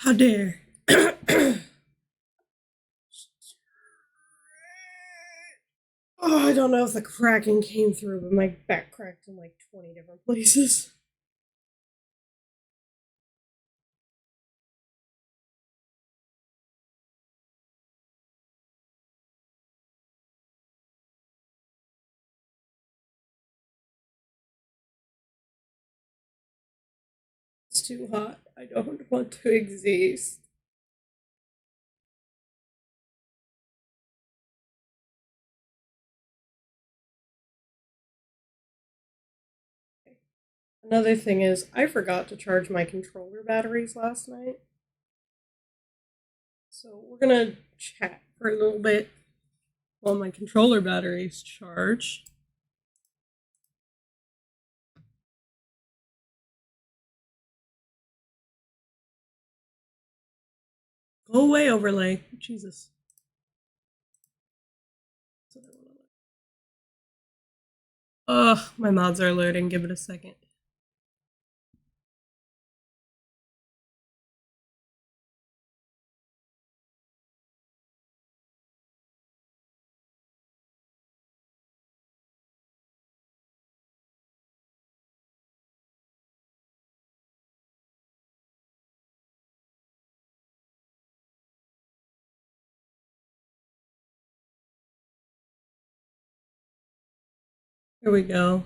How dare. Oh, I don't know if the cracking came through, but my back cracked in like 20 different places. It's too hot. I don't want to exist. Another thing is, I forgot to charge my controller batteries last night. So we're gonna chat for a little bit while my controller batteries charge. Go away, overlay. Jesus. Ugh, my mods are loading. Give it a second. Here we go.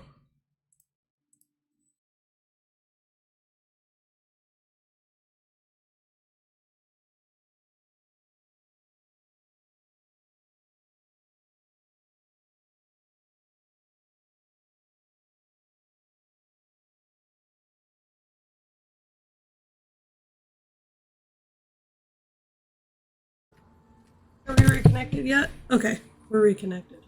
Are we reconnected yet? Okay, we're reconnected.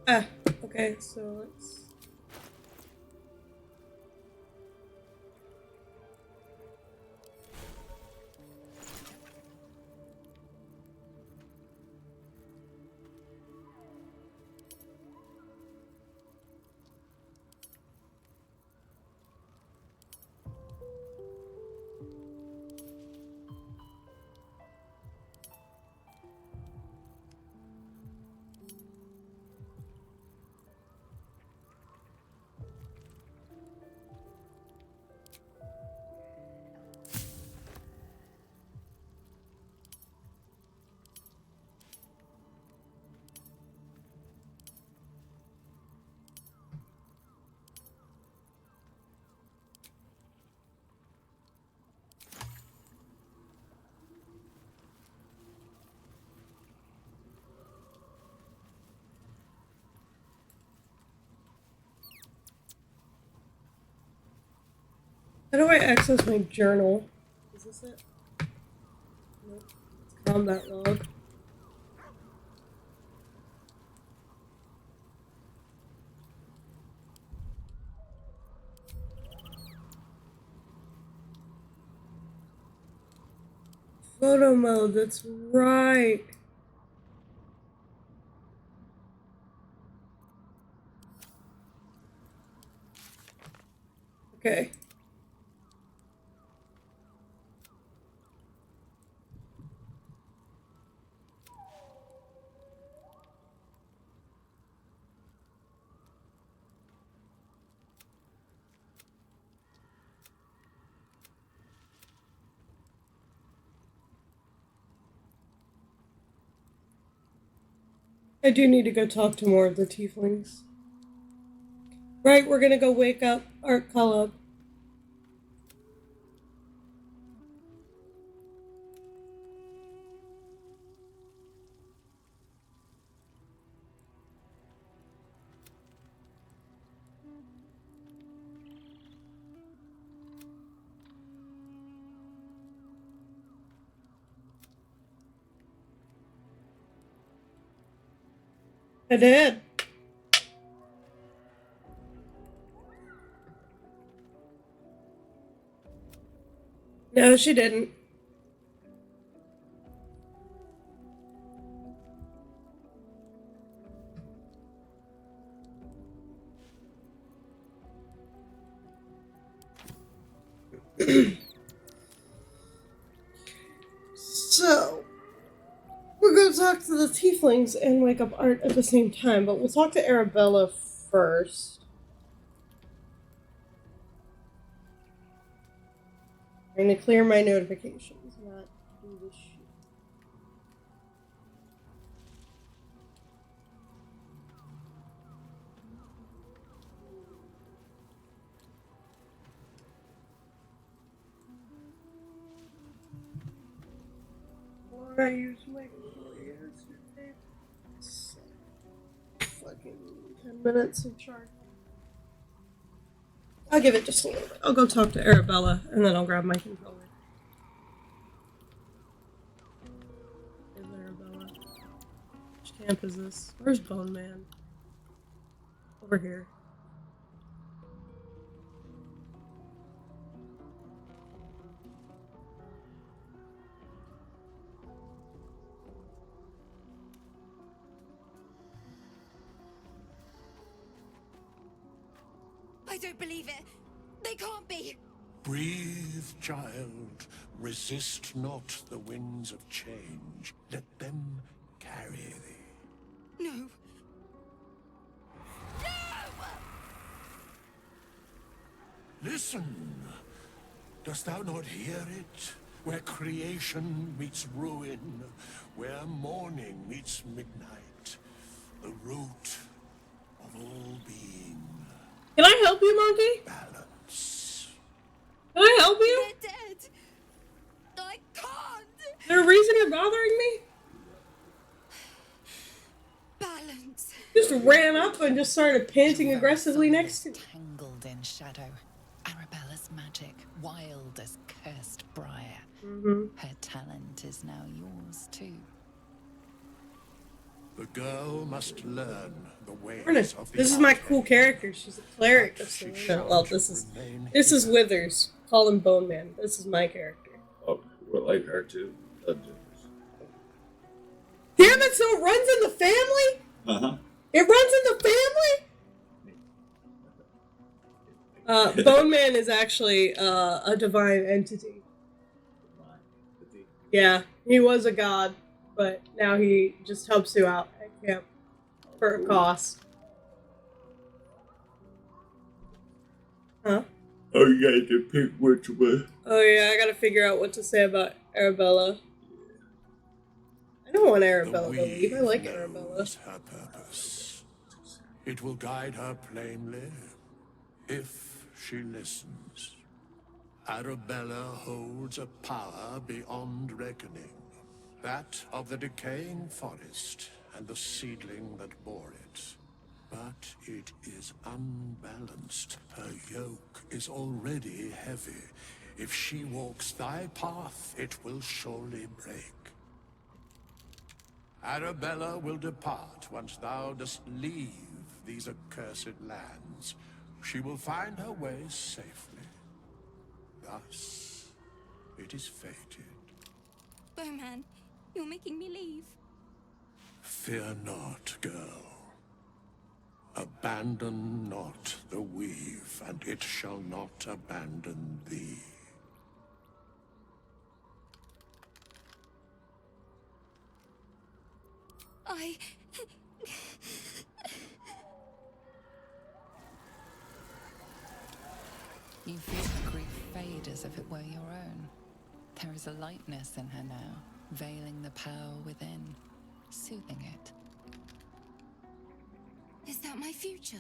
Ah, okay, so let's. How do I access my journal? Is this it? Nope. It's combat log. Photo mode, that's right. Okay. I do need to go talk to more of the tieflings. Right, we're gonna go wake up Art call up. I did. No, she didn't. So, we're going to talk to the tieflings and wake up Art at the same time, but we'll talk to Arabella first. I'm going to clear my notifications, not do this shit. I used my yesterday. So, fucking 10 minutes of charge. I'll give it just a little bit. I'll go talk to Arabella and then I'll grab my controller. Where's Arabella? Which camp is this? Where's Bone Man? Over here. I don't believe it. They can't be. Breathe, child. Resist not the winds of change. Let them carry thee. No. No! Listen. Dost thou not hear it? Where creation meets ruin, where morning meets midnight, the root of all being. Can I help you, Monkey? Balance. Can I help you? They're dead. I can't. Is there a reason you're bothering me? Balance. Just ran up and just started panting aggressively next to me. Tangled in shadow. Arabella's magic, wild as cursed briar. Her talent is now yours too. The girl must learn the ways of the This is my cool character. She's a cleric. Well, this is Withers. Call him Bone Man. This is my character. Oh, we like her too. Damn it! So it runs in the family? Uh-huh. It runs in the family? Bone Man is actually a divine entity. Yeah, he was a god, but now he just helps you out at camp for a cost. Huh? Oh, you got to pick which one. Oh yeah, I gotta figure out what to say about Arabella. I don't want Arabella to leave. I like Arabella. Her purpose. It will guide her plainly, if she listens. Arabella holds a power beyond reckoning. That of the decaying forest and the seedling that bore it. But it is unbalanced. Her yoke is already heavy. If she walks thy path, it will surely break. Arabella will depart once thou dost leave these accursed lands. She will find her way safely. Thus, it is fated. Bowman, you're making me leave. Fear not, girl. Abandon not the weave, and it shall not abandon thee. You feel her grief fade as if it were your own. There is a lightness in her now, veiling the power within, soothing it. Is that my future?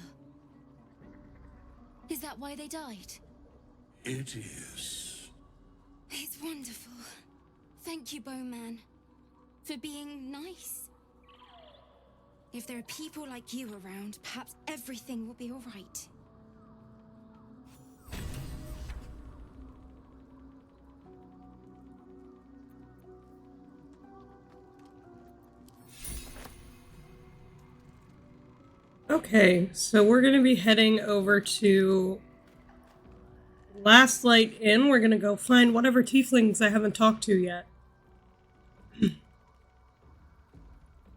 Is that why they died? It is. It's wonderful. Thank you, Bowman, for being nice. If there are people like you around, perhaps everything will be all right. Okay, so we're gonna be heading over to Last Light Inn. We're gonna go find whatever tieflings I haven't talked to yet.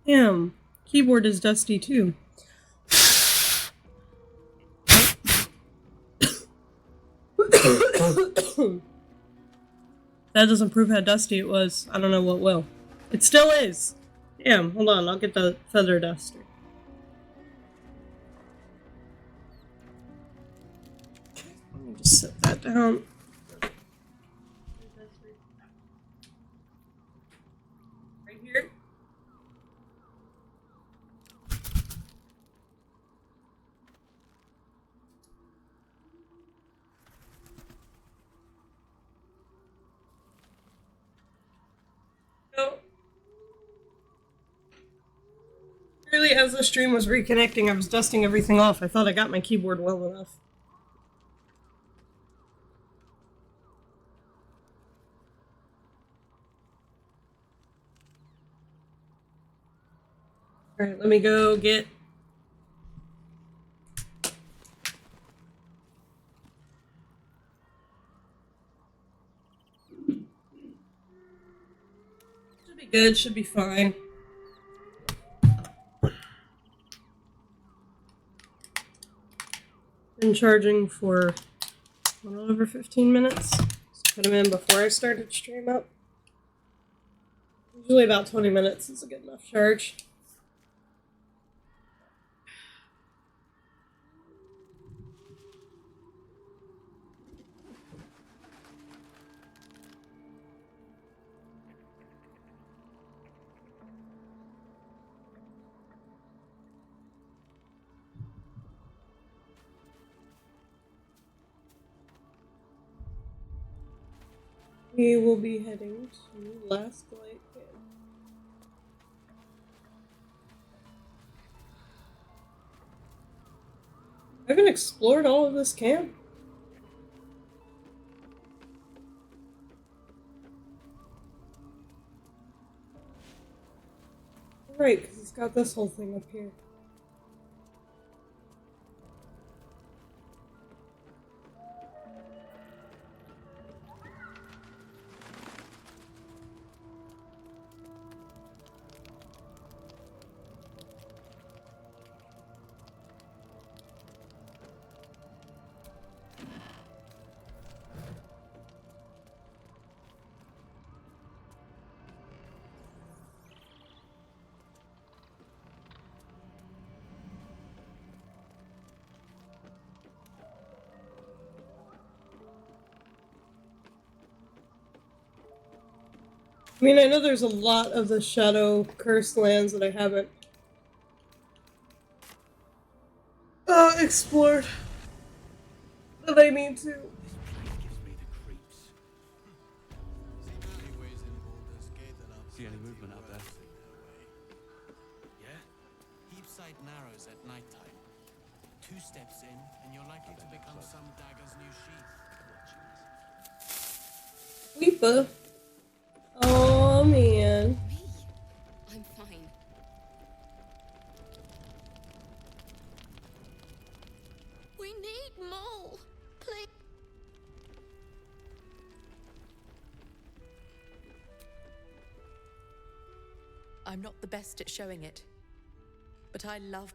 Damn, keyboard is dusty too. That doesn't prove how dusty it was. I don't know what will. It still is. Damn, hold on, I'll get the feather duster. Let me just set that down. Right here. No. Really, as the stream was reconnecting, I was dusting everything off. I thought I got my keyboard well enough. Alright, let me go get... Should be good, should be fine. Been charging for a little over 15 minutes. Just put them in before I started stream up. Usually about 20 minutes is a good enough charge. We will be heading to Last Light Inn. I haven't explored all of this camp. Right, because it's got this whole thing up here. I mean, I know there's a lot of the Shadow Cursed lands that I haven't explored that I need to. See any movement out there? Yeah? Heapside narrows at nighttime. 2 steps in, and you're likely to become some dagger's new sheath. Weepa. Oh man. Me? I'm fine. We need more. Please. I'm not the best at showing it, but I love...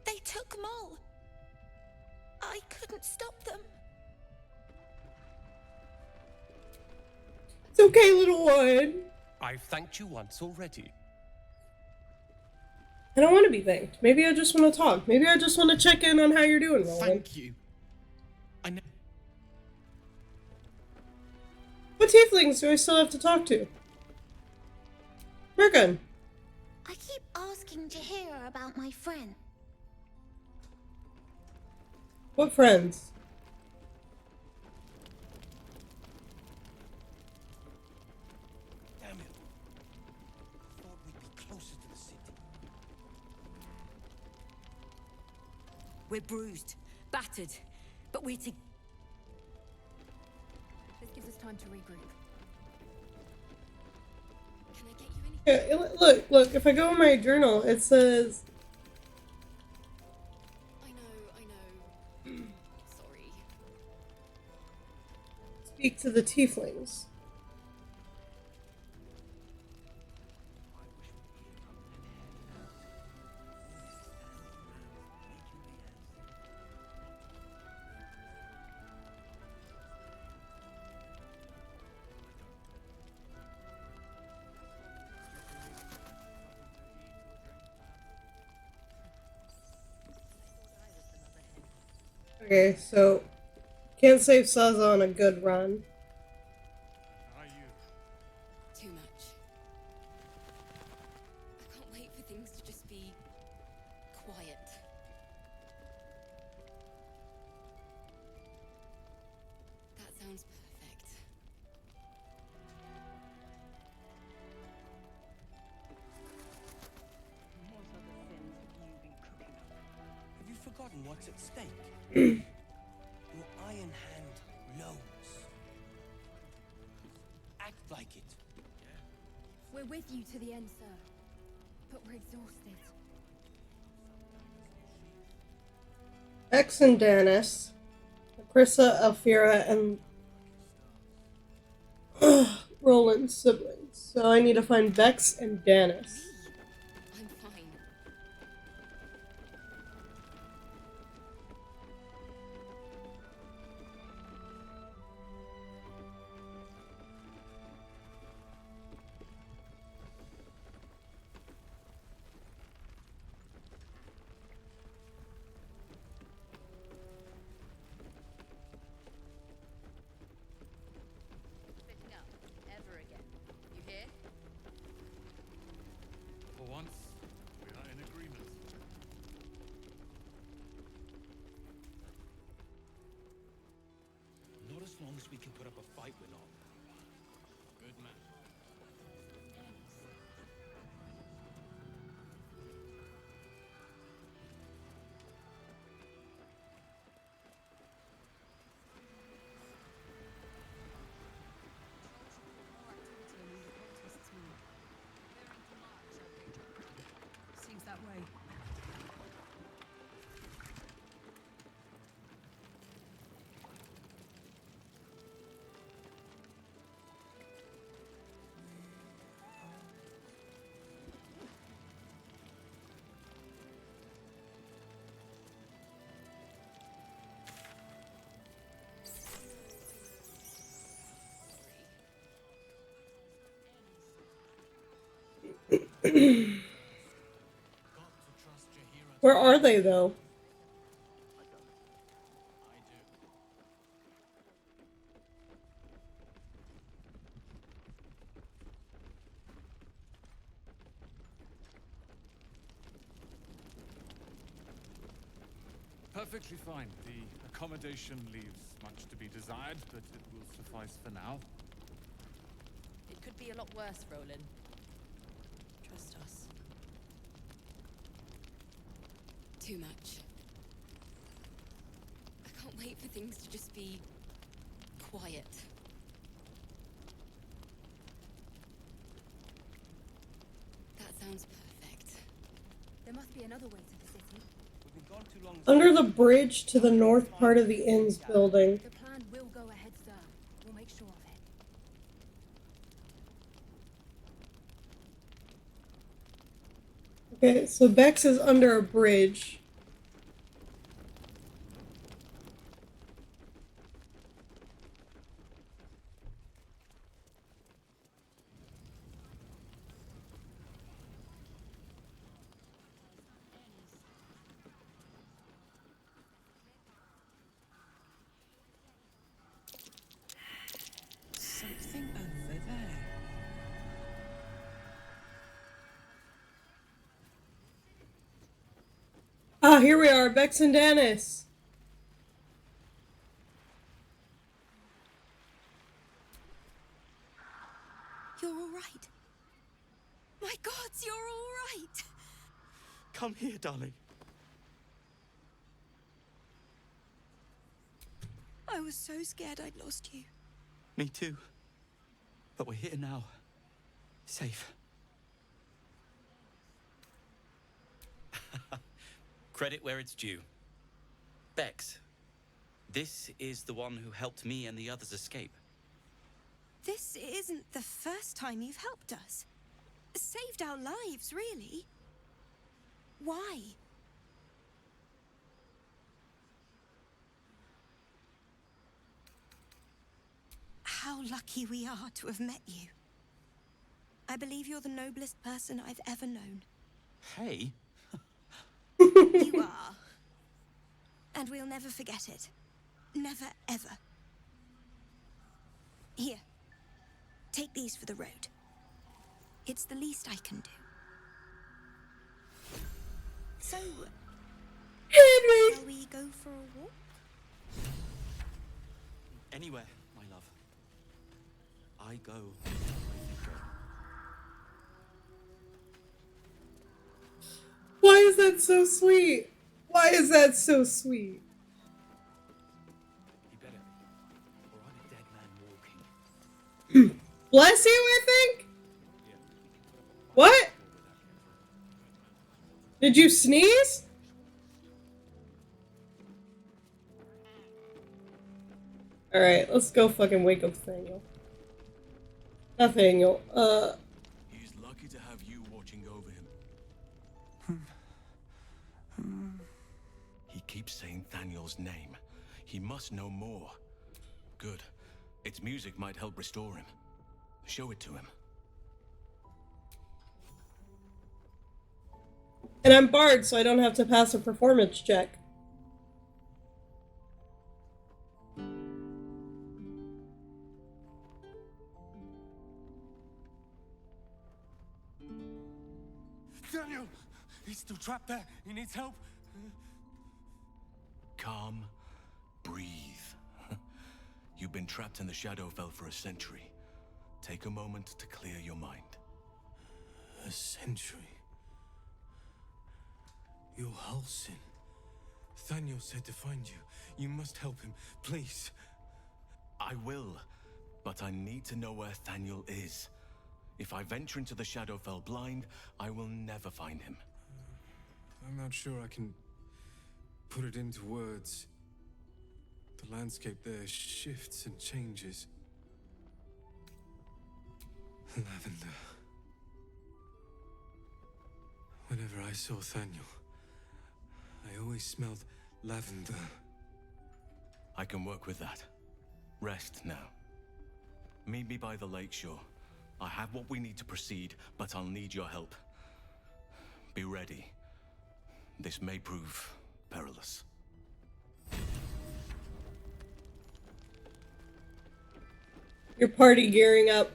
They took Mole. I couldn't stop them. It's okay, little one. I've thanked you once already. I don't want to be thanked. Maybe I just want to talk. Maybe I just want to check in on how you're doing, Roland. Thank you. I know. What tieflings do I still have to talk to? Merkin. I keep asking Jahira about my friend. What friends? Damn it. Thought we'd be closer to the city. We're bruised, battered, but we're to... This gives us time to regroup. Can I get you anything? Yeah, look, if I go in my journal, it says, I know. Sorry. speak to the tieflings. Okay, so can't save Saza on a good run. Too much. I can't wait for things to just be quiet. That sounds perfect. What other sins have you been cooking up? Have you forgotten what's at stake? Your iron hand knows. Act like it. We're with you to the end, sir. But we're exhausted. X and Danis, Acrissa, Alfira, and Roland's siblings. So I need to find Vex and Danis. I'm fine. Splitting up ever again. You hear? For once, we are in agreement. Not as long as we can put up a fight, we're not. Good man. Seems that way. Got to trust Jahira. Where are they, though? I do. Perfectly fine. The accommodation leaves much to be desired, but it will suffice for now. It could be a lot worse, Roland. Trust us. Too much. I can't wait for things to just be quiet. That sounds perfect. There must be another way to the city. We've been gone too long. Under the bridge to the north part of the inn's building. The plan will go ahead, sir. We'll make sure of it. Okay, so Vex is under a bridge. Something over there. Ah, here we are, Vex and Danis. You're all right. My gods, you're all right. Come here, darling. I was so scared I'd lost you. Me too. But we're here now. Safe. Credit where it's due. Bex, this is the one who helped me and the others escape. This isn't the first time you've helped us. Saved our lives, really. Why? How lucky we are to have met you. I believe you're the noblest person I've ever known. Hey? You are. And we'll never forget it. Never, ever. Here. Take these for the road. It's the least I can do. So, Henry! shall we go for a walk? Anywhere, my love. I go. Why is that so sweet? Why is that so sweet? You better be, or I'm a dead man walking. Bless you, I think? What? Did you sneeze? Alright, let's go fucking wake up Nathaniel. Nathaniel, He's lucky to have you watching over him. He keeps saying Thaniel's name. He must know more. Good. Its music might help restore him. Show it to him. and I'm barred, so I don't have to pass a performance check. Daniel! He's still trapped there. He needs help. Calm. Breathe. You've been trapped in the Shadowfell for a century. Take a moment to clear your mind. A century? You're Halsin. Thaniel said to find you. You must help him, please. I will, but I need to know where Thaniel is. If I venture into the Shadowfell blind, I will never find him. I'm not sure I can put it into words. The landscape there shifts and changes. Lavender. Whenever I saw Thaniel, I always smelled lavender. I can work with that. Rest now. Meet me by the lakeshore. I have what we need to proceed, but I'll need your help. Be ready. This may prove perilous. Your party gearing up.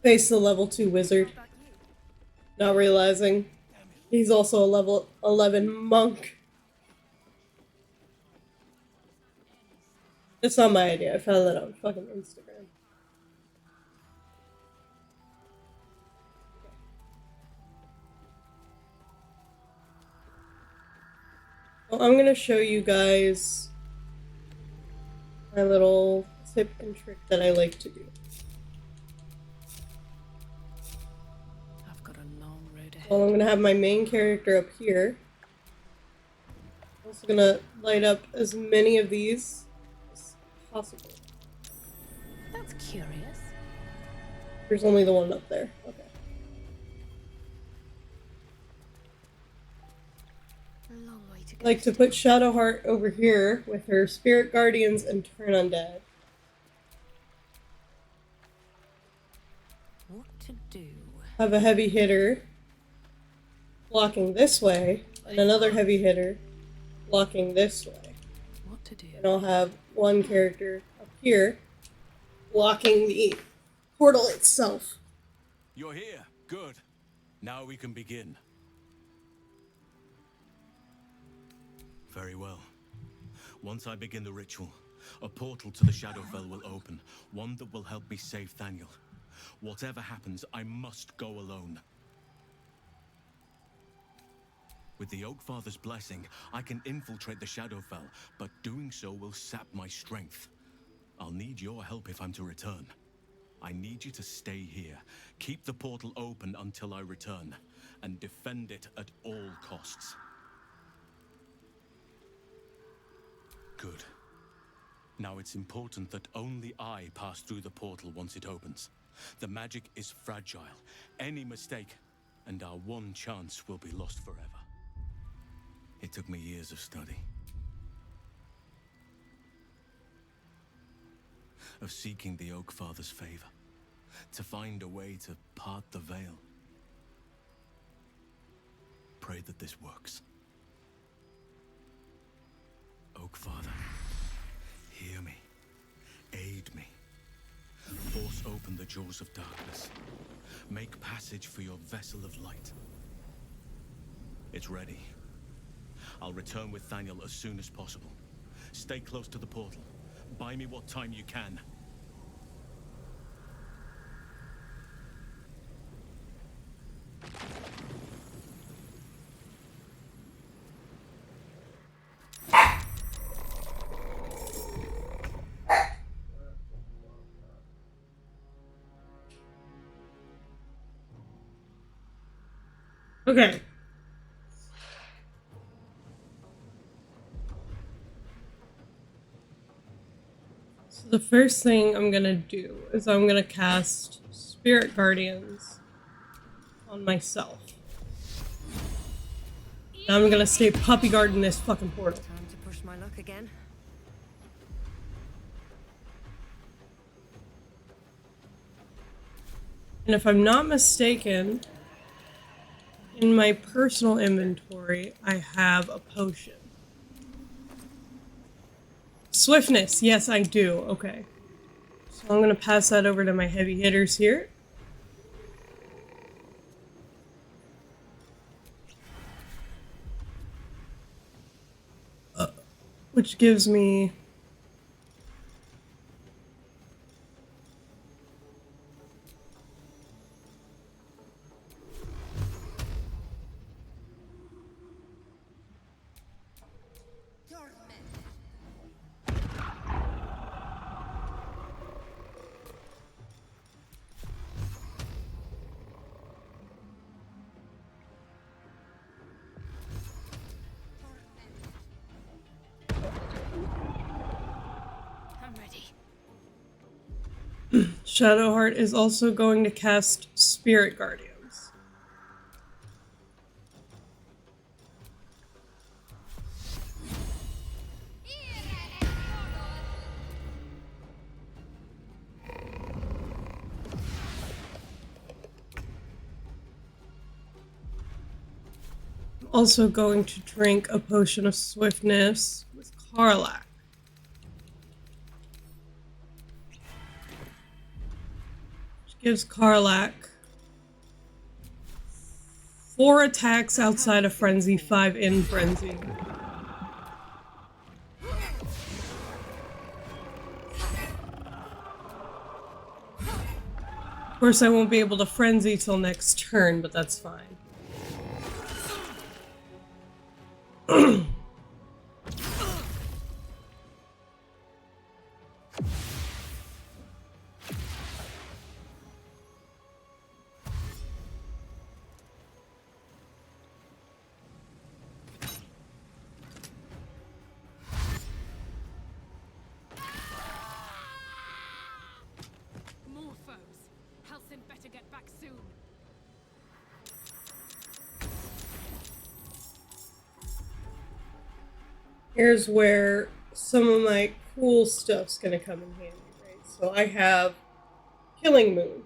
Face the level 2 wizard. Not realizing he's also a level 11 monk. It's not my idea. I found that on fucking Instagram. Well, I'm gonna show you guys my little tip and trick that I like to do. I've got a long road ahead. Well, I'm gonna have my main character up here. I'm also gonna light up as many of these as possible. That's curious. There's only the one up there. Okay. Long way to go. Like to put Shadowheart over here with her spirit guardians and turn undead. What to do? Have a heavy hitter blocking this way, and another heavy hitter blocking this way. What to do? And I'll have one character up here blocking the portal itself. You're here. Good. Now we can begin. Very well. Once I begin the ritual, a portal to the Shadowfell will open, one that will help me save Thaniel. Whatever happens, I must go alone. With the Oakfather's blessing, I can infiltrate the Shadowfell, but doing so will sap my strength. I'll need your help if I'm to return. I need you to stay here. Keep the portal open until I return, and defend it at all costs. Good. Now it's important that only I pass through the portal once it opens. The magic is fragile. Any mistake, and our one chance will be lost forever. It took me years of study. Of seeking the Oak Father's favor. To find a way to part the veil. Pray that this works. Oak Father, hear me. Aid me. Force open the jaws of darkness. Make passage for your vessel of light. It's ready. I'll return with Thaniel as soon as possible. Stay close to the portal. Buy me what time you can. Okay. So the first thing I'm gonna do is I'm gonna cast Spirit Guardians on myself. Now I'm gonna stay puppy guard in this fucking portal. Time to push my luck again. And if I'm not mistaken, in my personal inventory, I have a potion. Swiftness, yes I do, okay. So I'm gonna pass that over to my heavy hitters here. Which gives me... Shadowheart is also going to cast Spirit Guardians. I'm also going to drink a potion of swiftness with Karlach. Gives Karlach 4 attacks outside of Frenzy, 5 in Frenzy. Of course, I won't be able to Frenzy till next turn, but that's fine. Here's where some of my cool stuff's gonna come in handy, right? So I have Killing Moon.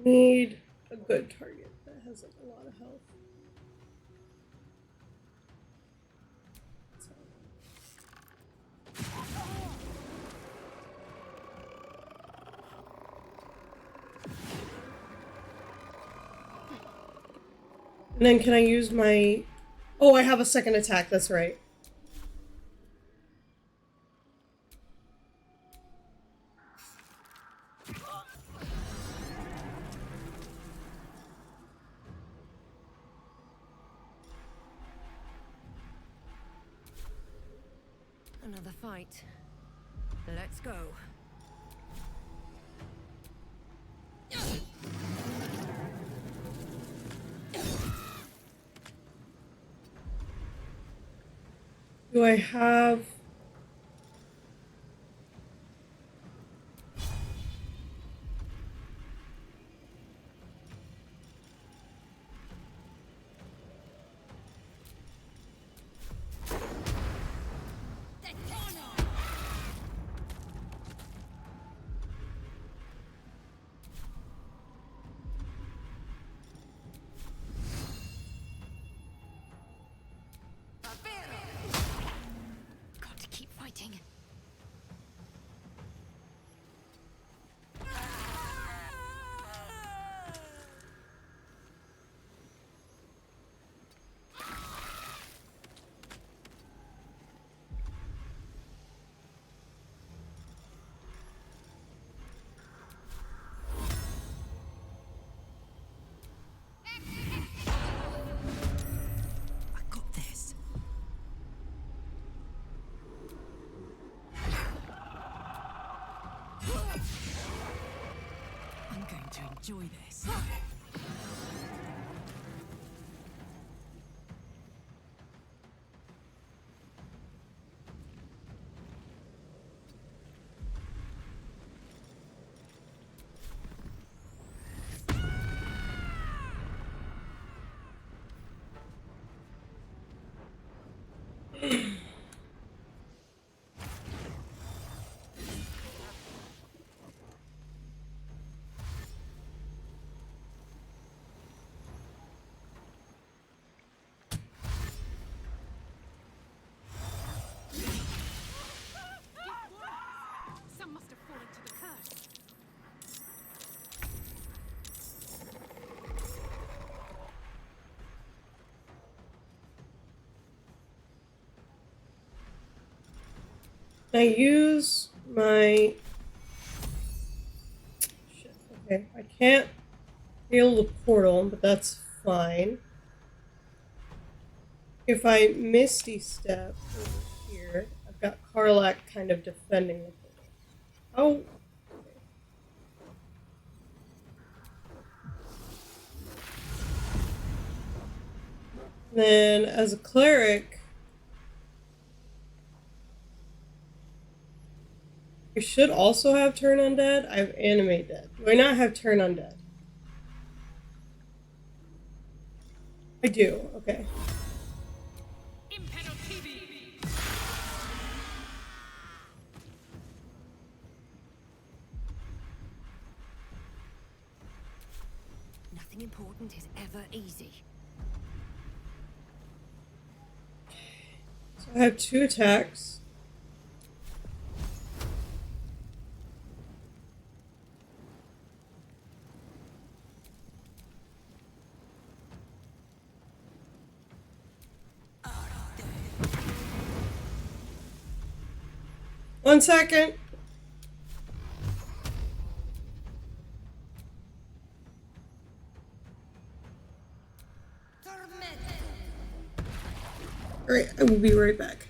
Need a good target that has like a lot of health. And then can I use my... Oh, I have a second attack, that's right. Another fight. Let's go. Do I have... Got to keep fighting. I got this. I'm going to enjoy this. Some must have fallen to the curse. Can I use my... Shit, okay. I can't heal the portal, but that's fine. If I Misty Step over here, I've got Karlach kind of defending the portal. Oh! Then, as a cleric, I should also have Turn Undead. I have Animate Dead. Do I not have Turn Undead? I do, okay. Nothing important is ever easy. So I have 2 attacks. One second. Alright, I will be right back.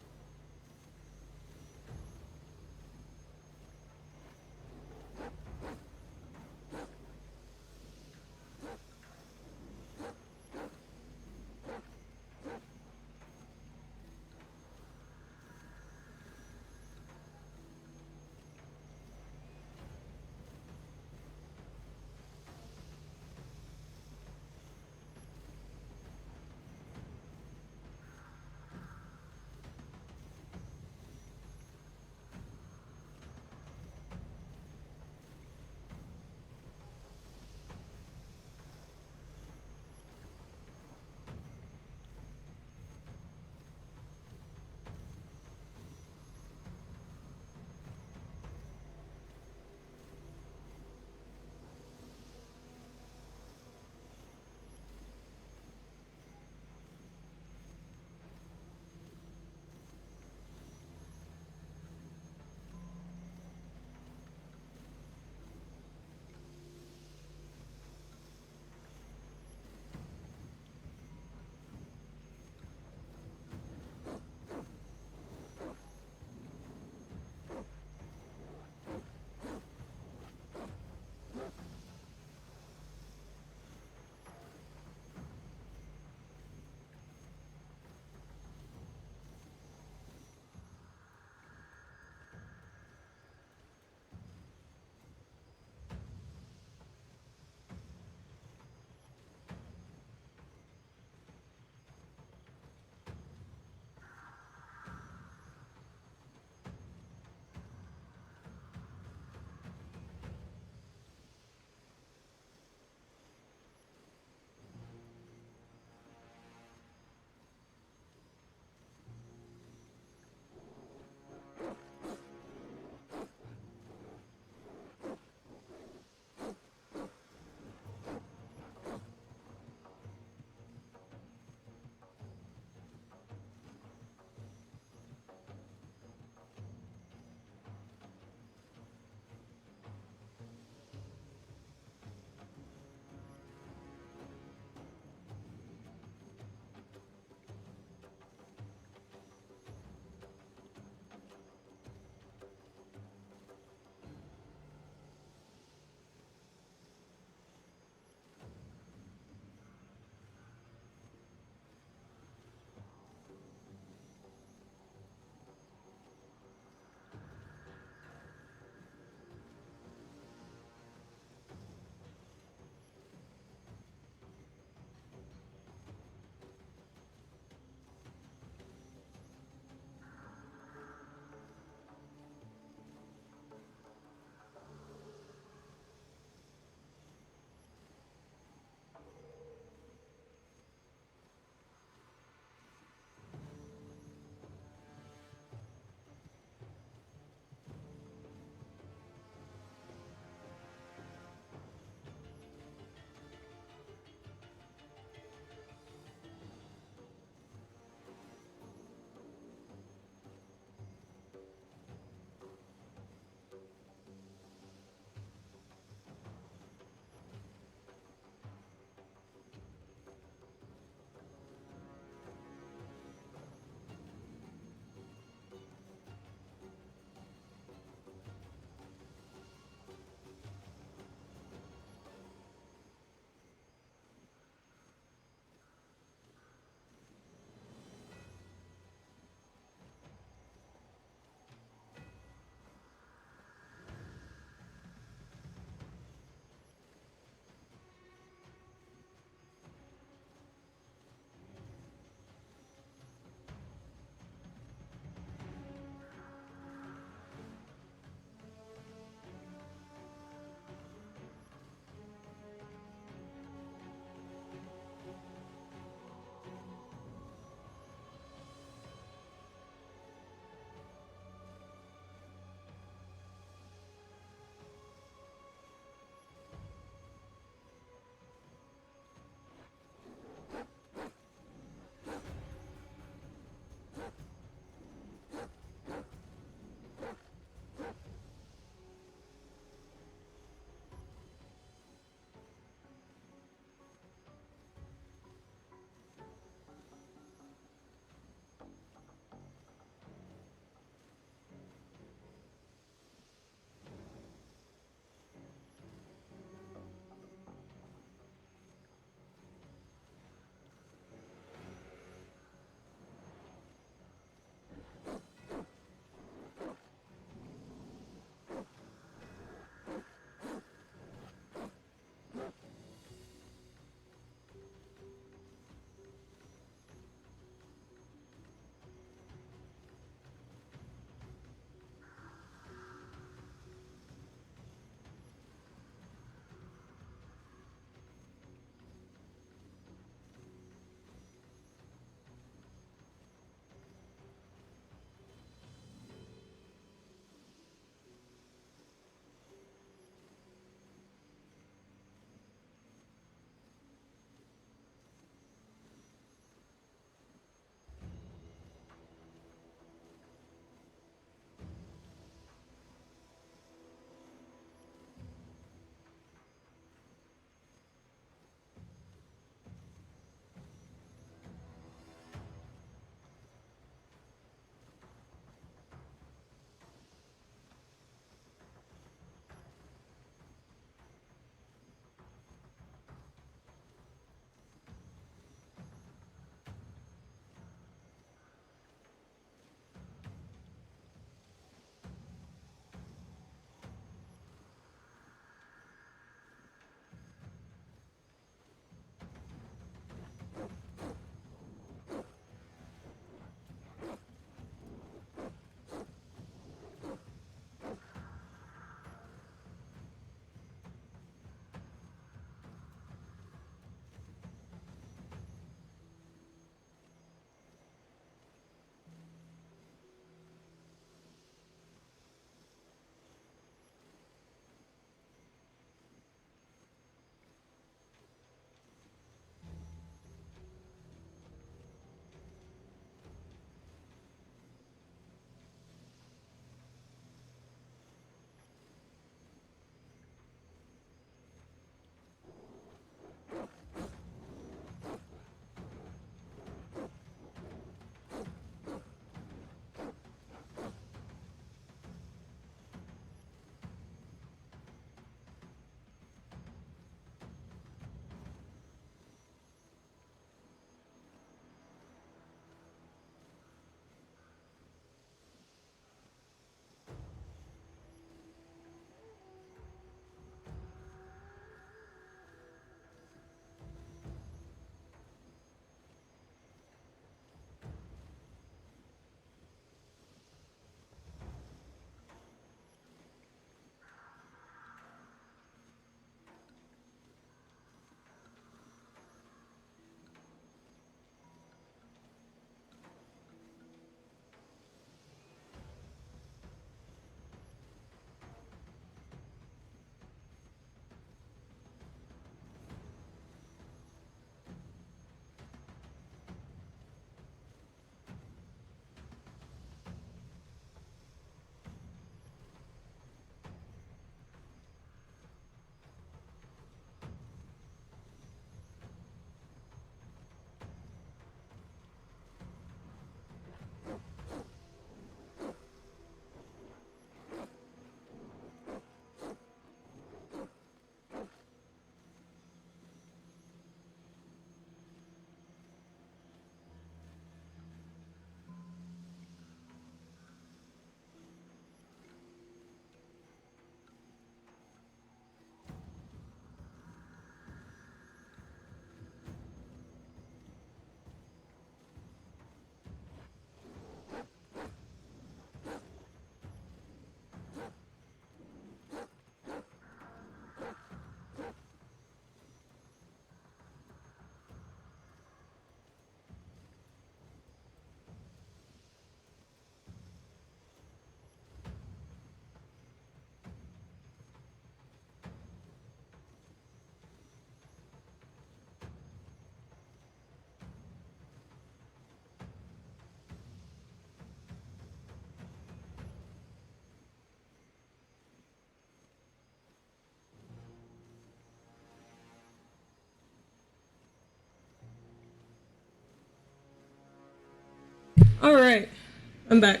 I'm back.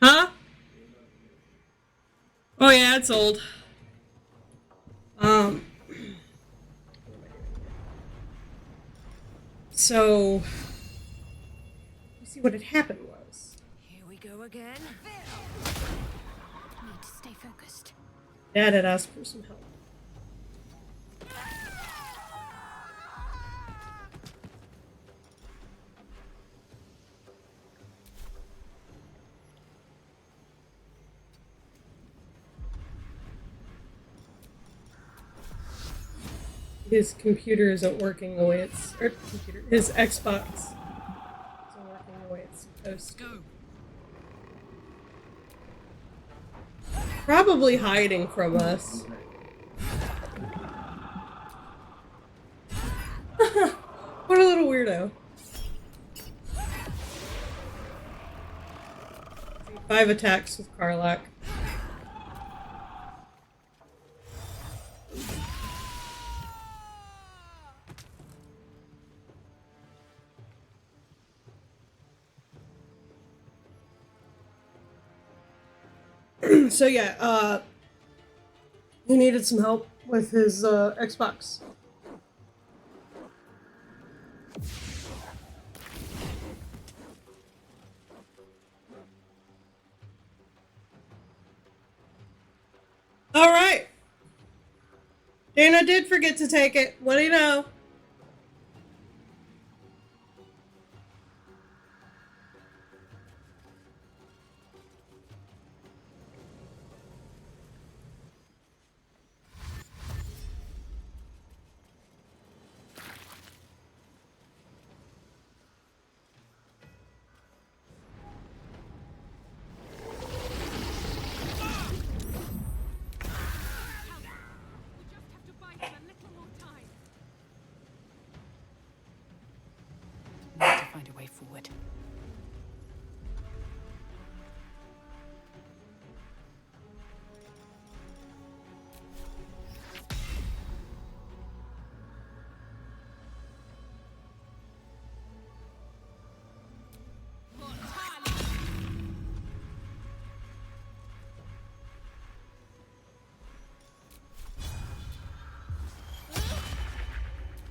Huh? Oh yeah, it's old. So you see what had happened was. Here we go again. Need to stay focused. Dad had asked for some help. His computer isn't working the way it's... his Xbox isn't working the way it's supposed to. Probably hiding from us. What a little weirdo. 5 attacks with Karlach. So yeah, he needed some help with his Xbox. All right. Dana did forget to take it. What do you know? Need to find a way forward.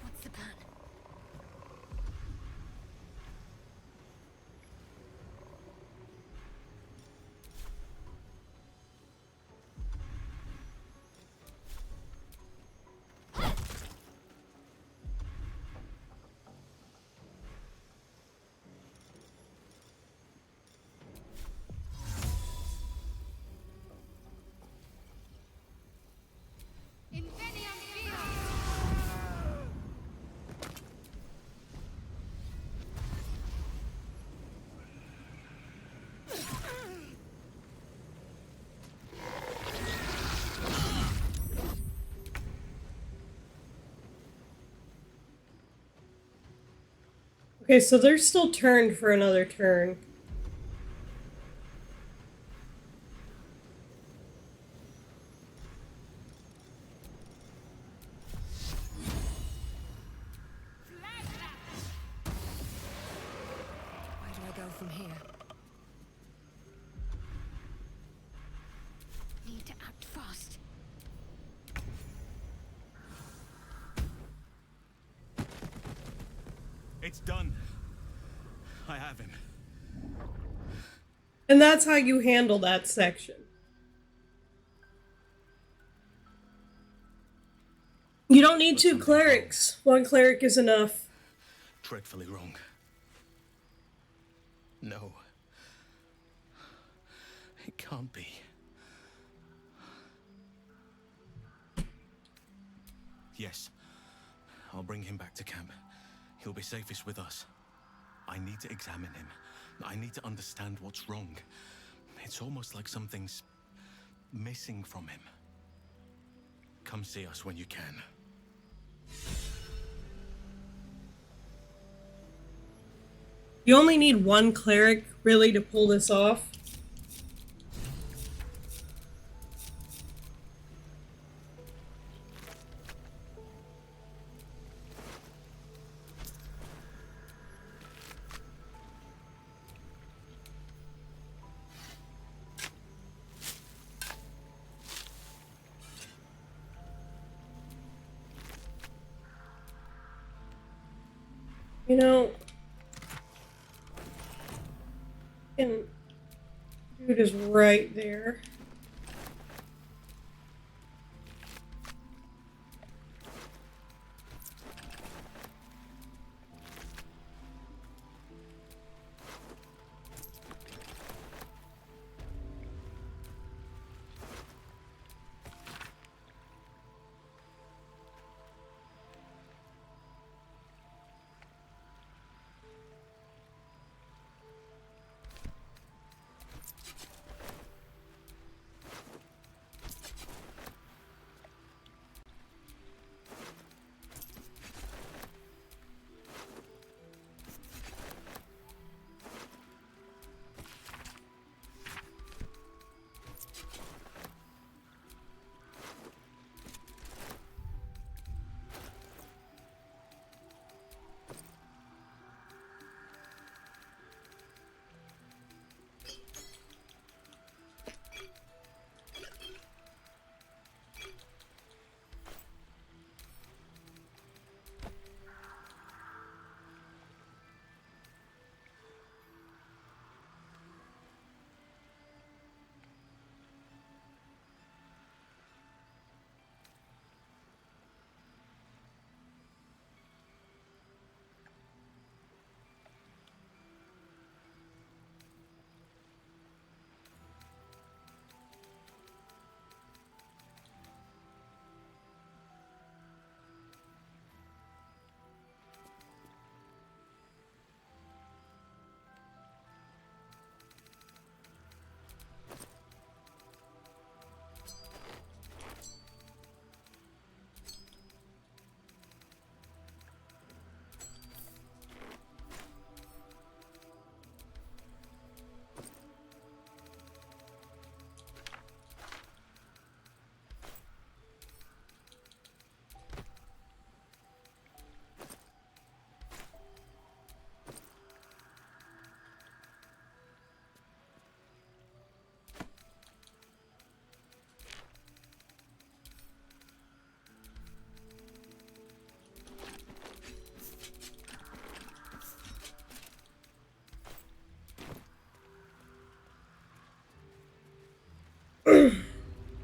What's the plan? Okay, so they're still turned for another turn. Where do I go from here? Need to act fast. It's done. I have him. And that's how you handle that section. You don't need 2 clerics. 1 cleric is enough. Dreadfully wrong. No. It can't be. Yes. I'll bring him back to camp. He'll be safest with us. I need to examine him. I need to understand what's wrong. It's almost like something's missing from him. Come see us when you can. You only need 1 cleric, really, to pull this off. You know, and dude is right there.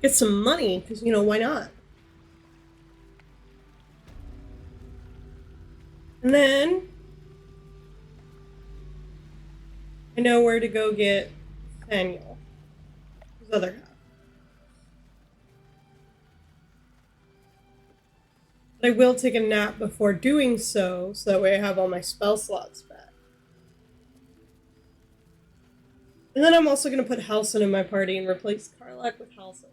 Get some money, because, you know, why not? And then I know where to go get Daniel, his other half. But I will take a nap before doing so that way I have all my spell slots back. And then I'm also going to put Halson in my party and replace Karlach with Halson.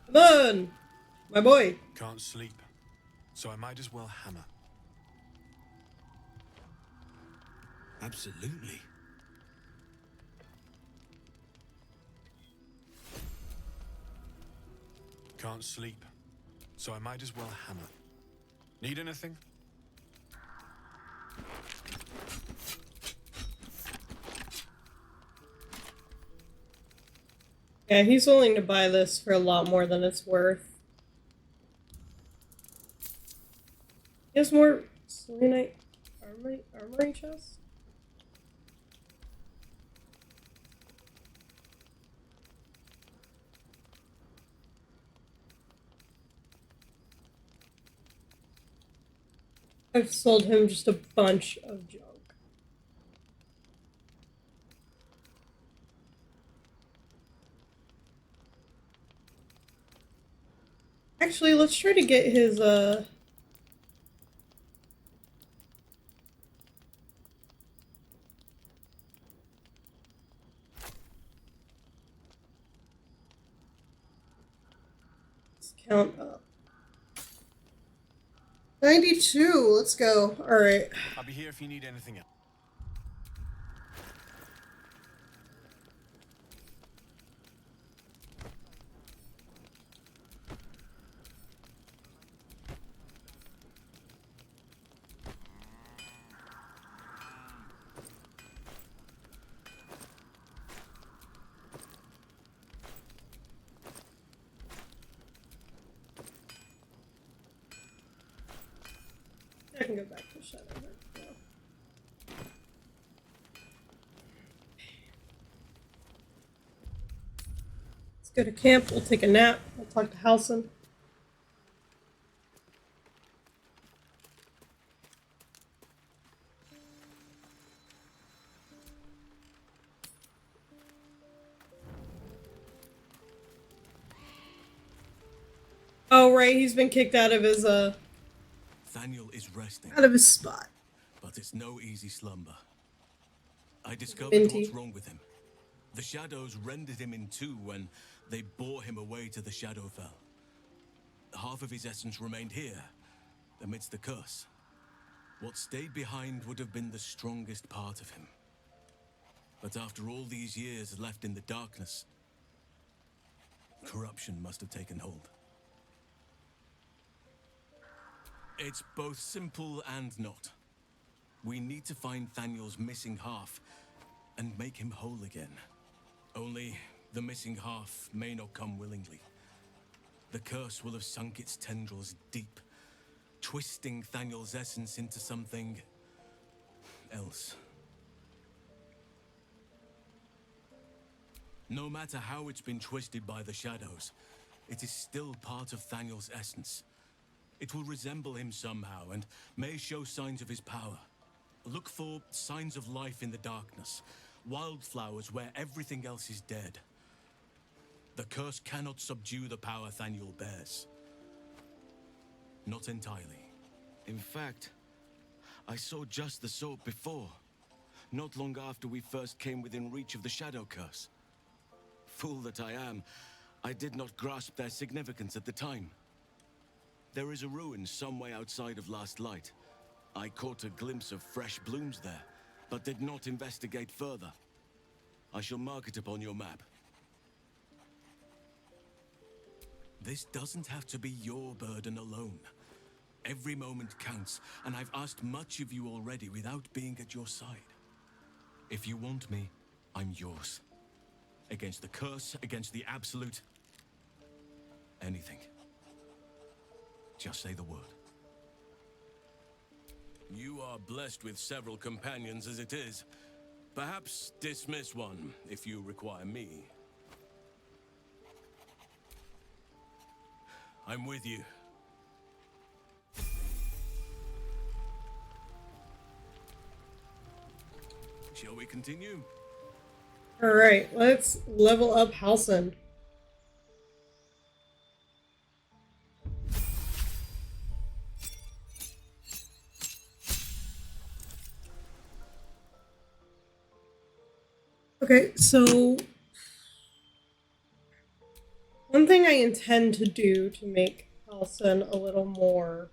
Come on, my boy. Can't sleep, so I might as well hammer. Absolutely. Can't sleep, so I might as well hammer. Need anything? Yeah, he's willing to buy this for a lot more than it's worth. He has more Selenite armory chest? I've sold him just a bunch of junk. Actually, let's try to get his, let's count up. 92, let's go. Alright. I'll be here if you need anything else. I can go back to Shadowheart. Let's go to camp. We'll take a nap. We'll talk to Halson. Oh right, he's been kicked out of his Thaniel is resting. Out of his spot. But it's no easy slumber. I discovered Minty. what's wrong with him. The shadows rendered him in two when they bore him away to the Shadowfell. Half of his essence remained here, amidst the curse. What stayed behind would have been the strongest part of him. But after all these years left in the darkness, corruption must have taken hold. It's both simple and not. We need to find Thaniel's missing half and make him whole again. Only the missing half may not come willingly. The curse will have sunk its tendrils deep, twisting Thaniel's essence into something else. No matter how it's been twisted by the shadows, it is still part of Thaniel's essence. It will resemble him somehow and may show signs of his power. Look for signs of life in the darkness, wildflowers where everything else is dead. The curse cannot subdue the power Thaniel bears. Not entirely. In fact, I saw just the sort before, not long after we first came within reach of the Shadow Curse. Fool that I am, I did not grasp their significance at the time. There is a ruin some way outside of Last Light. I caught a glimpse of fresh blooms there, but did not investigate further. I shall mark it upon your map. This doesn't have to be your burden alone. Every moment counts, and I've asked much of you already without being at your side. If you want me, I'm yours. Against the curse, against the absolute. Anything. Just say the word. You are blessed with several companions as it is. Perhaps dismiss one if you require me. I'm with you. Shall we continue? Alright, let's level up Halson. Okay, so one thing I intend to do to make Halson a little more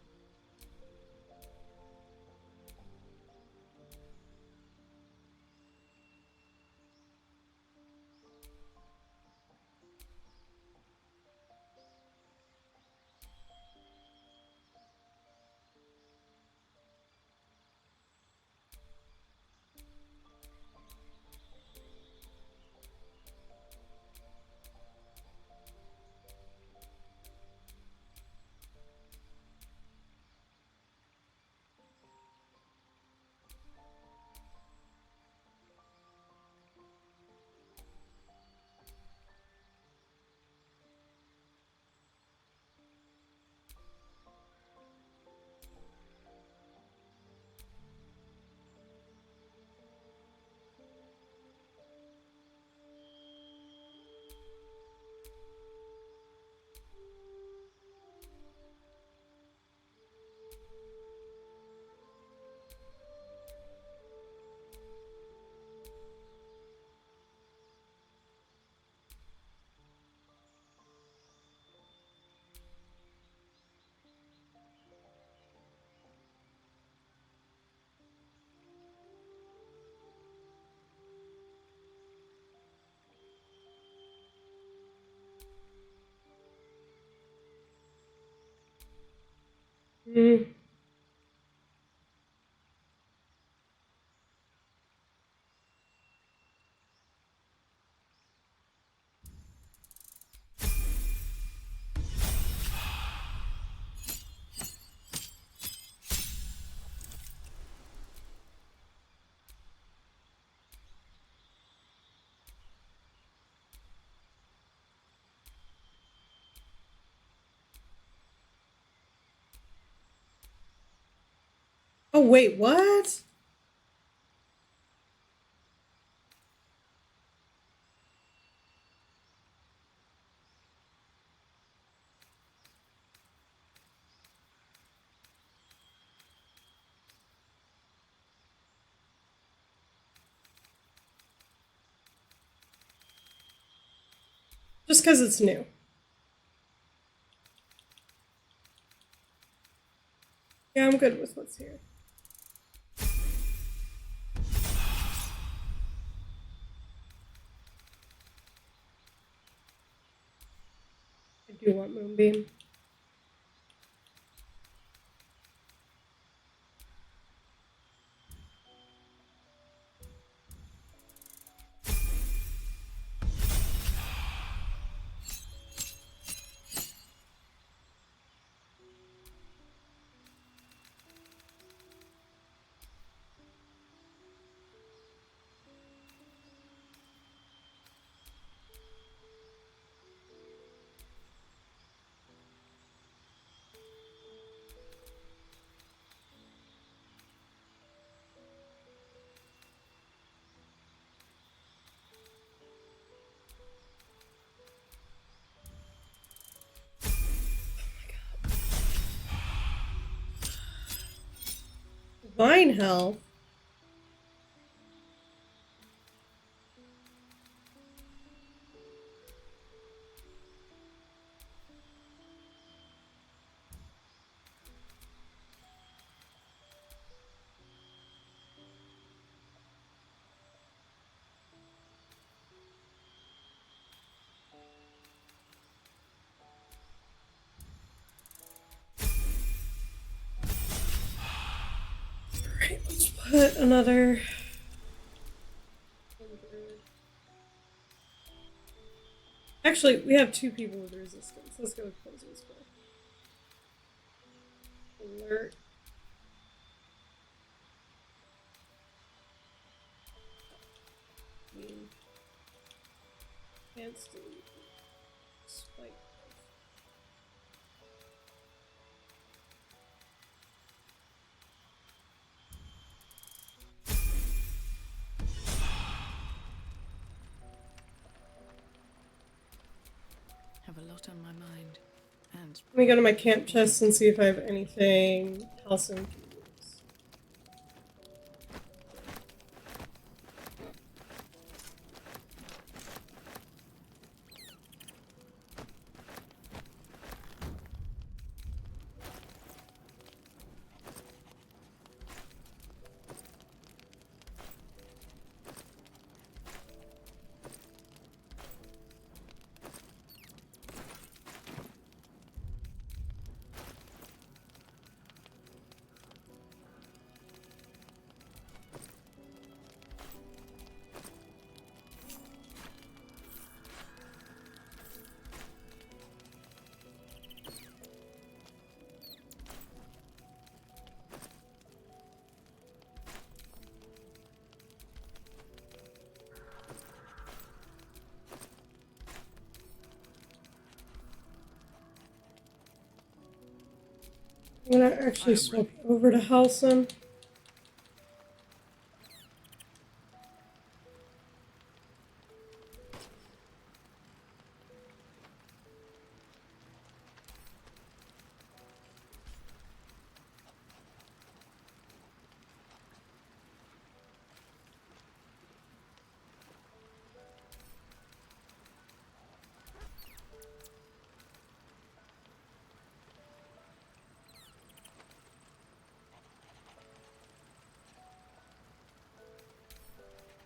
Oh, wait, what? Just because it's new. Yeah, I'm good with what's here. I do want Moonbeam. Divine Health. Alright, let's put another 100. Actually, we have 2 people with resistance. Let's go with Poison's Breath. Alert. Can't delete. Spike. Have a lot on my mind. And Let me go to my camp chest and see if I have anything else in. I'm gonna actually swap over to Halcyon.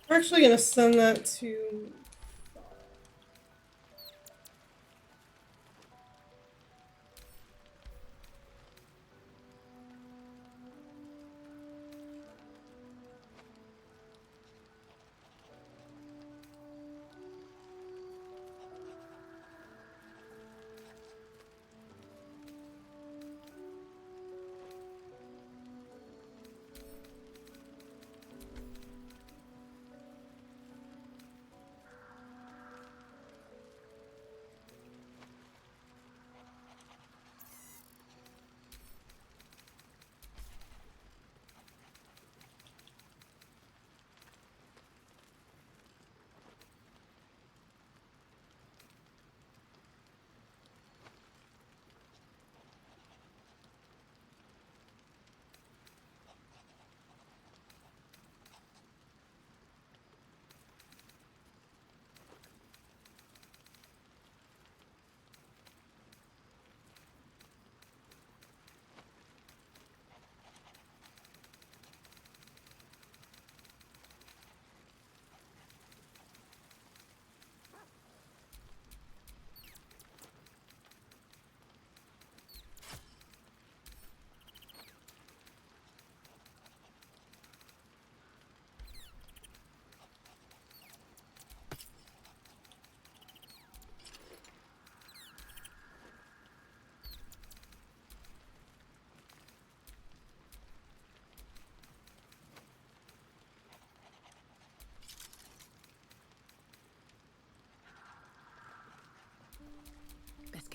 We're actually gonna send that to.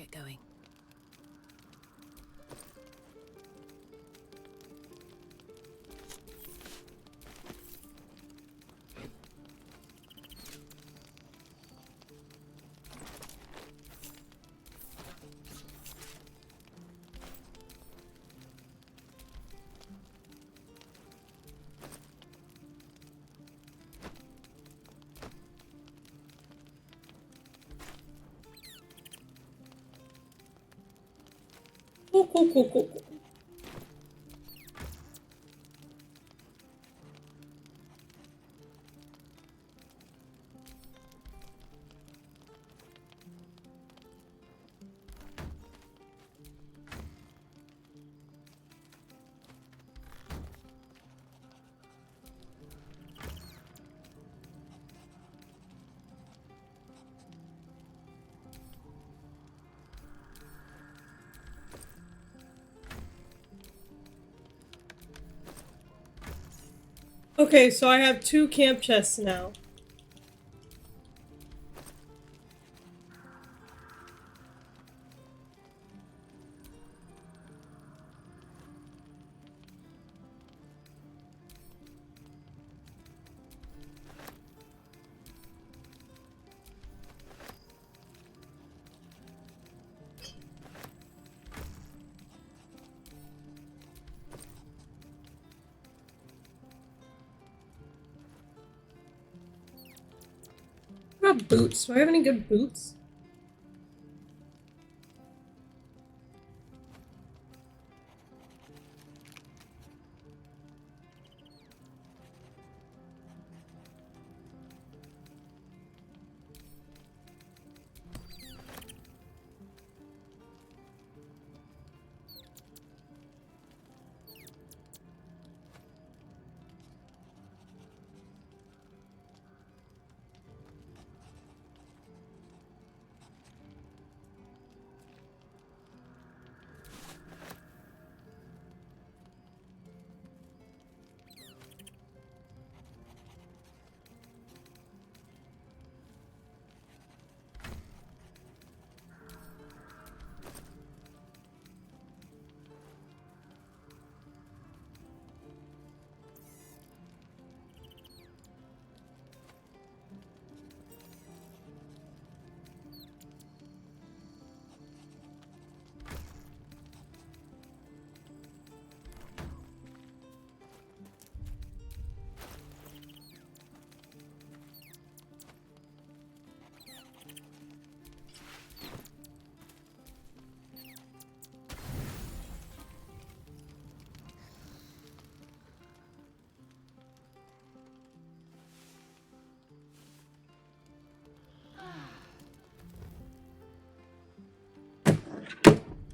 get going. Cool. Okay, so I have 2 camp chests now. What about boots? Do I have any good boots?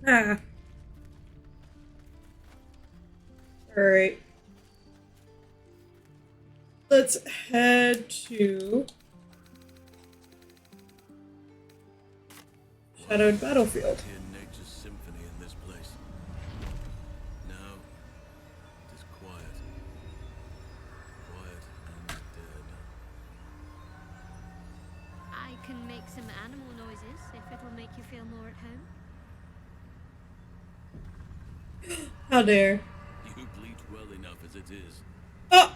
Ah. Alright. Let's head to Shadowed Battlefield. Hear nature's symphony in this place. Now it is quiet. Quiet and dead. I can make some animal noises if it'll make you feel more at home. How dare. You bleat well enough as it is. Oh!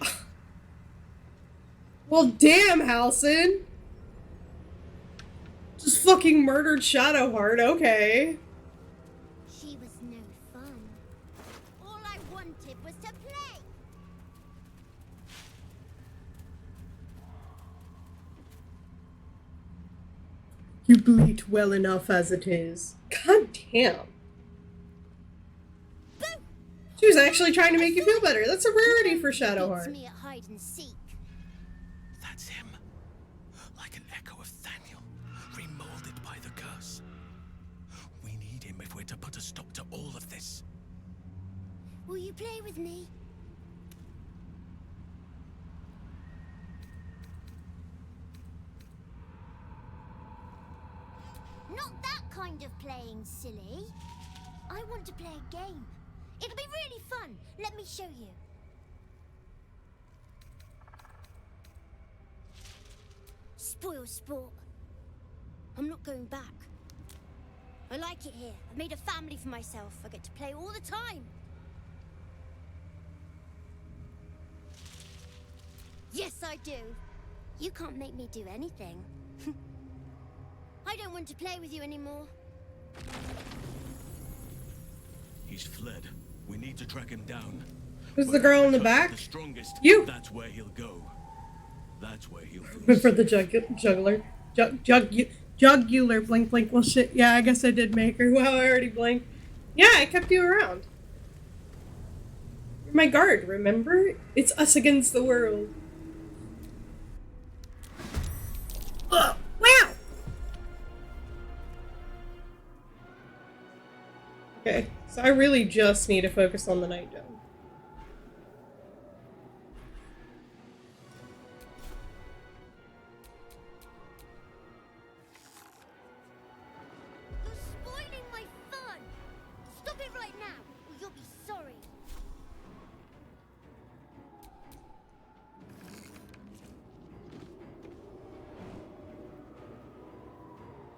Well, damn, Halson! Just fucking murdered Shadowheart, okay. She was no fun. All I wanted was to play. You bleat well enough as it is. God damn. She was actually trying to make you feel better. That's a rarity for Shadowheart. Me at hide and seek. That's him. Like an echo of Thaniel, remolded by the curse. We need him if we're to put a stop to all of this. Will you play with me? Not that kind of playing, silly. I want to play a game. It'll be really fun. Let me show you. Spoil sport. I'm not going back. I like it here. I've made a family for myself. I get to play all the time. Yes, I do. You can't make me do anything. I don't want to play with you anymore. He's fled. We need to track him down. Who's the girl in the back? The strongest, You. That's where he'll go. That's where he'll feel For the jugular. Jugular. Blink, blink. Well, shit. Yeah, I guess I did make her. Wow, I already blinked. Yeah, I kept you around. You're my guard, remember? It's us against the world. Ugh, wow! Okay, so I really just need to focus on the night dome. You're spoiling my fun! Stop it right now, or you'll be sorry.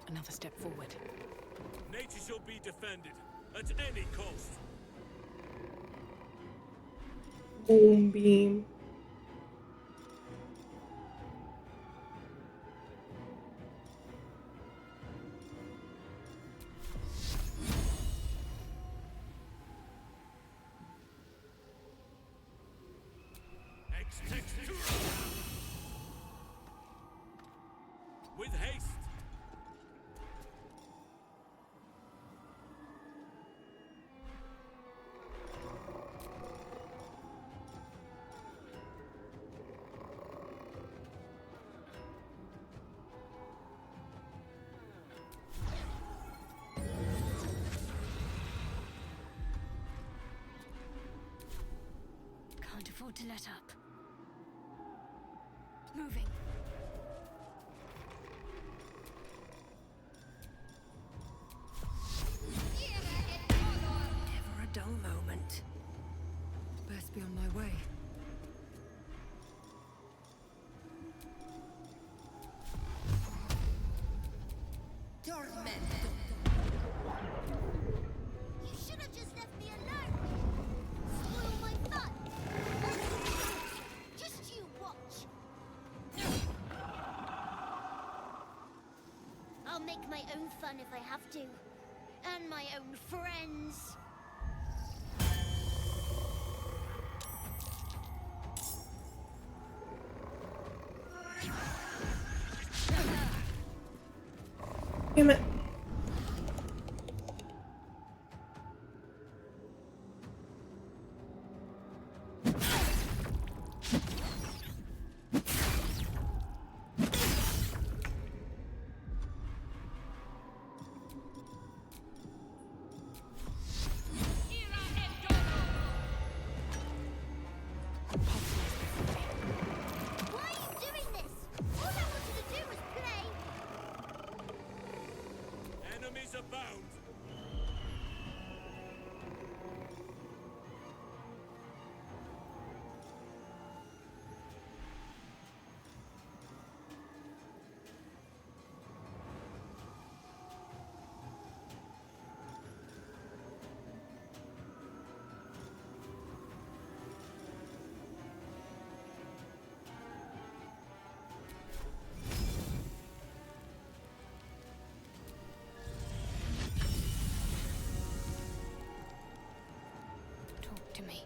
Another step forward. Nature shall be defended at any cost. Boom beam. Ex textura. With haste. Can't afford to let up. Moving. Never a dull moment. Best be on my way. You should have just left me alone. Spoil my fun. Just you watch. I'll make my own fun if I have to. And my own friends. Damn it. Why are you doing this? All I wanted to do was play. Enemies abound. Talk to me.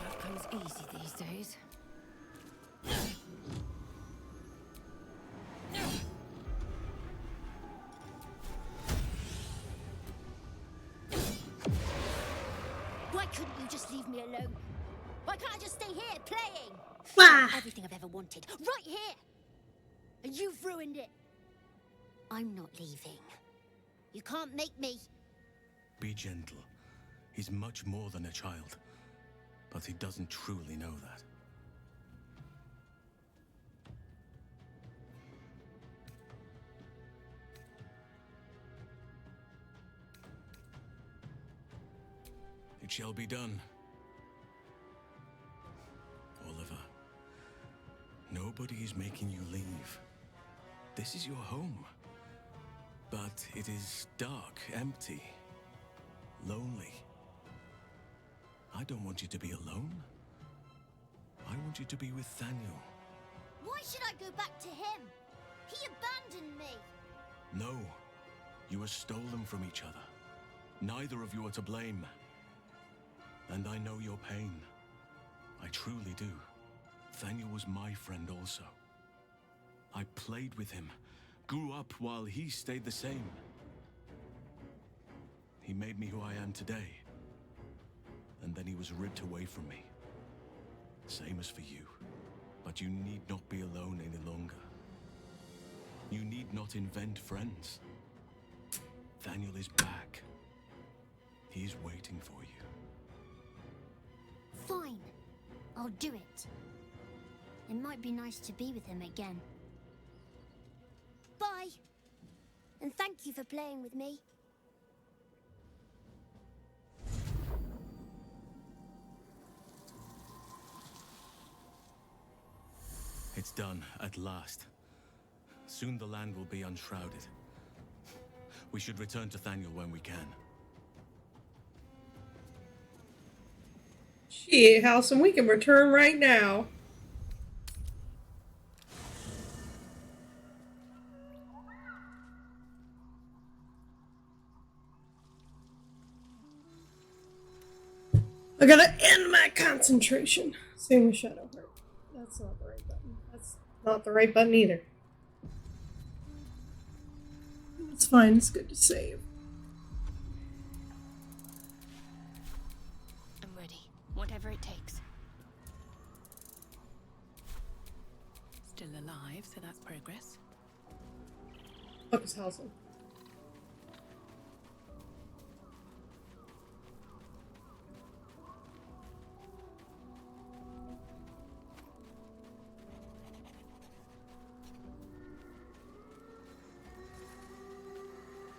Love comes easy these days. Why couldn't you just leave me alone? Why can't I just stay here playing? Wah. Everything I've ever wanted, right here. And you've ruined it. I'm not leaving. You can't make me. Be gentle. He's much more than a child. But he doesn't truly know that. It shall be done. Oliver, nobody is making you leave. This is your home. But it is dark, empty, lonely. I don't want you to be alone. I want you to be with Thaniel. Why should I go back to him? He abandoned me. No, you were stolen from each other. Neither of you are to blame. And I know your pain. I truly do. Thaniel was my friend also. I played with him, grew up while he stayed the same. He made me who I am today. And then he was ripped away from me. Same as for you. But you need not be alone any longer. You need not invent friends. Thaniel is back. He is waiting for you. Fine. I'll do it. It might be nice to be with him again. Bye. And thank you for playing with me. It's done, at last. Soon the land will be unshrouded. We should return to Thaniel when we can. Shit, Halson, we can return right now. I gotta end my concentration. Same with Shadow Heart. That's not the right button. That's not the right button either. It's fine, it's good to save. I'm ready. Whatever it takes. Still alive, so that's progress. Fuck is Halson?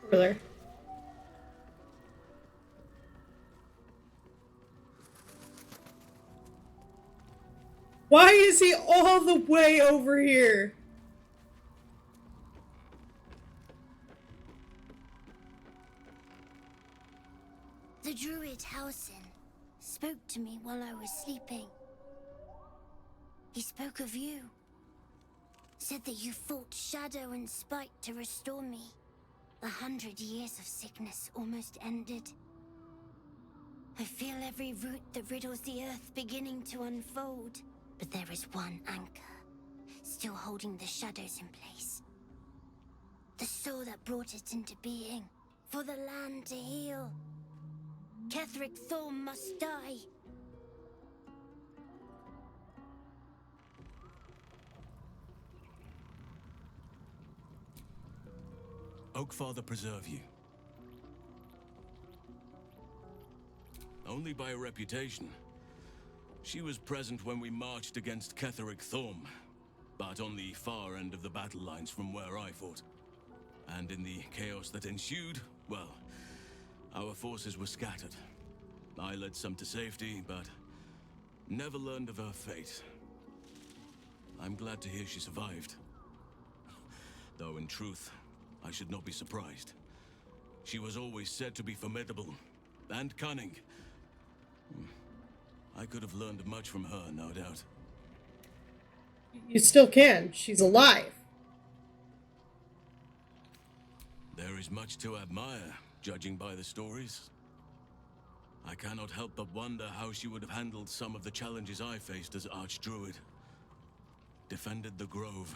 Over there. Why is he all the way over here? The druid Halson spoke to me while I was sleeping. He spoke of you. Said that you fought shadow and spite to restore me. 100 years of sickness almost ended. I feel every root that riddles the earth beginning to unfold. But there is one anchor, still holding the shadows in place. The soul that brought it into being, for the land to heal. Ketheric Thorm must die. Oakfather preserve you. Only by reputation. She was present when we marched against Ketheric Thorm, but on the far end of the battle lines from where I fought. And in the chaos that ensued, well, our forces were scattered. I led some to safety, but never learned of her fate. I'm glad to hear she survived. Though in truth, I should not be surprised. She was always said to be formidable and cunning. I could have learned much from her, no doubt. You still can. She's alive. There is much to admire, judging by the stories. I cannot help but wonder how she would have handled some of the challenges I faced as Archdruid. Defended the Grove,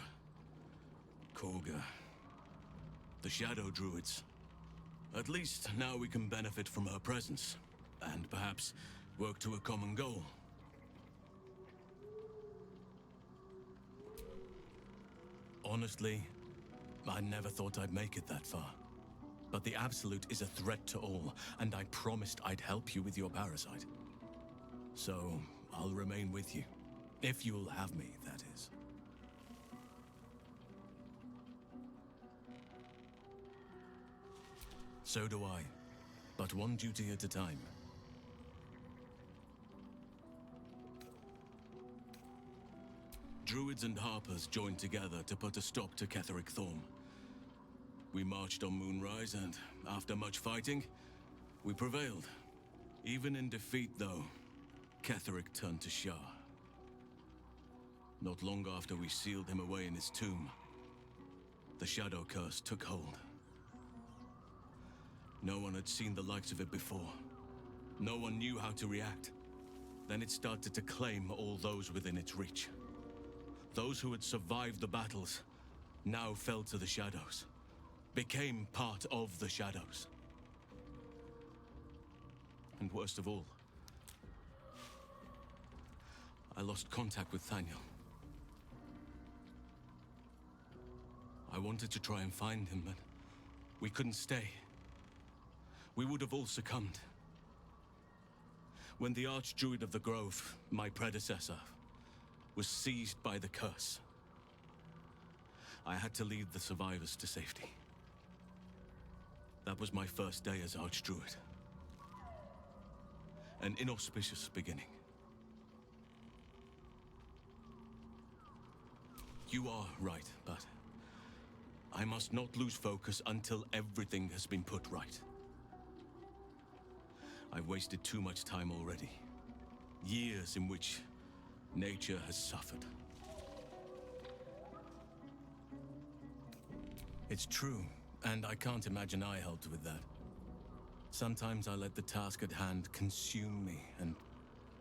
Korga, the Shadow Druids. At least now we can benefit from her presence, and perhaps work to a common goal. Honestly, I never thought I'd make it that far. But the Absolute is a threat to all, and I promised I'd help you with your parasite. So, I'll remain with you. If you'll have me, that is. So do I. But one duty at a time. druids and harpers joined together to put a stop to Ketheric Thorm. We marched on Moonrise, and after much fighting, we prevailed. Even in defeat, though, Ketheric turned to Shah. Not long after we sealed him away in his tomb, the Shadow Curse took hold. No one had seen the likes of it before. No one knew how to react. Then it started to claim all those within its reach. Those who had survived the battles now fell to the shadows, became part of the shadows. And worst of all, I lost contact with Thaniel. I wanted to try and find him, but we couldn't stay. We would have all succumbed. When the Archdruid of the Grove, my predecessor, was seized by the curse, I had to lead the survivors to safety. That was my first day as Archdruid. An inauspicious beginning. You are right, but I must not lose focus until everything has been put right. I've wasted too much time already. Years in which nature has suffered. It's true, and I can't imagine I helped with that. Sometimes I let the task at hand consume me, and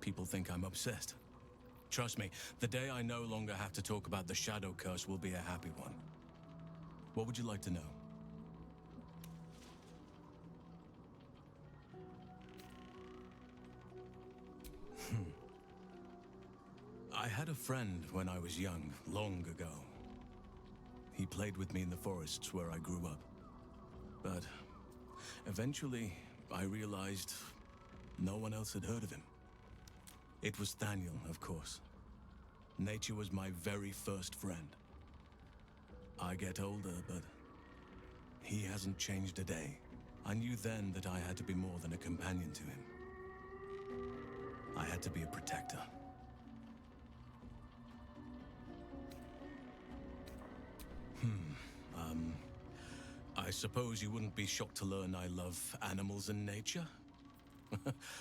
people think I'm obsessed. Trust me, the day I no longer have to talk about the Shadow Curse will be a happy one. What would you like to know? I had a friend when I was young, long ago. He played with me in the forests where I grew up. But eventually, I realized no one else had heard of him. It was Thaniel, of course. Nature was my very first friend. I get older, but he hasn't changed a day. I knew then that I had to be more than a companion to him. I had to be a protector. I suppose you wouldn't be shocked to learn I love animals and nature?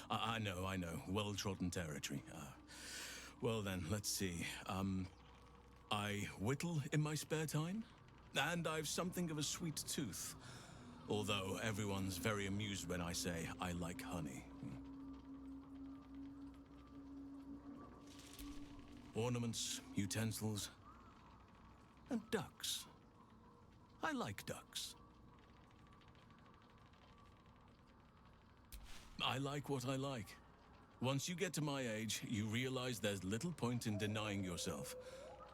I know. Well-trodden territory. Well then, let's see. I whittle in my spare time, and I've something of a sweet tooth. Although everyone's very amused when I say I like honey. Ornaments, utensils, and ducks. I like ducks. I like what I like. Once you get to my age, you realize there's little point in denying yourself,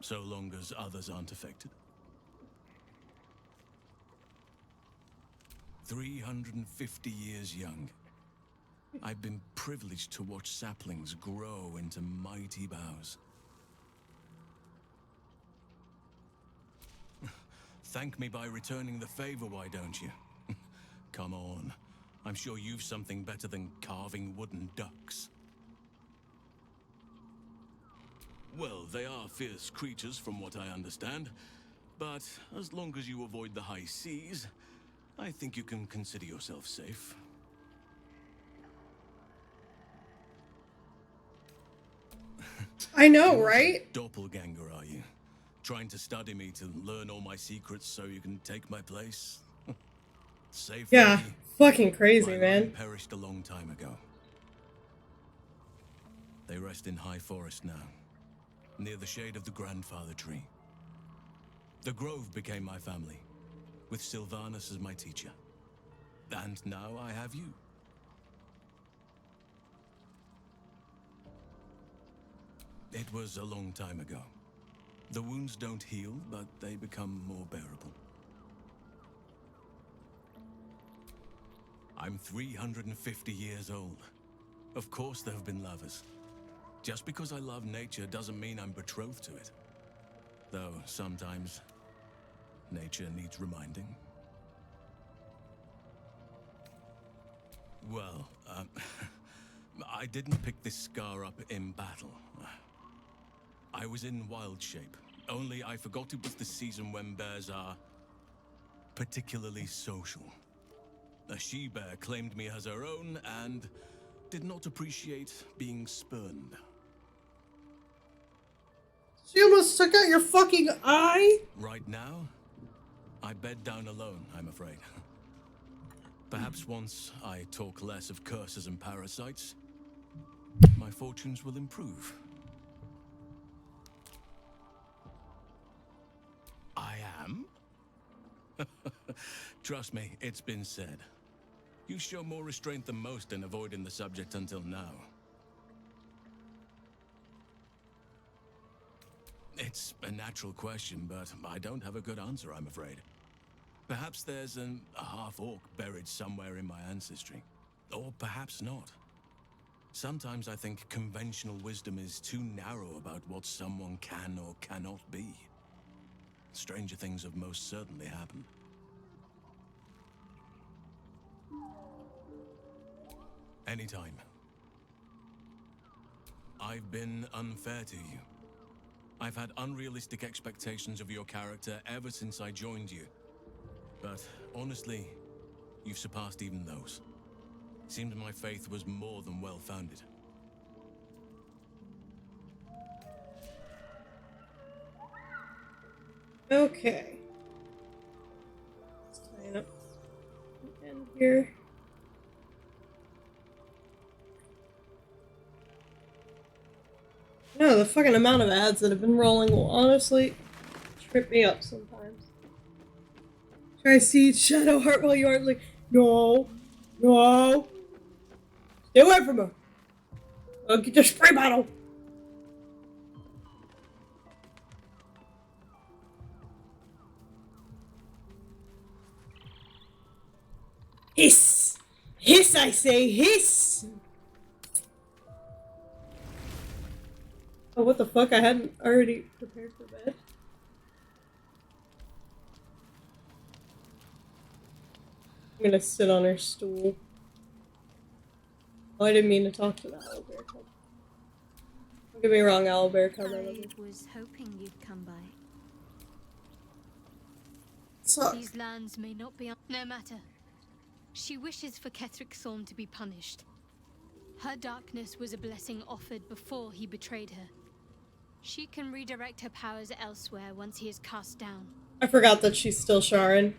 so long as others aren't affected. 350 years young. I've been privileged to watch saplings grow into mighty boughs. Thank me by returning the favor, why don't you? Come on. I'm sure you've something better than carving wooden ducks. Well, they are fierce creatures from what I understand, but as long as you avoid the high seas, I think you can consider yourself safe. I know, You're right? a doppelganger, are you? Trying to study me to learn all my secrets so you can take my place? Save Yeah, me. fucking crazy, My man. line perished a long time ago. They rest in High Forest now, near the shade of the grandfather tree. The Grove became my family, with Sylvanas as my teacher. And now I have you. It was a long time ago. The wounds don't heal, but they become more bearable. I'm 350 years old. Of course there have been lovers. Just because I love nature doesn't mean I'm betrothed to it. Though sometimes nature needs reminding. Well, I didn't pick this scar up in battle. I was in wild shape. Only I forgot it was the season when bears are particularly social. A she-bear claimed me as her own and did not appreciate being spurned. She almost took out your fucking eye? Right now, I bed down alone, I'm afraid. Perhaps once I talk less of curses and parasites, my fortunes will improve. I am? Trust me, it's been said. You show more restraint than most in avoiding the subject until now. It's a natural question, but I don't have a good answer, I'm afraid. Perhaps there's a half-orc buried somewhere in my ancestry. Or perhaps not. Sometimes I think conventional wisdom is too narrow about what someone can or cannot be. Stranger things have most certainly happened. Anytime. I've been unfair to you. I've had unrealistic expectations of your character ever since I joined you. But honestly, you've surpassed even those. Seemed my faith was more than well-founded. Okay. Let's tie it up the end here. No, the fucking amount of ads that have been rolling will honestly trip me up sometimes. Try Siege Shadowheart while you aren't like, no, no. Stay away from her. I'll get your spray bottle. Hiss! Hiss, I say, hiss! Oh, what the fuck? I hadn't already prepared for bed. I'm gonna sit on her stool. Oh, I didn't mean to talk to the owlbear cub. Don't get me wrong, owlbear cub. I was hoping you'd come by. Suck. These lands may not be. No matter. She wishes for Ketheric Thorn to be punished. Her darkness was a blessing offered before he betrayed her. She can redirect her powers elsewhere once he is cast down. I forgot that she's still Sharon.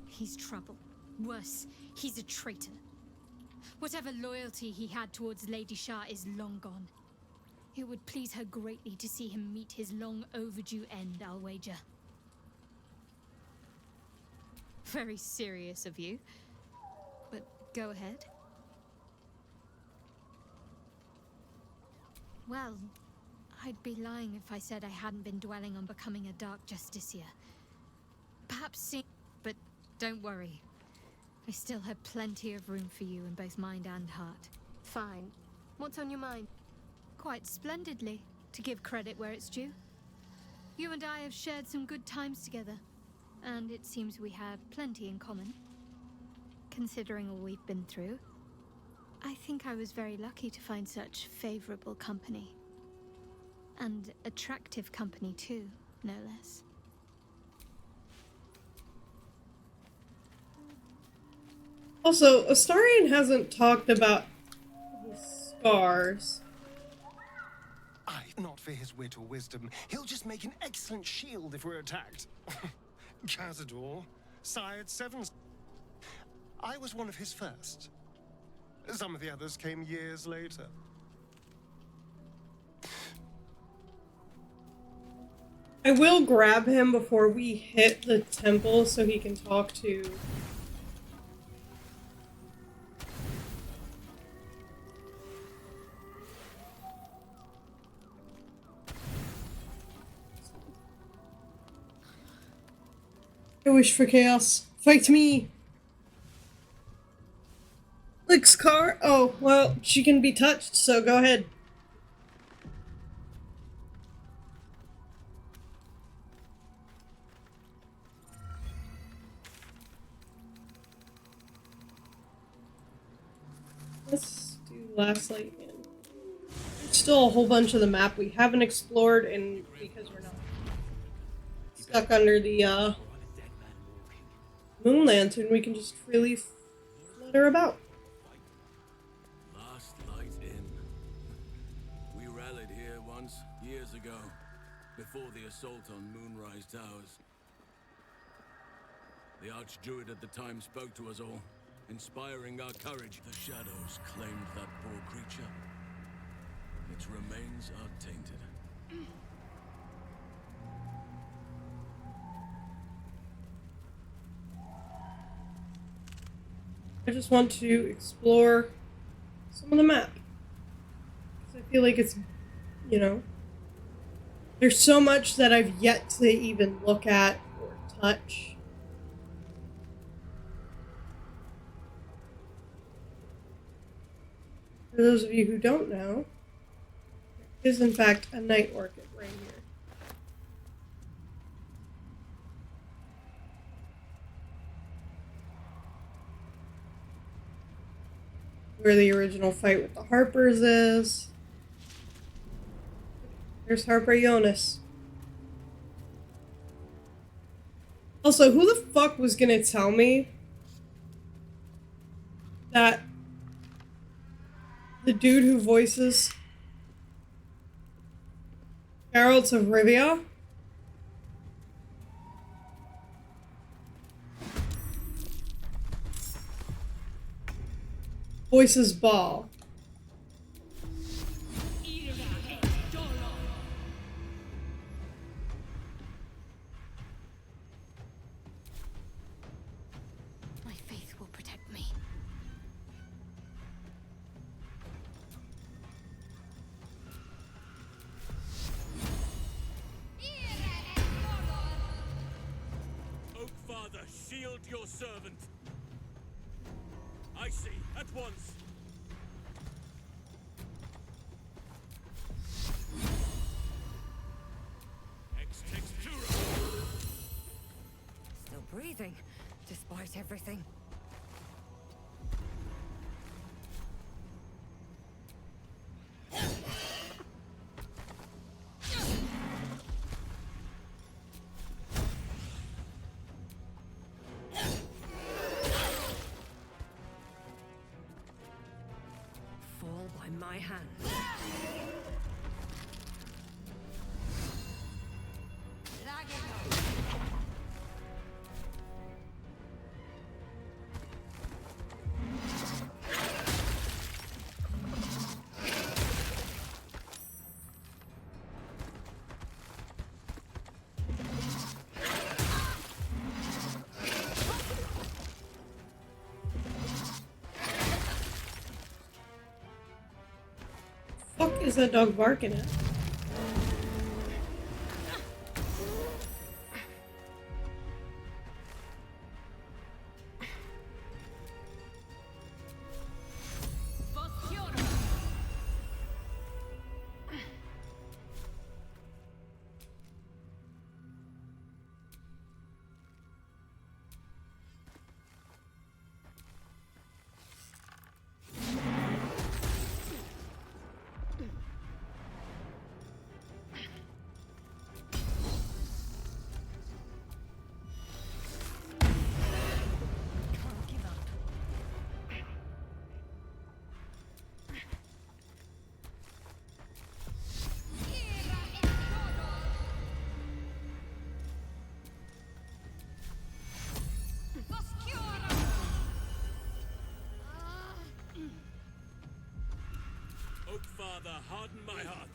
He's trouble. Worse, he's a traitor. Whatever loyalty he had towards Lady Shah is long gone. It would please her greatly to see him meet his long overdue end, I'll wager. Very serious of you. But go ahead. Well, I'd be lying if I said I hadn't been dwelling on becoming a Dark Justiciar. Perhaps but don't worry. I still have plenty of room for you in both mind and heart. Fine. What's on your mind? Quite splendidly, to give credit where it's due. You and I have shared some good times together, and it seems we have plenty in common. Considering all we've been through, I think I was very lucky to find such favorable company. And attractive company too, no less. Also, Astarion hasn't talked about his scars. Aye, not for his wit or wisdom. He'll just make an excellent shield if we're attacked. Cazador, sired 7. I was one of his first. Some of the others came years later. I will grab him before we hit the temple so he can talk to... I wish for chaos. Fight me! Lick's car? Oh, well, she can be touched, so go ahead. Let's do last light in. still a whole bunch of the map we haven't explored, and because we're not stuck under the moon lantern, we can just freely flutter about. Last light in. We rallied here once, years ago, before the assault on Moonrise Towers. The Archdruid at the time spoke to us all, inspiring our courage. The shadows claimed that poor creature. Its remains are tainted. I just want to explore some of the map. Because I feel like it's, you know, there's so much that I've yet to even look at or touch. For those of you who don't know, there is in fact a night orchid right here. Where the original fight with the Harpers is. There's Harper Jonas. Also, who the fuck was gonna tell me that the dude who voices Geralt of Rivia voices Ball? My faith will protect me. Oakfather, shield your servant. I see, at once. Ex textura. Still breathing, despite everything. Fall by my hand. Fuck is that dog barking at? Oakfather, harden my heart.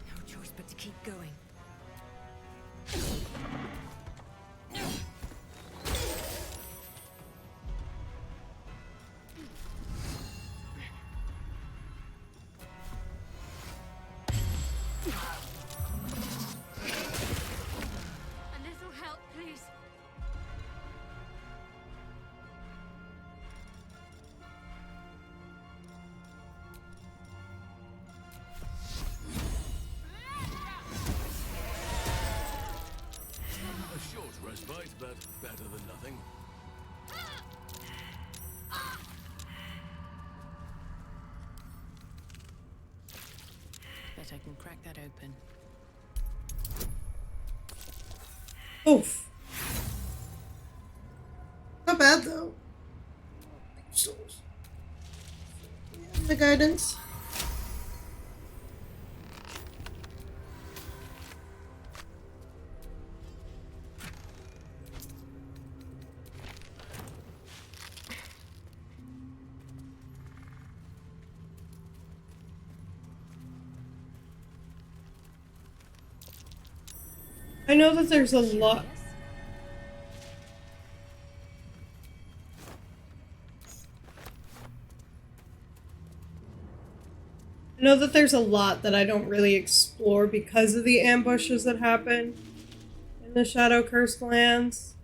No choice but to keep going. A little help, please. Better than nothing. Bet I can crack that open. Oof. Not bad though. The guidance. I know that there's a lot. I know that there's a lot that I don't really explore because of the ambushes that happen in the Shadow Cursed lands.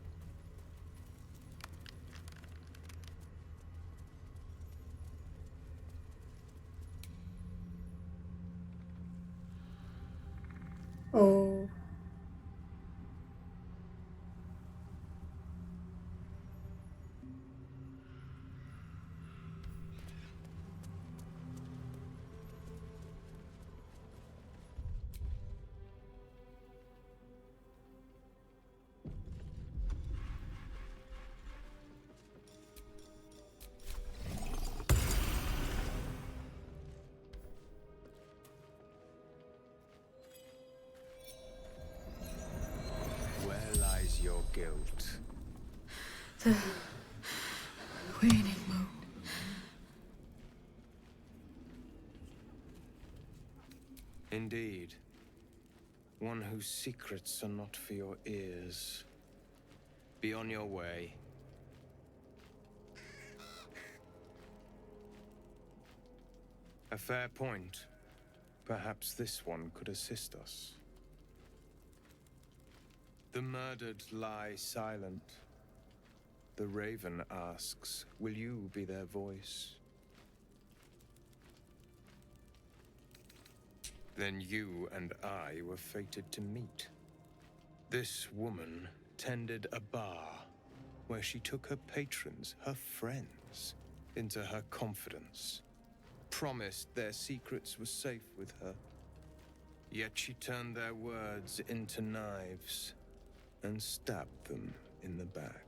Oh. Where lies your guilt? The waning moon. Indeed. One whose secrets are not for your ears. Be on your way. A fair point. Perhaps this one could assist us. The murdered lie silent. The raven asks, will you be their voice? Then you and I were fated to meet. This woman tended a bar where she took her patrons, her friends, into her confidence. Promised their secrets were safe with her. Yet she turned their words into knives and stabbed them in the back.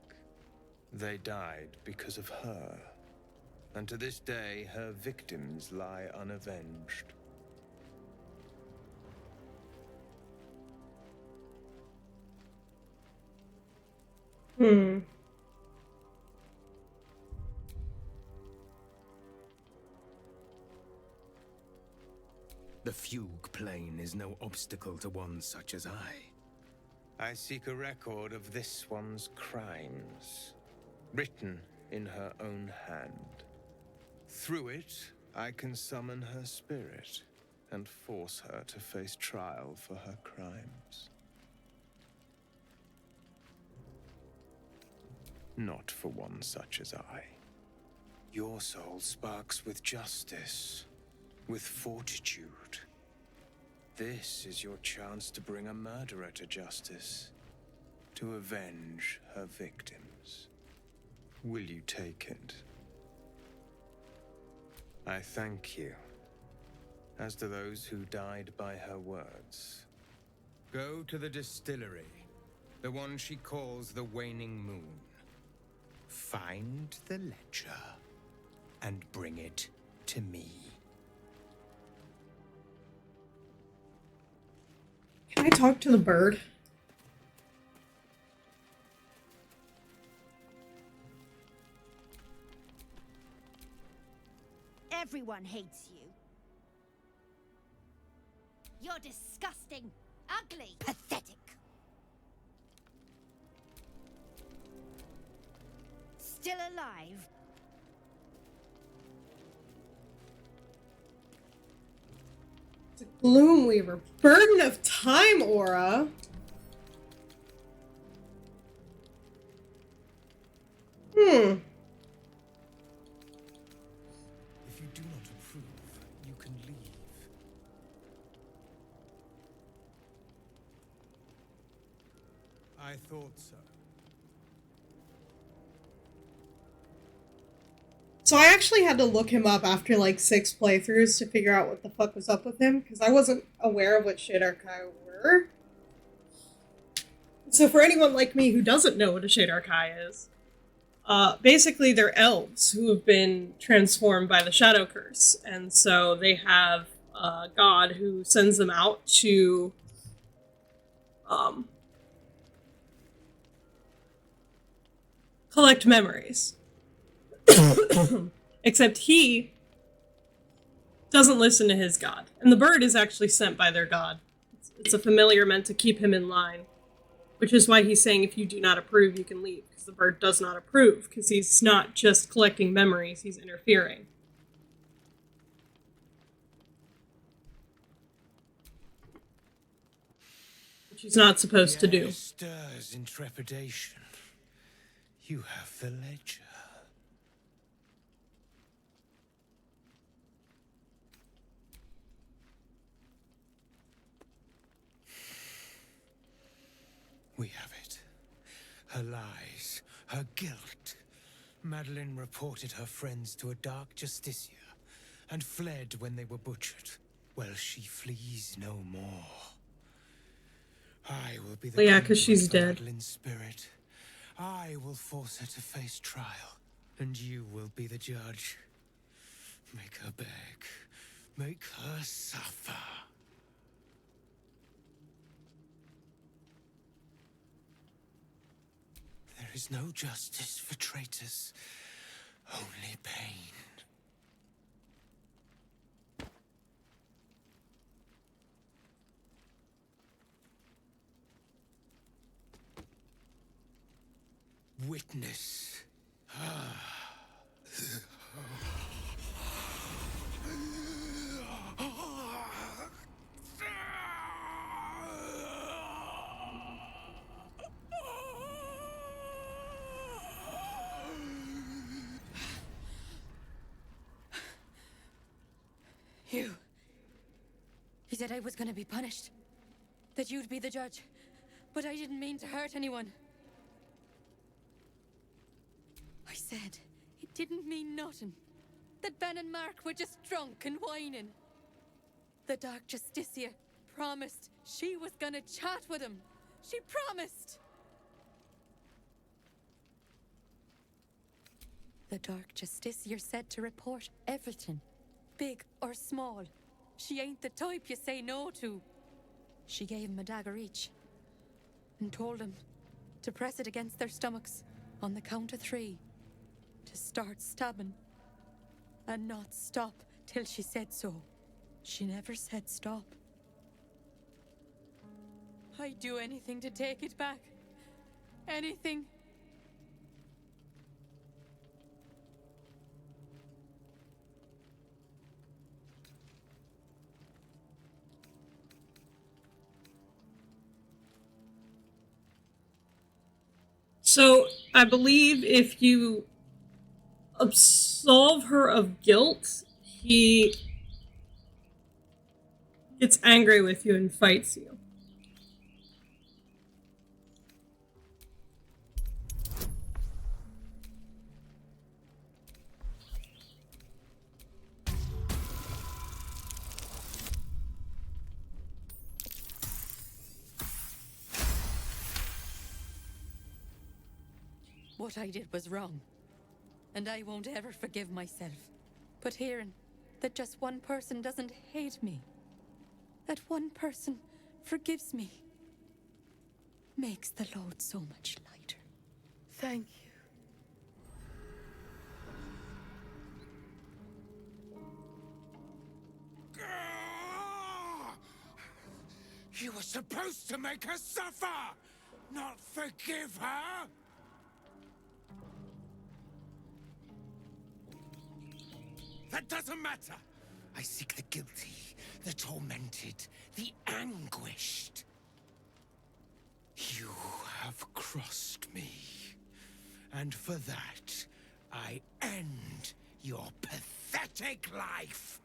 They died because of her, and to this day her victims lie unavenged. Hmm. The fugue plane is no obstacle to one such as I seek a record of this one's crimes, written in her own hand. Through it, I can summon her spirit and force her to face trial for her crimes. Not for one such as I. Your soul sparks with justice, with fortitude. This is your chance to bring a murderer to justice, to avenge her victims. Will you take it? I thank you, as do those who died by her words. Go to the distillery, the one she calls the Waning Moon. Find the ledger and bring it to me. Can I talk to the bird? Everyone hates you. You're disgusting, ugly, pathetic. Still alive? It's a Gloomweaver. Burden of Time aura. Hmm. If you do not approve, you can leave. I thought so. So I actually had to look him up after like 6 playthroughs to figure out what the fuck was up with him, because I wasn't aware of what Shadar Kai were. So for anyone like me who doesn't know what a Shadar Kai is, basically they're elves who have been transformed by the Shadow Curse, and so they have a god who sends them out to collect memories. Except he doesn't listen to his god. And the bird is actually sent by their god. It's a familiar meant to keep him in line. Which is why he's saying if you do not approve, you can leave. Because the bird does not approve. Because he's not just collecting memories, he's interfering. Which he's not supposed to do. Stirs in trepidation. You have the ledger. We have it. Her lies, her guilt. Madeline reported her friends to a dark justiciar and fled when they were butchered. Well, she flees no more. I will be the Yeah, because she's dead. Madeline's spirit. I will force her to face trial, and you will be the judge. Make her beg. Make her suffer. There is no justice for traitors, only pain. Witness. You. He said I was gonna be punished. That you'd be the judge. But I didn't mean to hurt anyone. I said it didn't mean nothing. That Ben and Mark were just drunk and whining. The Dark Justiciar promised she was gonna chat with him. She promised! The Dark Justiciar said to report everything, big or small. She ain't the type you say no to. She gave him a dagger each and told him to press it against their stomachs on the count of 3 to start stabbing and not stop till she said so. She never said stop. I'd do anything to take it back. Anything. So, I believe if you absolve her of guilt, he gets angry with you and fights you. What I did was wrong, and I won't ever forgive myself. But hearing that just one person doesn't hate me, that one person forgives me, makes the load so much lighter. Thank you. You were supposed to make her suffer, not forgive her. That doesn't matter. I seek the guilty, the tormented, the anguished. You have crossed me. And for that, I end your pathetic life.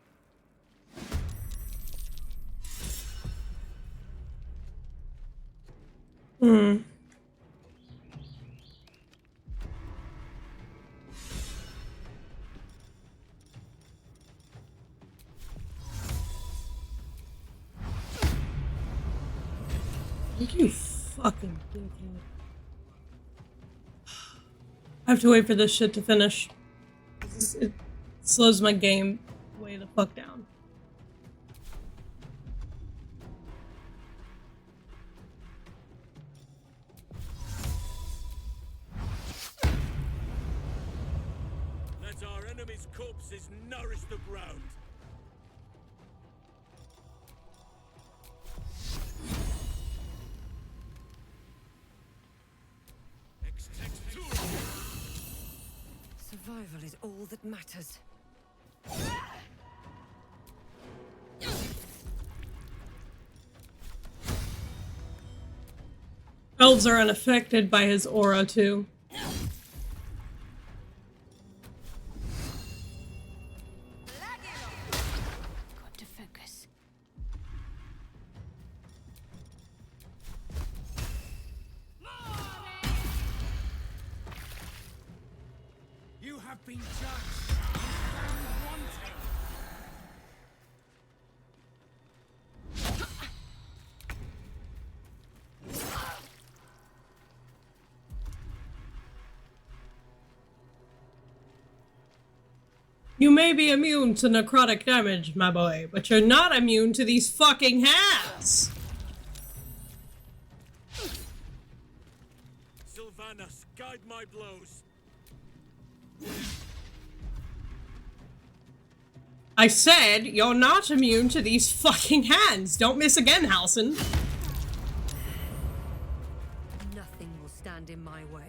You fucking dickhead. I have to wait for this shit to finish. It slows my game way the fuck down. Let our enemy's corpses nourish the ground. Survival is all that matters. Elves are unaffected by his aura too. Got to focus. You have been judged and found wanting. You may be immune to necrotic damage, my boy, but you're not immune to these fucking hands! Sylvanas, guide my blows. I said you're not immune to these fucking hands! Don't miss again, Halson! Nothing will stand in my way.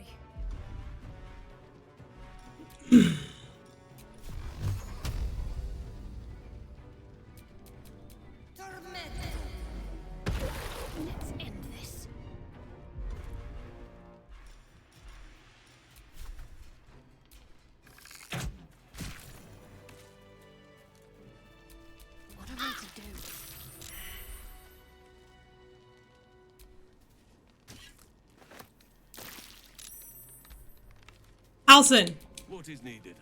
Let's end this. What are we to do? Halson! What is needed?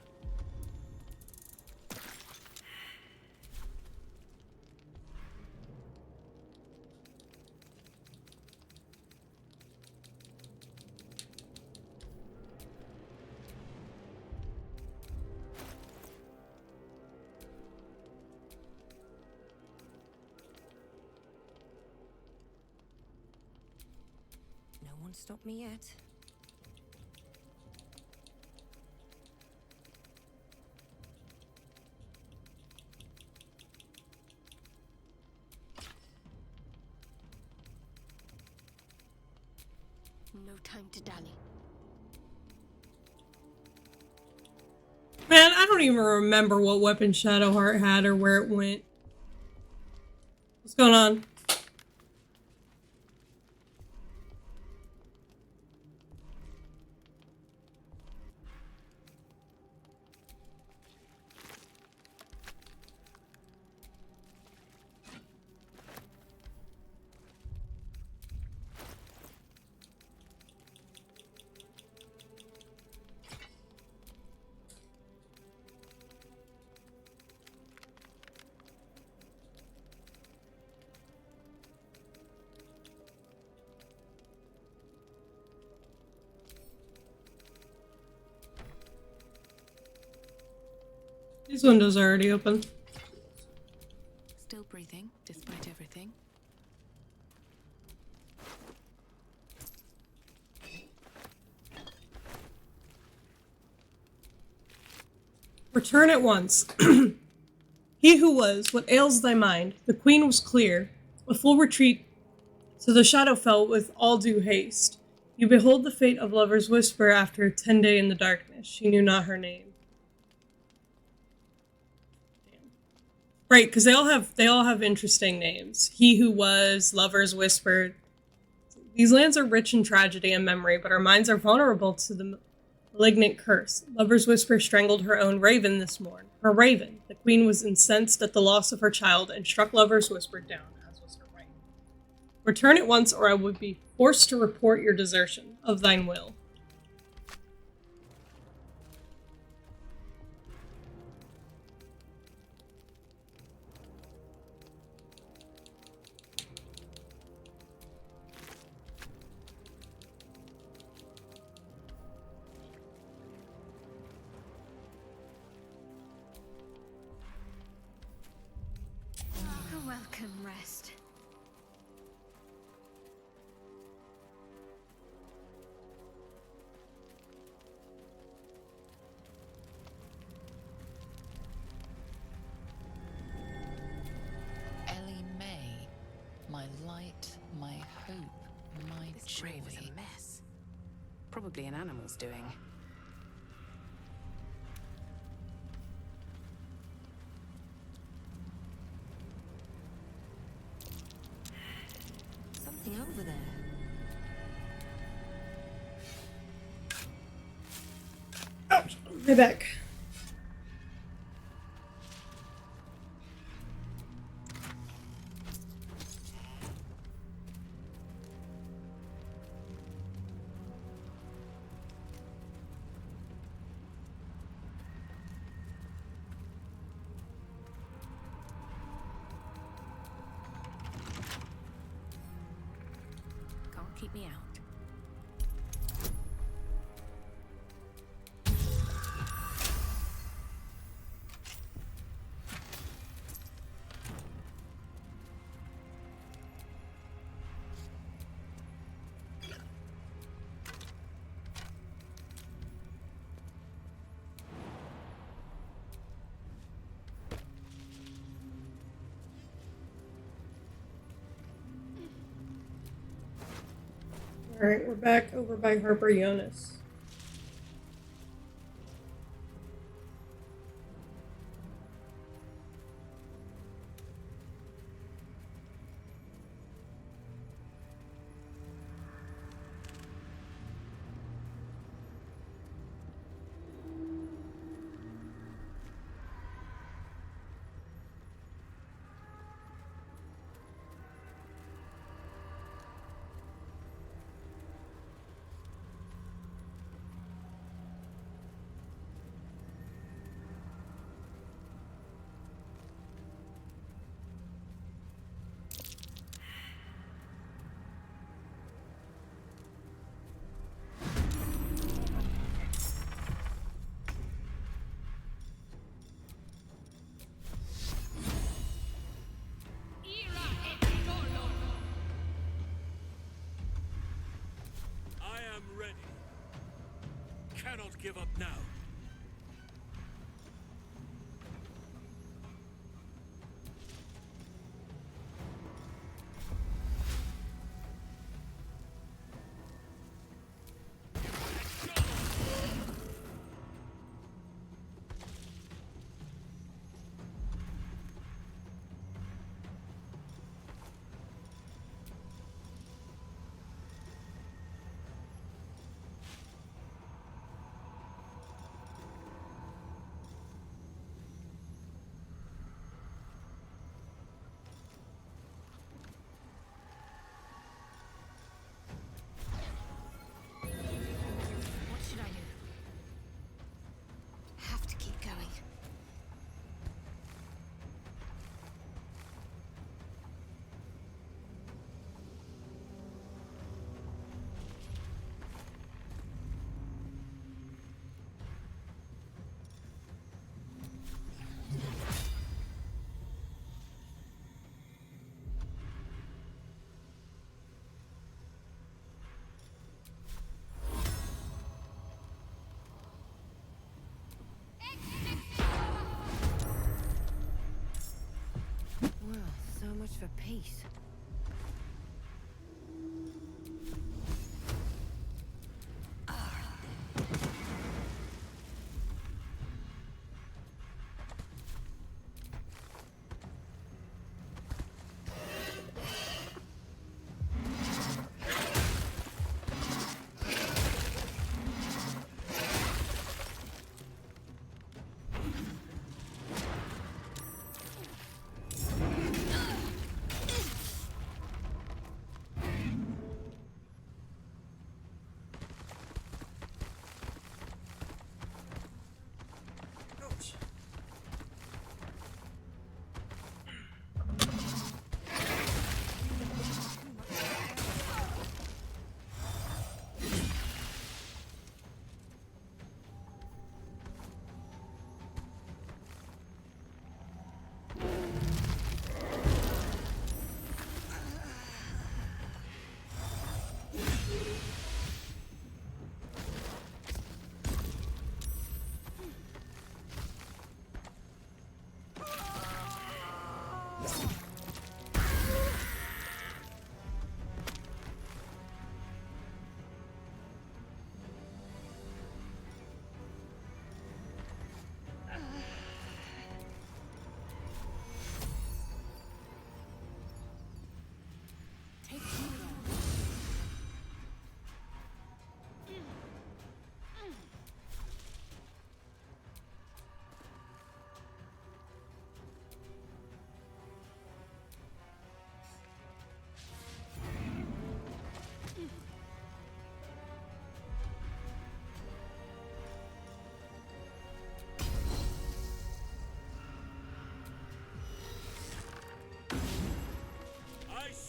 No one stopped me yet. No time to dally. Man, I don't even remember what weapon Shadowheart had or where it went. What's going on? These windows are already open. Still breathing, despite everything. Return at once. He who was, what ails thy mind? The queen was clear. A full retreat, so the shadow fell with all due haste. You behold the fate of lover's whisper after 10 day in the darkness. She knew not her name. Right, because they all have interesting names. He who was, lover's whisper. These lands are rich in tragedy and memory, but our minds are vulnerable to the malignant curse. Lover's whisper strangled her own raven this morn. Her raven. The queen was incensed at the loss of her child and struck lover's whisper down, as was her right. Return at once, or I would be forced to report your desertion of thine will. my light, my hope, my This joy. grave is a mess. Probably an animal's doing. Something over there. Ouch! My back. Can't keep me out. Alright, we're back over by Harper Jonas. I am ready. Cannot give up now. What should I do? Have to keep going. Well, so much for peace.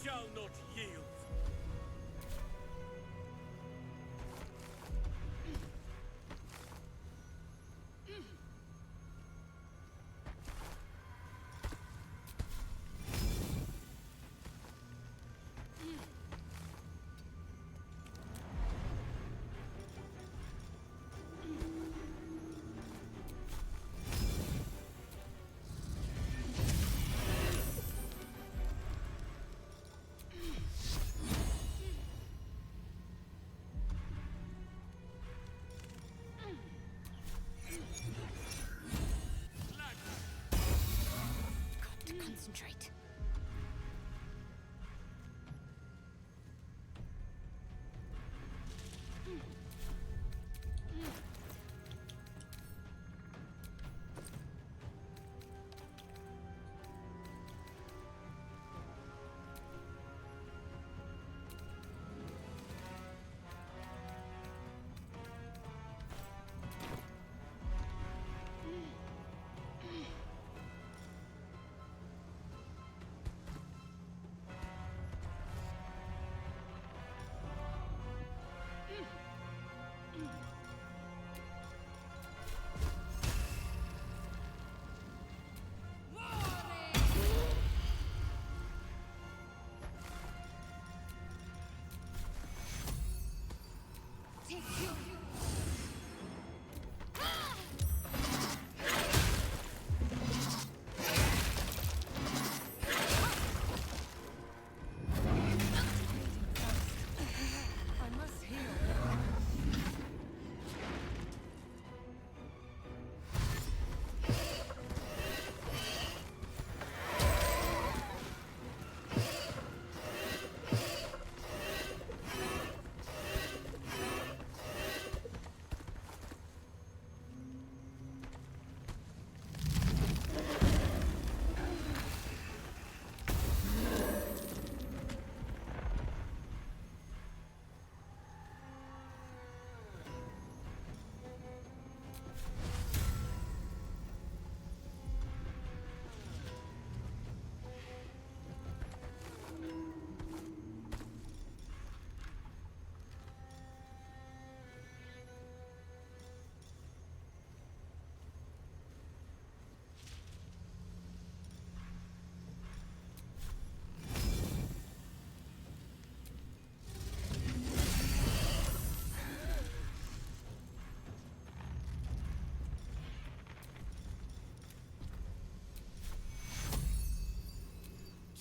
shall not yield. Got to concentrate. I must heal.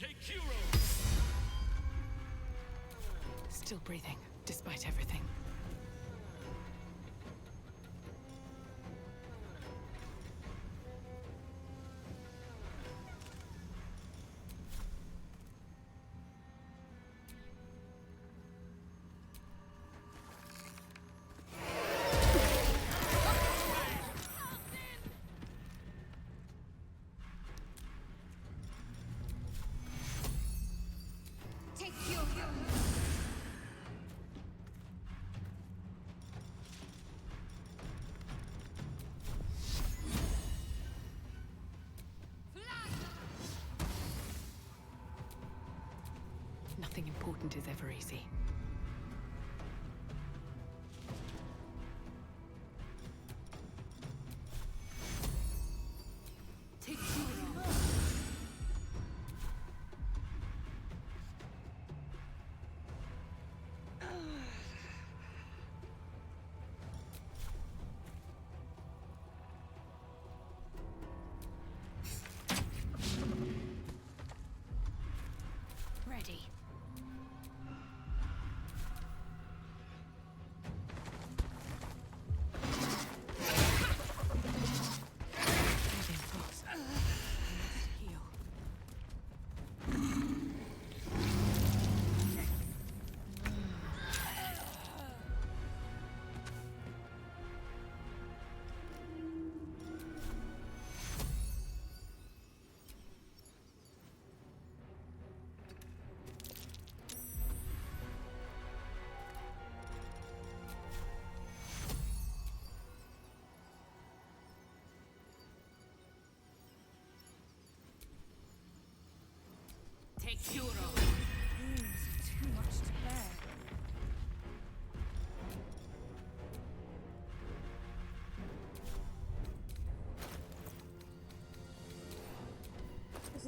Take Hero! Still breathing, despite everything. Take your Nothing important is ever easy. Take you. Ready.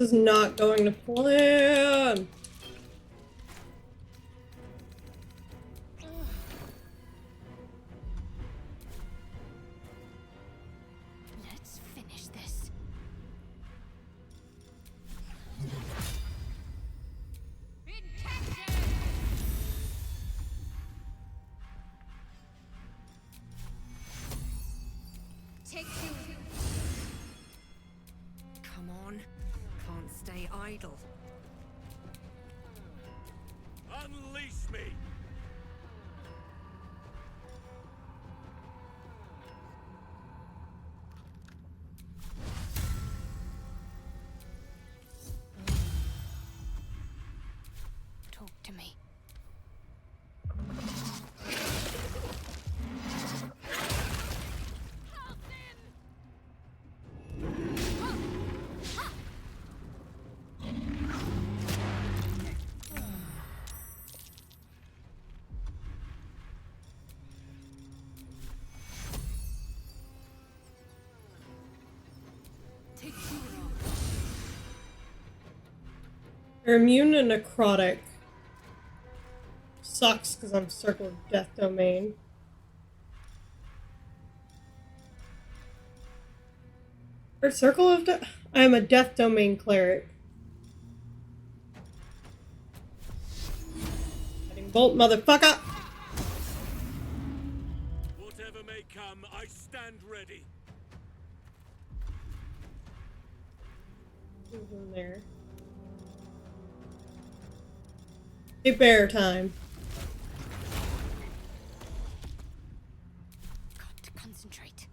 is not going to plan. Let's finish this. Take two. Come on. Can't stay idle. Unleash me! Talk to me. You're immune to necrotic. Sucks because I'm Circle of Death domain. Or Circle of Death? I am a Death domain cleric. Heading bolt, motherfucker! Whatever may come, I stand ready. Who's in there? Hey, bear time. Got to concentrate.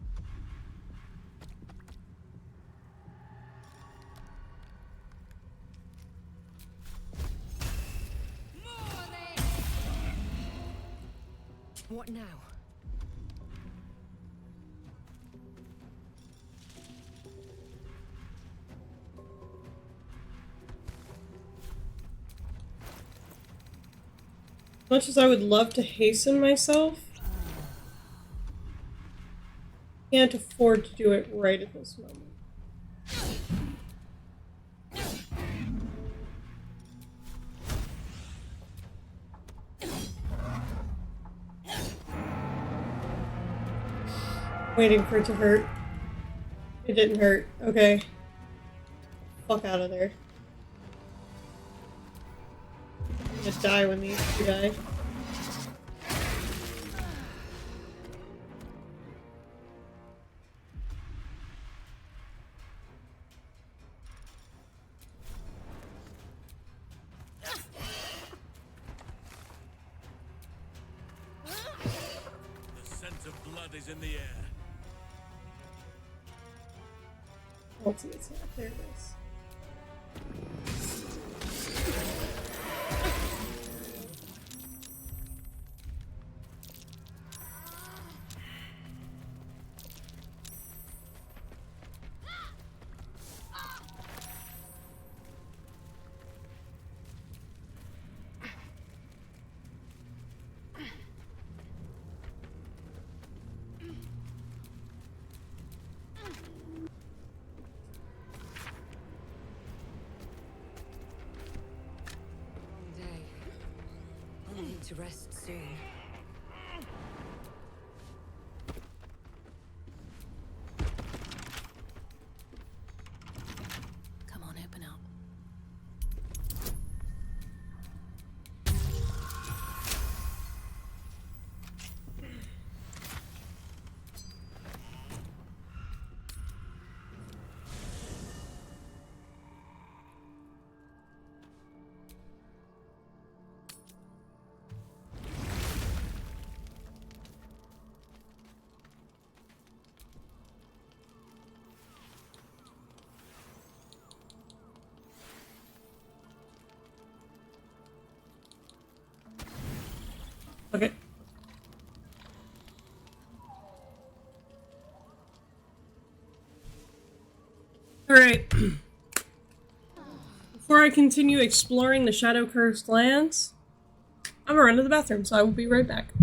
What now? As much as I would love to hasten myself, can't afford to do it right at this moment. Waiting for it to hurt. It didn't hurt. Okay. Fuck out of there. I'm gonna die when these two die. The scent of blood is in the air. Let's see, it's not. There it is. Long day. I'll need to rest soon. Come on, open up. Okay. Alright. Before I continue exploring the Shadow Cursed lands, I'm gonna run to the bathroom, so I will be right back.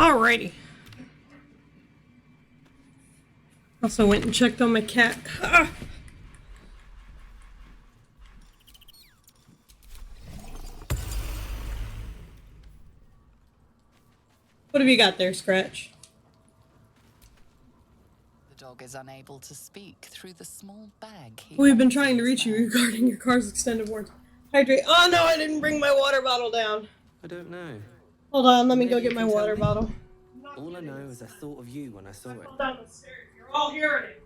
Alrighty. Also went and checked on my cat. Ah! What have you got there, Scratch? The dog is unable to speak through the small bag he We've been holds in trying to his reach you mouth. regarding your car's extended warranty. Hydrate. Oh no, I didn't bring my water bottle down. I don't know. Hold on, let me Maybe go you get my can tell water me? bottle. All I know is I thought of you when I saw it. Fall down the stairs. You're all hearing it.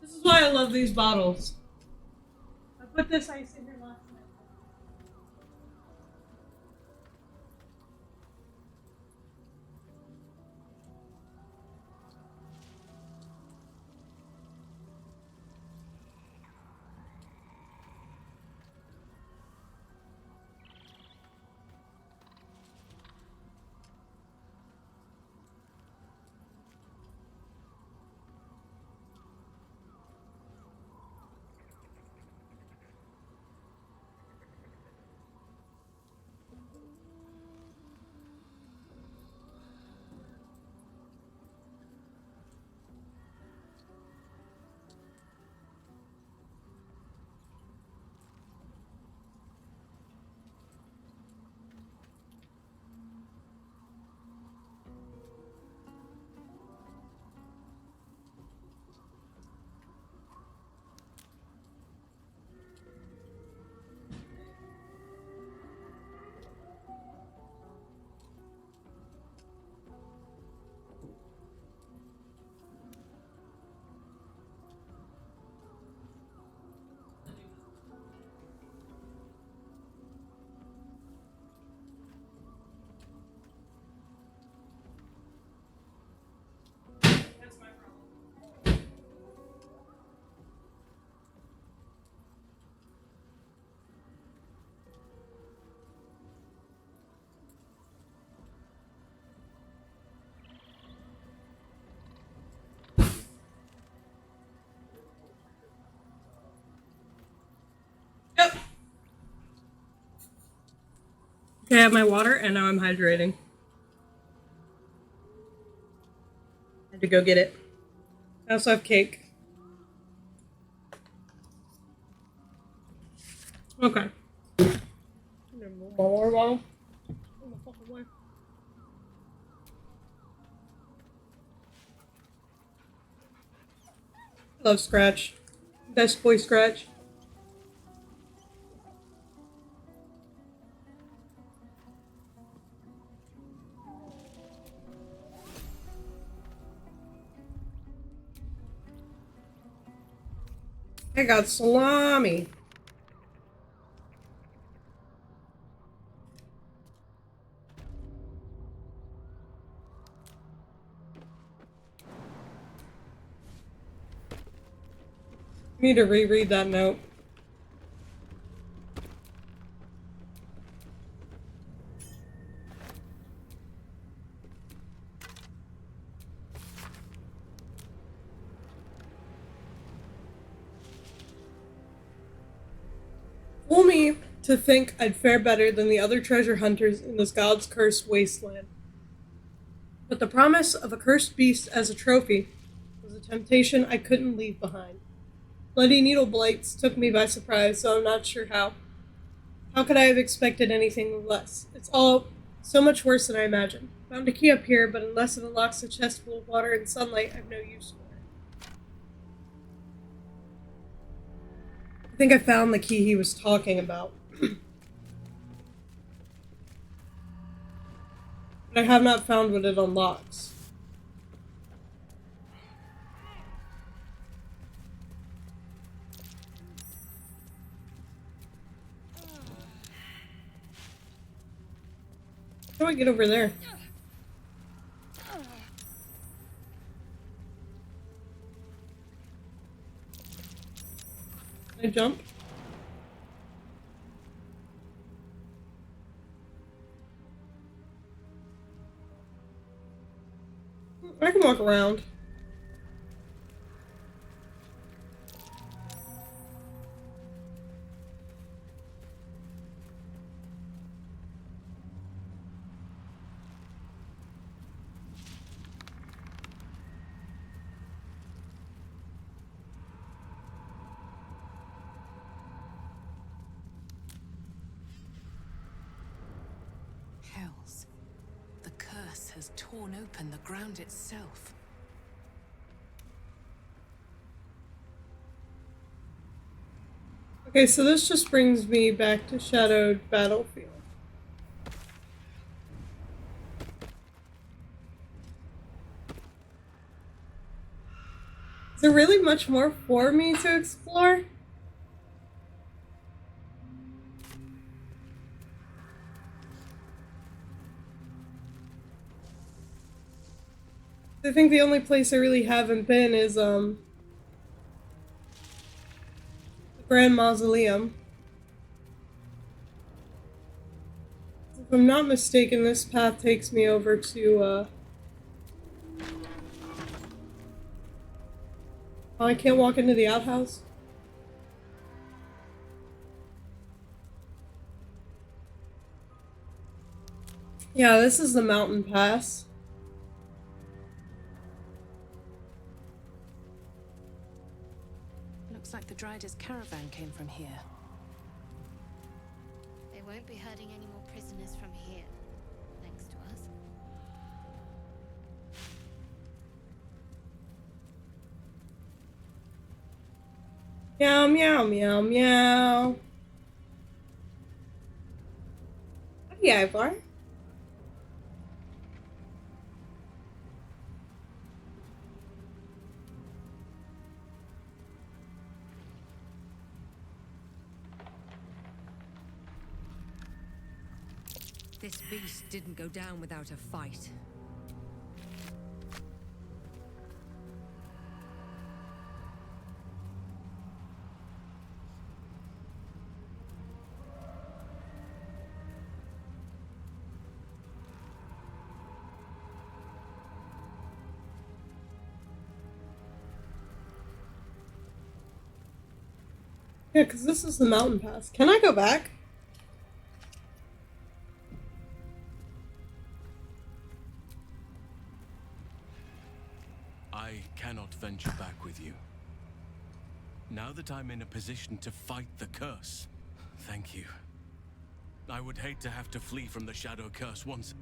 This is why I love these bottles. I put this ice in here last night. Yep. Okay, I have my water and now I'm hydrating. I had to go get it. I also have cake. Okay. I'm gonna move my water bottle. In the fucking way. I love Scratch. Best boy Scratch. I got salami. I need to reread that note. Fool me to think I'd fare better than the other treasure hunters in this God's cursed wasteland. But the promise of a cursed beast as a trophy was a temptation I couldn't leave behind. Bloody needle blights took me by surprise, so I'm not sure how. How could I have expected anything less? It's all so much worse than I imagined. Found a key up here, but unless it unlocks a chest full of water and sunlight, I've no use for it. I think I found the key he was talking about. But I have not found what it unlocks. How do I get over there? Can I jump? I can walk around. Hells. The curse has torn open the ground itself. Okay, so this just brings me back to Shadowed Battlefield. Is there really much more for me to explore? I think the only place I really haven't been is, the Grand Mausoleum. If I'm not mistaken, this path takes me over to, oh, I can't walk into the outhouse? Yeah, this is the mountain pass. Looks like the Dryder's caravan came from here. They won't be herding any more prisoners from here, thanks to us. Meow, meow, meow, meow. Hi, Ivar. This beast didn't go down without a fight. Yeah, because this is the mountain pass. Can I go back? I cannot venture back with you. Now that I'm in a position to fight the curse, thank you. I would hate to have to flee from the Shadow Curse once.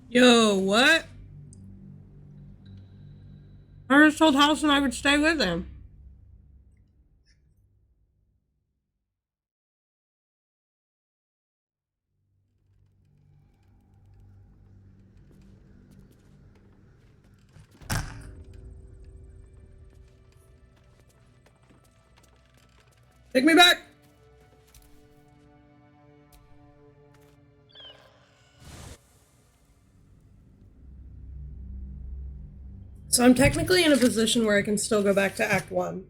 Yo, what? I just told Halson I would stay with him. Take me back! So I'm technically in a position where I can still go back to Act 1.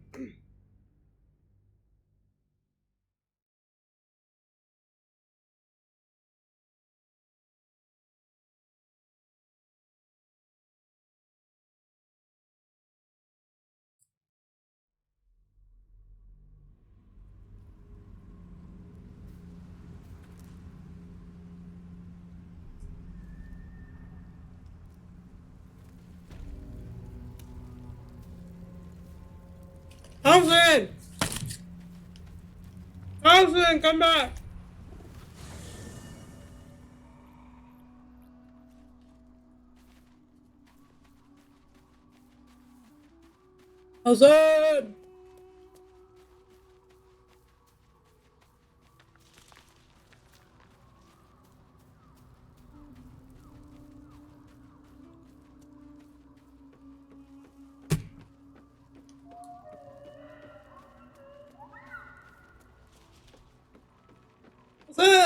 Halson! Halson, come back! Halson!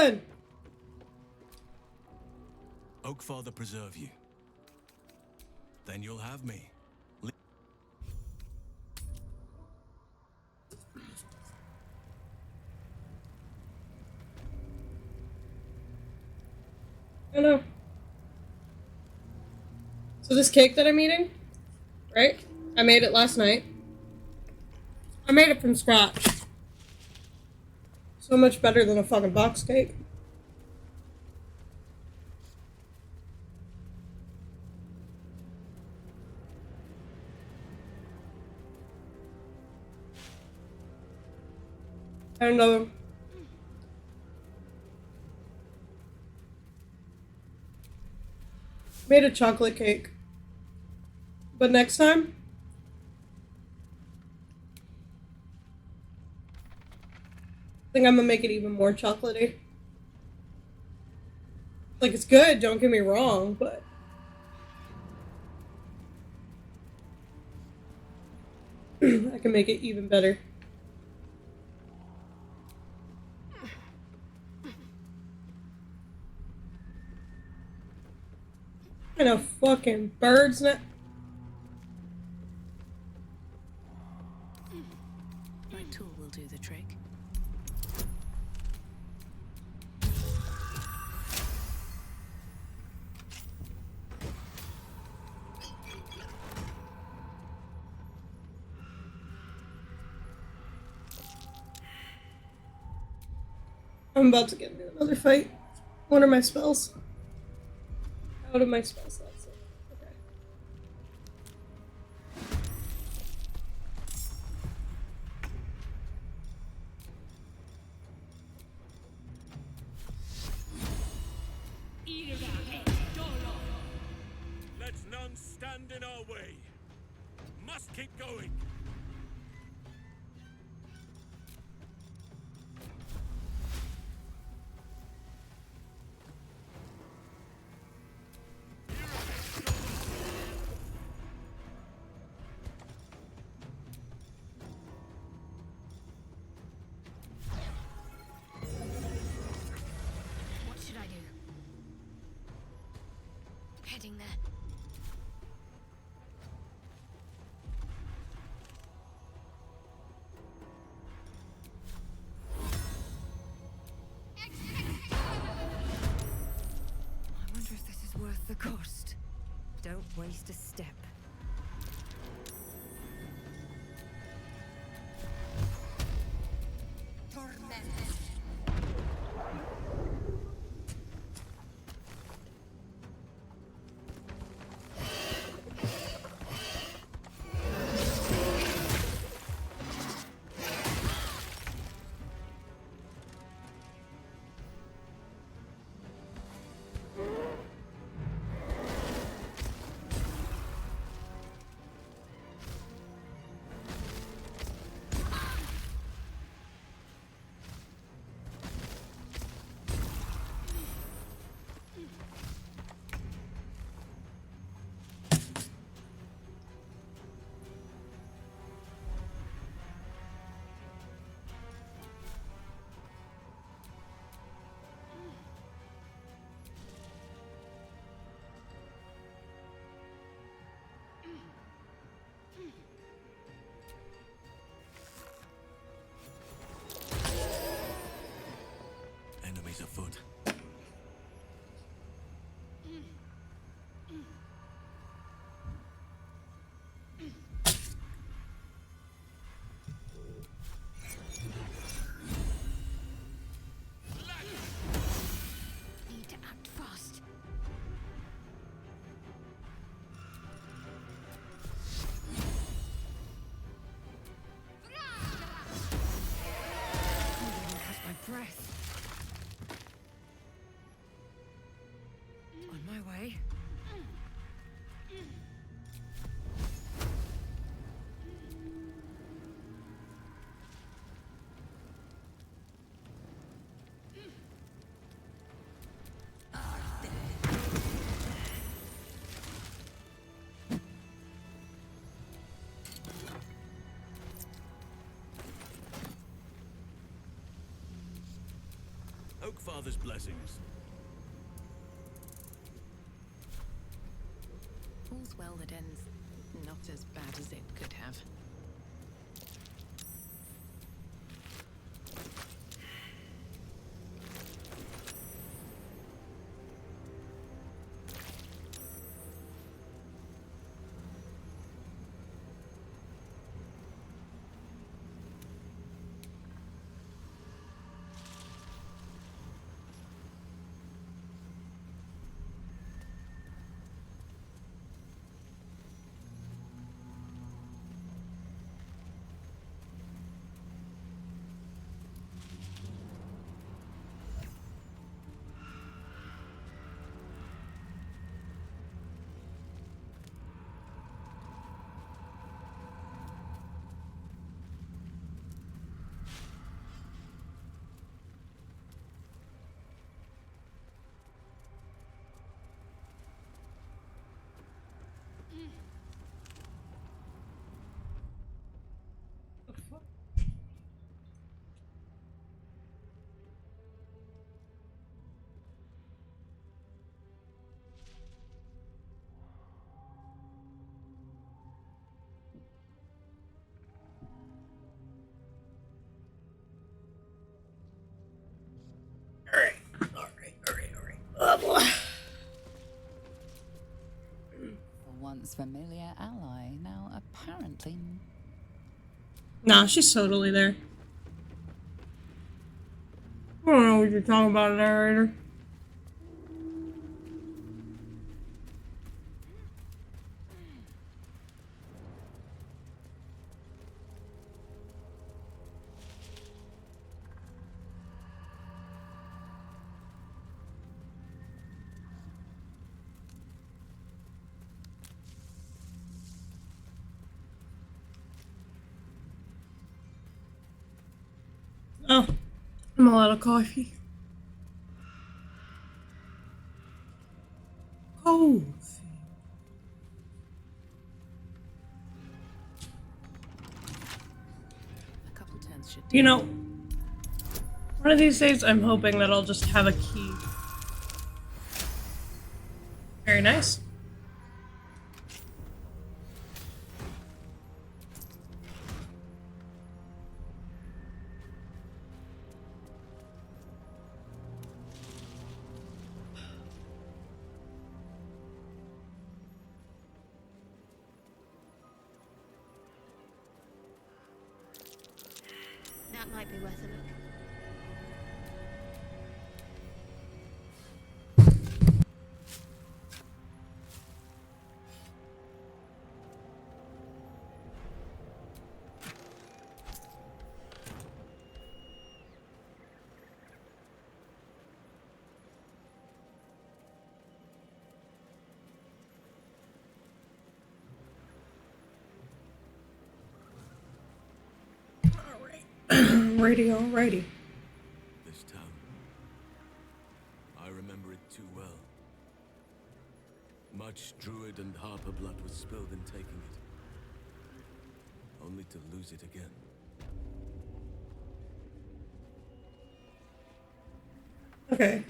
doing? Oakfather preserve you. Then you'll have me. I don't know. So this cake that I'm eating, right? I made it last night. I made it from scratch. So much better than a fucking box cake. And another. Made a chocolate cake. But next time, I think I'm gonna make it even more chocolatey. Like, it's good, don't get me wrong, but I can make it even better. And a fucking bird's nest. My tool will do the trick. I'm about to get into another fight. What are my spells? How do my spell slots look? Okay. Let none stand in our way. Must keep going. What should I do? Heading there. I wonder if this is worth the cost. Don't waste a step. Enemies afoot. Need to act fast. Can't even catch my breath. On my way. Oakfather's blessings. All's well that ends not as bad as it could have. Oh boy. A once familiar ally, now apparently. Nah, she's totally there. I don't know what you're talking about, narrator. Oh, I'm all out of coffee. Oh. A couple turns should You know, one of these days I'm hoping that I'll just have a key. Very nice. That might be worth a look. Alrighty. This town. I remember it too well. Much druid and harper blood was spilled in taking it. Only to lose it again. Okay.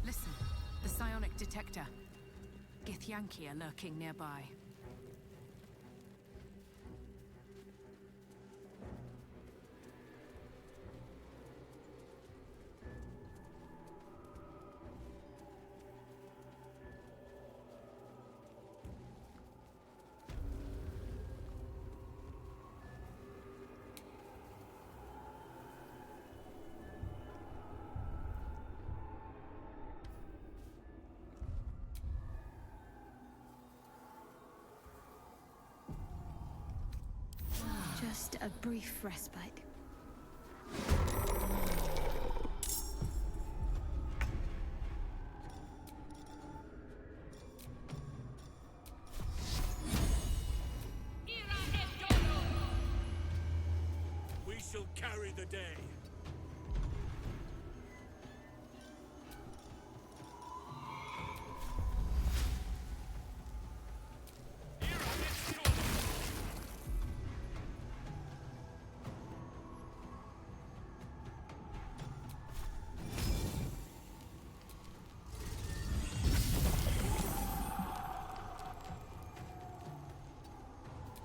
Listen, the psionic detector. Githyanki are lurking nearby. Just a brief respite. We shall carry the day.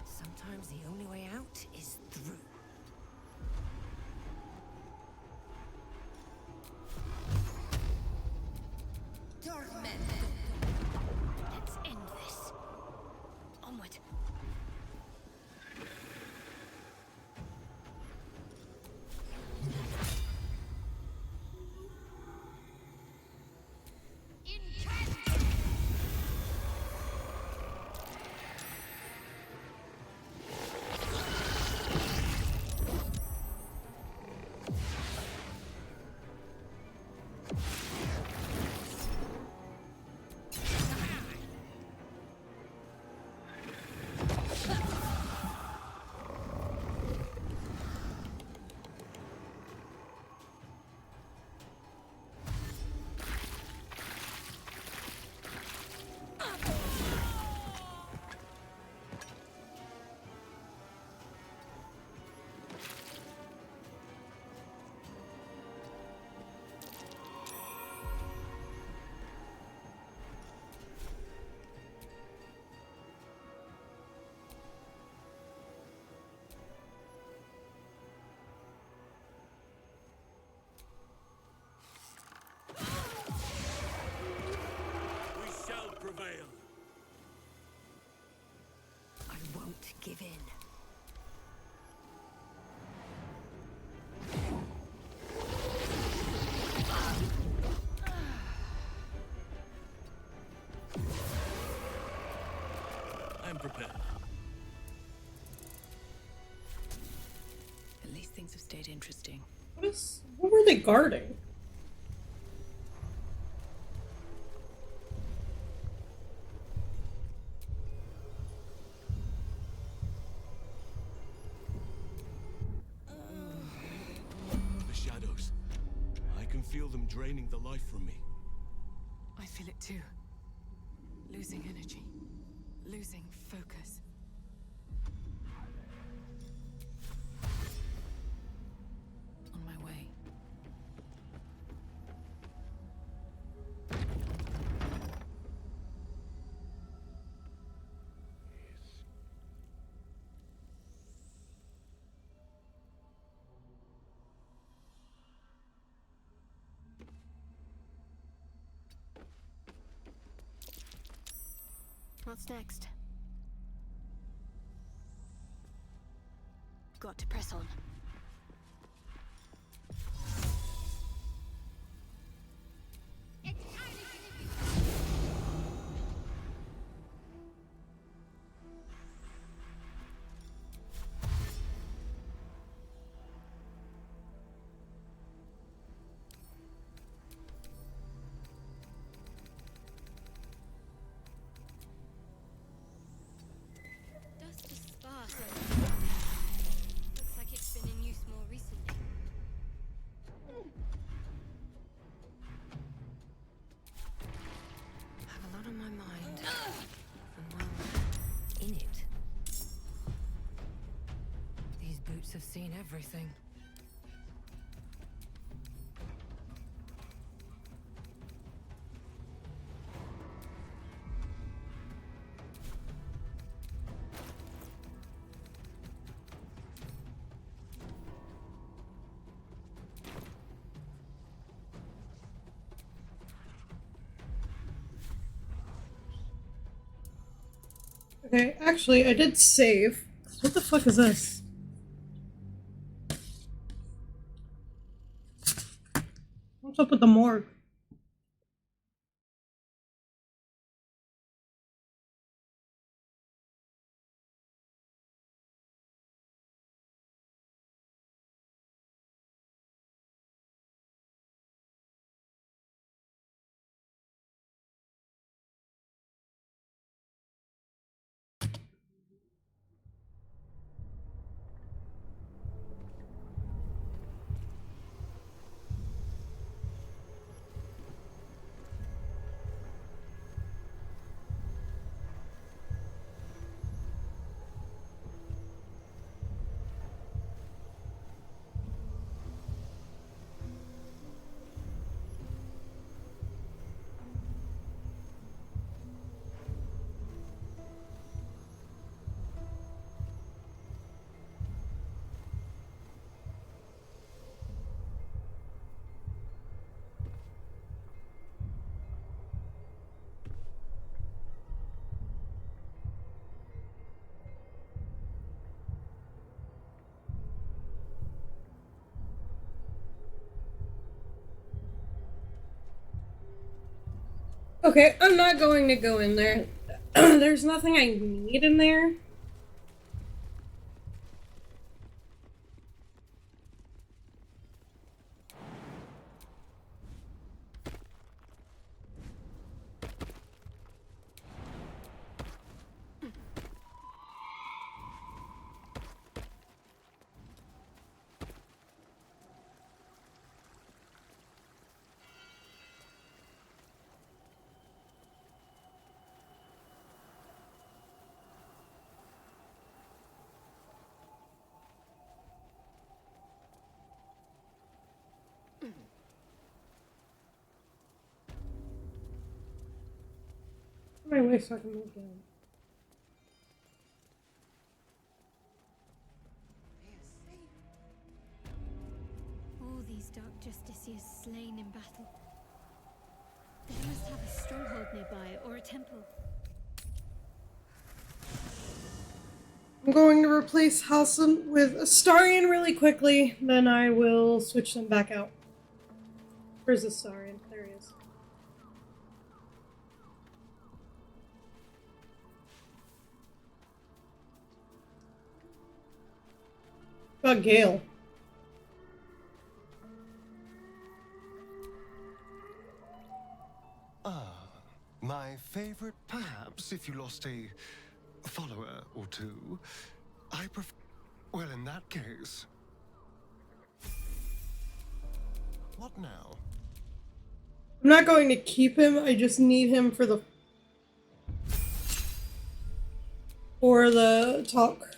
Sometimes the only way out is through. Dark men. Let's end this. Onward. We shall prevail. I won't give in. I'm prepared. At least things have stayed interesting. What were they guarding? The shadows. I can feel them draining the life from me. I feel it too. Losing energy. Losing focus. On my way. What's next? Got to press on. Dust is sparse. Looks like it's been in use more recently. I have a lot on my mind. And well, in it. These boots have seen everything. Okay, actually, I did save. What the fuck is this? What's up with the morgue? Okay, I'm not going to go in there. There's nothing I need in there. My way so I can move down. All these Dark Justiciars slain in battle. They must have a stronghold nearby or a temple. I'm going to replace Halcyon with Astarion really quickly, then I will switch them back out. Where's Astarion? There he is. What about Gale? My favorite, perhaps, if you lost a follower or two. I prefer... Well, in that case... What now? I'm not going to keep him, I just need him for the talk.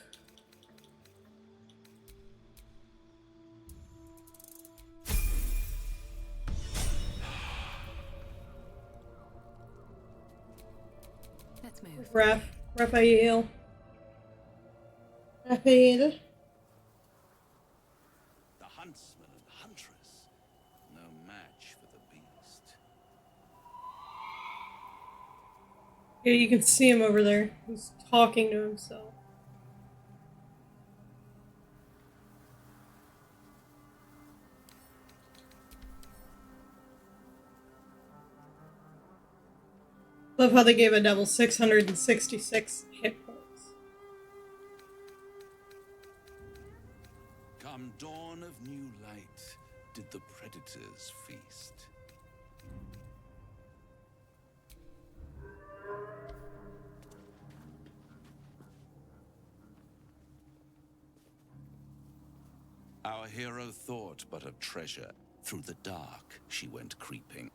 Let's move. Raphael. The huntsman and huntress, no match for the beast. Yeah, you can see him over there. He's talking to himself. Love how they gave a devil 666 hit points. Come dawn of new light, did the predators feast. Our hero thought but of treasure. Through the dark she went creeping.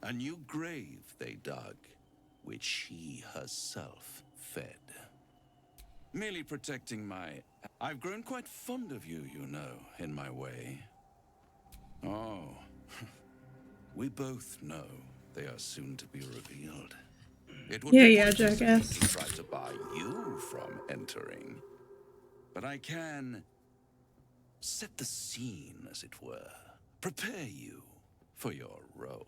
A new grave they dug, which she herself fed. Merely protecting my... I've grown quite fond of you, you know, in my way. Oh, we both know they are soon to be revealed. It would be pointless of me jackass. to try to bar you from entering. But I can set the scene, as it were. Prepare you for your role.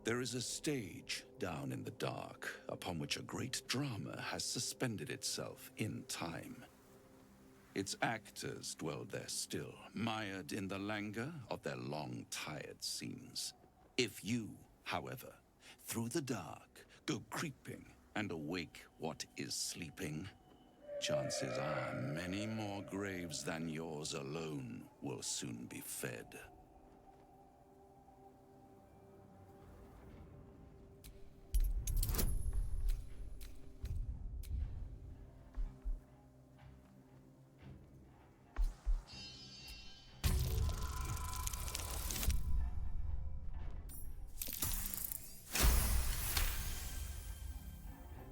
There is a stage down in the dark upon which a great drama has suspended itself in time. Its actors dwell there still, mired in the languor of their long, tired scenes. If you, however, through the dark, go creeping and awake what is sleeping, chances are many more graves than yours alone will soon be fed.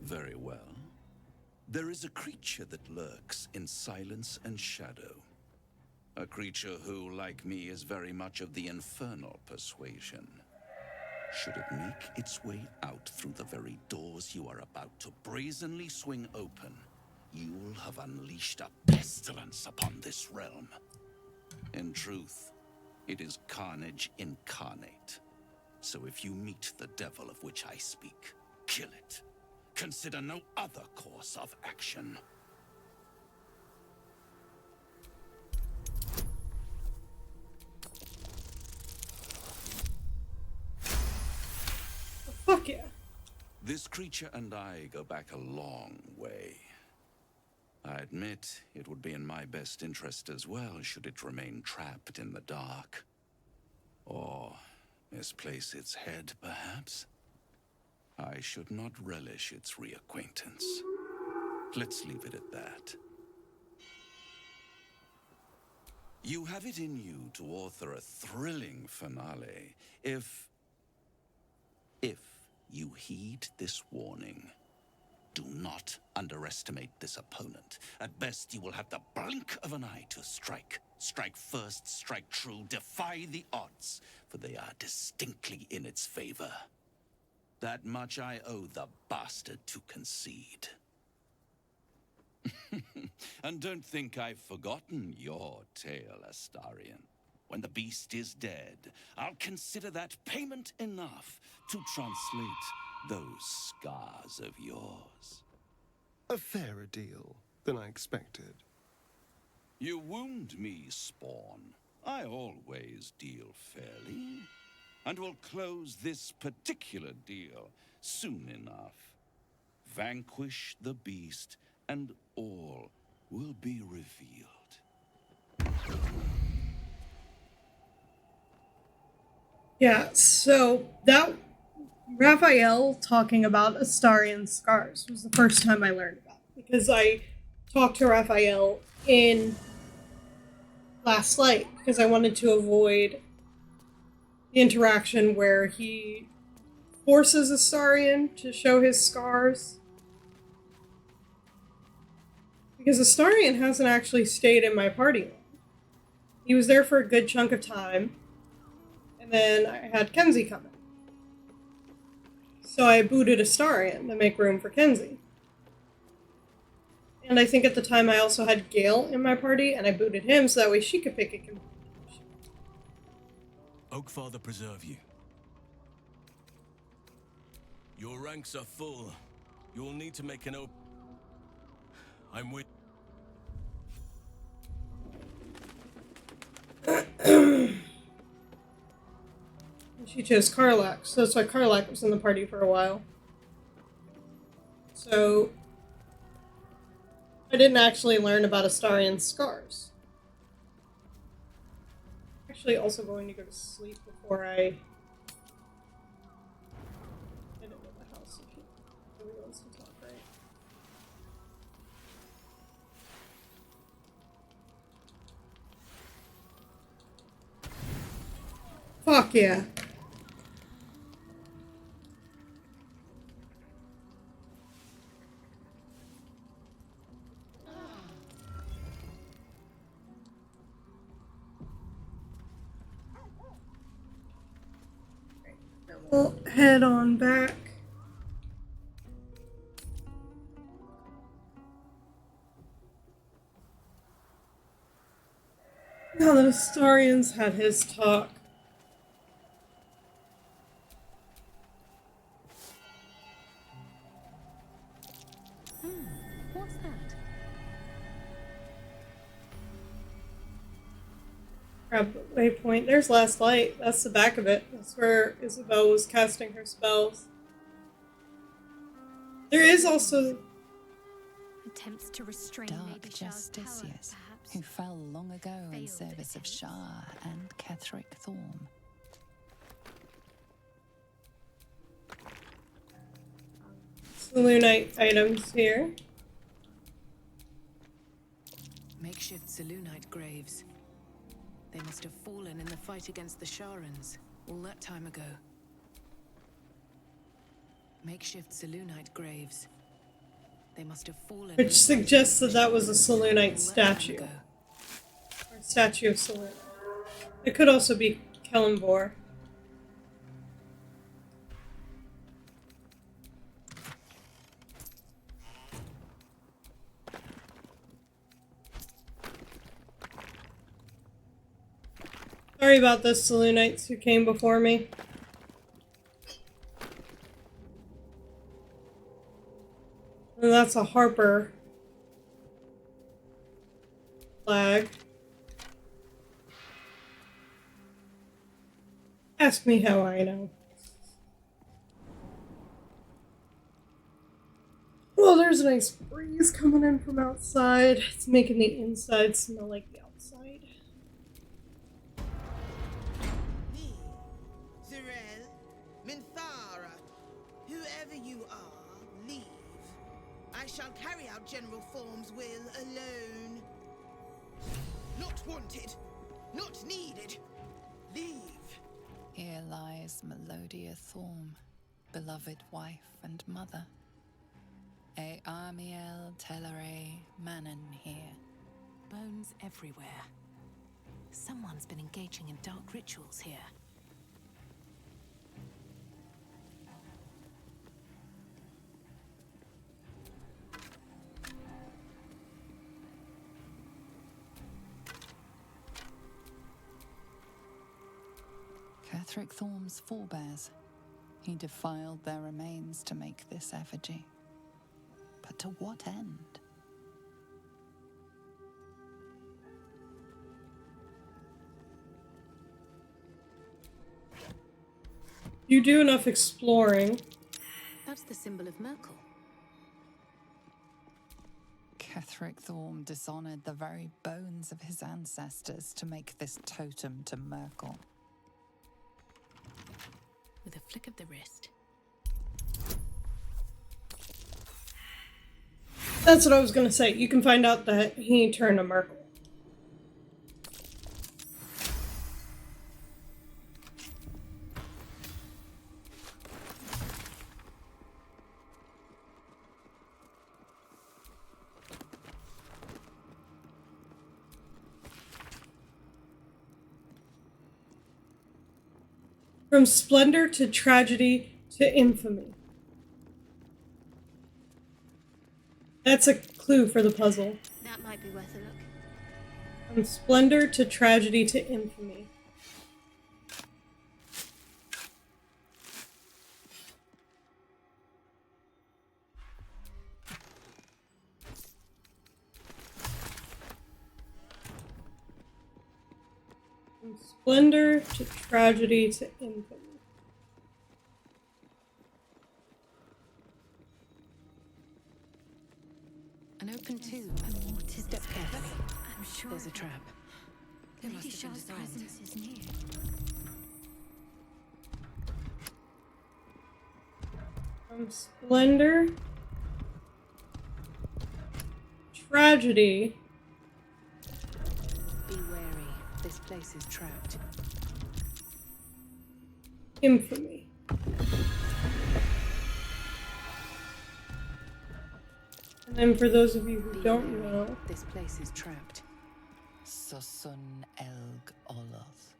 Very well. There is a creature that lurks in silence and shadow. A creature who, like me, is very much of the infernal persuasion. Should it make its way out through the very doors you are about to brazenly swing open, you'll have unleashed a pestilence upon this realm. In truth, it is carnage incarnate. So if you meet the devil of which I speak, kill it. Consider no other course of action. creature and I go back a long way. I admit it would be in my best interest as well should it remain trapped in the dark. Or misplace its head, perhaps? I should not relish its reacquaintance. Let's leave it at that. You have it in you to author a thrilling finale if you heed this warning. Do not underestimate this opponent. At best, you will have the blink of an eye to strike. Strike first, strike true, defy the odds, for they are distinctly in its favor. That much I owe the bastard to concede. And don't think I've forgotten your tale, Astarion. When the beast is dead, I'll consider that payment enough to translate those scars of yours. A fairer deal than I expected. You wound me, Spawn. I always deal fairly. And will close this particular deal soon enough. Vanquish the beast, and all will be revealed. Yeah, so that Raphael talking about Astarion scars was the first time I learned about it, because I talked to Raphael in Last Light because I wanted to avoid the interaction where he forces Astarion to show his scars. Because Astarion hasn't actually stayed in my party long. He was there for a good chunk of time, and then I had Kenzie come in. So I booted Astarion to make room for Kenzie. And I think at the time I also had Gale in my party, and I booted him so that way she could pick a companion. Oakfather preserve you. Your ranks are full. You will need to make an I'm with. She chose Karlach, so that's why Karlach was in the party for a while. So I didn't actually learn about Astarion's scars. I'm actually also going to go to sleep before I head into the house if everyone wants to talk, right? Fuck yeah. We'll head on back. Now that Astarion's had his talk. What's that? Grab the waypoint. There's Last Light. That's the back of it. That's where Isabel was casting her spells. There is also attempts to restrain Dark Lady Shah's power, Justiciars, perhaps. who fell long ago in Failed service of attempts. Shah and Ketheric Thorm. Selûnite items here. Makeshift Selûnite graves. They must have fallen in the fight against the Sharans all that time ago. Makeshift Selûnite graves. They must have fallen. Which suggests that that was a Selûnite statue. Or statue of Selûnite. It could also be Kellenvor. Sorry about this, Selûnites who came before me. And that's a Harper flag. Ask me how I know. Well, there's a nice breeze coming in from outside. It's making the inside smell like the outside. Me, Zirel, Minthara, whoever you are, leave. I shall carry out General Form's will alone. Not wanted, not needed. Leave. Here lies Melodia Thorm, beloved wife and mother. E Amiel Telere Manon here. Bones everywhere. Someone's been engaging in dark rituals here. Catherick Thorm's forebears. He defiled their remains to make this effigy. But to what end? You do enough exploring. That's the symbol of Merkel. Catherick Thorm dishonored the very bones of his ancestors to make this totem to Merkel. With a flick of the wrist. That's what I was gonna say. You can find out that he turned to Merkel. From splendor to tragedy to infamy. That's a clue for the puzzle. That might be worth a look. From splendor to tragedy to infamy. From splendor to tragedy to infamy. An open tube. Step carefully. I'm sure there's a trap. Lady Shah's presence is near. From splendor, tragedy. Be wary. This place is trapped. Infamy. And then for those of you who don't know, this place is trapped. Susun Elg Oloth.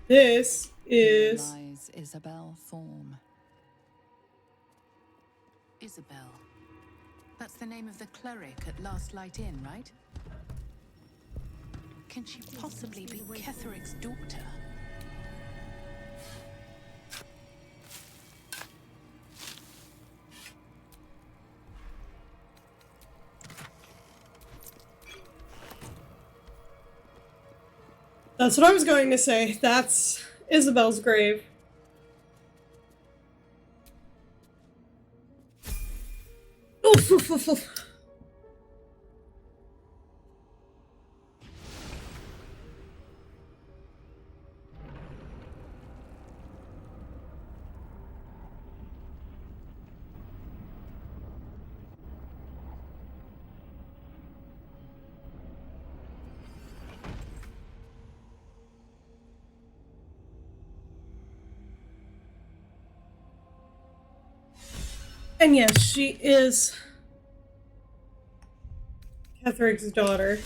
This is Here lies Isabel Thorm. Isabel. That's the name of the cleric at Last Light Inn, right? Can she possibly be Ketherick's daughter? That's what I was going to say. That's Isabel's grave. Oof, oof, oof, oof. And yes, she is Ketherick's daughter.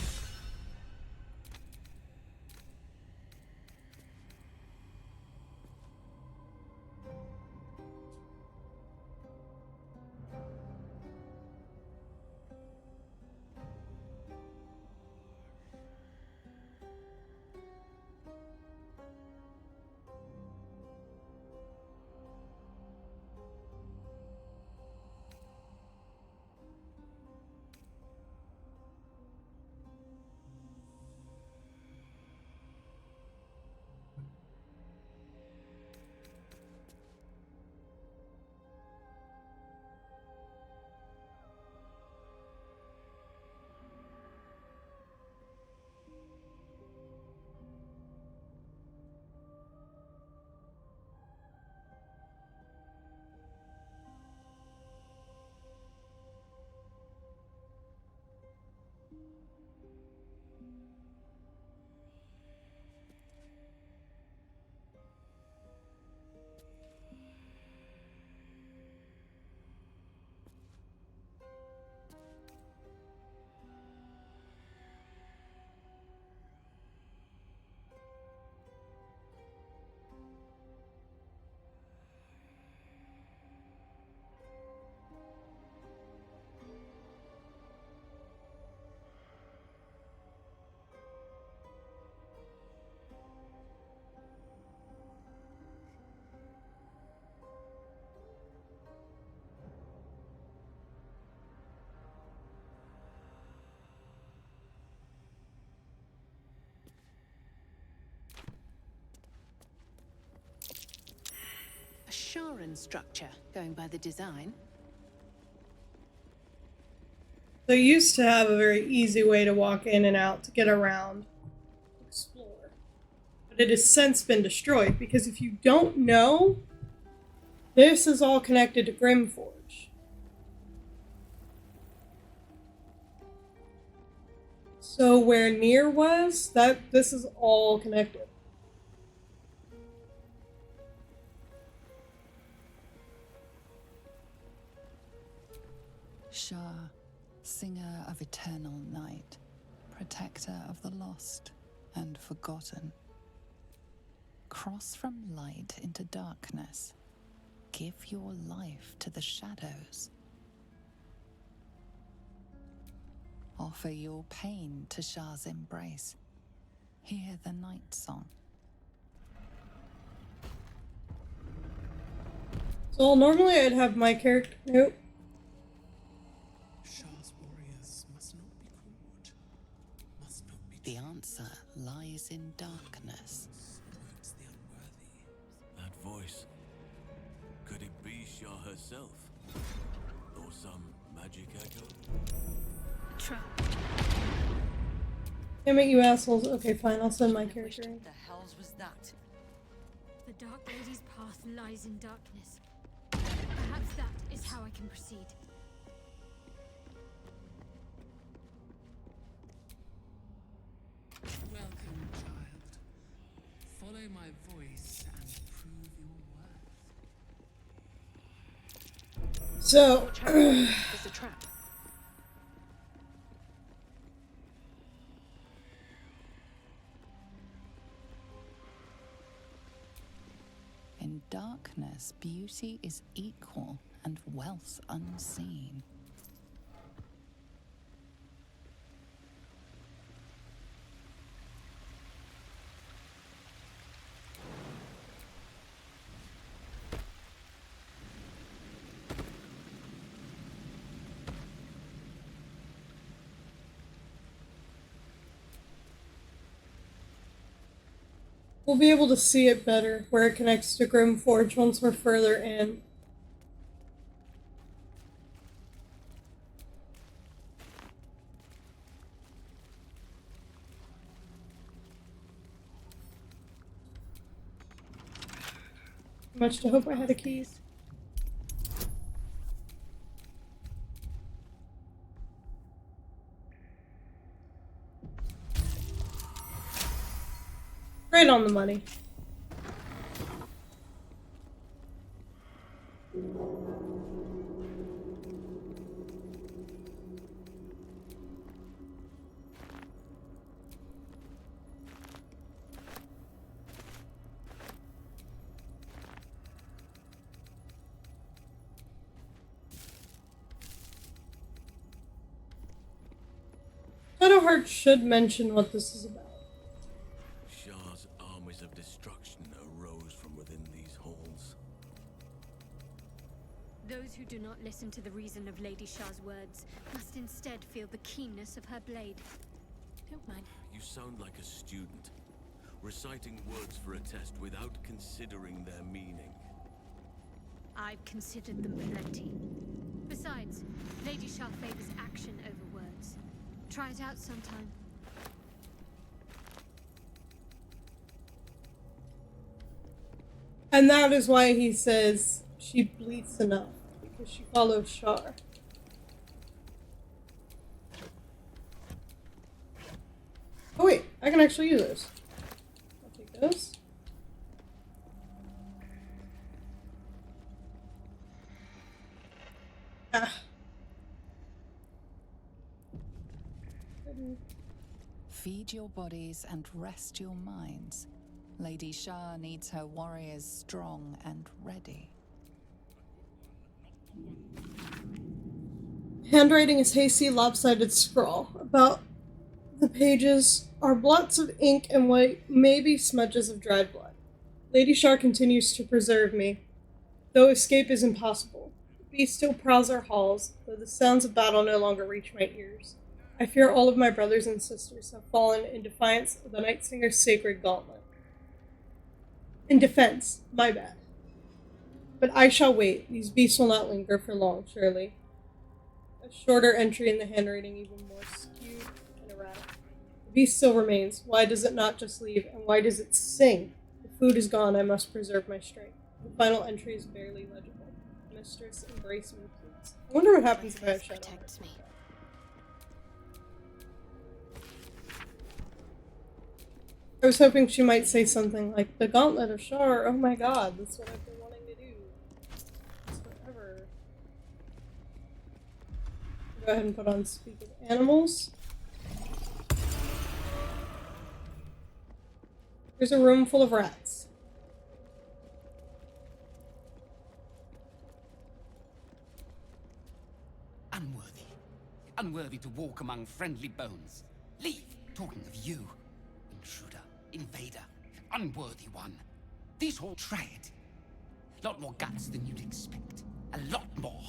Sharan structure, going by the design. They used to have a very easy way to walk in and out to get around, explore. But it has since been destroyed because if you don't know, this is all connected to Grimforge. So where Nier was, this is all connected. Shah, singer of eternal night, protector of the lost and forgotten. Cross from light into darkness. Give your life to the shadows. Offer your pain to Shah's embrace. Hear the night song. So normally I'd have my character. Nope. Shah's warriors must not be caught. Must not be. The answer lies in darkness. Points the unworthy. That voice. Could it be Shah herself? Or some magic echo? Damn it, you assholes. Okay, fine, I'll send my character in. The hells was that? The Dark Lady's path lies in darkness. Perhaps that is how I can proceed. Welcome, child. Follow my voice and prove your worth. So, There's a trap. In darkness, beauty is equal and wealth unseen. we'll be able to see it better where it connects to Grimforge once we're further in. Much to hope I had a key. Right on the money. Shadowheart should mention what this is about. Shah's armies of destruction arose from within these halls. Those who do not listen to the reason of Lady Shah's words must instead feel the keenness of her blade. Don't mind. You sound like a student, reciting words for a test without considering their meaning. I've considered them plenty. Besides, Lady Shah favors action over words. Try it out sometime. And that is why he says she bleats enough, because she follows Shar. Oh wait, I can actually use this. I'll take this. Ah. Feed your bodies and rest your minds. Lady Shah needs her warriors strong and ready. Handwriting is hasty, lopsided scrawl. About the pages are blots of ink and what may be smudges of dried blood. Lady Shah continues to preserve me, though escape is impossible. The beast still prowls our halls, though the sounds of battle no longer reach my ears. I fear all of my brothers and sisters have fallen in defiance of the Night Singer's sacred gauntlet. In defense, my bad. But I shall wait. These beasts will not linger for long, surely. A shorter entry in the handwriting, even more skewed and erratic. The beast still remains. Why does it not just leave? And why does it sing? The food is gone. I must preserve my strength. The final entry is barely legible. Mistress, embrace me, please. I wonder what happens if I have Shadow Heart. me. I was hoping she might say something like, the Gauntlet of Shar, oh my god, that's what I've been wanting to do. It's forever. Go ahead and put on Speak of Animals. There's a room full of rats. Unworthy. Unworthy to walk among friendly bones. Leave, talking of you. Intruder, invader, unworthy one. These all try it. Lot more guts than you'd expect. A lot more.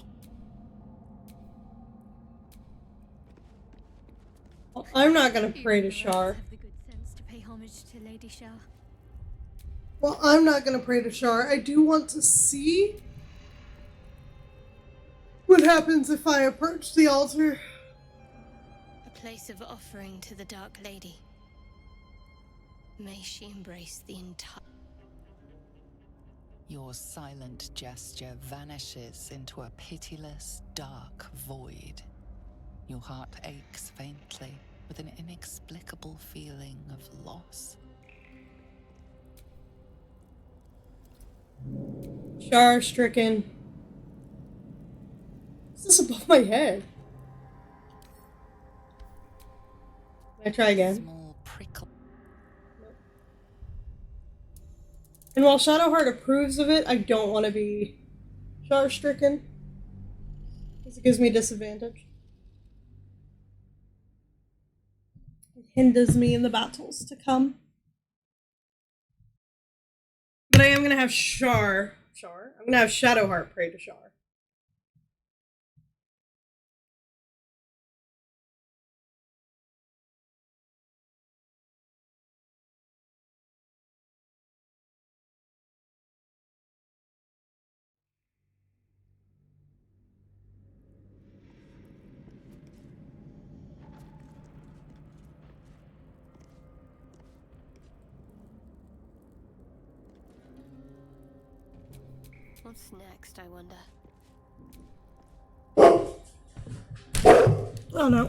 Well, I'm not gonna pray to Shar. Have the good sense to pay homage to Lady Shar. Well, I'm not gonna pray to Shar. I do want to see what happens if I approach the altar. A place of offering to the Dark Lady. May she embrace the entire... Your silent gesture vanishes into a pitiless, dark void. Your heart aches faintly with an inexplicable feeling of loss. Shar stricken. What's this above my head? Can I try again? Small prickle. And while Shadowheart approves of it, I don't want to be Shar stricken. Because it gives me disadvantage. It hinders me in the battles to come. But I am going to have Shar. I'm going to have Shadowheart pray to Shar. What's next, I wonder? Oh no.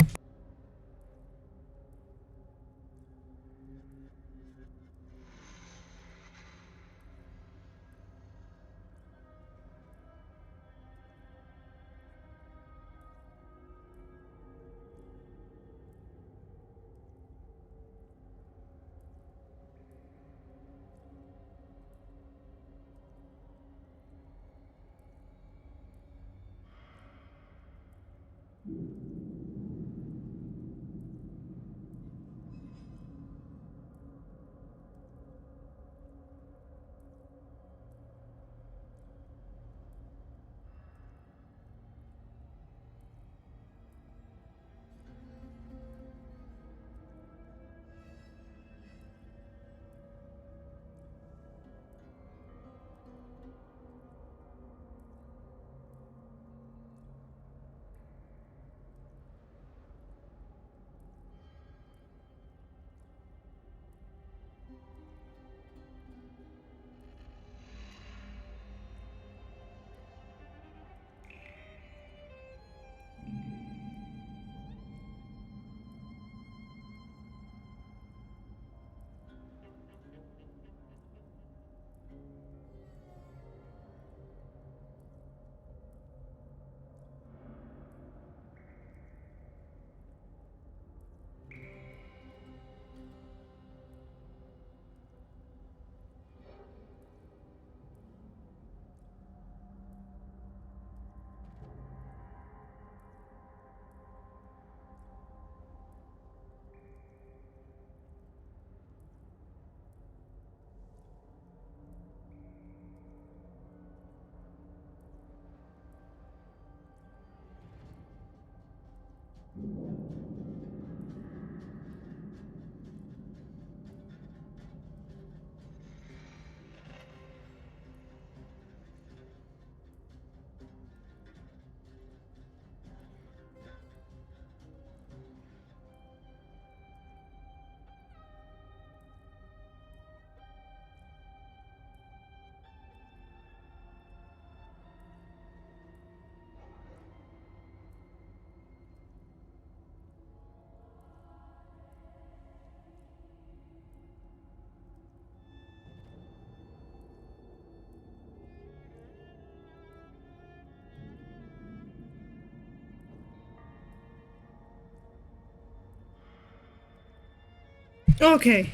Okay.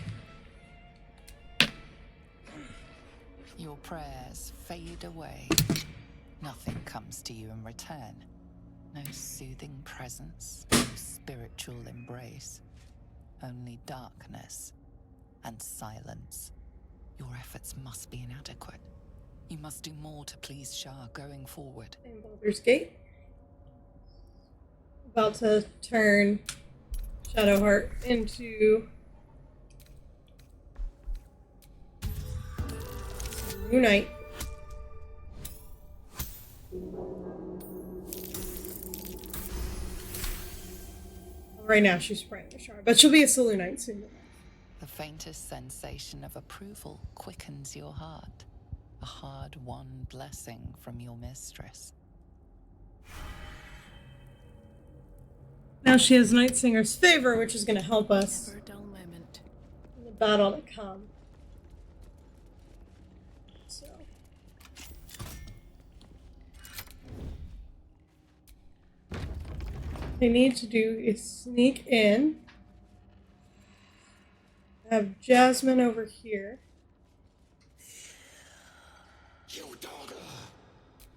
Your prayers fade away. Nothing comes to you in return. No soothing presence, no spiritual embrace. Only darkness and silence. Your efforts must be inadequate. You must do more to please Shah going forward. Baldur's Gate. About to turn Shadowheart into Moonite. Right now she's praying to Shar, but she'll be a Selûnite soon. The faintest sensation of approval quickens your heart. A hard-won blessing from your mistress. Now she has Night Singer's favor, which is going to help us Never a dull moment. in the battle to come. So. What they need to do is sneak in. Have Jasmine over here. You daughter,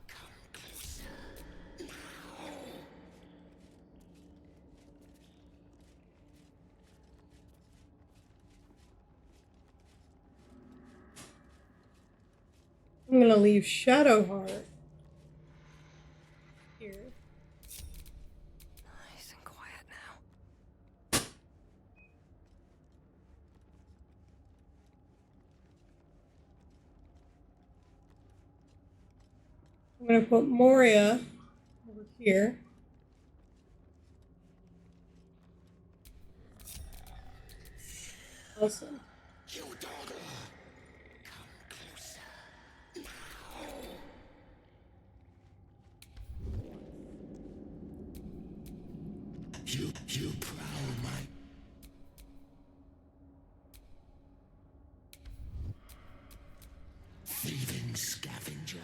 come closer now. I'm gonna leave Shadowheart here. Nice and quiet now. I'm gonna put Moria over here. Awesome. You daughter, come closer now. You prowl my thieving scavenger.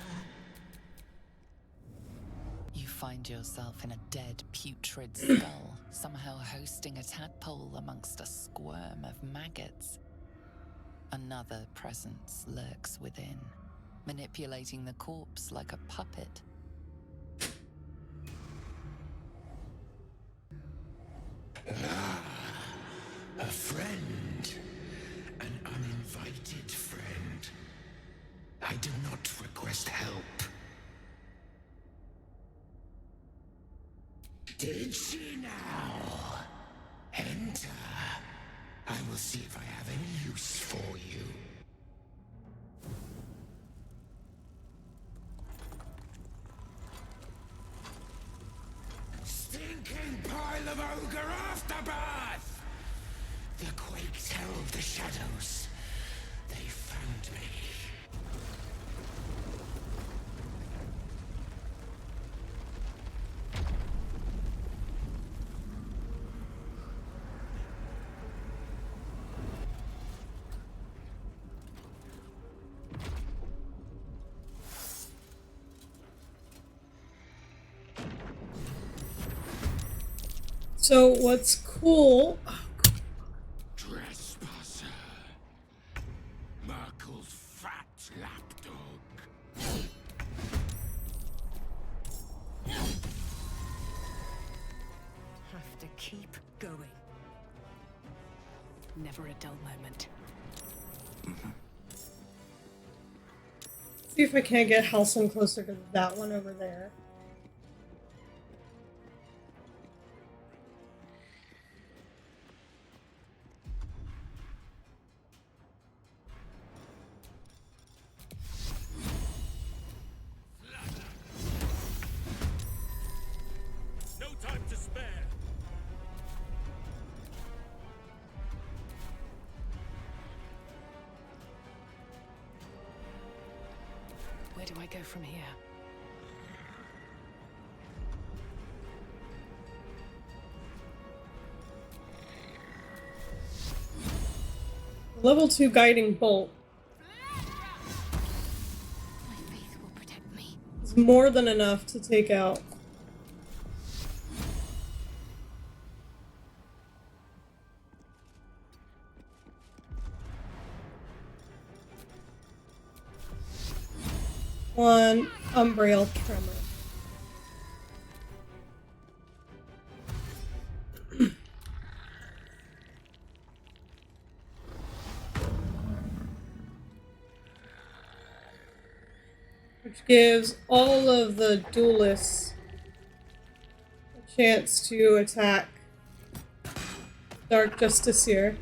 You find yourself in a dead, putrid skull, somehow hosting a tadpole amongst a squirm of maggots. Another presence lurks within, manipulating the corpse like a puppet. A friend. An uninvited friend. I did not request help. Did she now? Enter. I will see if I have any use for you. Stinking pile of ogre afterbirth! The quakes herald the shadows. They found me. So what's cool? Trespasser. Merkel's fat lapdog. Have to keep going. Never a dull moment. See if I can't get Halcyon closer to that one over there. No time to spare. Where do I go from here? Level 2 guiding bolt is more than enough to take out. One Umbriel Tremor. Which gives all of the duelists a chance to attack Dark Justiciar.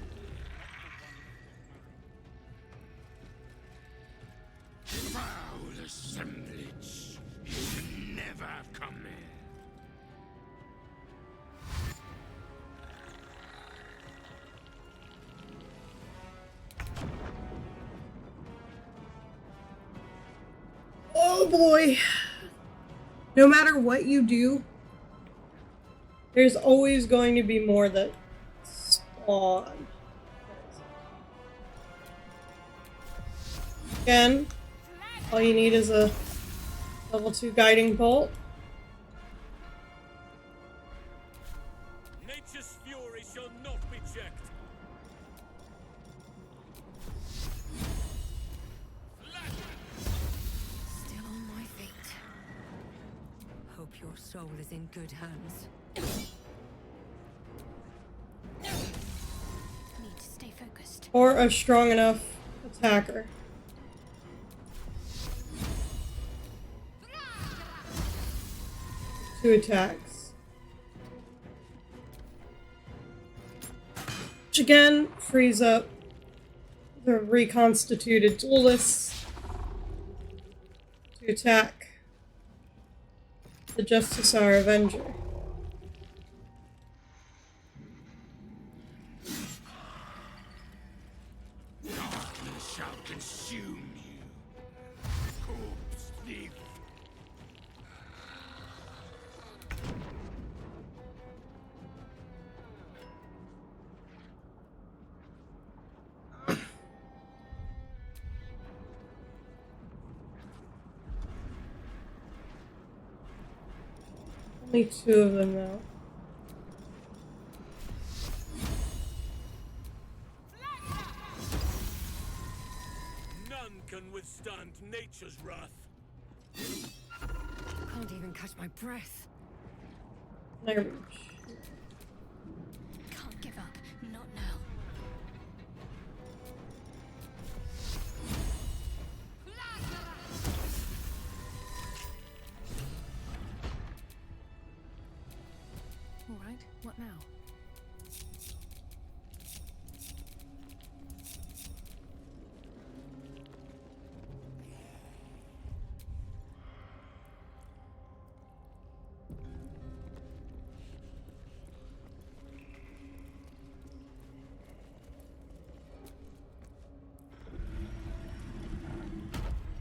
Foul assemblage. You should never have come here. Oh boy. No matter what you do, there's always going to be more that spawn. Again, all you need is a level 2 guiding bolt. Nature's fury shall not be checked. Still on my feet. Hope your soul is in good hands. Need to stay focused. Or a strong enough attacker. Two attacks. Which again frees up the reconstituted duelists to attack the Justiciar Avenger. Darkness shall consume you. Corpse thief. Only 2 of them though. None can withstand nature's wrath. Can't even catch my breath. Can't give up. Not now. All right, what now?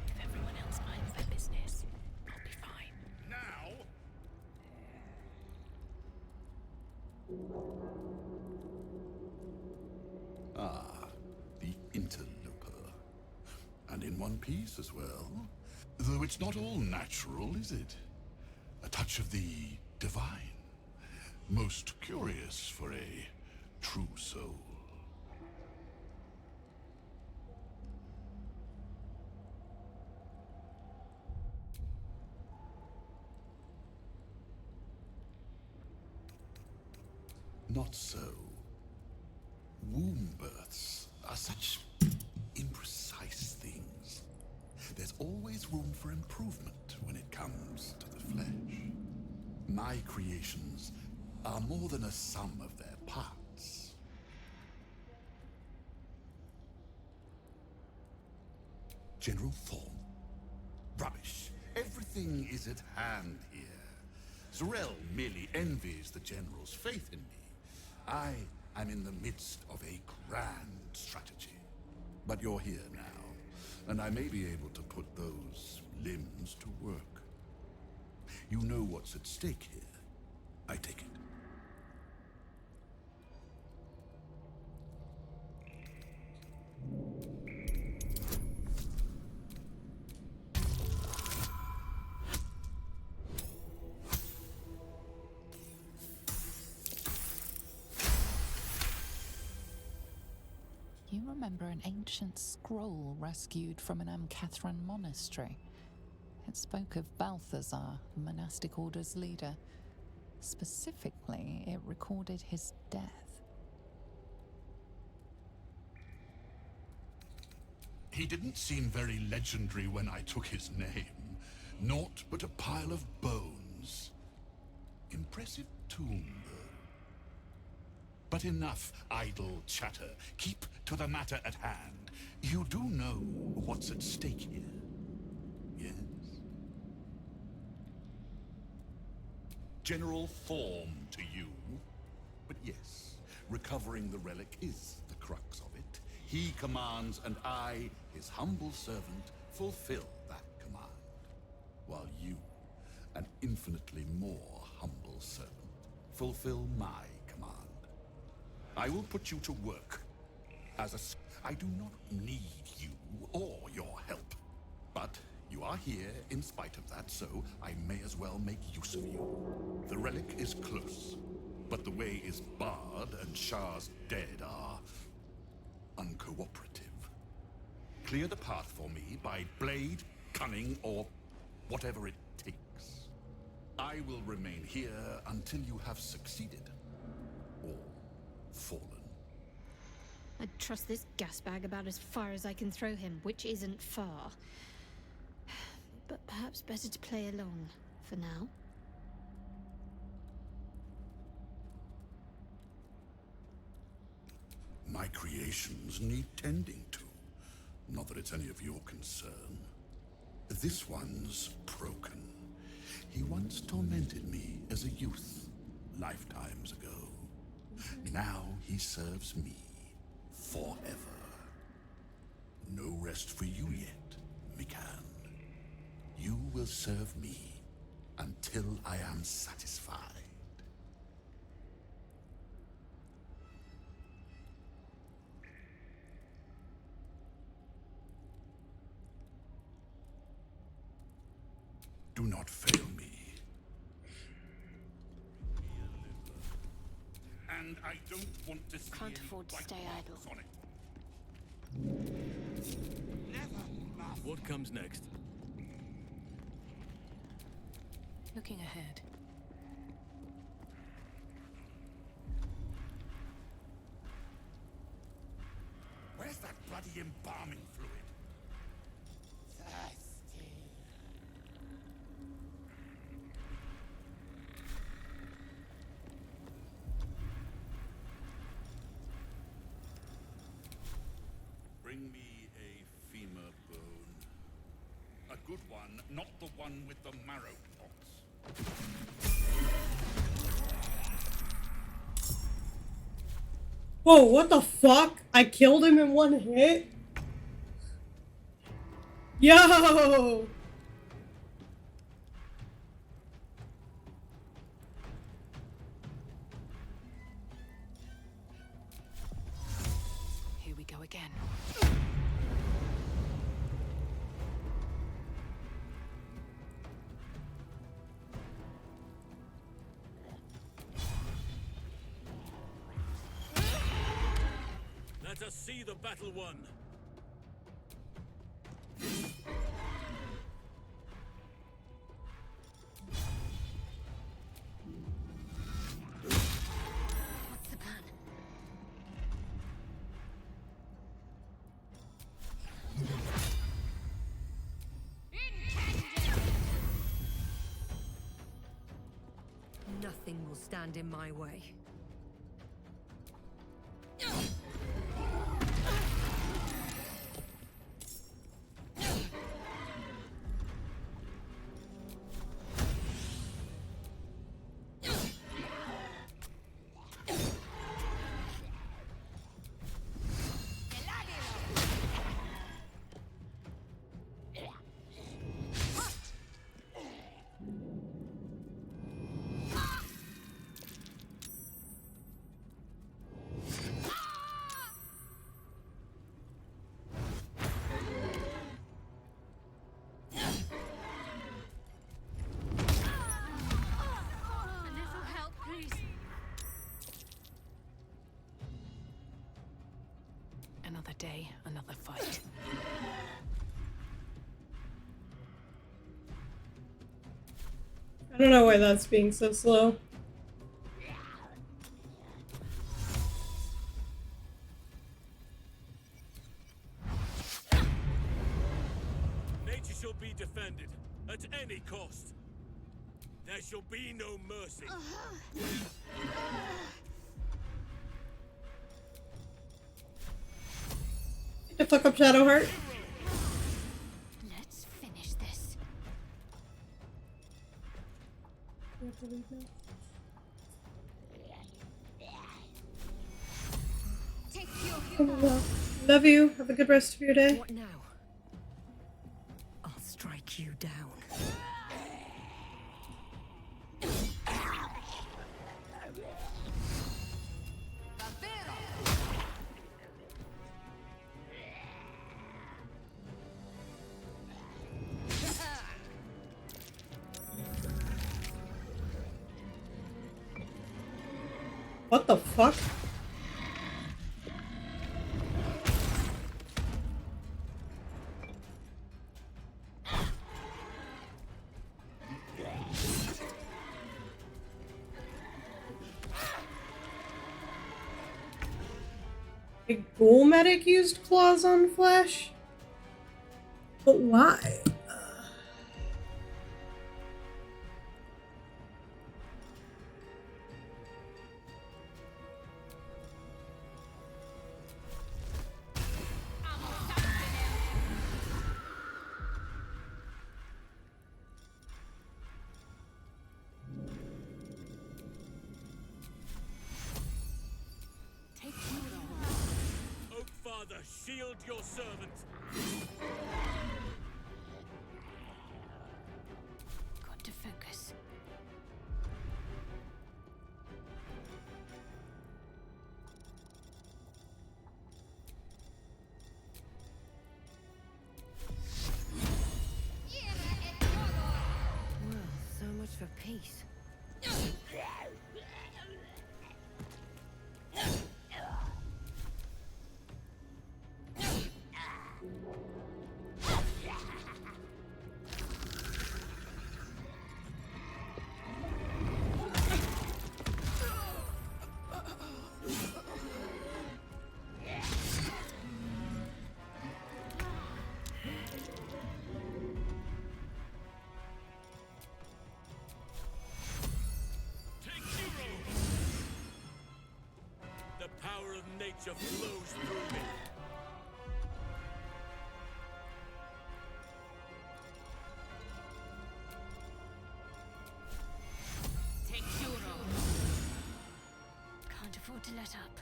If everyone else minds their business, I'll be fine. Now? Ah, the interloper. And in one piece as well. Though it's not all natural, is it? A touch of the divine. Most curious for a true soul. Not so. Womb births are such imprecise things. There's always room for improvement when it comes to the flesh. My creations are more than a sum of their parts. General form? Rubbish. Everything is at hand here. Z'rell merely envies the General's faith in me. I am in the midst of a grand strategy. But you're here now, and I may be able to put those limbs to work. You know what's at stake here, I take it. You remember an ancient scroll rescued from an Amcathran monastery? It spoke of Balthazar, the monastic order's leader. Specifically, it recorded his death. He didn't seem very legendary when I took his name. Naught but a pile of bones. Impressive tomb, though. But enough idle chatter. Keep to the matter at hand. You do know what's at stake here, yes? General form to you. But yes, recovering the relic is the crux of it. He commands, and I, his humble servant, fulfill that command. While you, an infinitely more humble servant, fulfill my command. I will put you to work. I do not need you or your help. But you are here in spite of that, so I may as well make use of you. The relic is close, but the way is barred and Shah's dead are uncooperative. Clear the path for me by blade, cunning, or whatever it takes. I will remain here until you have succeeded or fallen. I'd trust this gas bag about as far as I can throw him, which isn't far. But perhaps better to play along for now. My creations need tending to. Not that it's any of your concern. This one's broken. He once tormented me as a youth, lifetimes ago. Now he serves me forever. No rest for you yet, Mikan. You will serve me until I am satisfied. Do not fail me. And I don't want to see Can't afford to stay idle. on it. What comes next? Looking ahead. Where's that bloody embalming fluid? Thirsty. Bring me a femur bone. A good one, not the one with the marrow pots. Whoa, what the fuck? I killed him in one hit? Yo! Here we go again. Let us see the battle won. What's the plan? Nothing will stand in my way. A little help, please. Another day, another fight. I don't know why that's being so slow. Nature shall be defended at any cost. There shall be no mercy. Get the fuck up, Shadowheart. Let's finish this. You have to leave now. Love you. Have a good rest of your day. What now? I'll strike you down. What the fuck? A ghoul medic used claws on flesh? But why? Oak Father, shield your servant. Got to focus. Well, so much for peace. The power of nature flows through me. Can't afford to let up.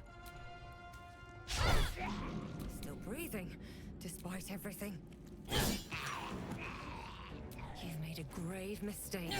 Still breathing, despite everything. You've made a grave mistake.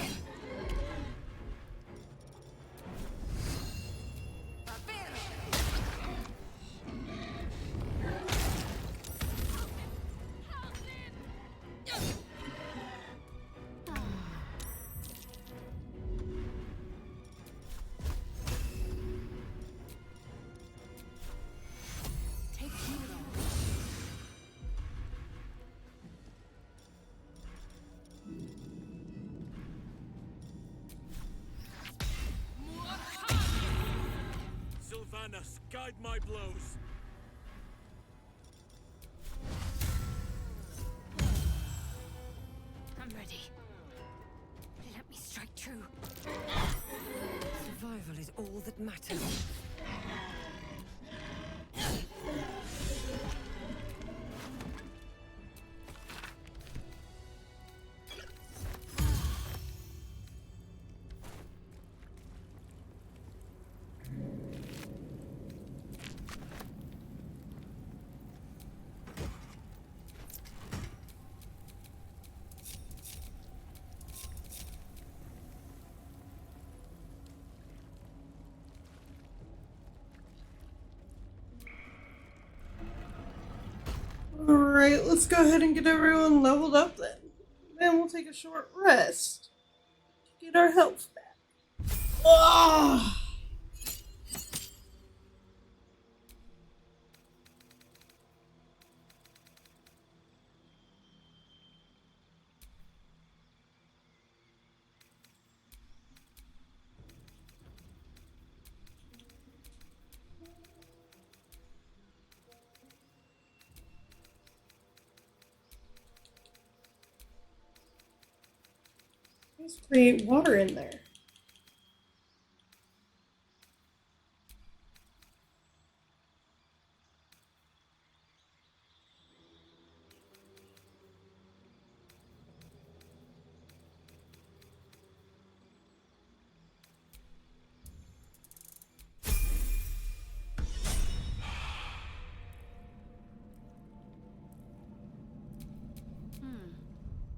Sylvanas, guide my blows. I'm ready. Let me strike true. Survival is all that matters. Alright, let's go ahead and get everyone leveled up then. Then we'll take a short rest to get our health back. Ugh. Let's create water in there.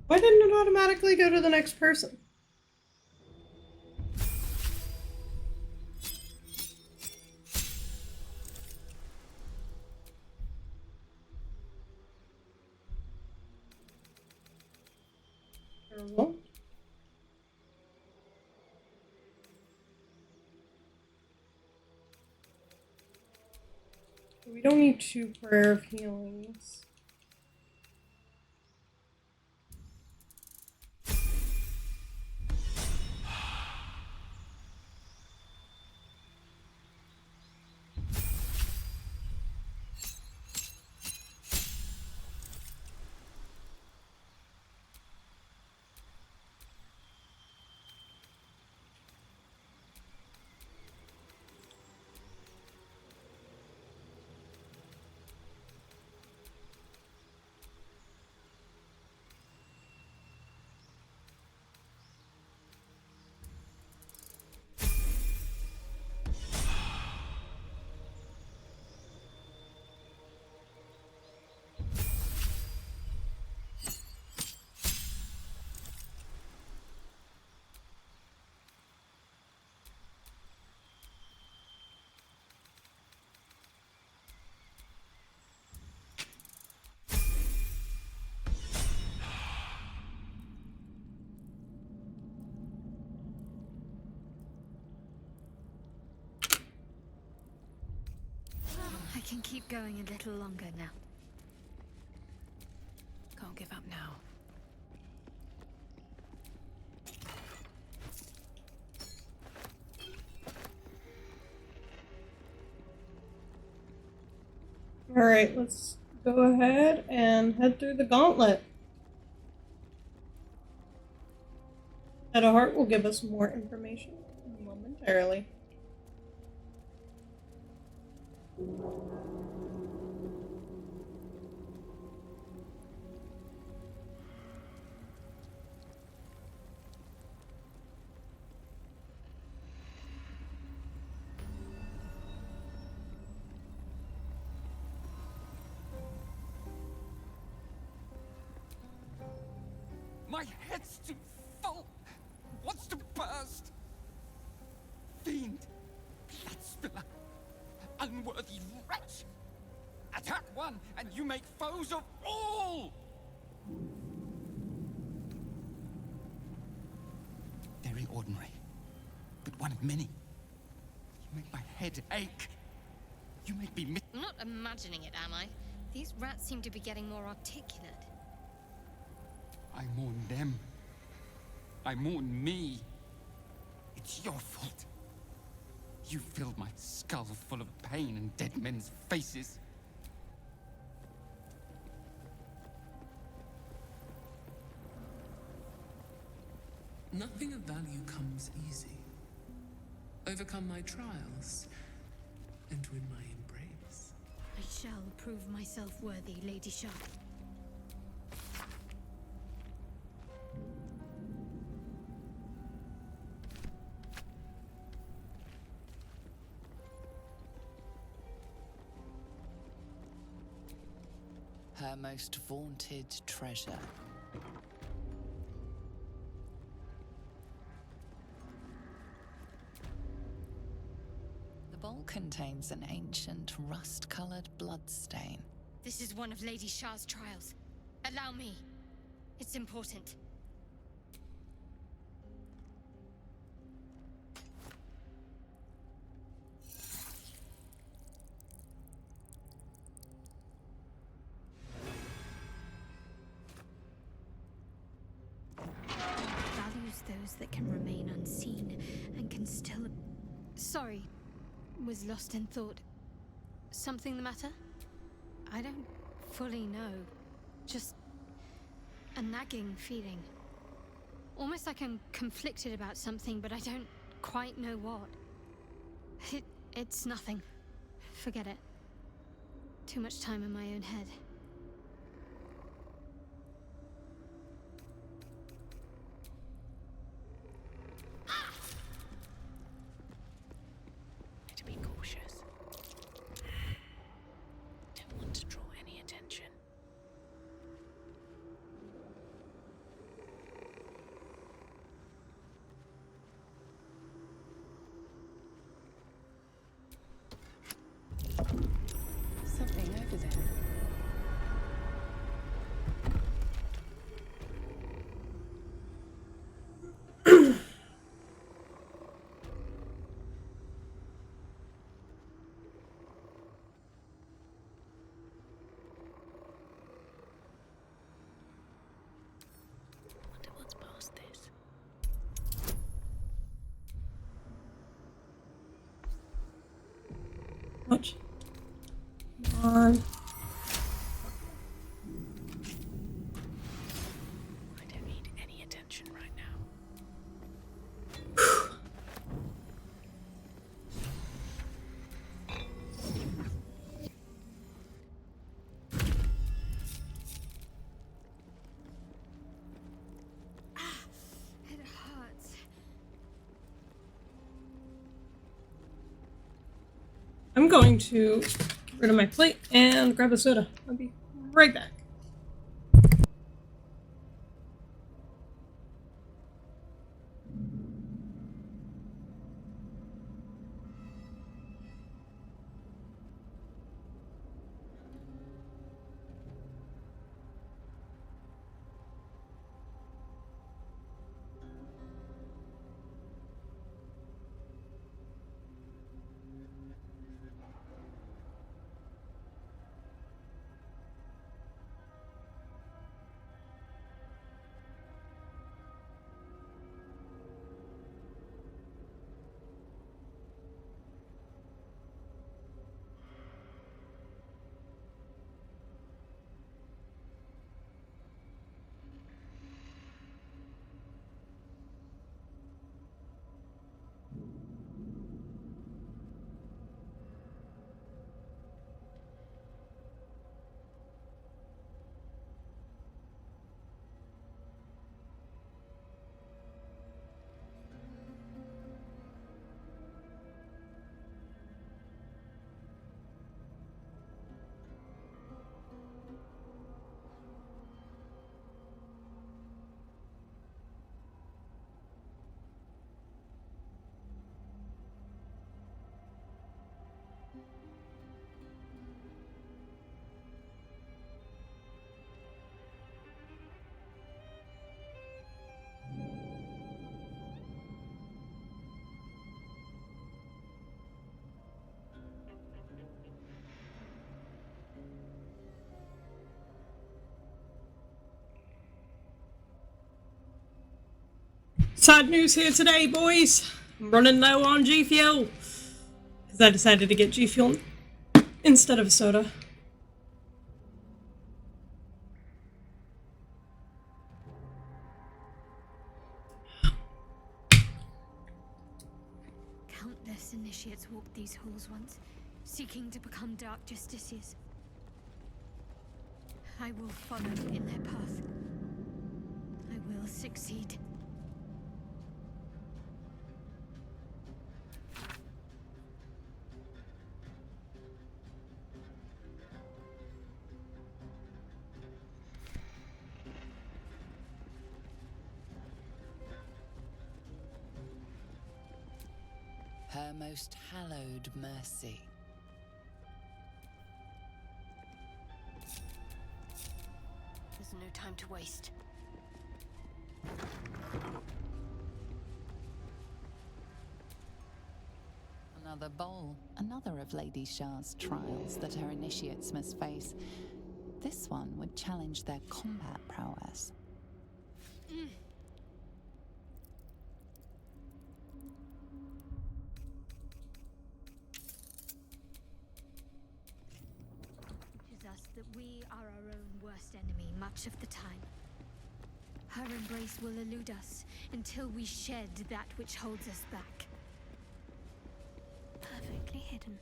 Why didn't it automatically go to the next person? Terrible. We don't need 2 prayer of healings. I can keep going a little longer now. Can't give up now. Alright, let's go ahead and head through the gauntlet. Shadowheart will give us more information momentarily. My head's too full. Wants to burst. Fiend, blood spiller, unworthy wretch. Attack one, and you make foes of all. Very ordinary, but one of many. You make my head ache. You make me miss. I'm not imagining it, am I? These rats seem to be getting more articulate. I mourn them. I mourn me. It's your fault. You filled my skull full of pain and dead men's faces. Nothing of value comes easy. Overcome my trials and win my embrace. I shall prove myself worthy, Lady Shah. Her most vaunted treasure. The bowl contains an ancient, rust-colored bloodstain. This is one of Lady Shah's trials. Allow me. It's important. Values those that can remain unseen and can still... Sorry, was lost in thought. Something the matter? I don't fully know. Just a nagging feeling. Almost like I'm conflicted about something, but I don't quite know what. It's nothing. Forget it. Too much time in my own head. To be cautious. Don't want to draw any attention. Something over there. Wonder what's past this. What? Come on. I don't need any attention right now. It hurts. I'm going to get rid of my plate and grab a soda. I'll be right back. Sad news here today, boys. I'm running low on G Fuel. Because I decided to get G Fuel instead of a soda. Countless initiates walked these halls once, seeking to become Dark Justiciars. I will follow in their path. I will succeed. Her most hallowed mercy. There's no time to waste. Another bowl, another of Lady Shah's trials that her initiates must face. This one would challenge their combat prowess. It is us that we are our own worst enemy much of the time. Her embrace will elude us until we shed that which holds us back. Perfectly hidden.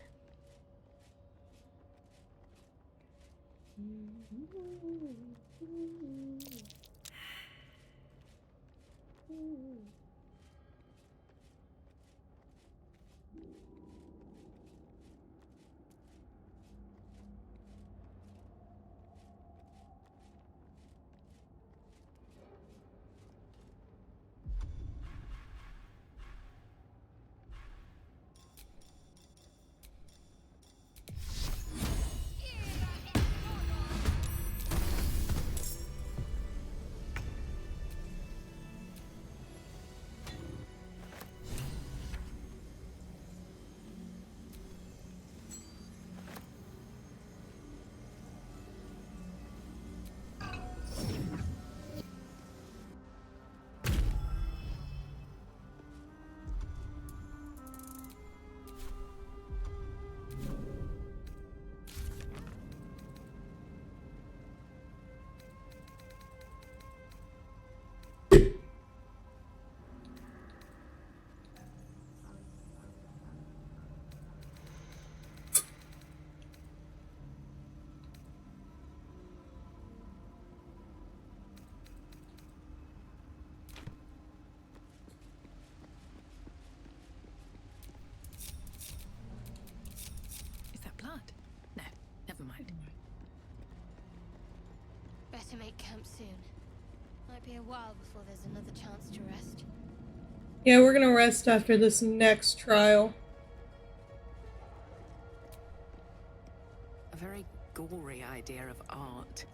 Is that blood? No, never mind. Better make camp soon. Might be a while before there's another chance to rest. Yeah, we're gonna rest after this next trial. A very gory idea of art.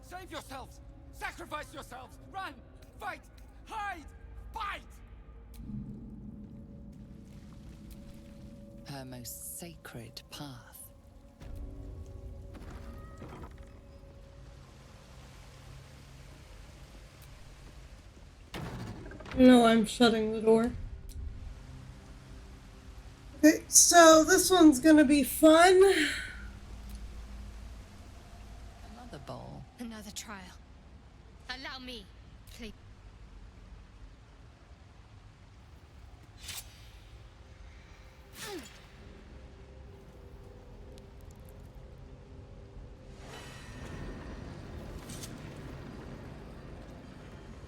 Save yourselves! Sacrifice yourselves! Run! Fight! Hide! Fight! Her most sacred path. No, I'm shutting the door. Okay, so this one's gonna be fun. Another bowl. Another trial. Allow me, please.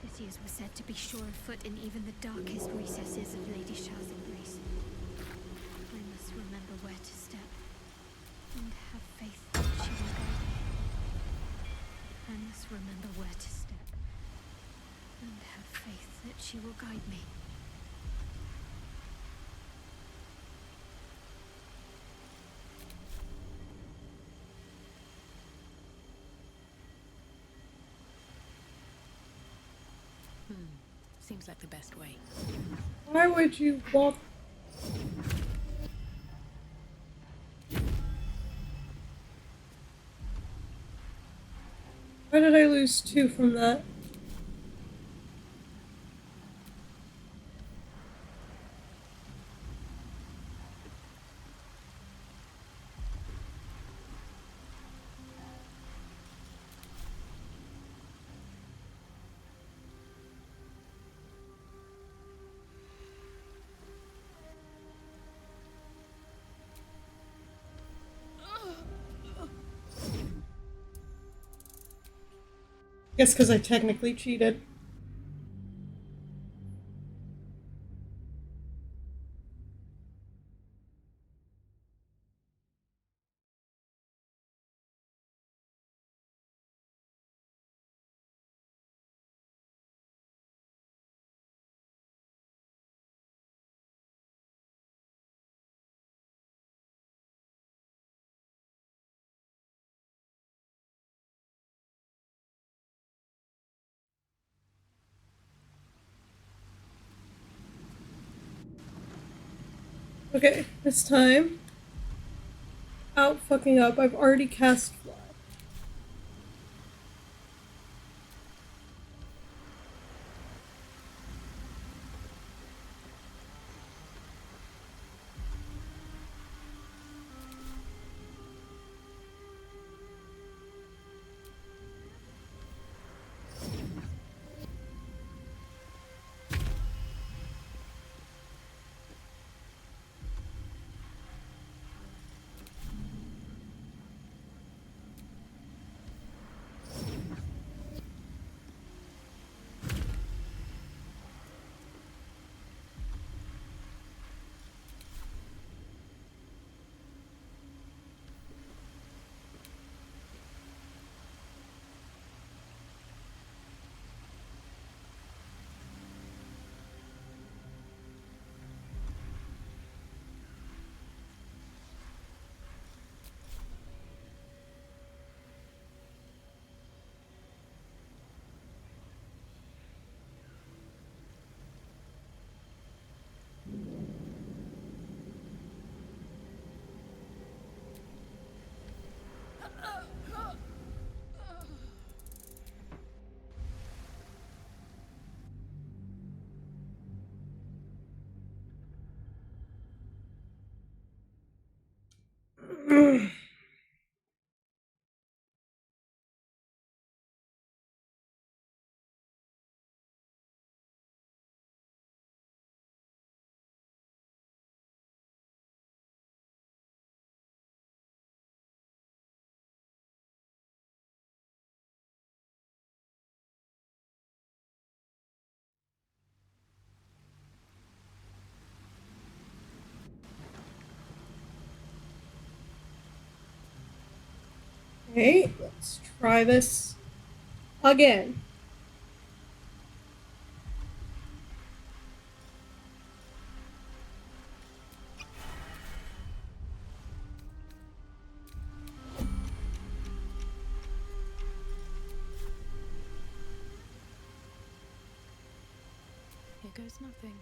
Odysseus was said to be sure of foot in even the darkest recesses of Lady Shah's embrace. I must remember where to step, and have faith that she will guide me. I must remember where to step, and have faith that she will guide me. Seems like the best way. Why would you walk? Why did I lose 2 from that? Guess because I technically cheated. Okay, this time. Out fucking up. I've already cast Okay, let's try this again. Here goes nothing.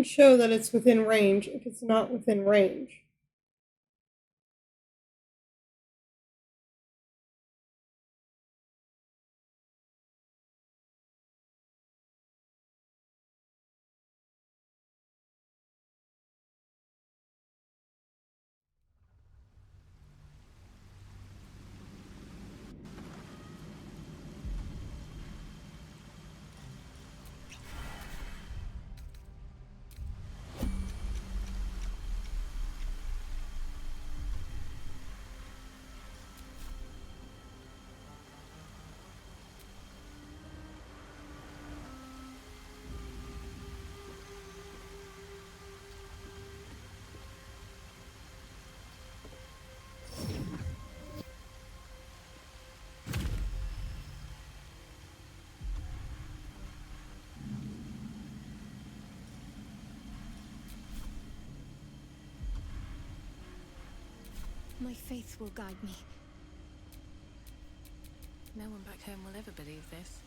Show that it's within range if it's not within range. My faith will guide me. No one back home will ever believe this.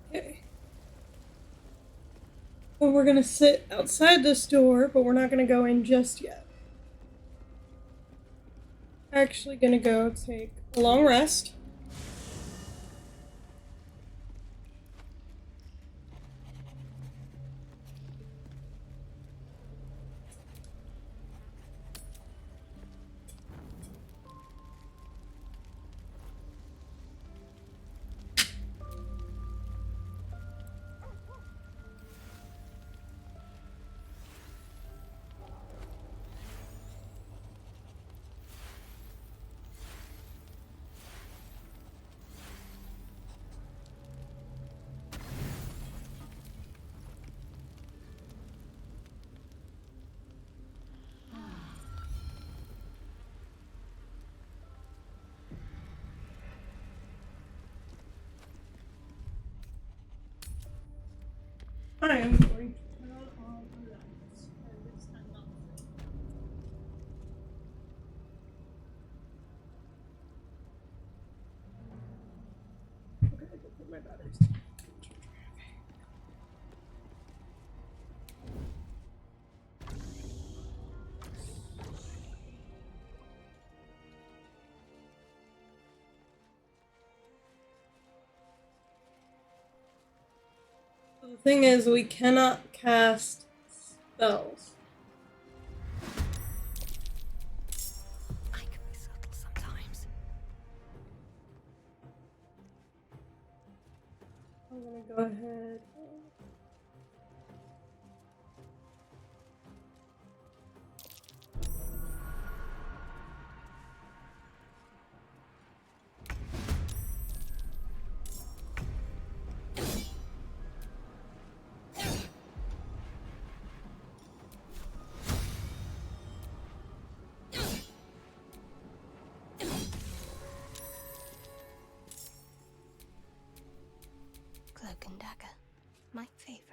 Okay. Well, we're gonna sit outside this door, but we're not gonna go in just yet. Actually gonna go take a long rest. I am going to turn on all the lights. And this time not. Okay, I can put my batteries. So the thing is, we cannot cast spells. I can be subtle sometimes. I'm gonna go ahead. cloak and dagger. My favorite.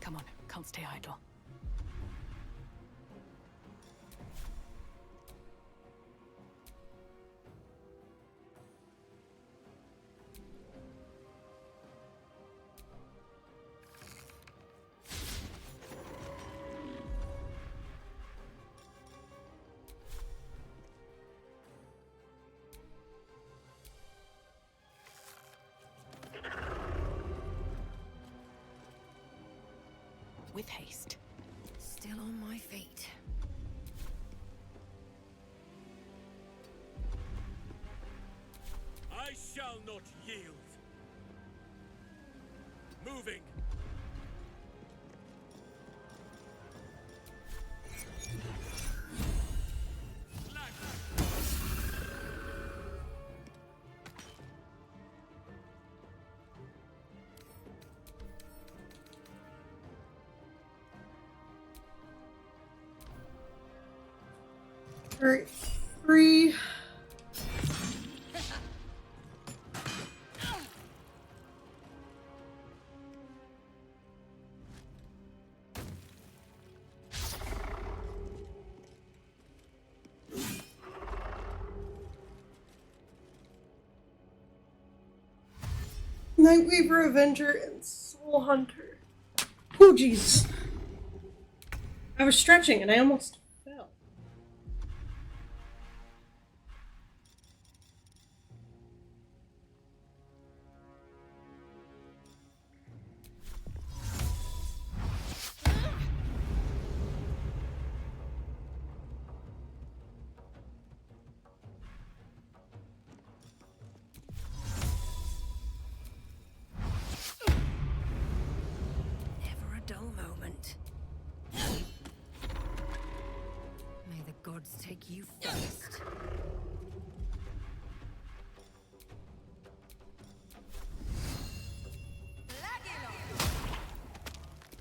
Come on, can't stay idle. With haste. Still on my feet. I shall not yield. Moving. Alright, 3. Nightweaver, Avenger, and Soul Hunter. Oh, Jesus. I was stretching and I almost fell. Never a dull moment. May the gods take you first.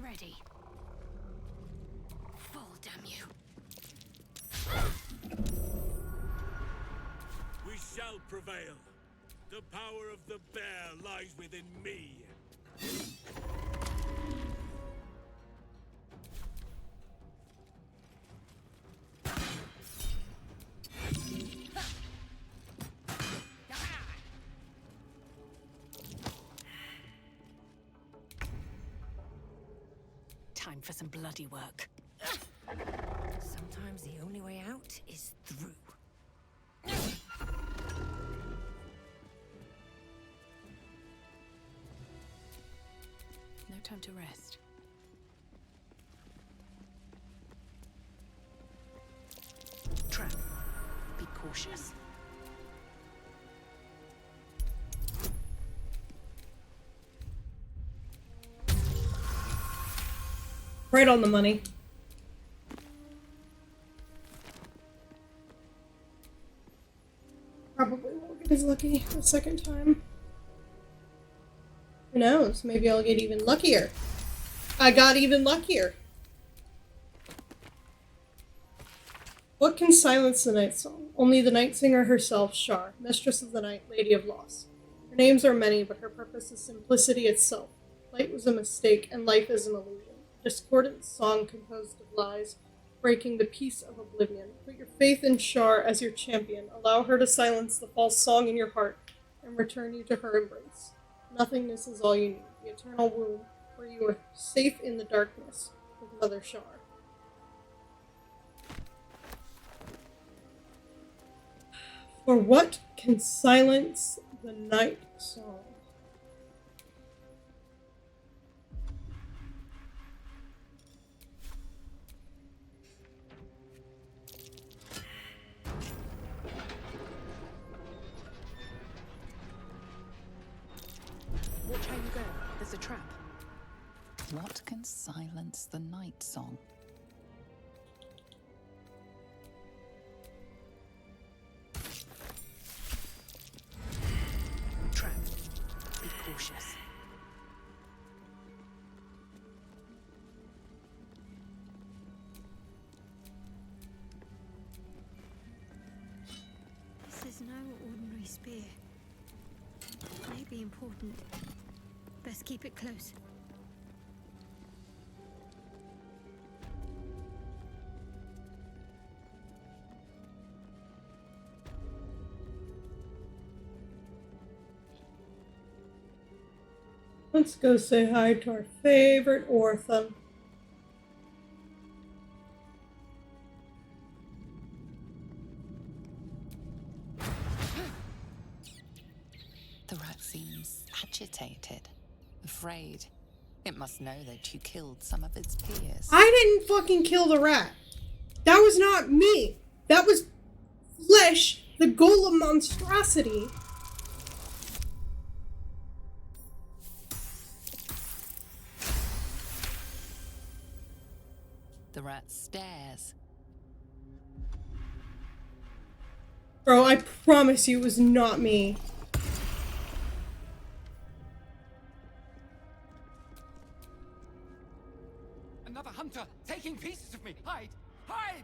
Ready. Fall, damn you. We shall prevail. The power of the bear lies within me. Time for some bloody work. Sometimes the only way out is through. No time to rest. Trap. Be cautious. Right on the money. Probably won't get as lucky the second time. Who knows? Maybe I'll get even luckier. I got even luckier. What can silence the night song? Only the night singer herself, Shar, mistress of the night, lady of loss. Her names are many, but her purpose is simplicity itself. Light was a mistake, and life is an illusion. A discordant song composed of lies, breaking the peace of oblivion. Put your faith in Shar as your champion. Allow her to silence the false song in your heart, and return you to her embrace. Nothingness is all you need. The eternal womb, where you are safe in the darkness with Mother Shar. For what can silence the night song? Watch how you go. There's a trap. What can silence the night song? Lucius. This is no ordinary spear. It may be important. Best keep it close. Let's go say hi to our favorite orphan. The rat seems agitated, afraid. It must know that you killed some of its peers. I didn't fucking kill the rat. That was not me. That was Flesh, the golem monstrosity. The rat stares. Bro, I promise you it was not me. Another hunter taking pieces of me. Hide! Hide!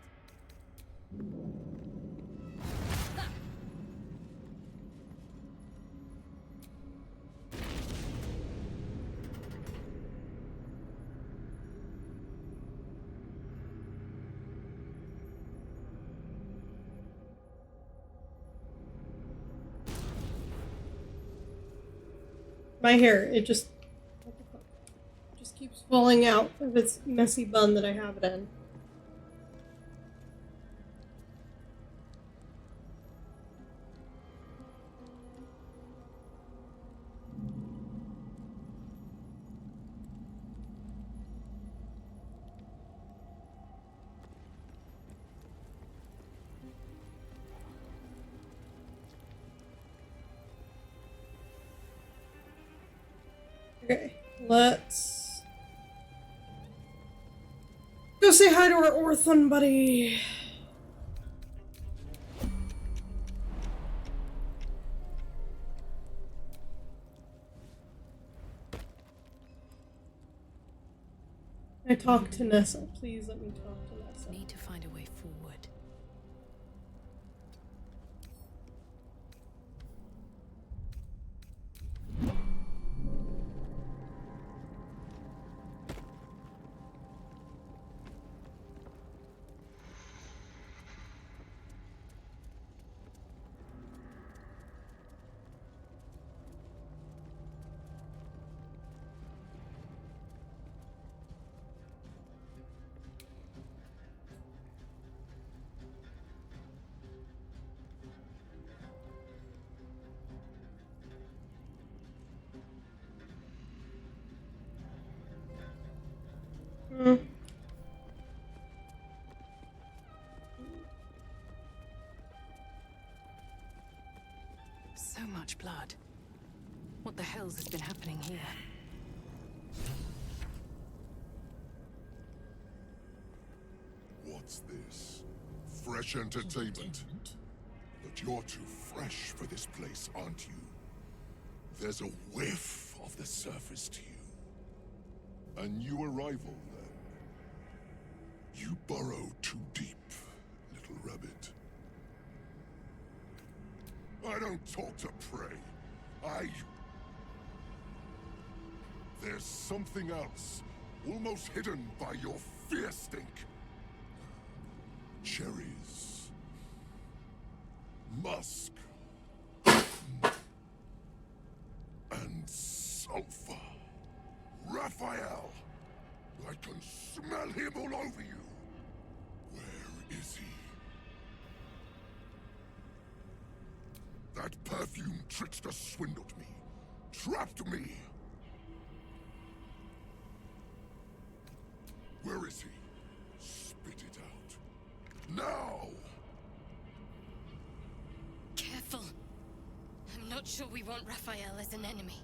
My hair, it just keeps falling out of its messy bun that I have it in. Okay, let's go say hi to our orphan buddy. I talk to Nessa. Please let me talk to Nessa. Need to find a way forward. So much blood. What the hell's has been happening here? What's this? Fresh entertainment? But you're too fresh for this place, aren't you? There's a whiff of the surface to you. A new arrival, then. You burrow too deep, little rabbit. I don't talk to prey. There's something else, almost hidden by your fear stink. Cherries. Musk. And sulfur. Raphael! I can smell him all over you. Where is he? That perfume trickster swindled me. Trapped me. Where is he? Spit it out. Now! Careful. I'm not sure we want Raphael as an enemy.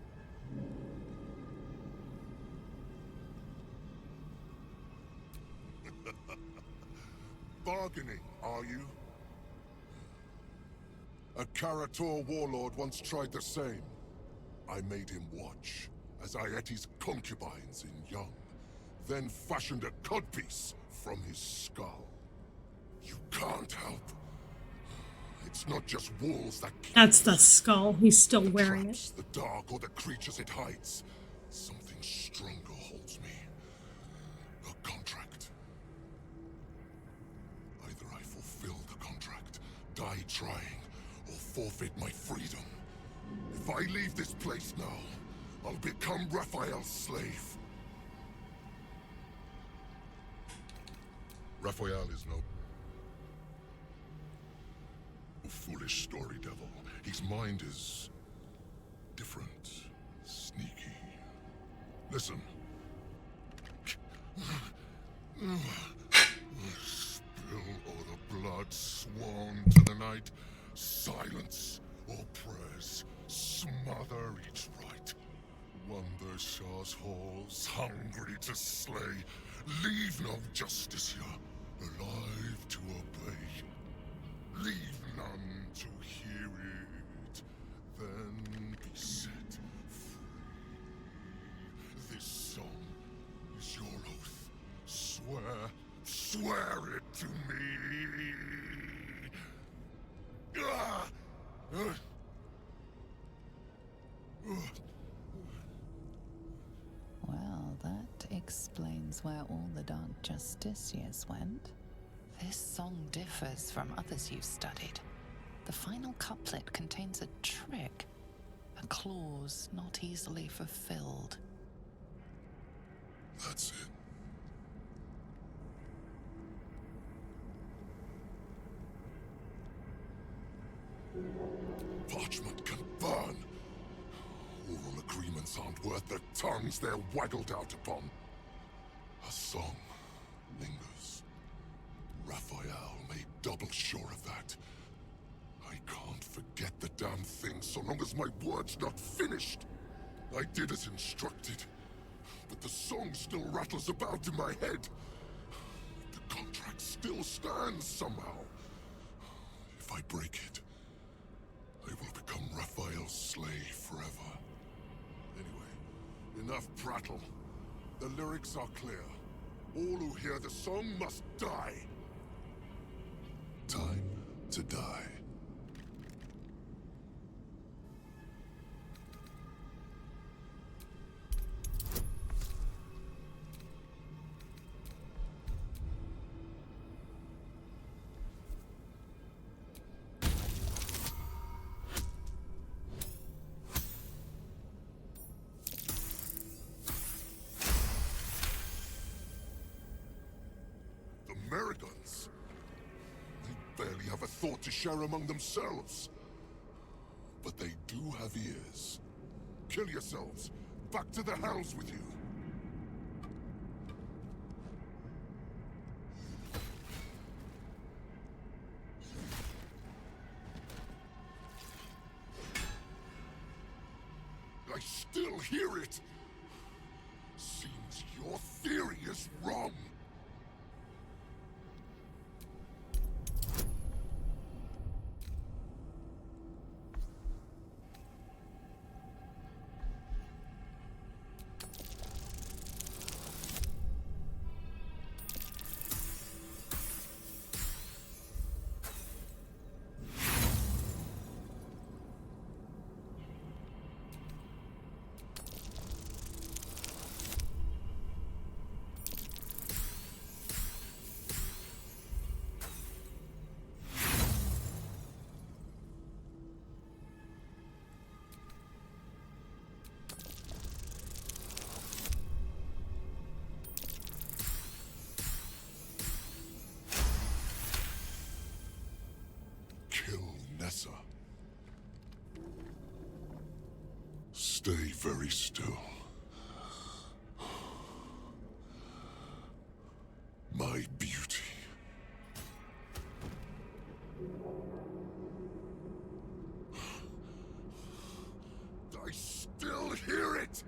Bargaining, are you? A Karator warlord once tried the same. I made him watch as I ate his concubines in young, then fashioned a codpiece from his skull. You can't help. It's not just walls that keep That's the skull. He's still wearing traps, the dark, or the creatures it hides. Something stronger holds me. A contract. Either I fulfill the contract, die trying, or forfeit my freedom. If I leave this place now, I'll become Raphael's slave. Raphael is no foolish story devil. His mind is different, sneaky. Listen. Spill all the blood sworn to the night. Silence all prayers. Smother each right. Wander Shah's halls, hungry to slay. Leave no justice here, alive to obey. Leave none to hear it, then be set free. This song is your oath. Swear it to me. Ah! Well, that explains where all the Dark Justiciars went. This song differs from others you've studied. The final couplet contains a trick, a clause not easily fulfilled. That's it. Parchment can burn. Oral agreements aren't worth the tongues they're waggled out upon. A song lingers. Raphael made double sure of that. I can't forget the damn thing so long as my word's not finished. I did as instructed, but the song still rattles about in my head. The contract still stands somehow. If I break it, I will become Raphael's slave forever. Anyway, enough prattle. The lyrics are clear. All who hear the song must die. Time to die. Americans. They barely have a thought to share among themselves. But they do have ears. Kill yourselves. Back to the hells with you. I still hear it. Seems your theory is wrong. Nessa. Stay very still. My beauty. I still hear it!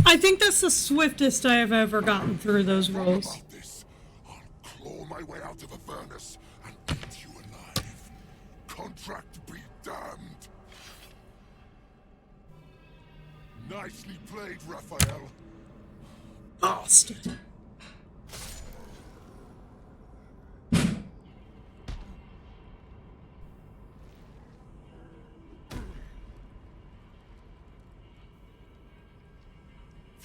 I think that's the swiftest I have ever gotten through those rolls. Claw my way out of the furnace and eat you alive. Contract be damned. Nicely played, Raphael. Bastard.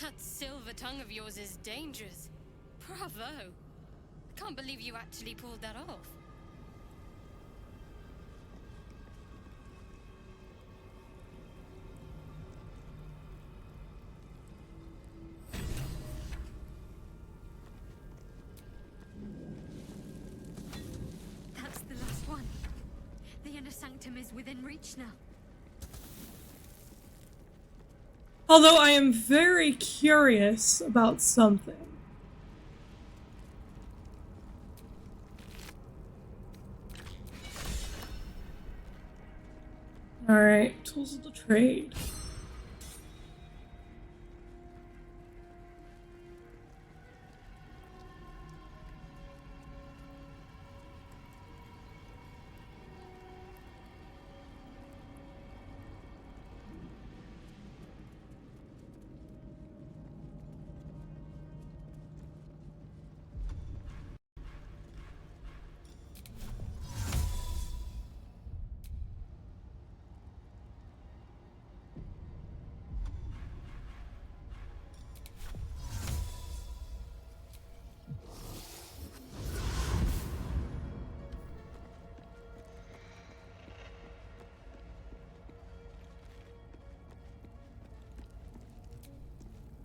That silver tongue of yours is dangerous. Bravo. I can't believe you actually pulled that off. That's the last one. The inner sanctum is within reach now. Although I am very curious about something. Alright, tools of the trade.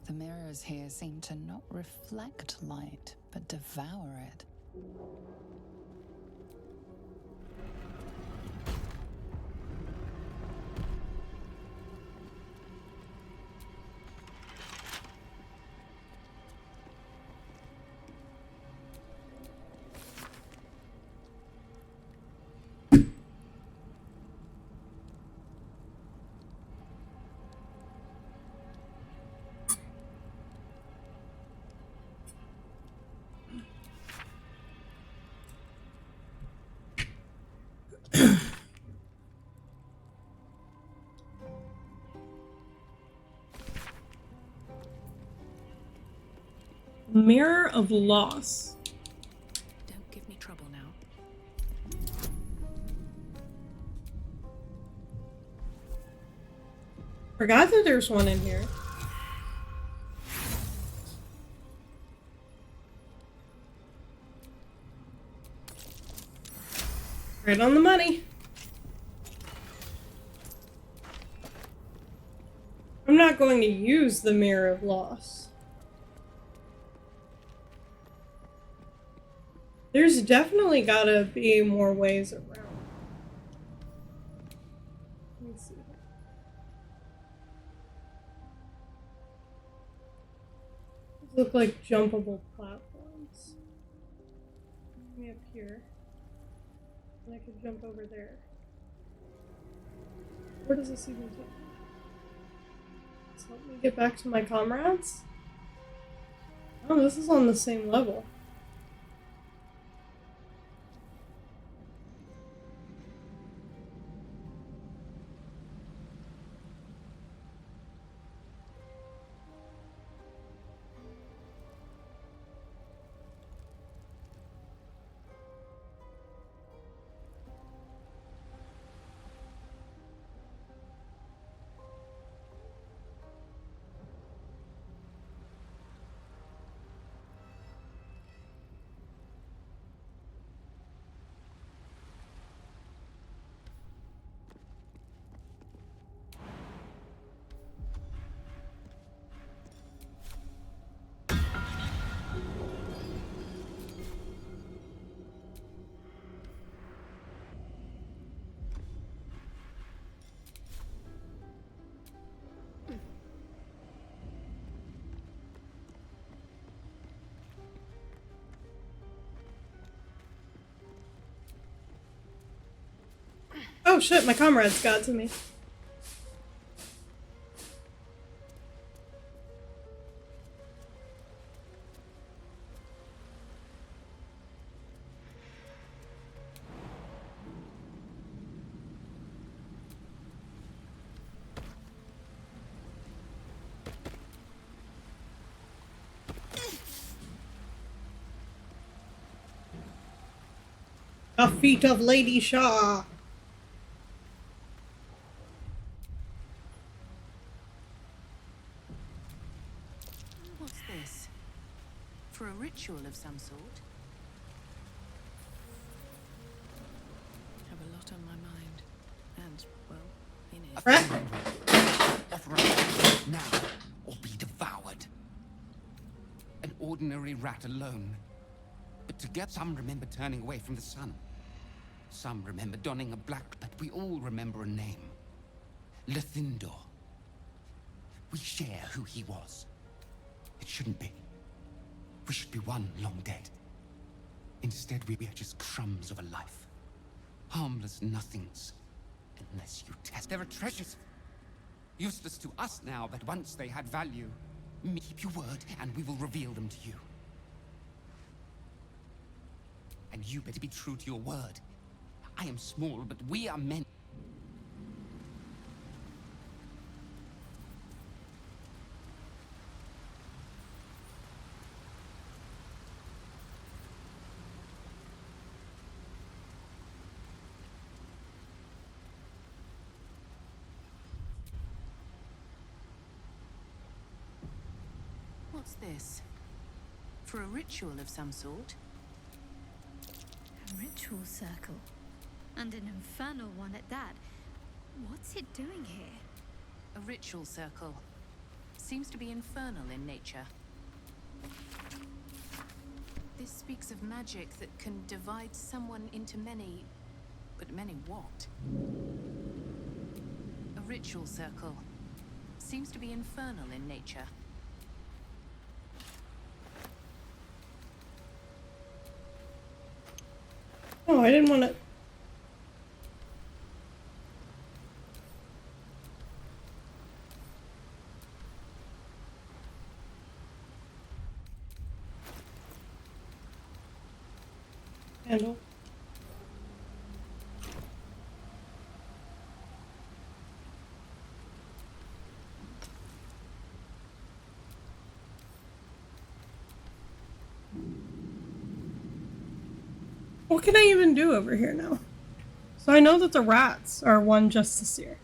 The mirrors here seem to not reflect light, but devour it. Mirror of Loss. Don't give me trouble now. Forgot that there's one in here. Right on the money. I'm not going to use the Mirror of Loss. There's definitely gotta be more ways around. Let me see. These look like jumpable platforms. Me up here. And I could jump over there. Where does this even take me? Does this help me get back to my comrades? Oh, this is on the same level. Oh shit, my comrades got to me. The feet of Lady Shaw. What's this? For a ritual of some sort? Have a lot on my mind. And, well, in it. Offer up now, or be devoured. An ordinary rat alone. But together, some remember turning away from the sun. Some remember donning a black, but we all remember a name. Lethindor. We share who he was. It shouldn't be. We should be one long dead. Instead, we are just crumbs of a life. Harmless nothings. Unless you test. There are treasures. Useless to us now, but once they had value. Keep your word, and we will reveal them to you. And you better be true to your word. I am small, but we are men. What's this? For a ritual of some sort? A ritual circle. And an infernal one at that. What's it doing here? A ritual circle. Seems to be infernal in nature. This speaks of magic that can divide someone into many... but many what? A ritual circle. Seems to be infernal in nature. Oh, I didn't want to... handle. What can I even do over here now? So I know that the rats are one justiciar.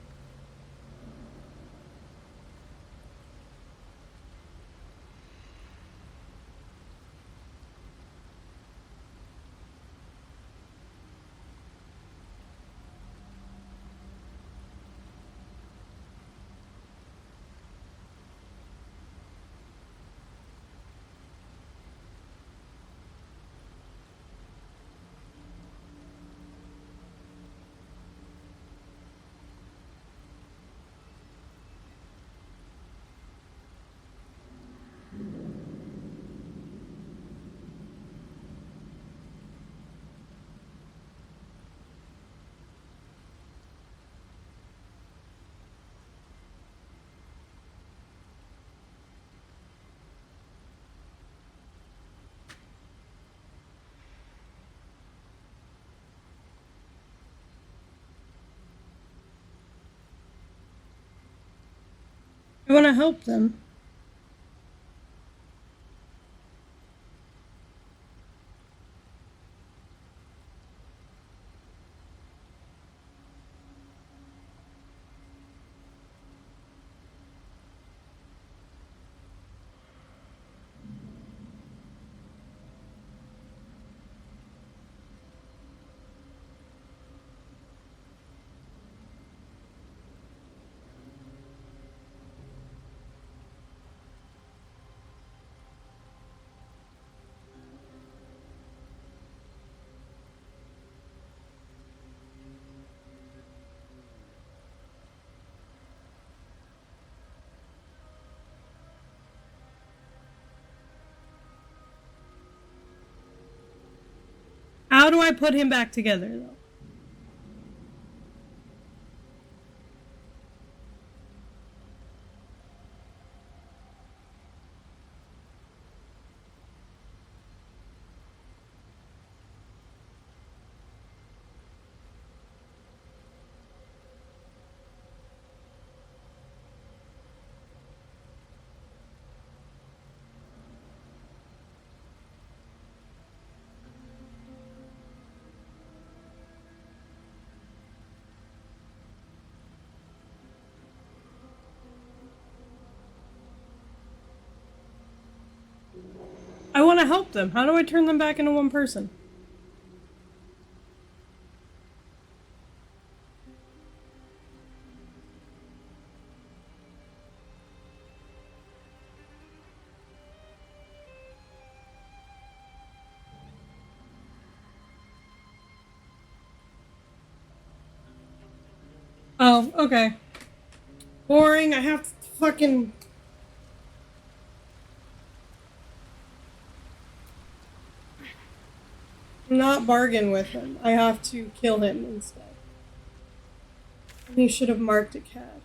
I want to help them. How do I put him back together, though? help them? How do I turn them back into one person? Oh, okay. Boring, I have to fucking... not bargain with him. I have to kill him instead. And he should have marked it cash.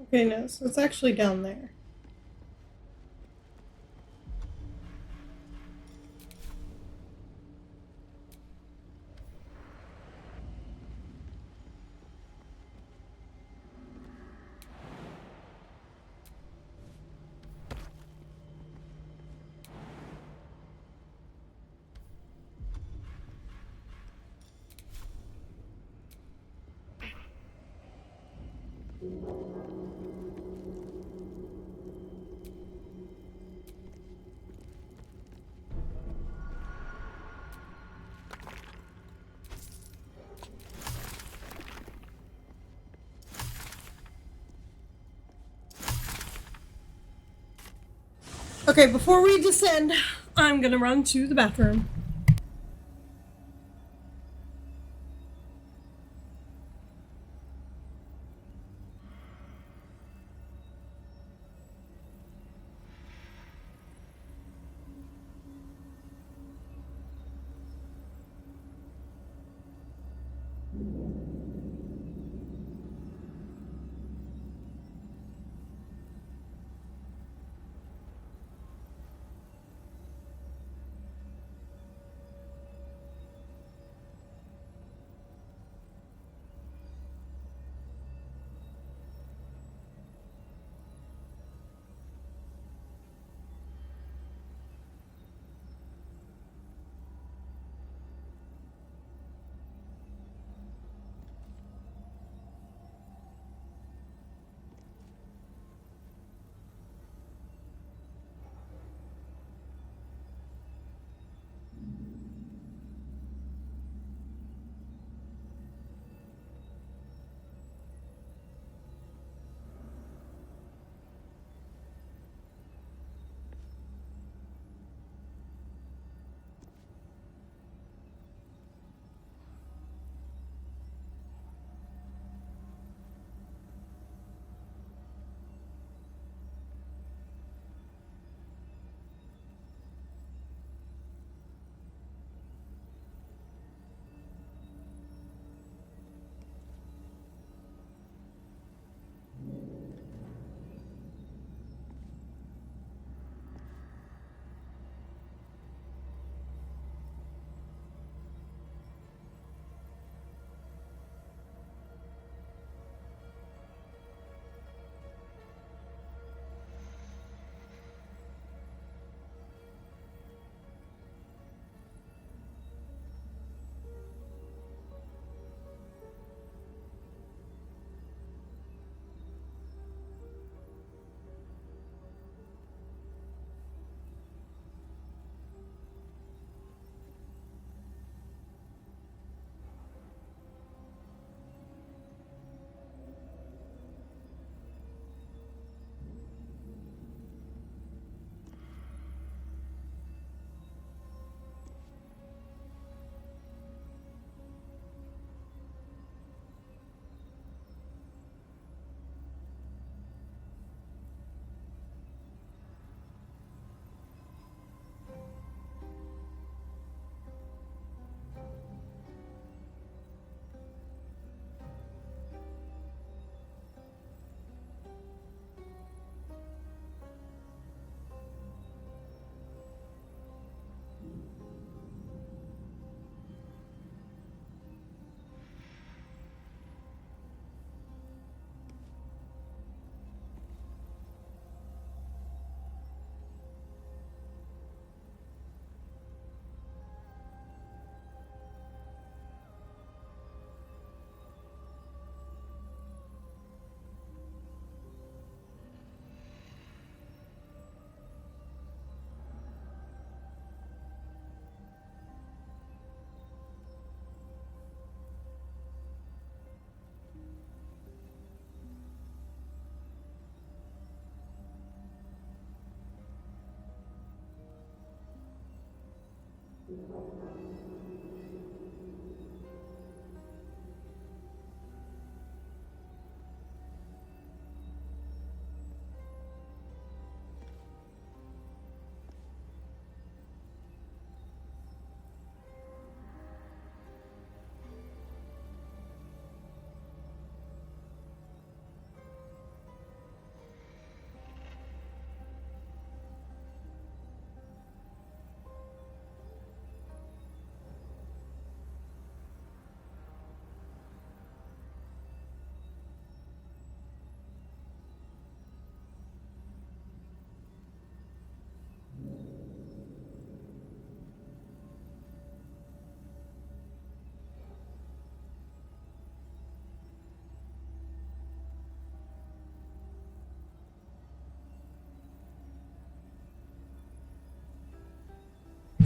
Okay, no, so it's actually down there. Okay, before we descend, I'm gonna run to the bathroom.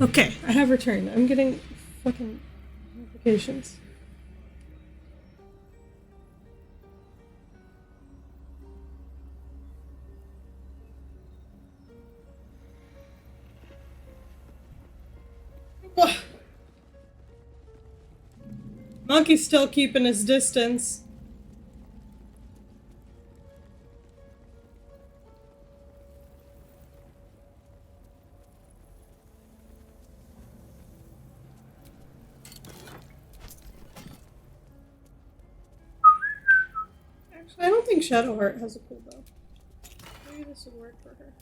Okay, I have returned. I'm getting fucking notifications. Monkey's still keeping his distance. Actually, I don't think Shadowheart has a cool bow. Maybe this would work for her.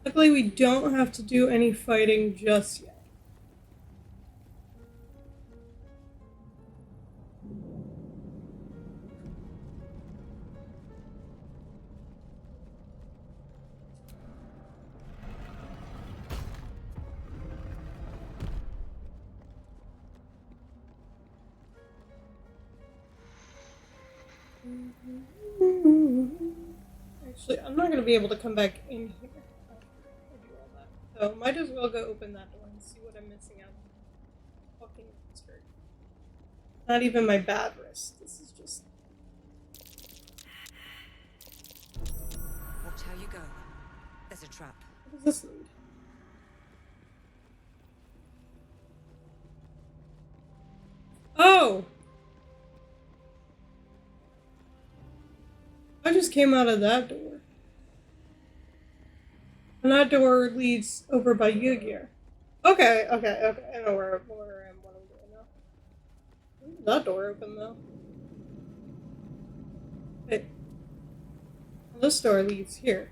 Luckily, we don't have to do any fighting just yet. Actually, I'm not going to be able to come back in here after I do all that. So, might as well go open that door and see what I'm missing out on. Fucking skirt. Not even my bad wrist. This is just... Watch how you go. There's a trap. What does this lead? Oh! I just came out of that door. And that door leads over by Yu-Gi-Oh! Okay. I know where I am, what I'm doing now. Why is that door open though? Wait. Well, this door leads here.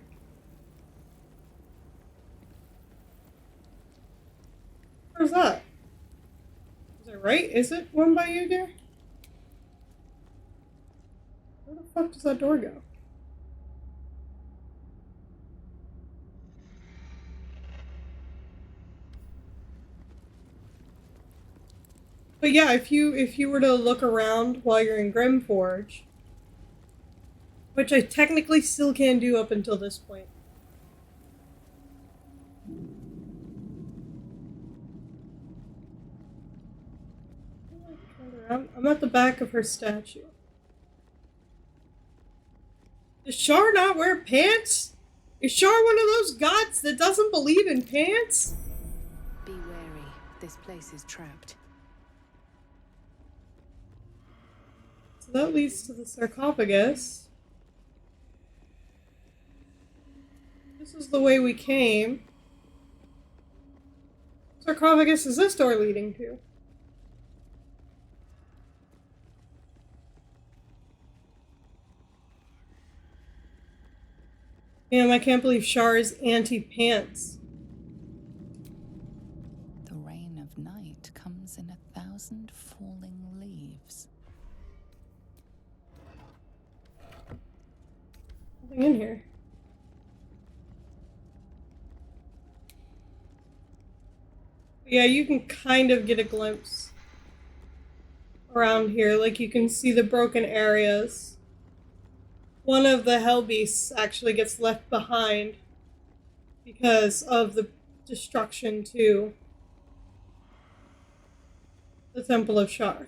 Where's that? Is it right? Is it one by Yu-Gi-Oh! Where the fuck does that door go? But yeah, if you were to look around while you're in Grimforge, which I technically still can do up until this point. I'm at the back of her statue. Does Shar not wear pants? Is Shar one of those gods that doesn't believe in pants? Be wary. This place is trapped. So that leads to the sarcophagus. This is the way we came. Sarcophagus is this door leading to? Damn, I can't believe Shar is anti-pants. The rain of night comes in 1,000 falling leaves. Nothing in here. Yeah, you can kind of get a glimpse around here. Like, you can see the broken areas. One of the hell beasts actually gets left behind because of the destruction to the Temple of Shar.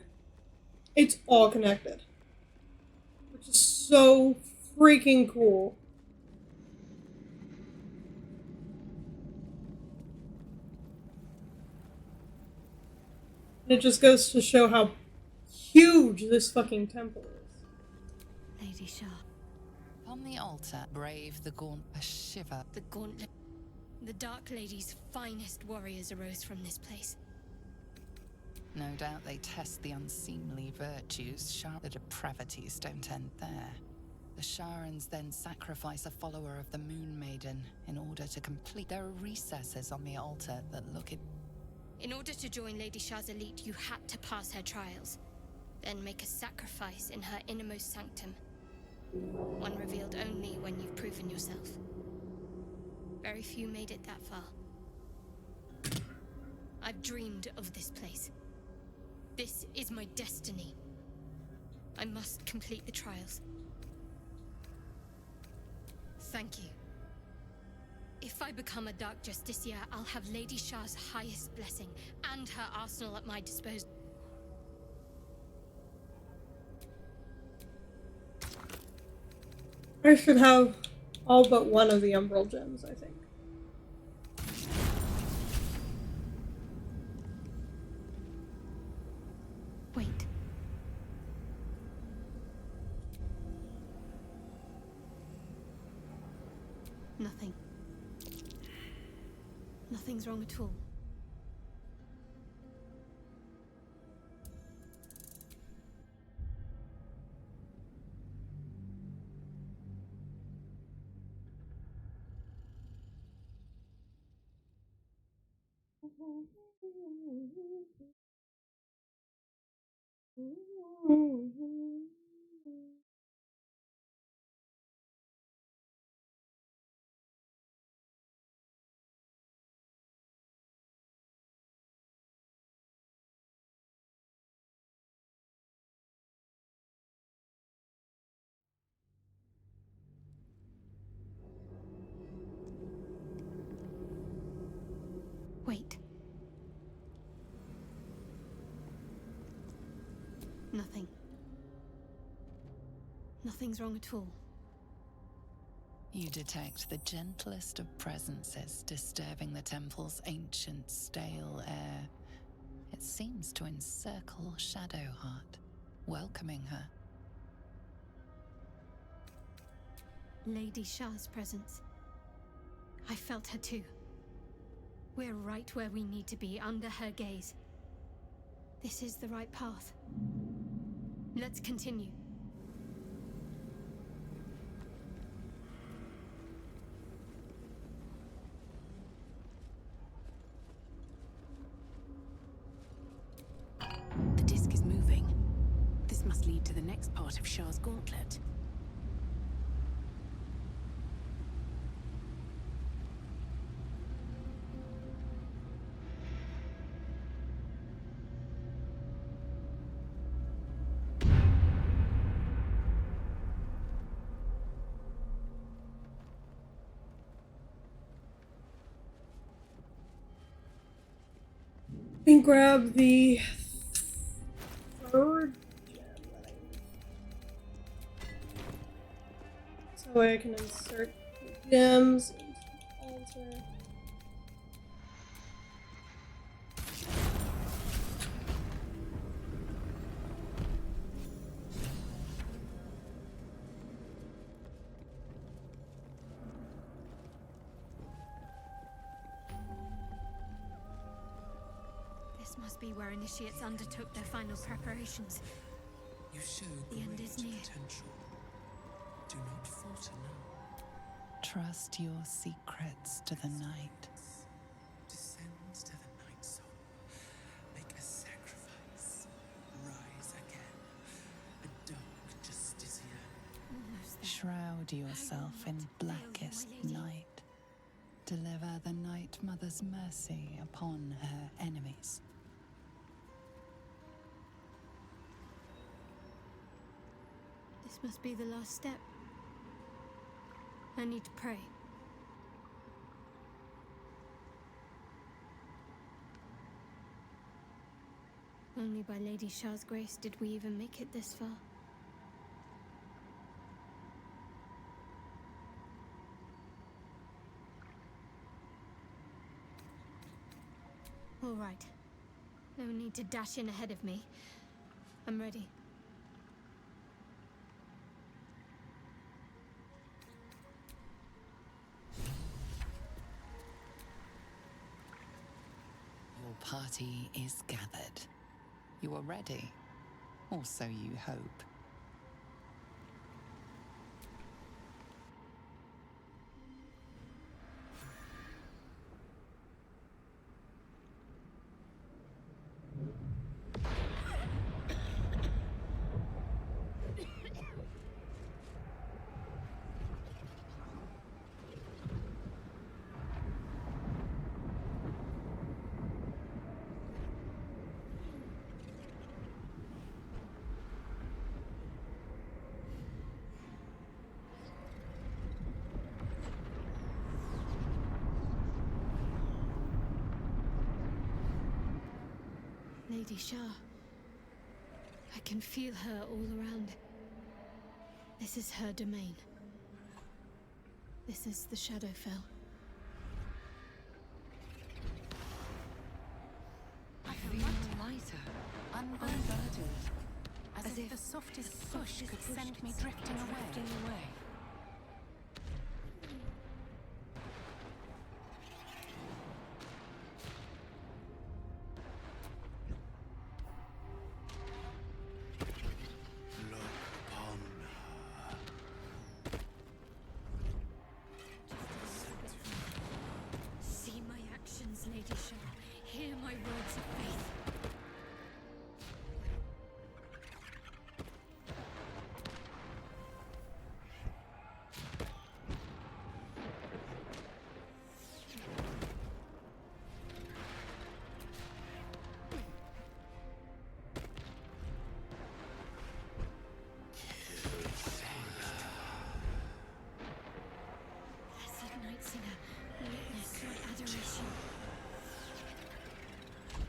It's all connected, which is so freaking cool. And it just goes to show how huge this fucking temple is. Lady Shar. On the altar, brave the gaunt, a shiver. The gauntlet. The Dark Lady's finest warriors arose from this place. No doubt they test the unseemly virtues. The depravities don't end there. The Sharans then sacrifice a follower of the Moon Maiden in order to complete. There are recesses on the altar that look at. In order to join Lady Shar's elite, you had to pass her trials, then make a sacrifice in her innermost sanctum. One revealed only when you've proven yourself. Very few made it that far. I've dreamed of this place. This is my destiny. I must complete the trials. Thank you. If I become a Dark Justicia, I'll have Lady Shah's highest blessing and her arsenal at my disposal. I should have all but one of the Umbral gems, I think. Wait. Nothing. Nothing's wrong at all. Wait. Nothing. Nothing's wrong at all. You detect the gentlest of presences disturbing the temple's ancient, stale air. It seems to encircle Shadowheart, welcoming her. Lady Shah's presence. I felt her too. We're right where we need to be, under her gaze. This is the right path. Let's continue. The disc is moving. This must lead to the next part of Shah's gauntlet. And grab the third gem that I need. So I can insert the gems into the altar. This must be where initiates undertook their final preparations. You show The end is near. potential. Do not falter now. Trust your secrets to the night. Descend to the night soul. Make a sacrifice. Rise again. A dark Justicia. Shroud yourself in blackest night. Deliver the Night Mother's mercy upon her enemies. This must be the last step. I need to pray. Only by Lady Shah's grace did we even make it this far. All right. No need to dash in ahead of me. I'm ready. Your party is gathered. You are ready, or so you hope. Lady Shah. I can feel her all around. This is her domain. This is the Shadowfell. I feel lighter, unburdened, as if the softest push could send me drifting away. See my actions, Lady Shah. Hear my words of faith. Blessed Night Singer, witness my adoration.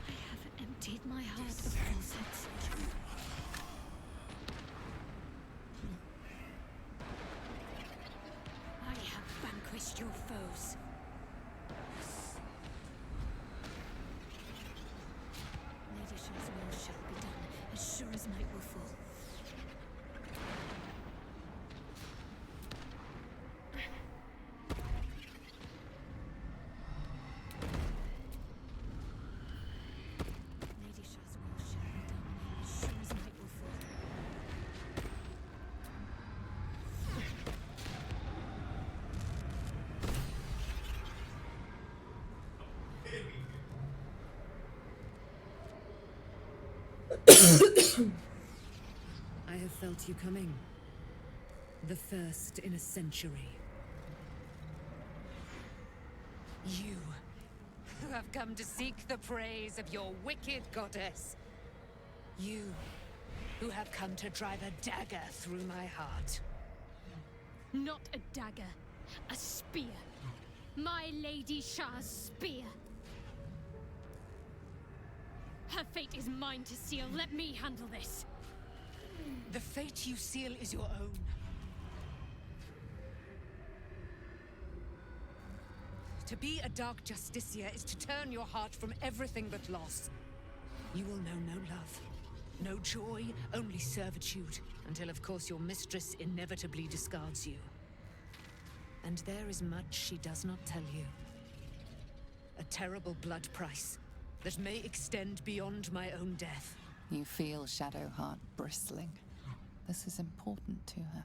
I have emptied my heart of falsehoods. I have vanquished your foes. Lady Shah's will shall be done, as sure as night will fall. Lady Shah's will shall be done, as sure as night will fall. I have felt you coming. The first in a century. You, who have come to seek the praise of your wicked goddess. You, who have come to drive a dagger through my heart. Not a dagger, a spear. My Lady Shah's spear. Her fate is mine to seal. Let me handle this. The fate you seal is your own. To be a Dark Justiciar is to turn your heart from everything but loss. You will know no love, no joy, only servitude, until of course your mistress inevitably discards you. And there is much she does not tell you. A terrible blood price that may extend beyond my own death. You feel Shadowheart bristling. This is important to her.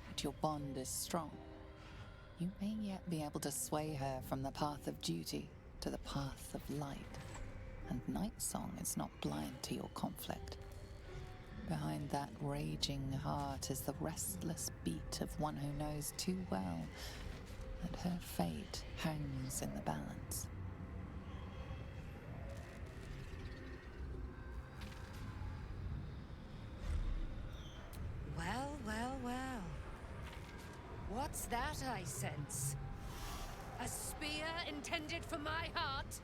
But your bond is strong. You may yet be able to sway her from the path of duty to the path of light. And Nightsong is not blind to your conflict. Behind that raging heart is the restless beat of one who knows too well that her fate hangs in the balance. Well, well, well. What's that I sense? A spear intended for my heart?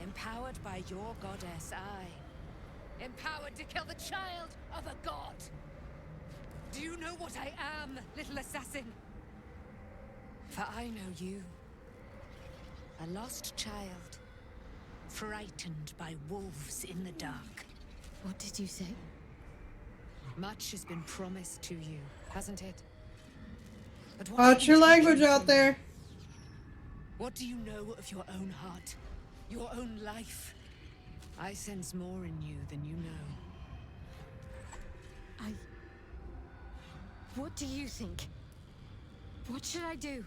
Empowered by your goddess, I. Empowered to kill the child of a god. Do you know what I am, little assassin? For I know you. A lost child. Frightened by wolves in the dark. What did you say? Much has been promised to you, hasn't it? But what Watch your language out there. What do you know of your own heart? Your own life? I sense more in you than you know. What do you think? What should I do?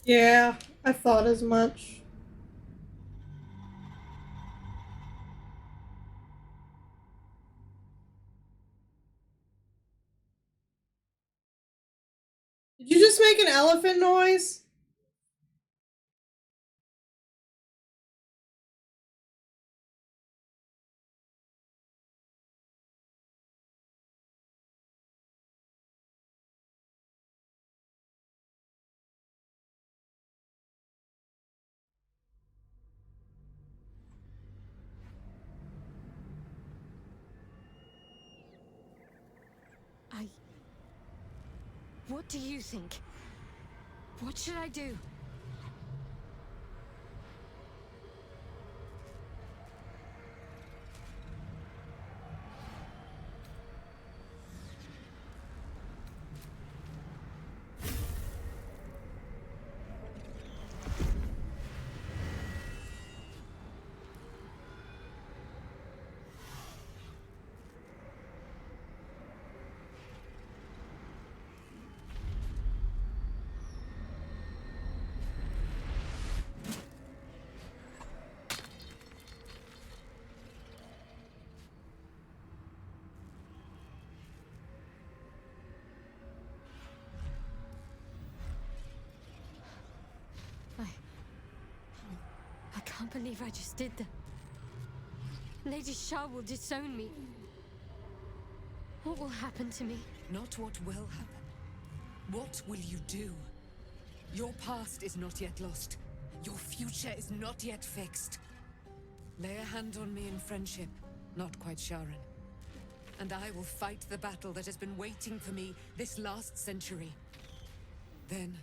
Yeah, I thought as much. Did you just make an elephant noise? What do you think? What should I do? I can't believe I just did that. Lady Shah will disown me. What will happen to me? Not what will happen. What will you do? Your past is not yet lost. Your future is not yet fixed. Lay a hand on me in friendship, not quite Sharon. And I will fight the battle that has been waiting for me this last century. Then,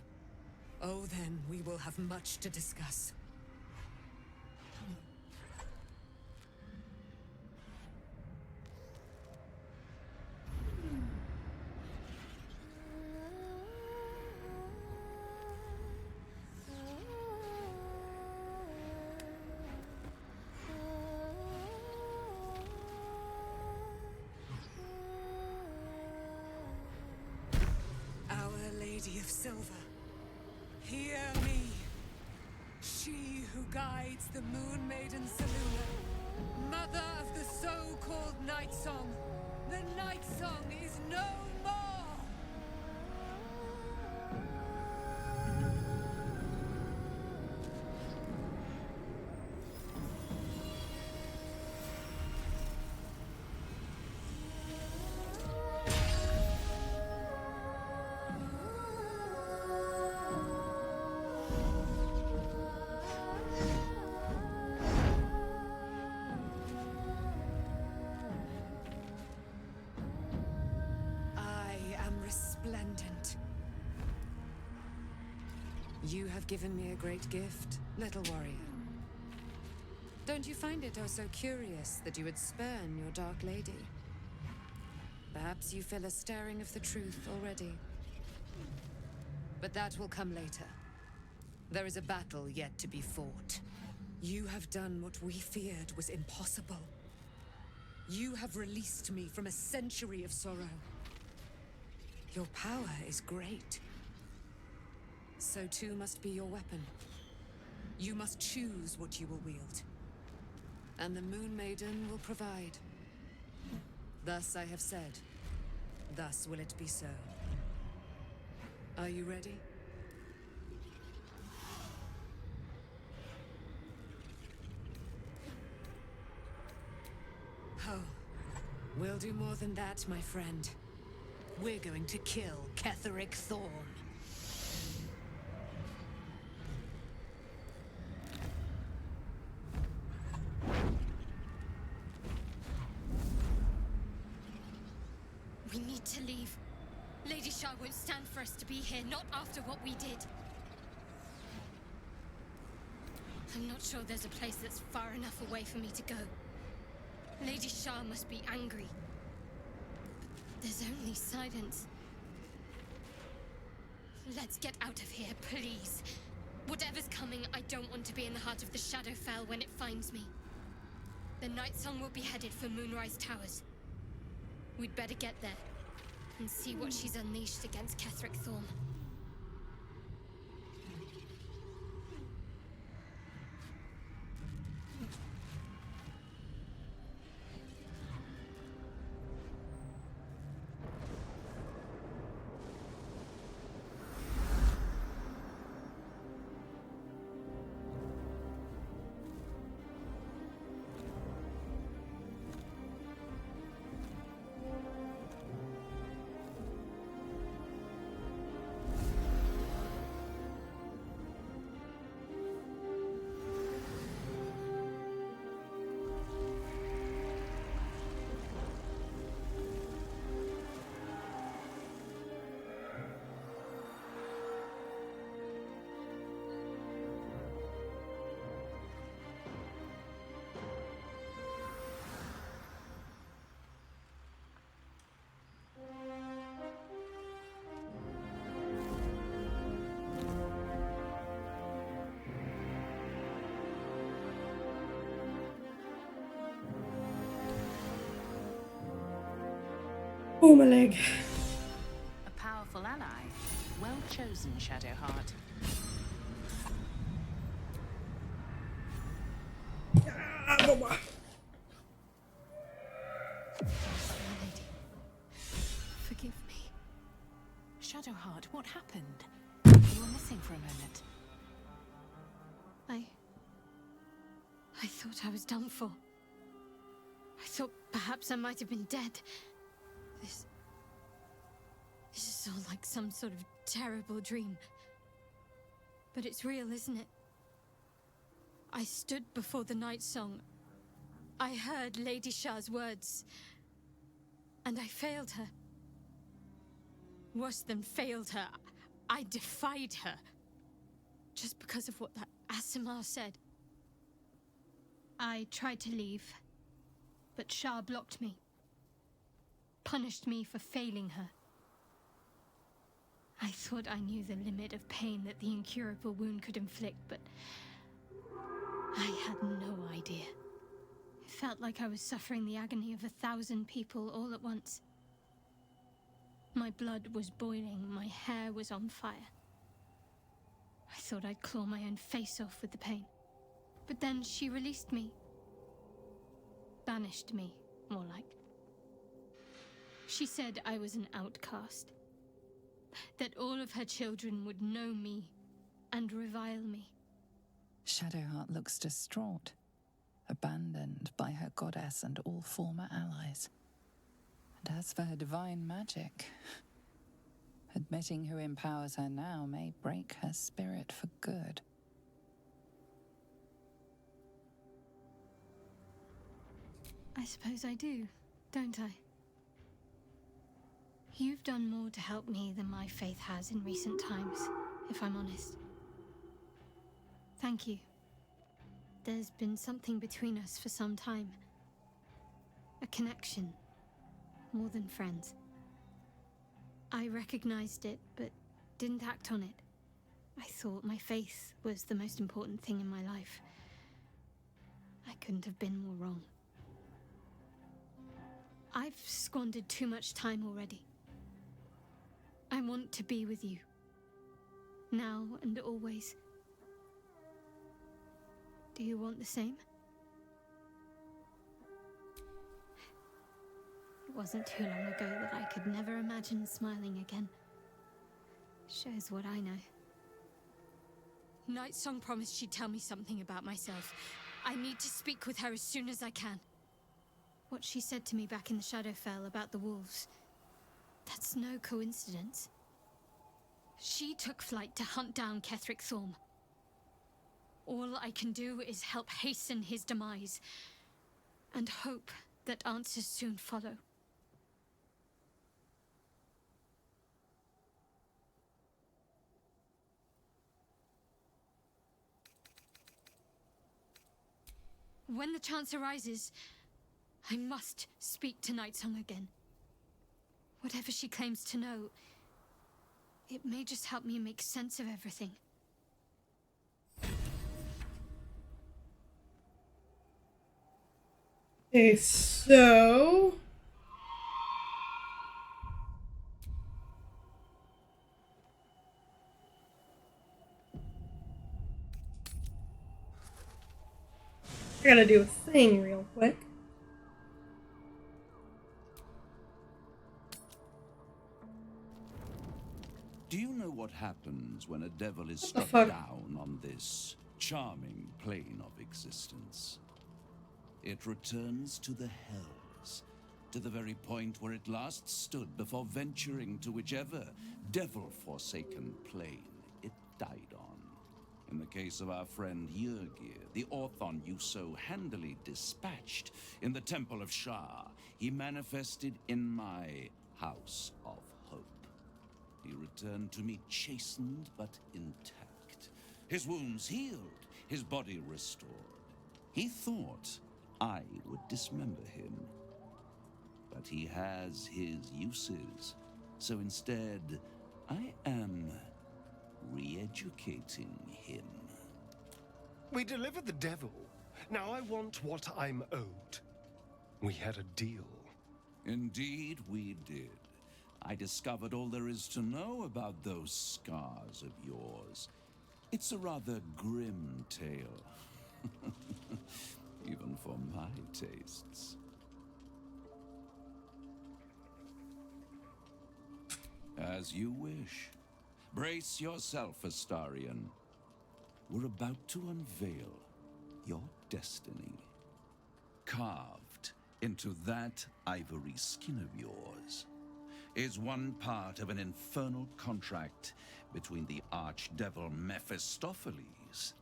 oh then, we will have much to discuss. Lady of Silver, hear me. She who guides the Moon Maiden Selûne, mother of the so-called Night Song. The Night Song is no more! Resplendent. You have given me a great gift, little warrior. Don't you find it oh so curious that you would spurn your dark lady? Perhaps you feel a stirring of the truth already. But that will come later. There is a battle yet to be fought. You have done what we feared was impossible. You have released me from a century of sorrow. Your power is great. So too must be your weapon. You must choose what you will wield. And the Moon Maiden will provide. Thus I have said. Thus will it be so. Are you ready? Oh, we'll do more than that, my friend. We're going to kill Ketheric Thorn. We need to leave. Lady Shah won't stand for us to be here, not after what we did. I'm not sure there's a place that's far enough away for me to go. Lady Shah must be angry. There's only silence. Let's get out of here, please. Whatever's coming, I don't want to be in the heart of the Shadowfell when it finds me. The Night Song will be headed for Moonrise Towers. We'd better get there and see what she's unleashed against Ketheric Thorn. Oh, my leg. A powerful ally. Well chosen, Shadowheart. Forgive me. Shadowheart, what happened? You were missing for a moment. I thought I was done for. I thought perhaps I might have been dead. This is all like some sort of terrible dream. But it's real, isn't it? I stood before the night song. I heard Lady Shah's words. And I failed her. Worse than failed her, I defied her. Just because of what that Asimar said. I tried to leave, but Shah blocked me. Punished me for failing her. I thought I knew the limit of pain that the incurable wound could inflict, but I had no idea. It felt like I was suffering the agony of 1,000 people all at once. My blood was boiling, my hair was on fire. I thought I'd claw my own face off with the pain. But then she released me. Banished me, more like. She said I was an outcast. That all of her children would know me and revile me. Shadowheart looks distraught, abandoned by her goddess and all former allies. And as for her divine magic, admitting who empowers her now may break her spirit for good. I suppose I do, don't I? You've done more to help me than my faith has in recent times, if I'm honest. Thank you. There's been something between us for some time. A connection, more than friends. I recognized it, but didn't act on it. I thought my faith was the most important thing in my life. I couldn't have been more wrong. I've squandered too much time already. I want to be with you. Now and always. Do you want the same? It wasn't too long ago that I could never imagine smiling again. Shows what I know. Nightsong promised she'd tell me something about myself. I need to speak with her as soon as I can. What she said to me back in the Shadowfell about the wolves. That's no coincidence. She took flight to hunt down Ketheric Thorm. All I can do is help hasten his demise, and hope that answers soon follow. When the chance arises, I must speak to Nightsong again. Whatever she claims to know, it may just help me make sense of everything. Okay, so... I gotta do a thing real quick. Do you know what happens when a devil is struck fuck? down on this charming plane of existence? It returns to the hells, to the very point where it last stood before venturing to whichever devil-forsaken plane it died on. In the case of our friend Yurgir, the Orthon you so handily dispatched in the Temple of Shah, he manifested in my House of Hope. He returned to me chastened but intact, his wounds healed, his body restored. He thought I would dismember him, but he has his uses, so instead I am re-educating him. We delivered the devil. Now I want what I'm owed. We had a deal. Indeed, we did. I discovered all there is to know about those scars of yours. It's a rather grim tale. Even for my tastes. As you wish. Brace yourself, Astarion. We're about to unveil your destiny. Carved into that ivory skin of yours is one part of an infernal contract between the archdevil Mephistopheles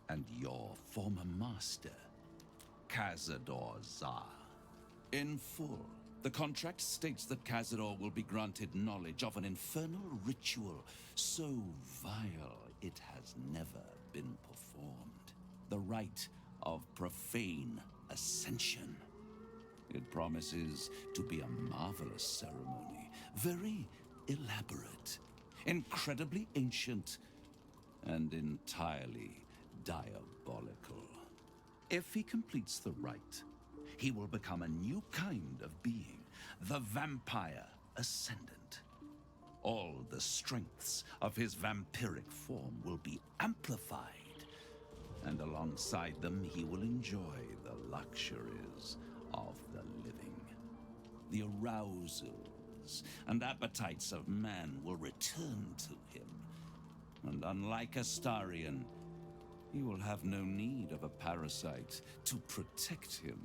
and your former master, Cazador Zar. In full, the contract states that Cazador will be granted knowledge of an infernal ritual so vile it has never been performed. The rite of profane ascension. It promises to be a marvelous ceremony, very elaborate, incredibly ancient, and entirely diabolical. If he completes the rite, he will become a new kind of being, the Vampire Ascendant. All the strengths of his vampiric form will be amplified, and alongside them he will enjoy the luxuries of the living. The arousals and appetites of man will return to him, and unlike Astarion, he will have no need of a parasite to protect him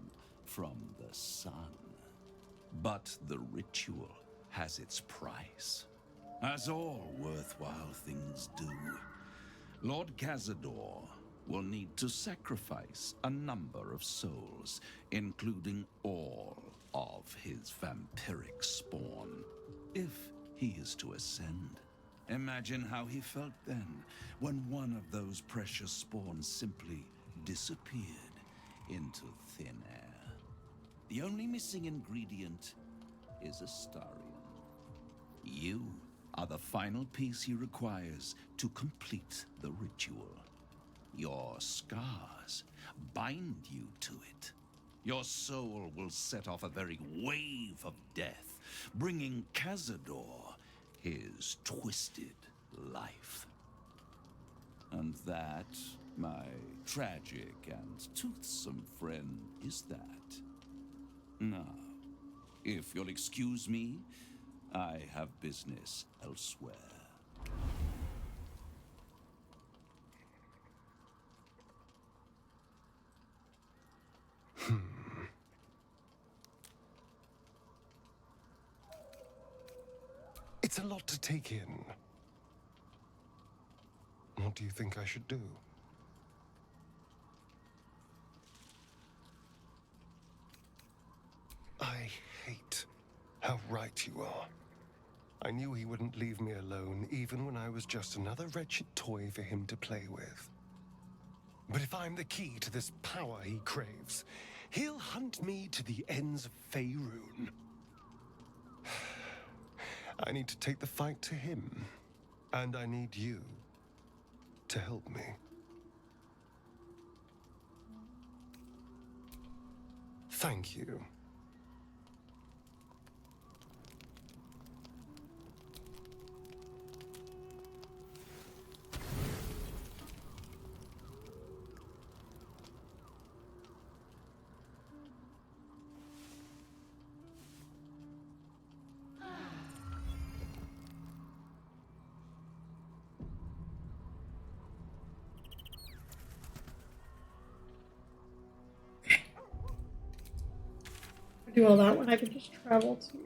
from the sun. But the ritual has its price, as all worthwhile things do. Lord Cazador will need to sacrifice a number of souls, including all of his vampiric spawn, if he is to ascend. Imagine how he felt then, when one of those precious spawns simply disappeared into thin air. The only missing ingredient is Astarion. You are the final piece he requires to complete the ritual. Your scars bind you to it. Your soul will set off a very wave of death, bringing Cazador his twisted life. And that, my tragic and toothsome friend, is that. Now, if you'll excuse me, I have business elsewhere. It's a lot to take in. What do you think I should do? I hate how right you are. I knew he wouldn't leave me alone, even when I was just another wretched toy for him to play with. But if I'm the key to this power he craves, he'll hunt me to the ends of Faerun. I need to take the fight to him, and I need you to help me. Thank you. Do all that when I could just travel to.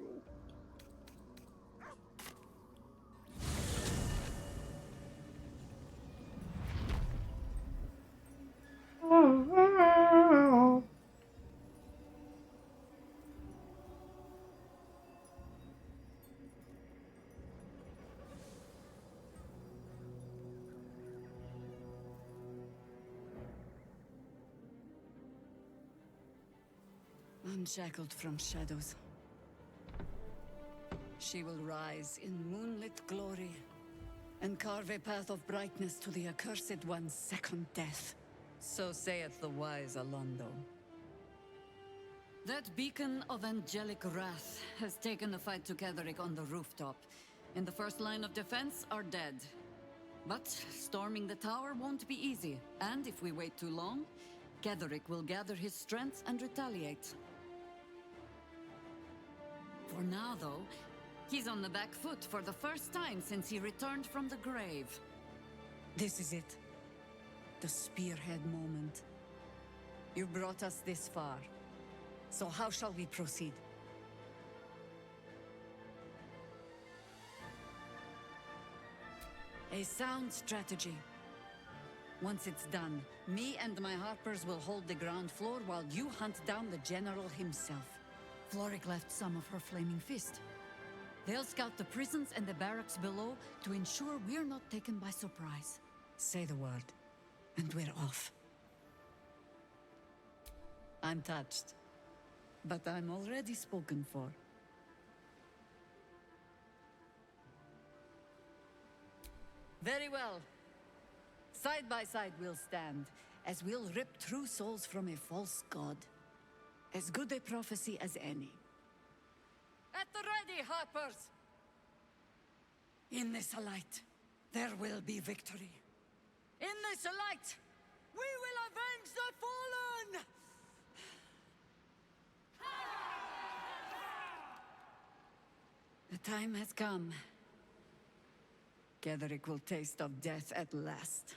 Unshackled from shadows, she will rise in moonlit glory and carve a path of brightness to the accursed one's second death. So saith the wise Alondo. That beacon of angelic wrath has taken the fight to Ketheric on the rooftop. In the first line of defense are dead. But storming the tower won't be easy, and if we wait too long, Ketheric will gather his strength and retaliate. For now, though, he's on the back foot for the first time since he returned from the grave. This is it. The spearhead moment. You brought us this far. So how shall we proceed? A sound strategy. Once it's done, me and my Harpers will hold the ground floor while you hunt down the General himself. Floric left some of her flaming fist. They'll scout the prisons and the barracks below to ensure we're not taken by surprise. Say the word, and we're off. I'm touched. But I'm already spoken for. Very well. Side by side we'll stand, as we'll rip true souls from a false god. As good a prophecy as any. At the ready, Harpers! In this light, there will be victory. In this light, we will avenge the fallen! The time has come. Ketheric will taste of death at last.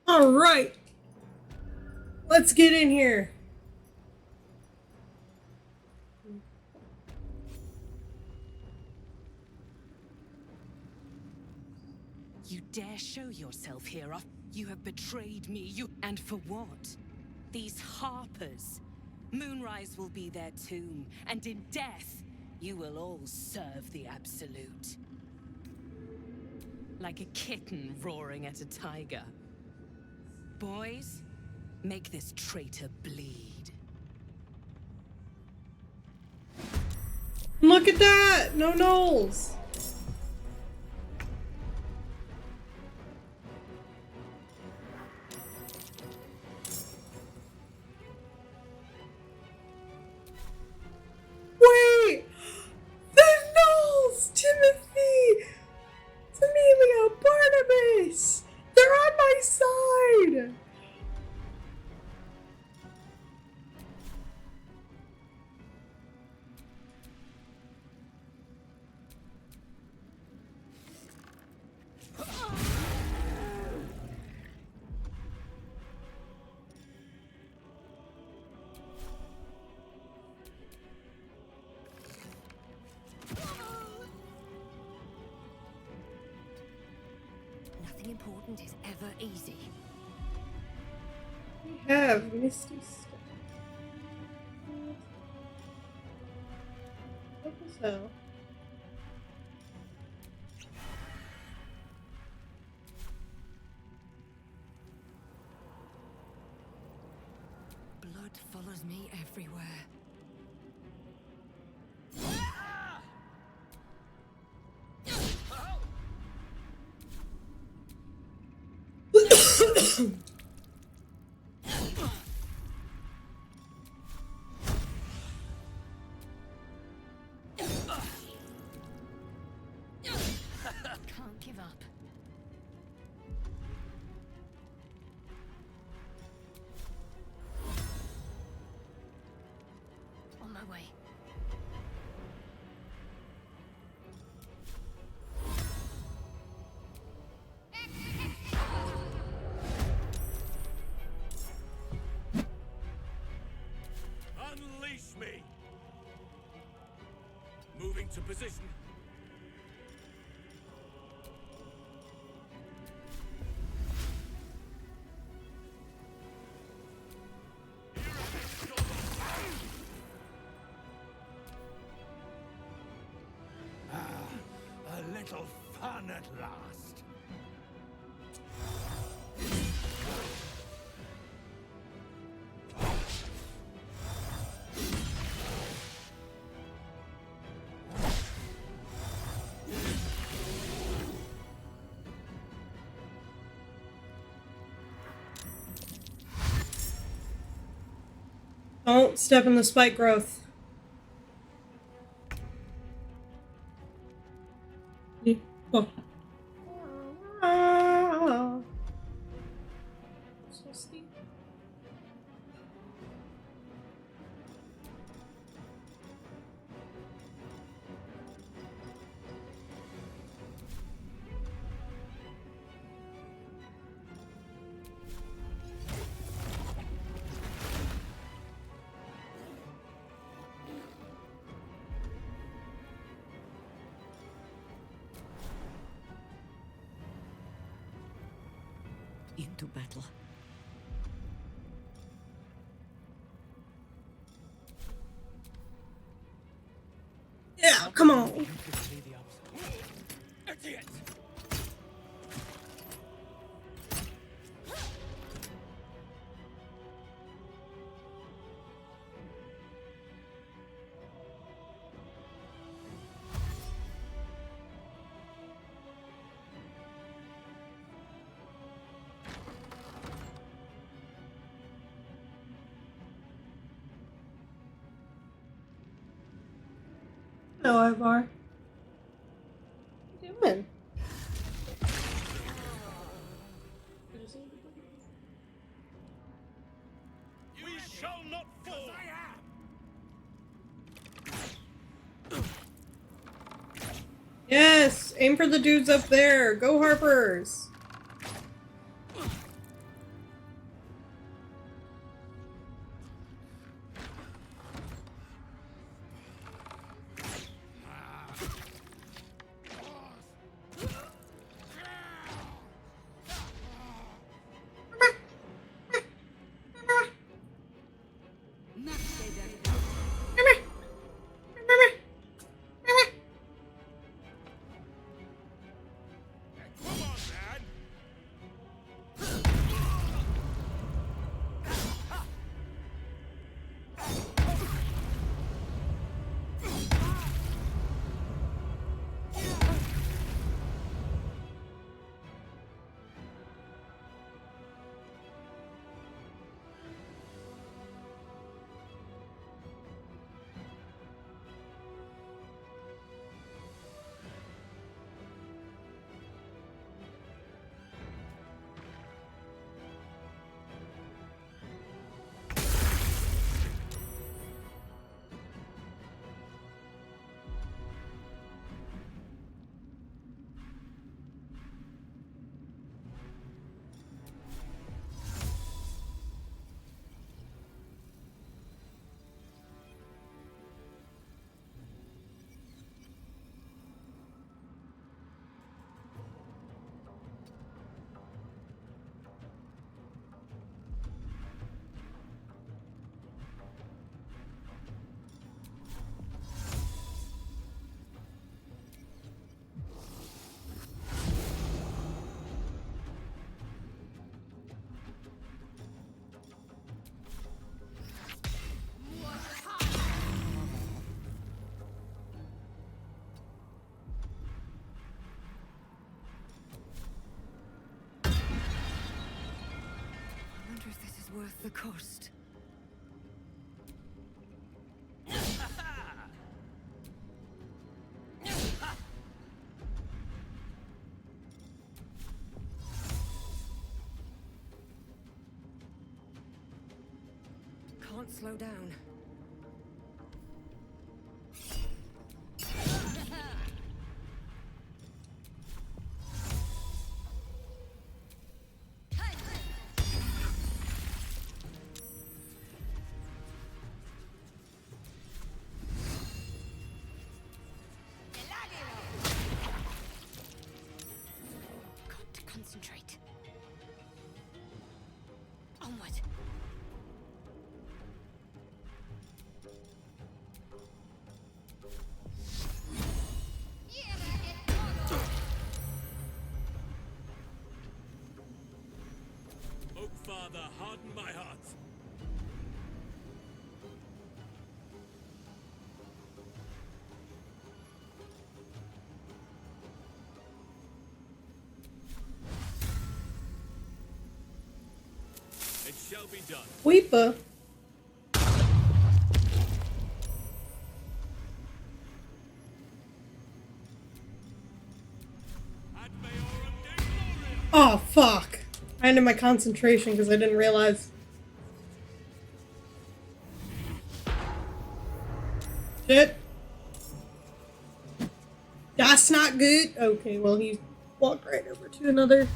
All right. Let's get in here. You dare show yourself here? You have betrayed me, and for what? These Harpers. Moonrise will be their tomb, and in death, you will all serve the Absolute. Like a kitten roaring at a tiger. Boys, make this traitor bleed. Look at that! No Knowles! Wait! The Knowles! Timothy! Amelia! Barnabas! They're on my side! Nothing important is ever easy. We have Misty stuff. What the hell? Blood follows me everywhere. Can't give up. On my way. Unleash me! Moving to position. A little fun at last. Don't step in the spike growth. Oh. So steep. Into battle. Yeah, come on. Hello, Ivar. What are you doing? We shall not fall! Yes! Aim for the dudes up there! Go Harpers! Worth the cost. Can't slow down. Concentrate. Onward. Oak Father, harden my heart. It shall be done. Weepa. Oh, fuck. I ended my concentration because I didn't realize. Shit. That's not good. Okay, well, he walked right over to another.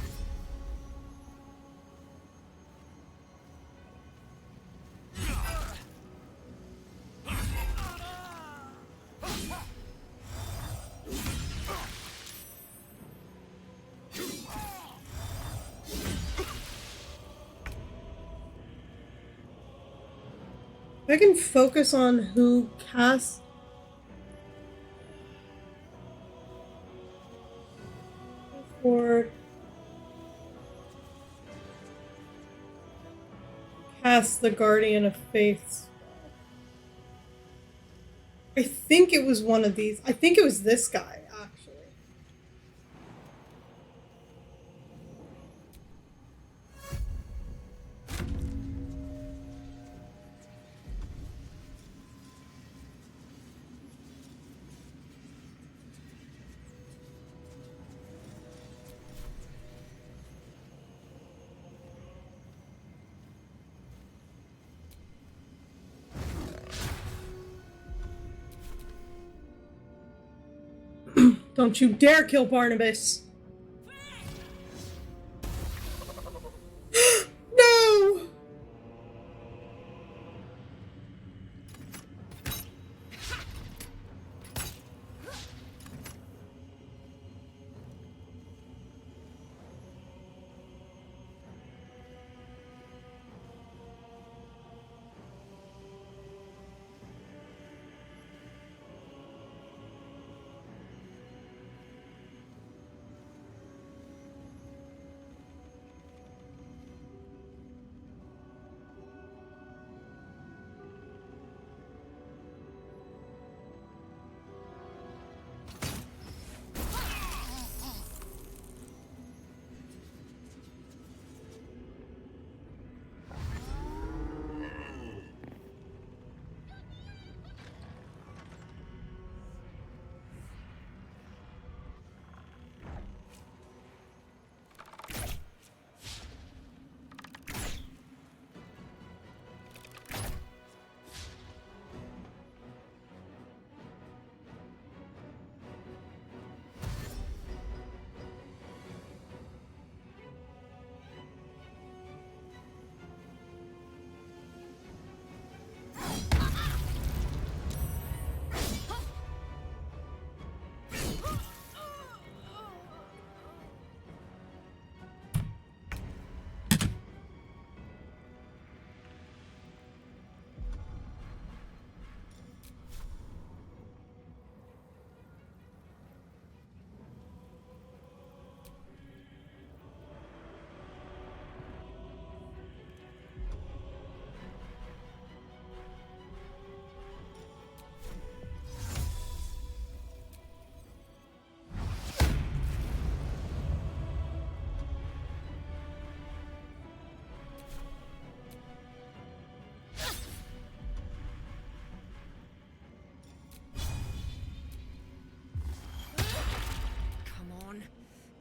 I can focus on who casts. Or cast the Guardian of Faith. I think it was one of these. I think it was this guy, actually. Don't you dare kill Barnabas! No!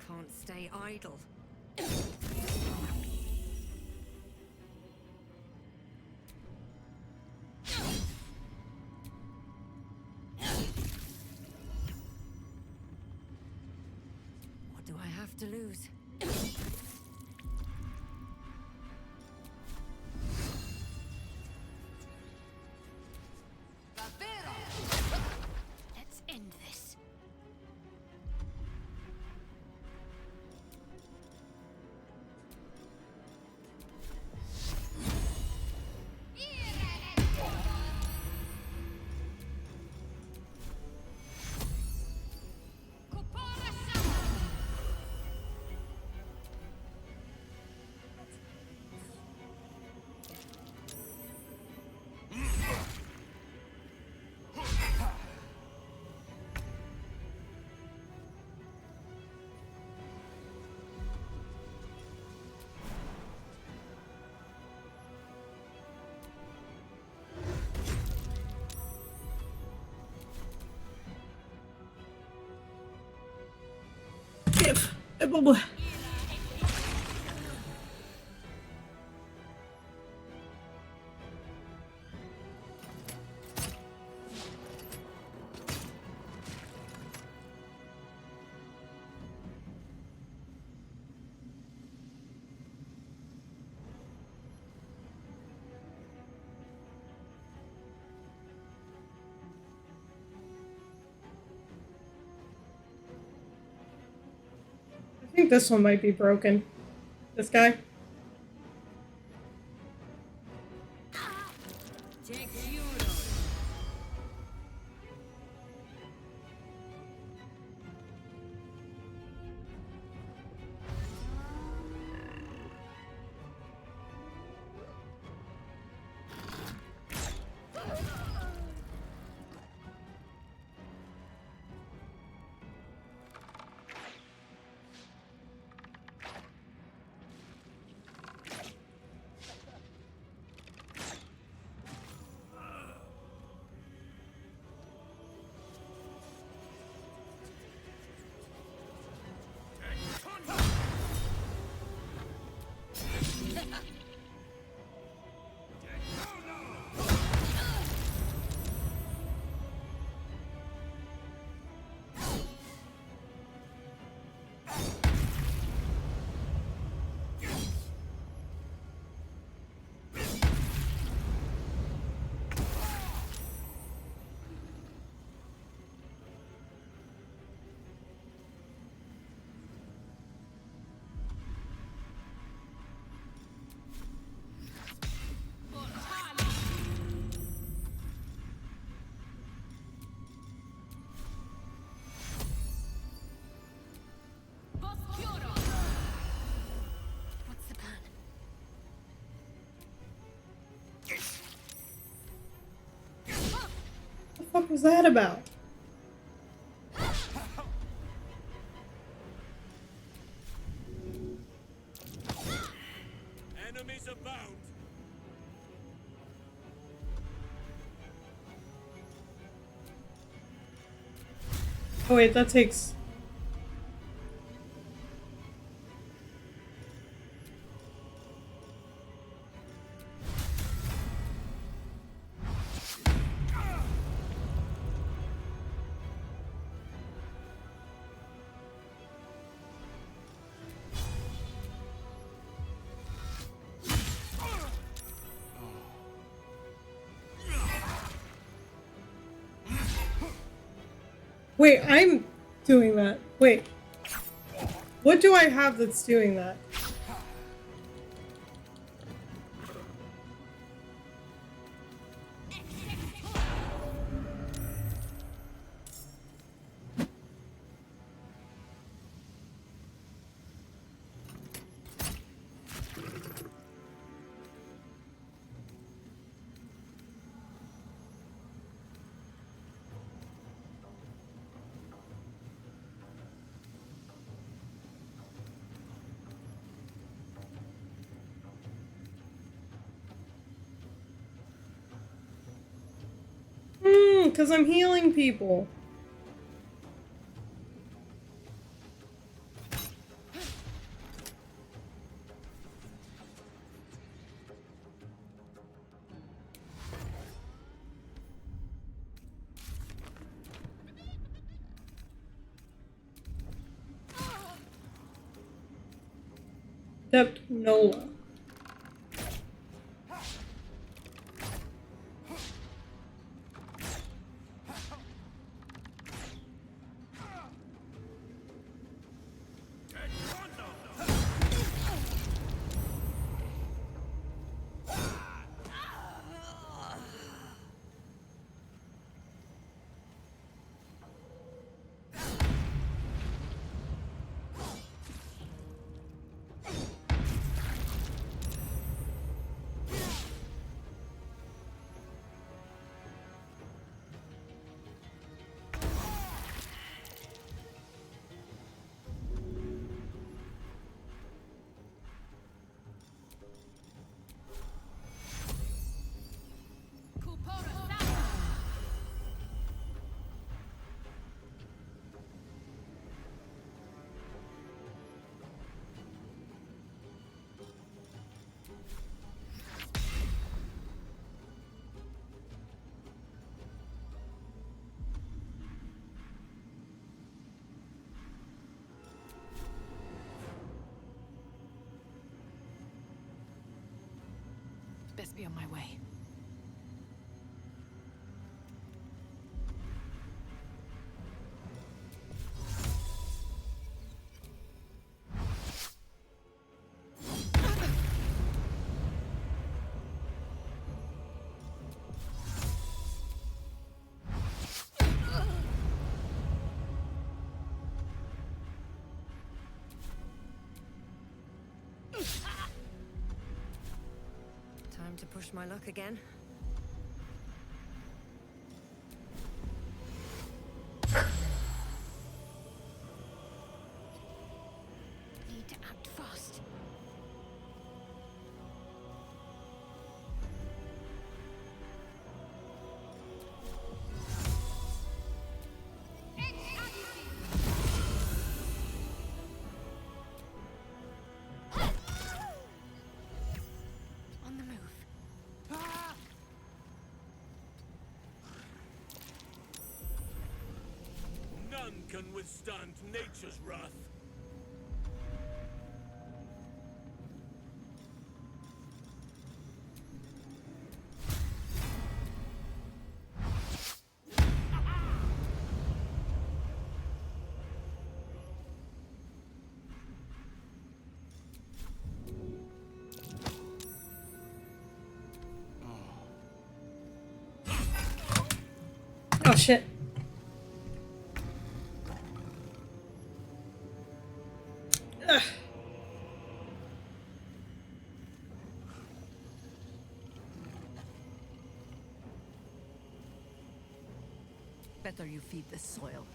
Can't stay idle. What do I have to lose? Let's end this. I think this one might be broken. This guy. What's the plan? What the fuck was that about? Enemies abound. Oh wait, that takes... Wait, I'm doing that. Wait. What do I have that's doing that? Because I'm healing people. Except Nola. Best be on my way. Time to push my luck again. Need to act fast. On the move. None can withstand nature's wrath. Oh shit. Ugh. Better you feed the soil.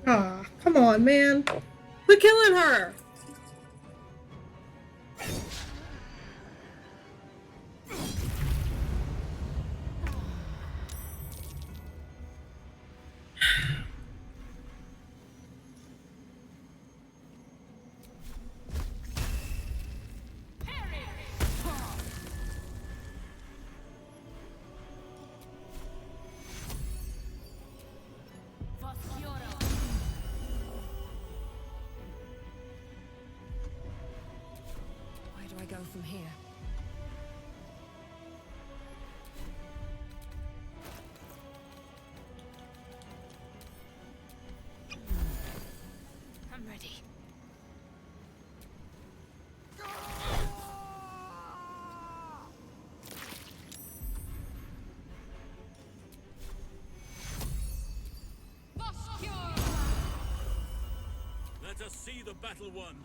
Aw, come on, man. Quit killing her! Where do I go from here? I'm ready. Let us see the battle won.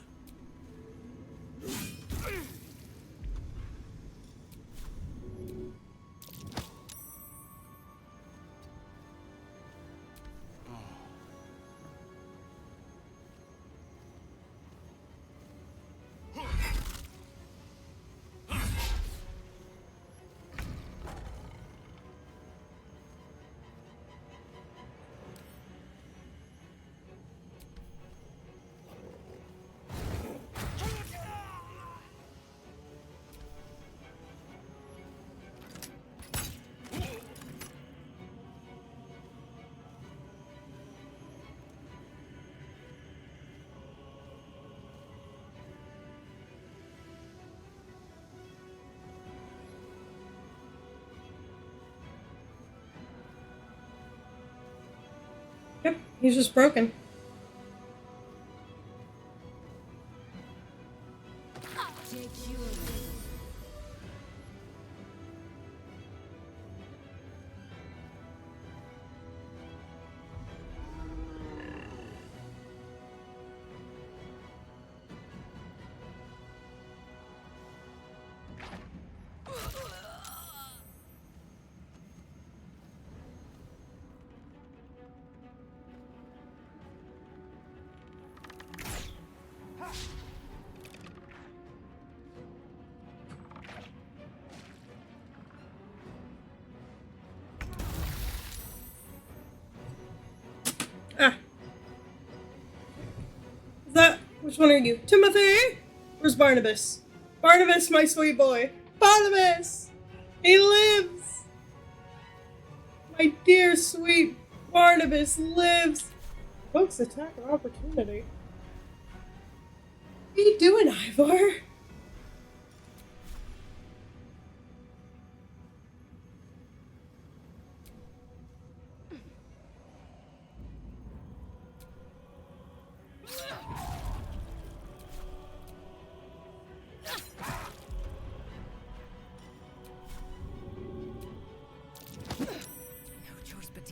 Yep, he's just broken. Which one are you? Timothy? Where's Barnabas? Barnabas, my sweet boy. Barnabas! He lives! My dear sweet Barnabas lives! Folks, attack of opportunity. What are you doing, Ivar?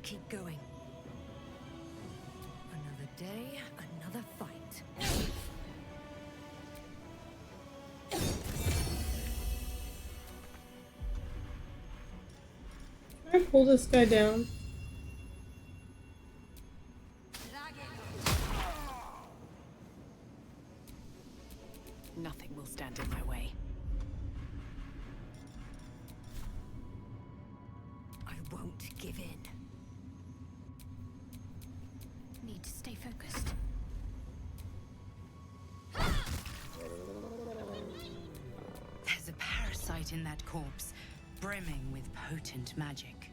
Keep going. Another day, another fight. Can I pull this guy down? Nothing will stand in my way. I won't give in. Need to stay focused. There's a parasite in that corpse, brimming with potent magic.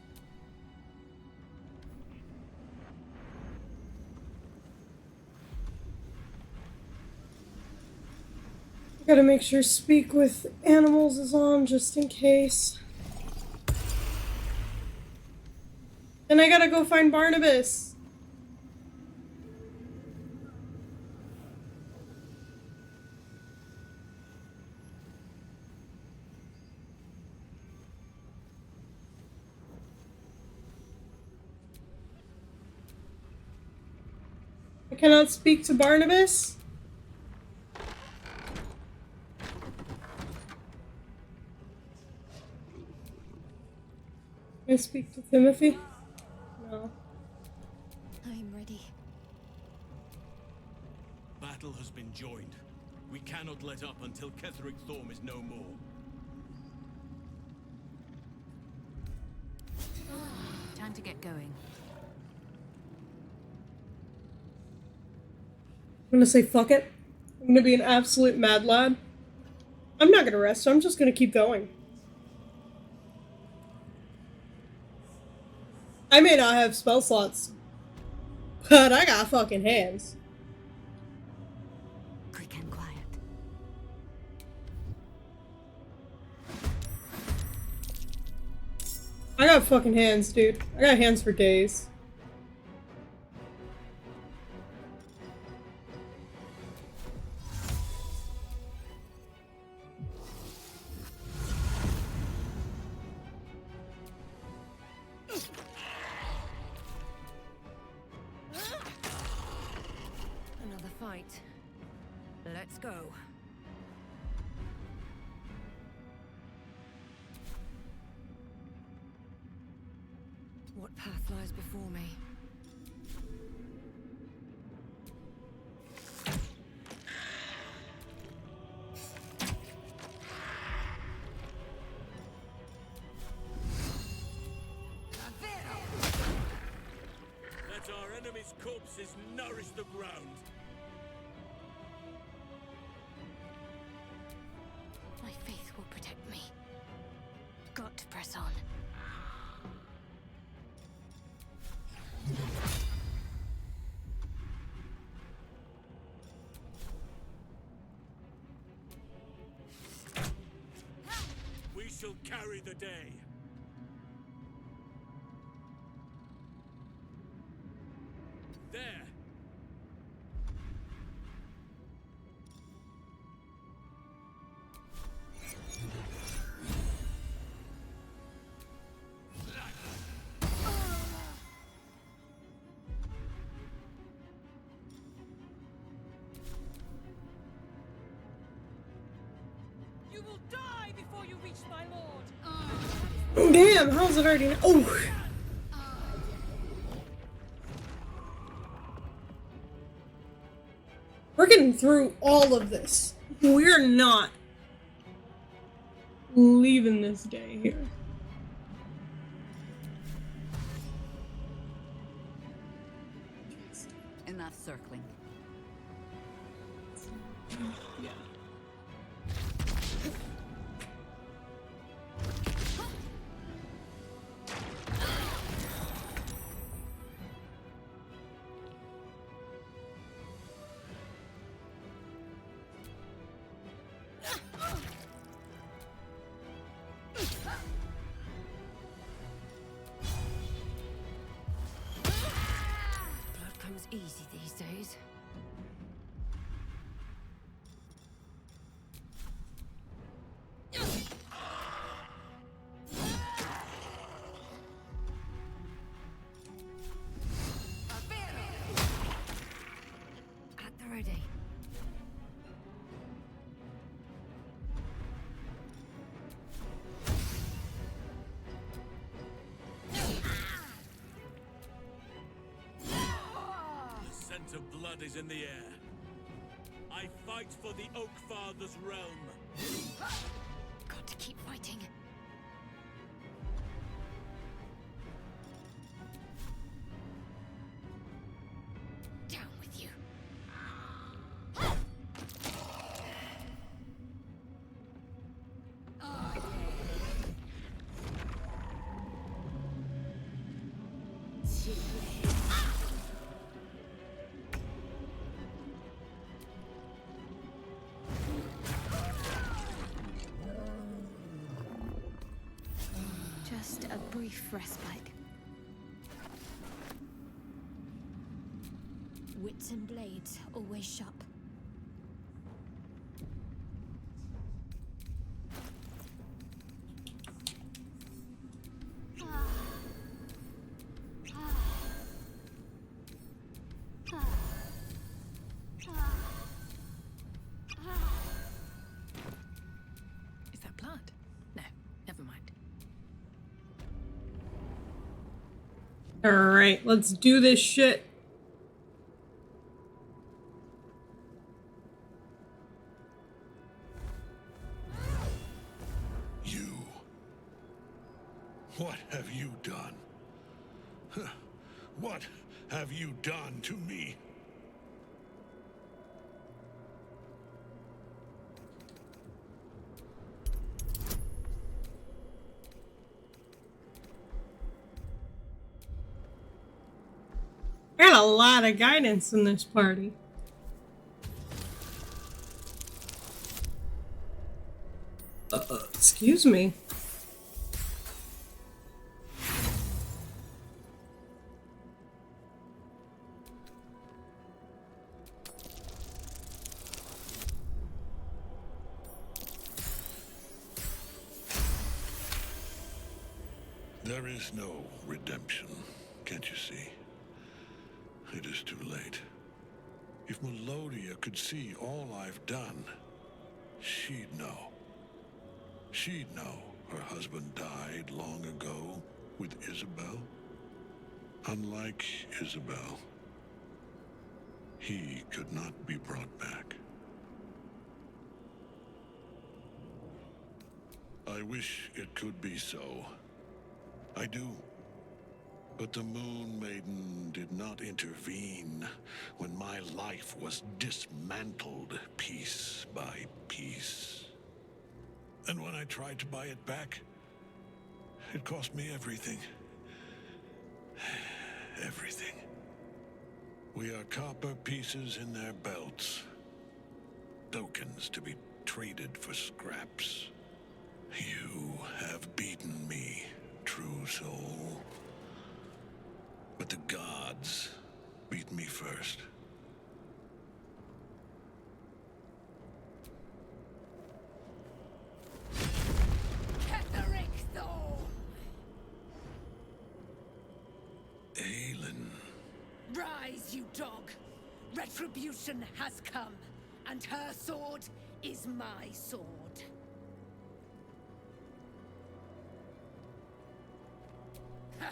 I gotta make sure speak with animals is on just in case. And I gotta go find Barnabas. I cannot speak to Barnabas. Can I speak to Timothy? No. I'm ready. Battle has been joined. We cannot let up until Ketheric Thorm is no more. Time to get going. I'm gonna say fuck it. I'm gonna be an absolute mad lad. I'm not gonna rest, I'm just gonna keep going. I may not have spell slots, but I got fucking hands. Quick and quiet. I got fucking hands, dude. I got hands for days. Another fight. Let's go. What path lies before me? Let our enemies' corpses nourish the ground. My faith will protect me. Got to press on. We shall carry the day. There. You will die before you reach my lord. Damn, how's it already? Oh! We're getting through all of this. We're not leaving this day here. Enough circling. Yeah. Blood comes easy these days. At the ready. The scent of blood is in the air. I fight for the Oak Father's realm. Got to keep fighting. Down with you. Just a brief respite. Wits and blades always sharp. Is that blood? No, never mind. Alright, let's do this shit. You. What have you done? Huh. What have you done to me? I got a lot of guidance in this party. Excuse me. There is no redemption, can't you see? It is too late. If Melodia could see all I've done, she'd know. She'd know her husband died long ago with Isabel. Unlike Isabel, he could not be brought back. I wish it could be so. I do. But the Moon Maiden did not intervene when my life was dismantled piece by piece. And when I tried to buy it back, it cost me everything. Everything. We are copper pieces in their belts. Tokens to be traded for scraps. You have beaten me, true soul. But the gods beat me first. Ketheric Thorn! Aelin. Rise, you dog! Retribution has come, and her sword is my sword. Ha!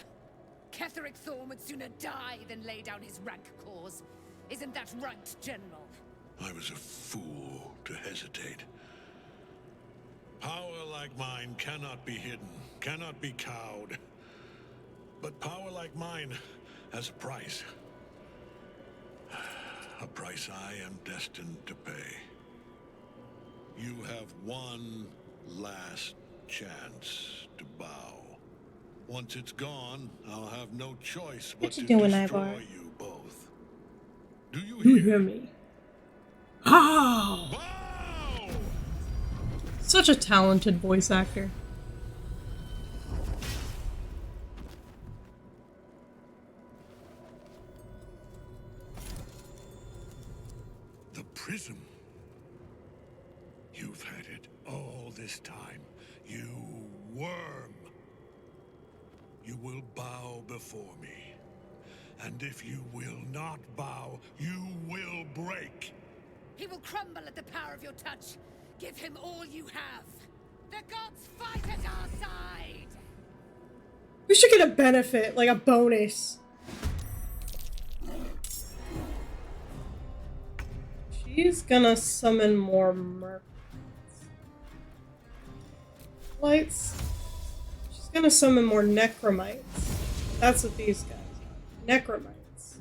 Ketheric Thorn would sooner die than lay down his rank cause. Isn't that right, General? I was a fool to hesitate. Power like mine cannot be hidden, cannot be cowed. But power like mine has a price. A price I am destined to pay. You have one last chance to bow. Once it's gone, I'll have no choice but What you to doing, destroy Ivar? you both. Do you You hear? hear me? Oh! Such a talented voice actor. The prism. You've had it all this time, you worm. You will bow before me. And if you will not bow, you will break. He will crumble at the power of your touch. Give him all you have. The gods fight at our side! We should get a benefit, like a bonus. She's gonna summon more lights. She's gonna summon more necromites. That's what these guys are. Necromites.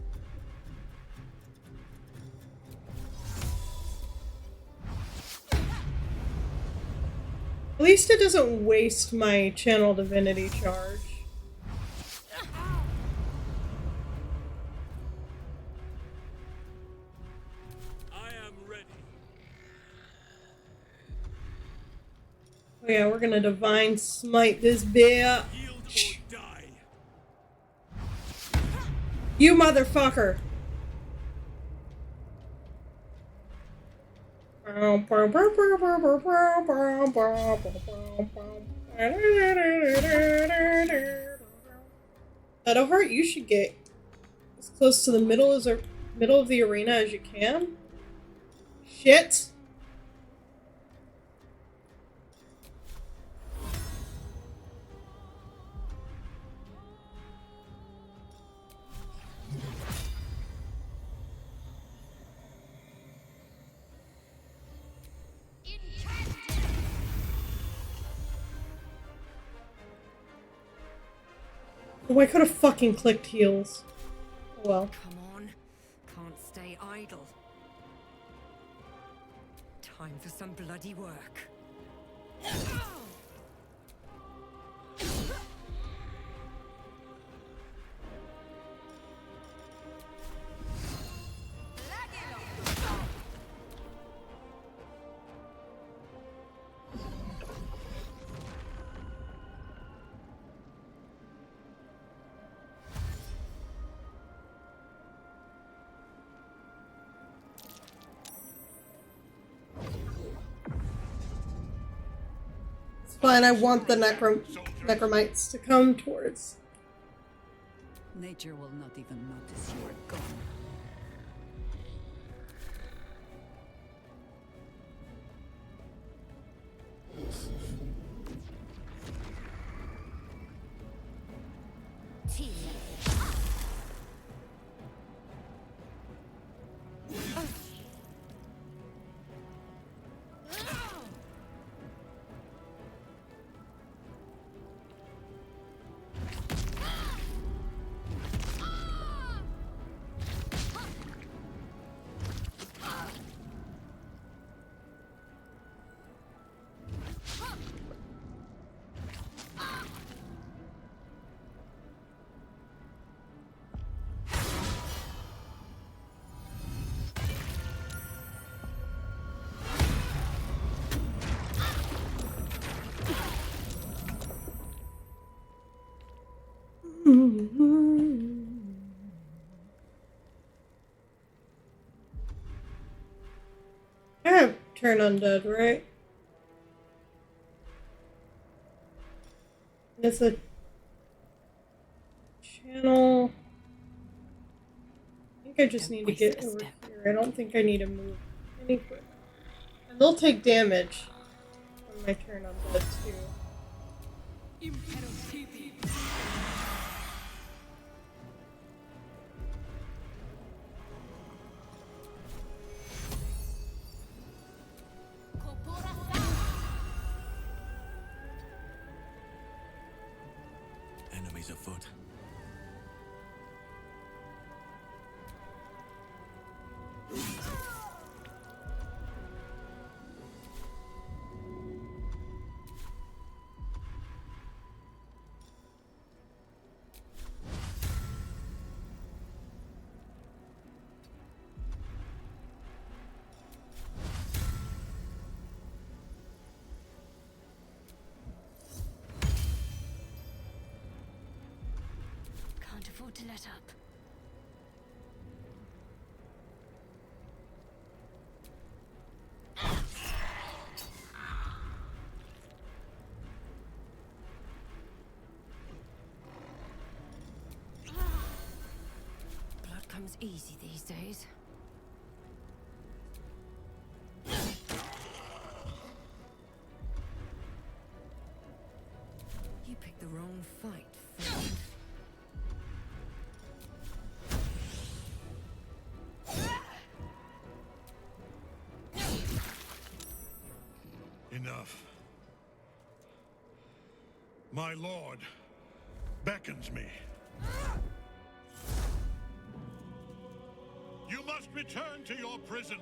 At least it doesn't waste my channel divinity charge. I am ready. Oh yeah, we're gonna divine smite this bitch. You motherfucker! Shadowheart, you should get as close to the middle of the arena as you can. Shit! Oh, I could have fucking clicked heals. Oh well. Come on. Can't stay idle. Time for some bloody work. Fine, I want the necromites to come towards. Nature will not even notice you are gone. I have turn undead, right? It's a channel. I think I just need to get over here. I don't think I need to move any further. And they'll take damage on my turn undead too. Enemies afoot. afford to let up. Blood comes easy these days. You picked the wrong fight, friend. Enough. My lord beckons me. You must return to your prison,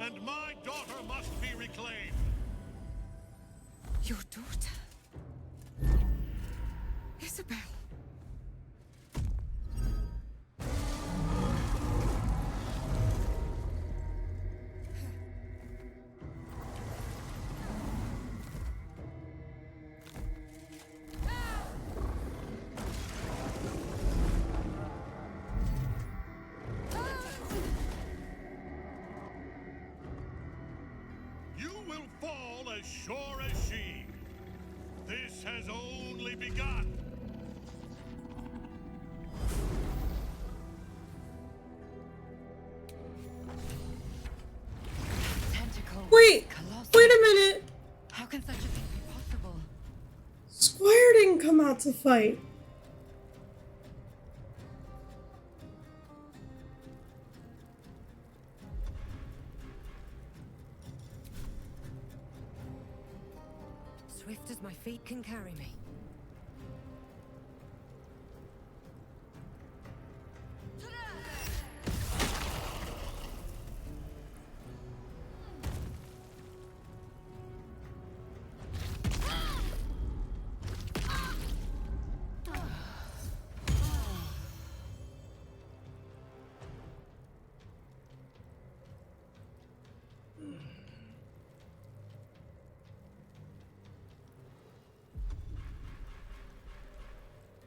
and my daughter must be reclaimed. Your daughter? Isabel. You will fall as sure as she. This has only begun. Tentacle. Wait! Colossal. Wait a minute! How can such a thing be possible? Squire didn't come out to fight. Swift as my feet can carry me.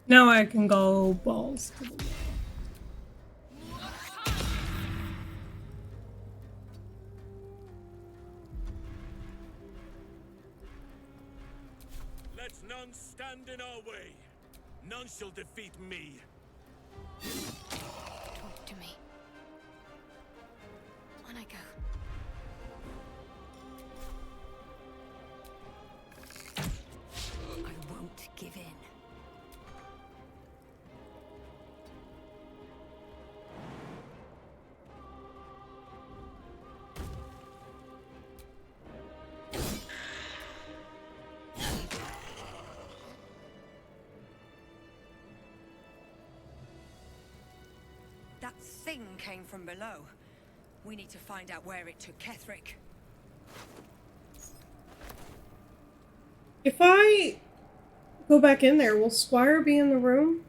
Now I can go balls to the wall. Let none stand in our way. None shall defeat me. Talk to me. On I go. I won't give in. That thing came from below. We need to find out where it took Ketherick. If I go back in there, will Squire be in the room?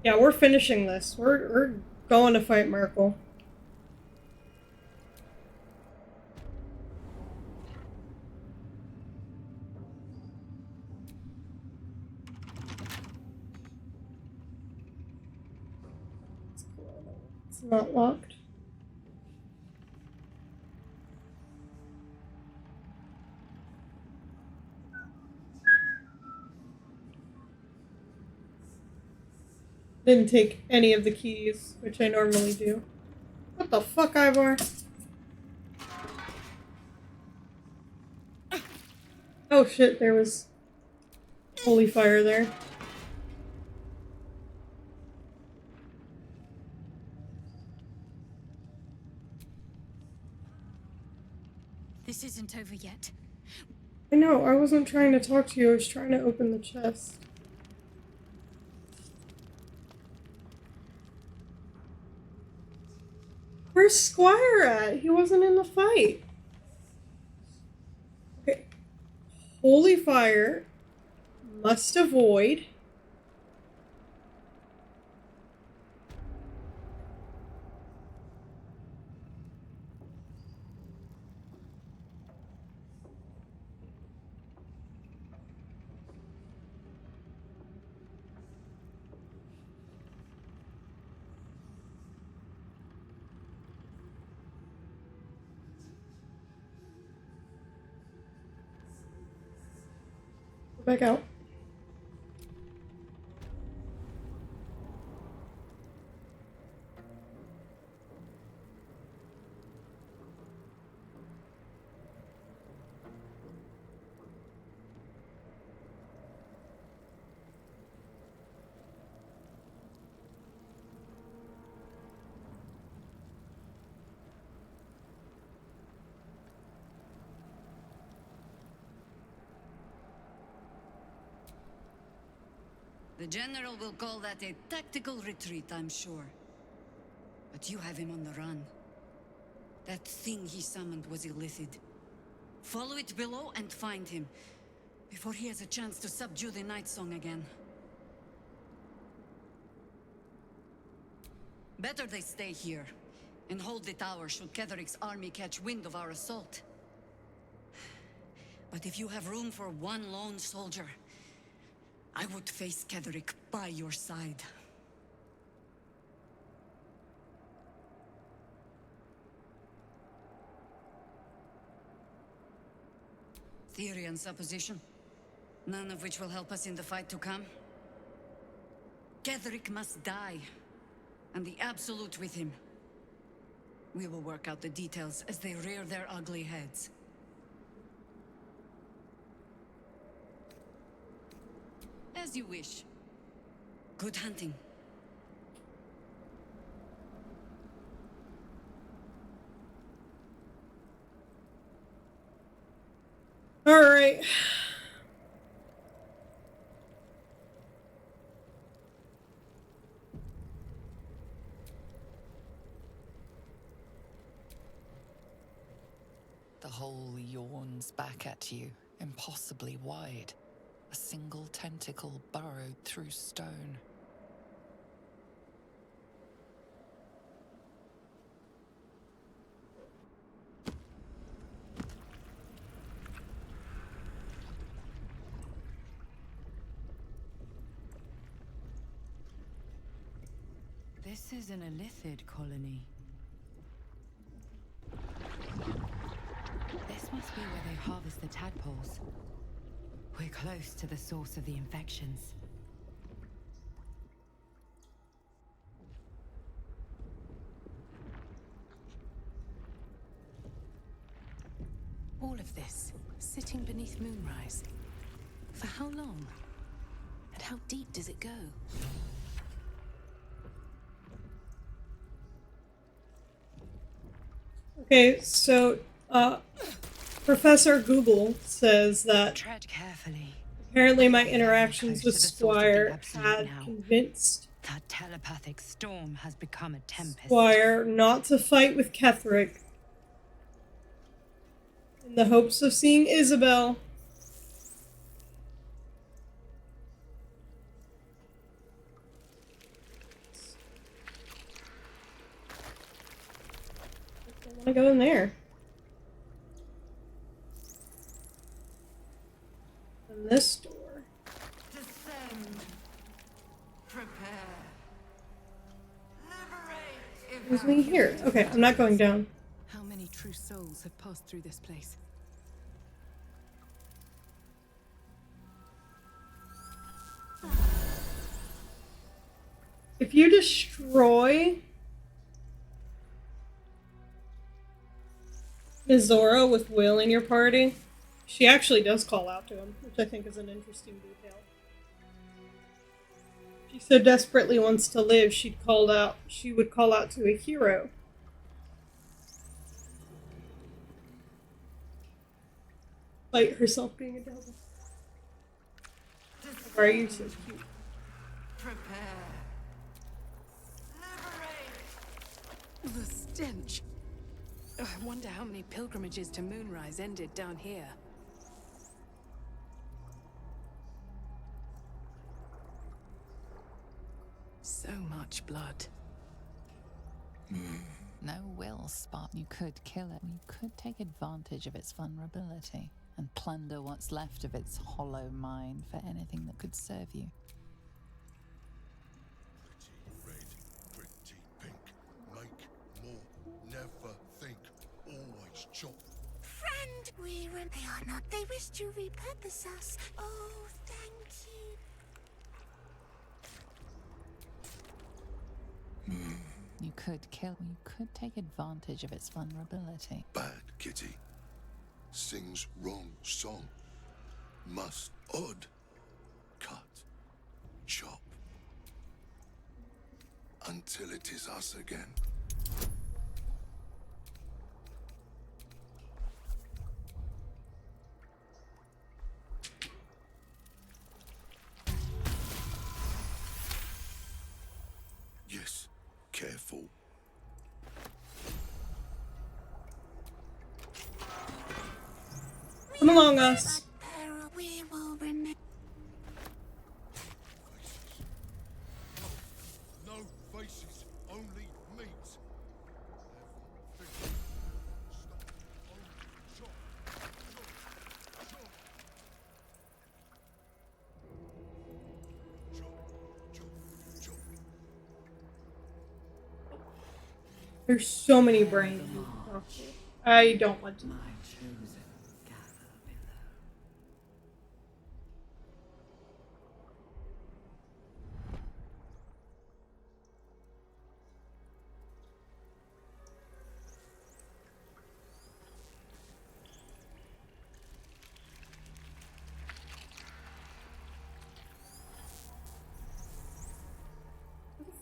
Yeah, we're finishing this. We're going to fight Merkel. It's not locked. Didn't take any of the keys, which I normally do. What the fuck, Ivar? Oh shit, there was holy fire there. This isn't over yet. I know, I wasn't trying to talk to you, I was trying to open the chest. Where's Squire at? He wasn't in the fight. holy fire must avoid. Go back out. The General will call that a tactical retreat, I'm sure. But you have him on the run. That thing he summoned was illithid. Follow it below and find him, before he has a chance to subdue the Night Song again. Better they stay here, and hold the tower should Ketheric's army catch wind of our assault. But if you have room for one lone soldier, I would face Ketheric by your side. Theory and supposition, none of which will help us in the fight to come. Ketheric must die, and the Absolute with him. We will work out the details as they rear their ugly heads. As you wish. Good hunting. All right. The hole yawns back at you, impossibly wide. A single tentacle burrowed through stone. This is an illithid colony. This must be where they harvest the tadpoles. We're close to the source of the infections. All of this, sitting beneath moonrise. For how long? And how deep does it go? Okay, so, Professor Google says that Tread carefully. apparently my interactions with Squire had now. convinced That telepathic storm has become a tempest. Squire not to fight with Ketheric in the hopes of seeing Isabel. I want to go in there. And this door. Descend. Prepare. Liberate. Who's me here? Okay, I'm not going down. How many true souls have passed through this place? If you destroy Mizora with Will in your party, she actually does call out to him, which I think is an interesting detail. She so desperately wants to live, she would call out to a hero. Fight herself being a devil. Why are you so cute? Prepare. The stench. I wonder how many pilgrimages to Moonrise ended down here. So much blood. No will spot. You could kill it. You could take advantage of its vulnerability and plunder what's left of its hollow mind for anything that could serve you. Red, pretty pink. Make more. Never think. Always chop. Friend, they are not. They wish to repurpose us. Oh, thank you. You could kill. You could take advantage of its vulnerability. Bad kitty. Sings wrong song. Must odd. Cut. Chop. Until it is us again. Yes, careful. Come along, us. We will remember. No faces, only meat. There's so many brains. I don't want to.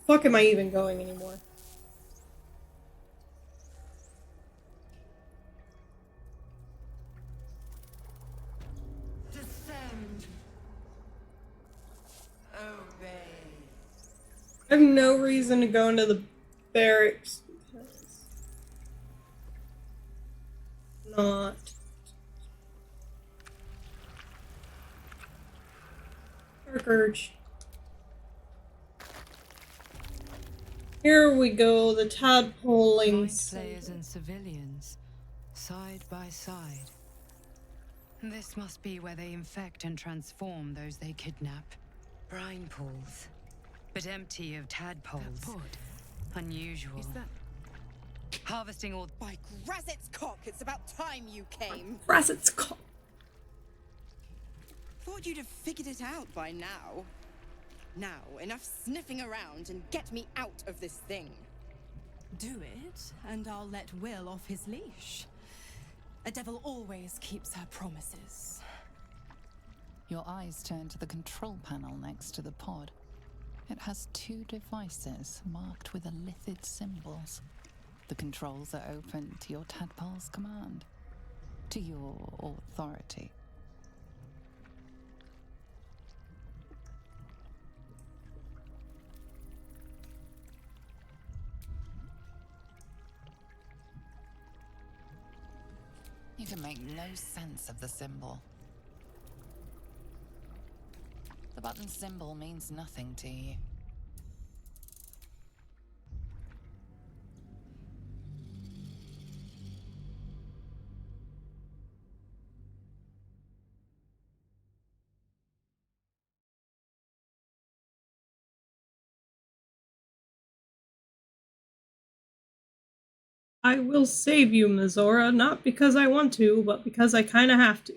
Fuck am I even going anymore? Descend. Obey. I have no reason to go into the barracks because not. Dark Urge. Here we go, the tadpoling. Players and civilians, side by side. This must be where they infect and transform those they kidnap. Brine pools, but empty of tadpoles. Unusual. Is that harvesting all by Grazet's cock? It's about time you came. Grazet's cock. Thought you'd have figured it out by now. Now, enough sniffing around and get me out of this thing. Do it, and I'll let Will off his leash. A devil always keeps her promises. Your eyes turn to the control panel next to the pod. It has two devices marked with elithid symbols. The controls are open to your tadpole's command, to your authority. You can make no sense of the symbol. The button symbol means nothing to you. I will save you, Mizora, not because I want to, but because I kinda have to.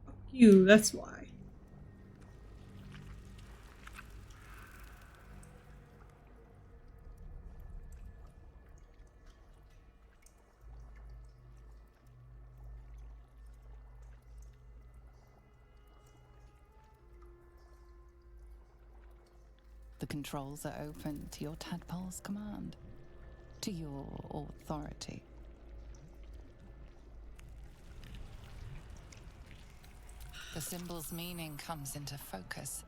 Fuck you, that's why. The controls are open to your tadpole's command, to your authority. The symbol's meaning comes into focus.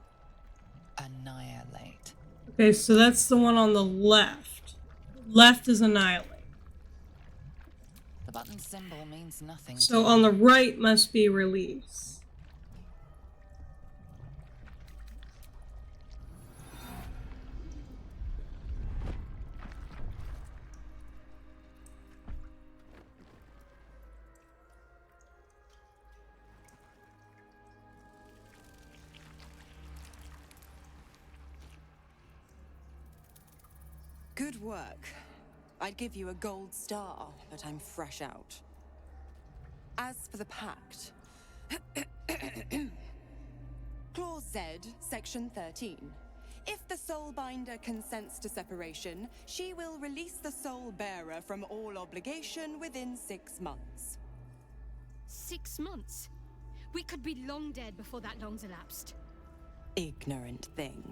Annihilate. Okay, so that's the one on the left. Left is annihilate. The button symbol means nothing. So on the right must be release. Good work. I'd give you a gold star, but I'm fresh out. As for the pact, Clause Z, Section 13. If the Soulbinder consents to separation, she will release the Soul Bearer from all obligation within 6 months. 6 months? We could be long dead before that long's elapsed. Ignorant thing.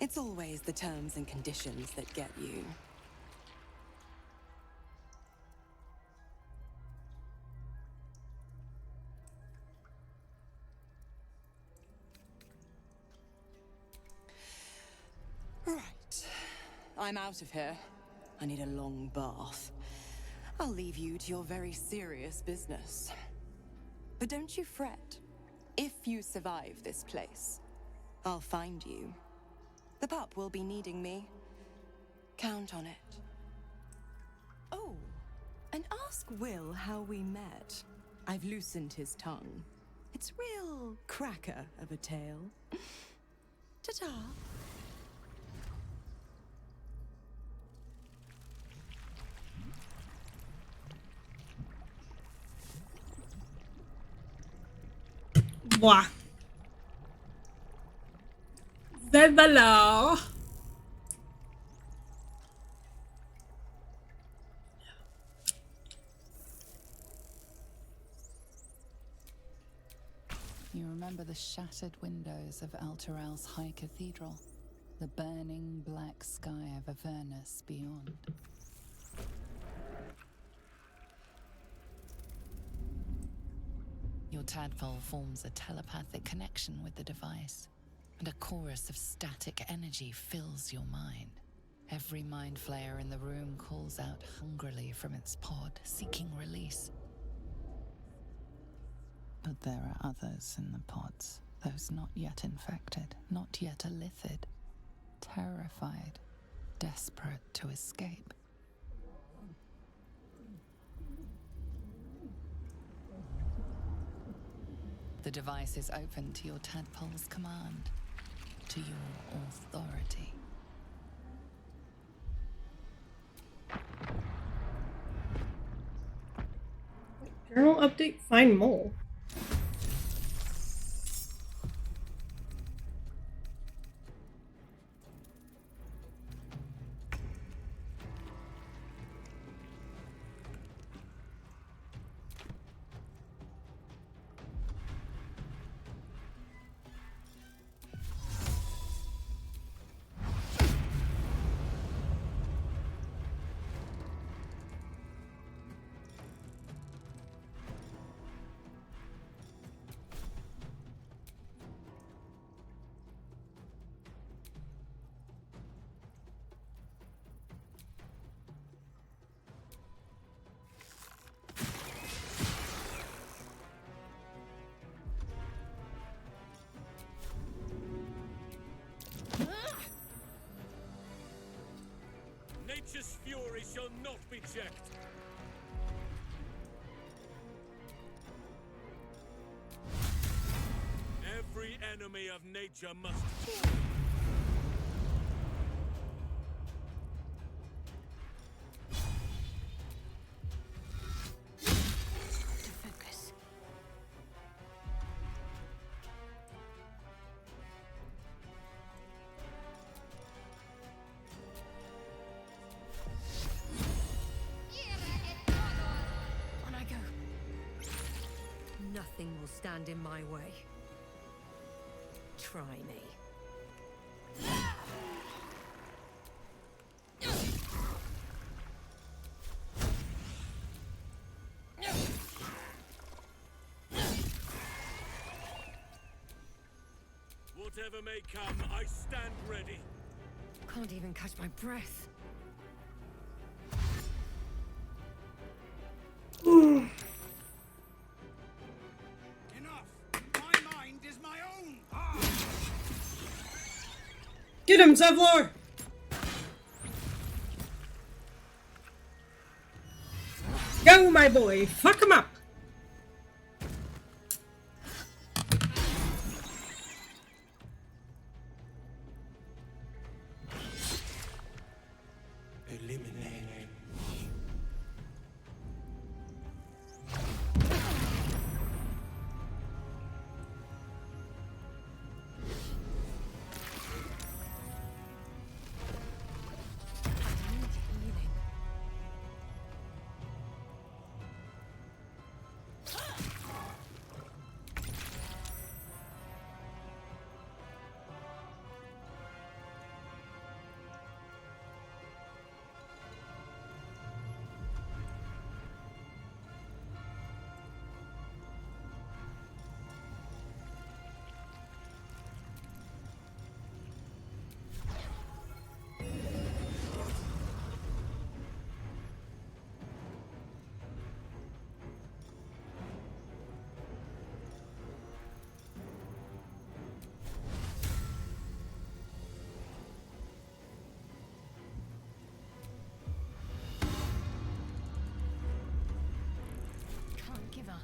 It's always the terms and conditions that get you. Right. I'm out of here. I need a long bath. I'll leave you to your very serious business. But don't you fret. If you survive this place, I'll find you. The pup will be needing me. Count on it. Oh, and ask Will how we met. I've loosened his tongue. It's real cracker of a tale. Ta-ta. Blah. Zebala. You remember the shattered windows of Alteral's High Cathedral, the burning black sky of Avernus beyond. Your tadpole forms a telepathic connection with the device, and a chorus of static energy fills your mind. Every mind flayer in the room calls out hungrily from its pod, seeking release. But there are others in the pods, those not yet infected, not yet elithid, terrified, desperate to escape. The device is open to your tadpole's command, to your authority. Journal update, find mole. Nature's fury shall not be checked. Every enemy of nature must fall. Focus. On I go. Nothing will stand in my way. Try me. Whatever may come, I stand ready. Can't even catch my breath. Get him, Zevlor! Go, my boy! Fuck him up! Eliminate. Can't give up.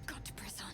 Got to press on.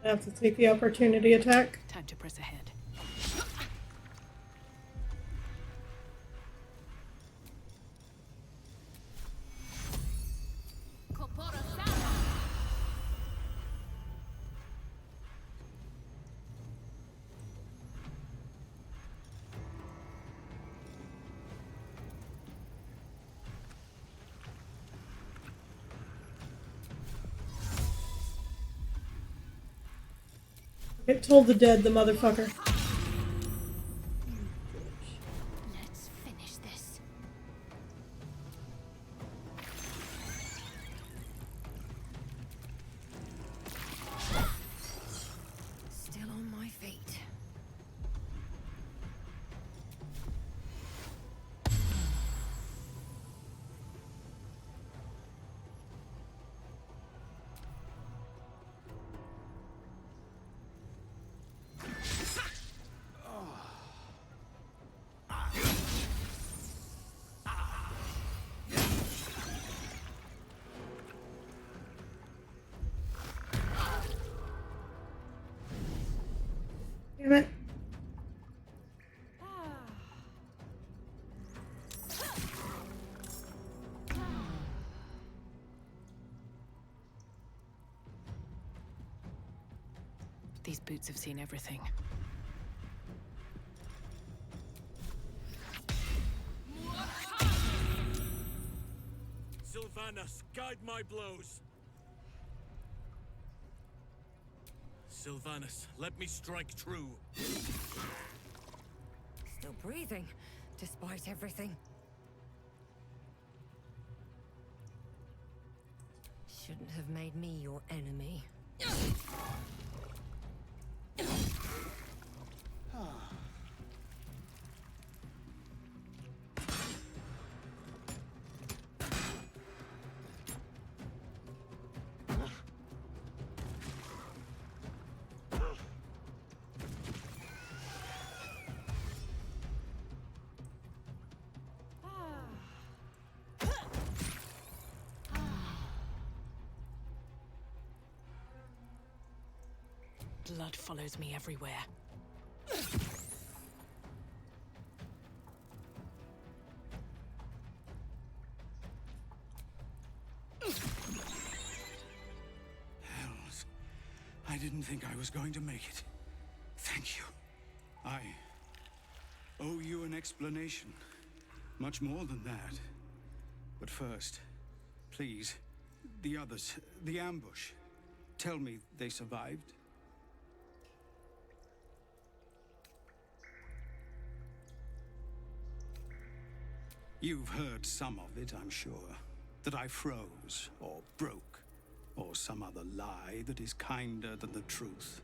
I have to take the opportunity attack. Time to press ahead. It told the dead, the motherfucker. Let's finish this. Still on my feet. Damn it. These boots have seen everything. Sylvanas, guide my blows. Sylvanas, let me strike true. Still breathing, despite everything. Shouldn't have made me your enemy. blood follows me everywhere. Hells. I didn't think I was going to make it. Thank you. I owe you an explanation. Much more than that. But first, please, the others, the ambush. Tell me they survived? You've heard some of it, I'm sure. That I froze, or broke, or some other lie that is kinder than the truth.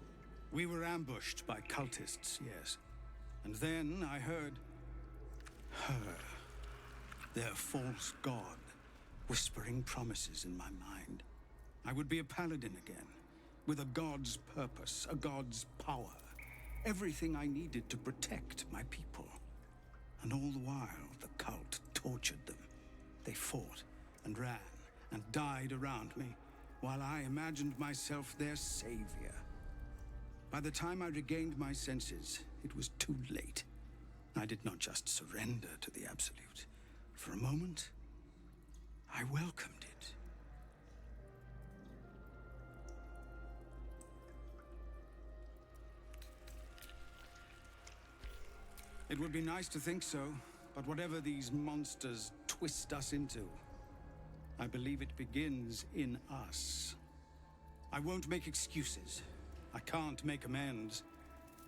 We were ambushed by cultists, yes. And then I heard her, their false god, whispering promises in my mind. I would be a paladin again, with a god's purpose, a god's power. Everything I needed to protect my people. And all the while, the cult tortured them. They fought and ran and died around me, while I imagined myself their savior. By the time I regained my senses, it was too late. I did not just surrender to the Absolute. For a moment, I welcomed it. It would be nice to think so, but whatever these monsters twist us into, I believe it begins in us. I won't make excuses. I can't make amends.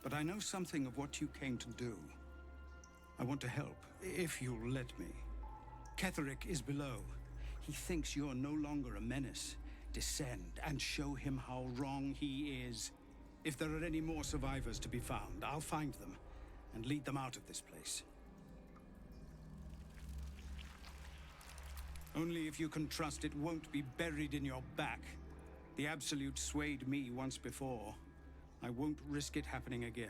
But I know something of what you came to do. I want to help, if you'll let me. Ketherick is below. He thinks you're no longer a menace. Descend and show him how wrong he is. If there are any more survivors to be found, I'll find them and lead them out of this place. Only if you can trust it won't be buried in your back. The Absolute swayed me once before. I won't risk it happening again.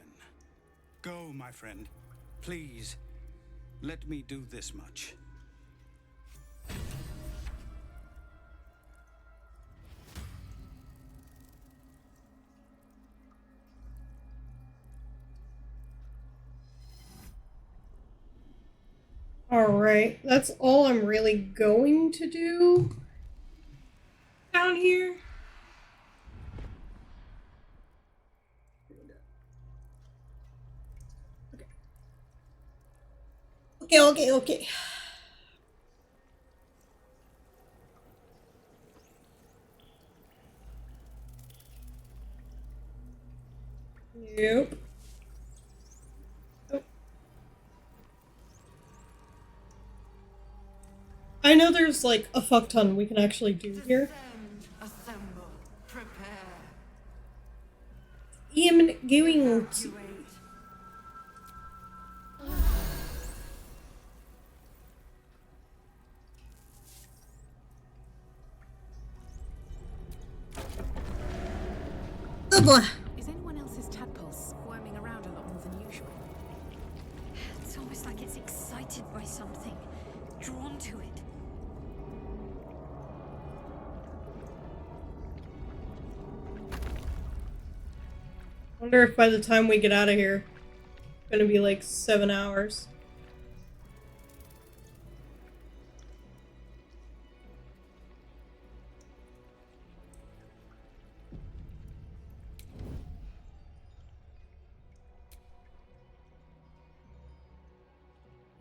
Go, my friend. Please, let me do this much. Alright, that's all I'm really going to do down here. Okay. Yep. Oh. I know there's like a fuck ton we can actually do here. Assemble, prepare. I'm going to... Is anyone else's tadpole squirming around a lot more than usual? It's almost like it's excited by something, drawn to it. Wonder if by the time we get out of here, it's gonna be like 7 hours.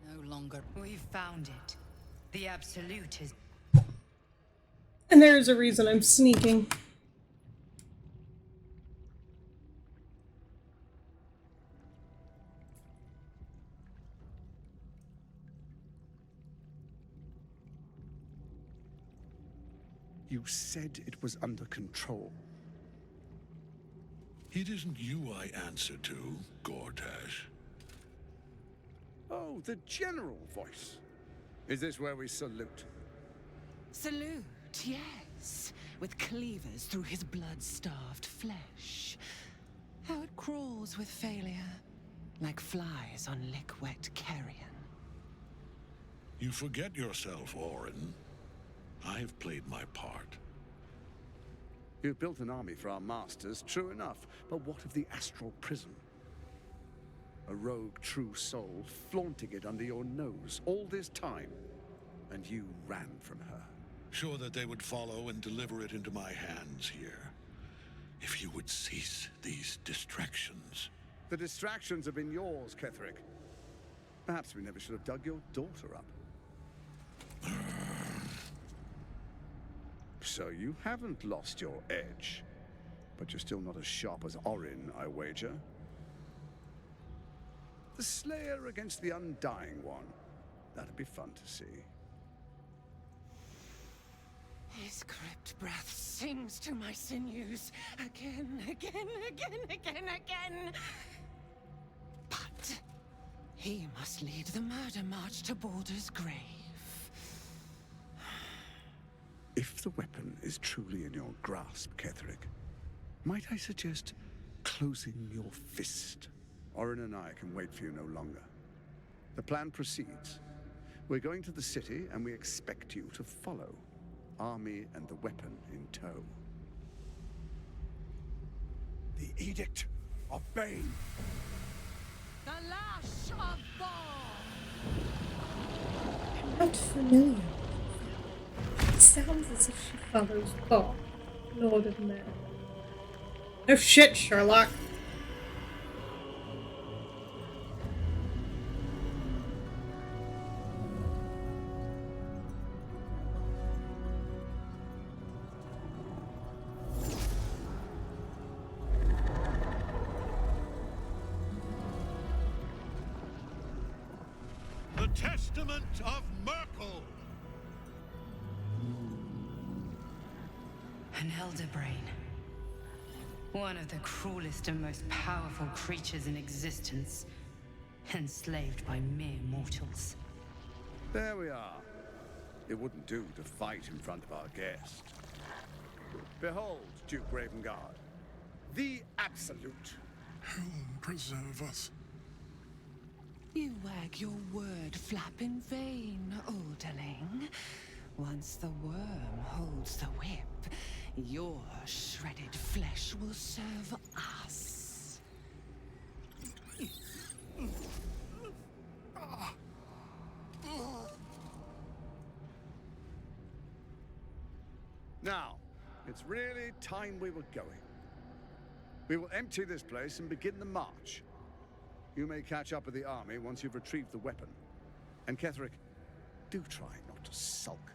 No longer. We've found it. The Absolute is... And there's a reason I'm sneaking. You said it was under control. It isn't you I answer to, Gortash. Oh, the general voice. Is this where we salute? Salute, yes. With cleavers through his blood-starved flesh. How it crawls with failure. Like flies on lick-wet carrion. You forget yourself, Orin. I've played my part. You've built an army for our masters, true enough, but what of the astral prison? A rogue true soul flaunting it under your nose all this time, and you ran from her. Sure that they would follow and deliver it into my hands here. If you would cease these distractions. The distractions have been yours, Ketherick. Perhaps we never should have dug your daughter up. So you haven't lost your edge, but you're still not as sharp as Orin, I wager. The Slayer against the Undying One. That'd be fun to see. His crypt breath sings to my sinews again, again, again, again, again. But he must lead the murder march to Baldur's grave. If the weapon is truly in your grasp, Ketherick, might I suggest closing your fist? Orin and I can wait for you no longer. The plan proceeds. We're going to the city, and we expect you to follow. Army and the weapon in tow. The Edict of Bane. The lash of Thor. I'm not familiar. It sounds as if she follows Thor, Lord of Men. No shit, Sherlock. The Testament of Merkel! An elder brain. One of the cruelest and most powerful creatures in existence. Enslaved by mere mortals. There we are. It wouldn't do to fight in front of our guest. Behold, Duke Ravengard. The Absolute. Heaven preserve us. You wag your word flap in vain, Alderling. Once the worm holds the whip, your shredded flesh will serve us. Now, it's really time we were going. We will empty this place and begin the march. You may catch up with the army once you've retrieved the weapon. And Ketherick, do try not to sulk.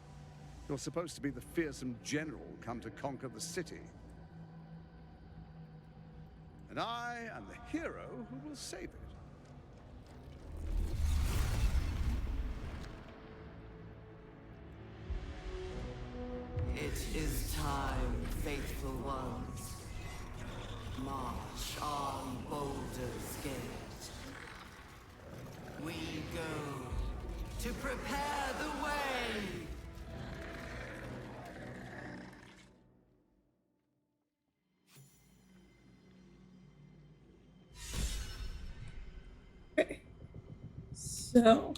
You're supposed to be the fearsome general come to conquer the city. And I am the hero who will save it. It is time, faithful ones. March on Baldur's Gate. We go to prepare the way. Okay. So.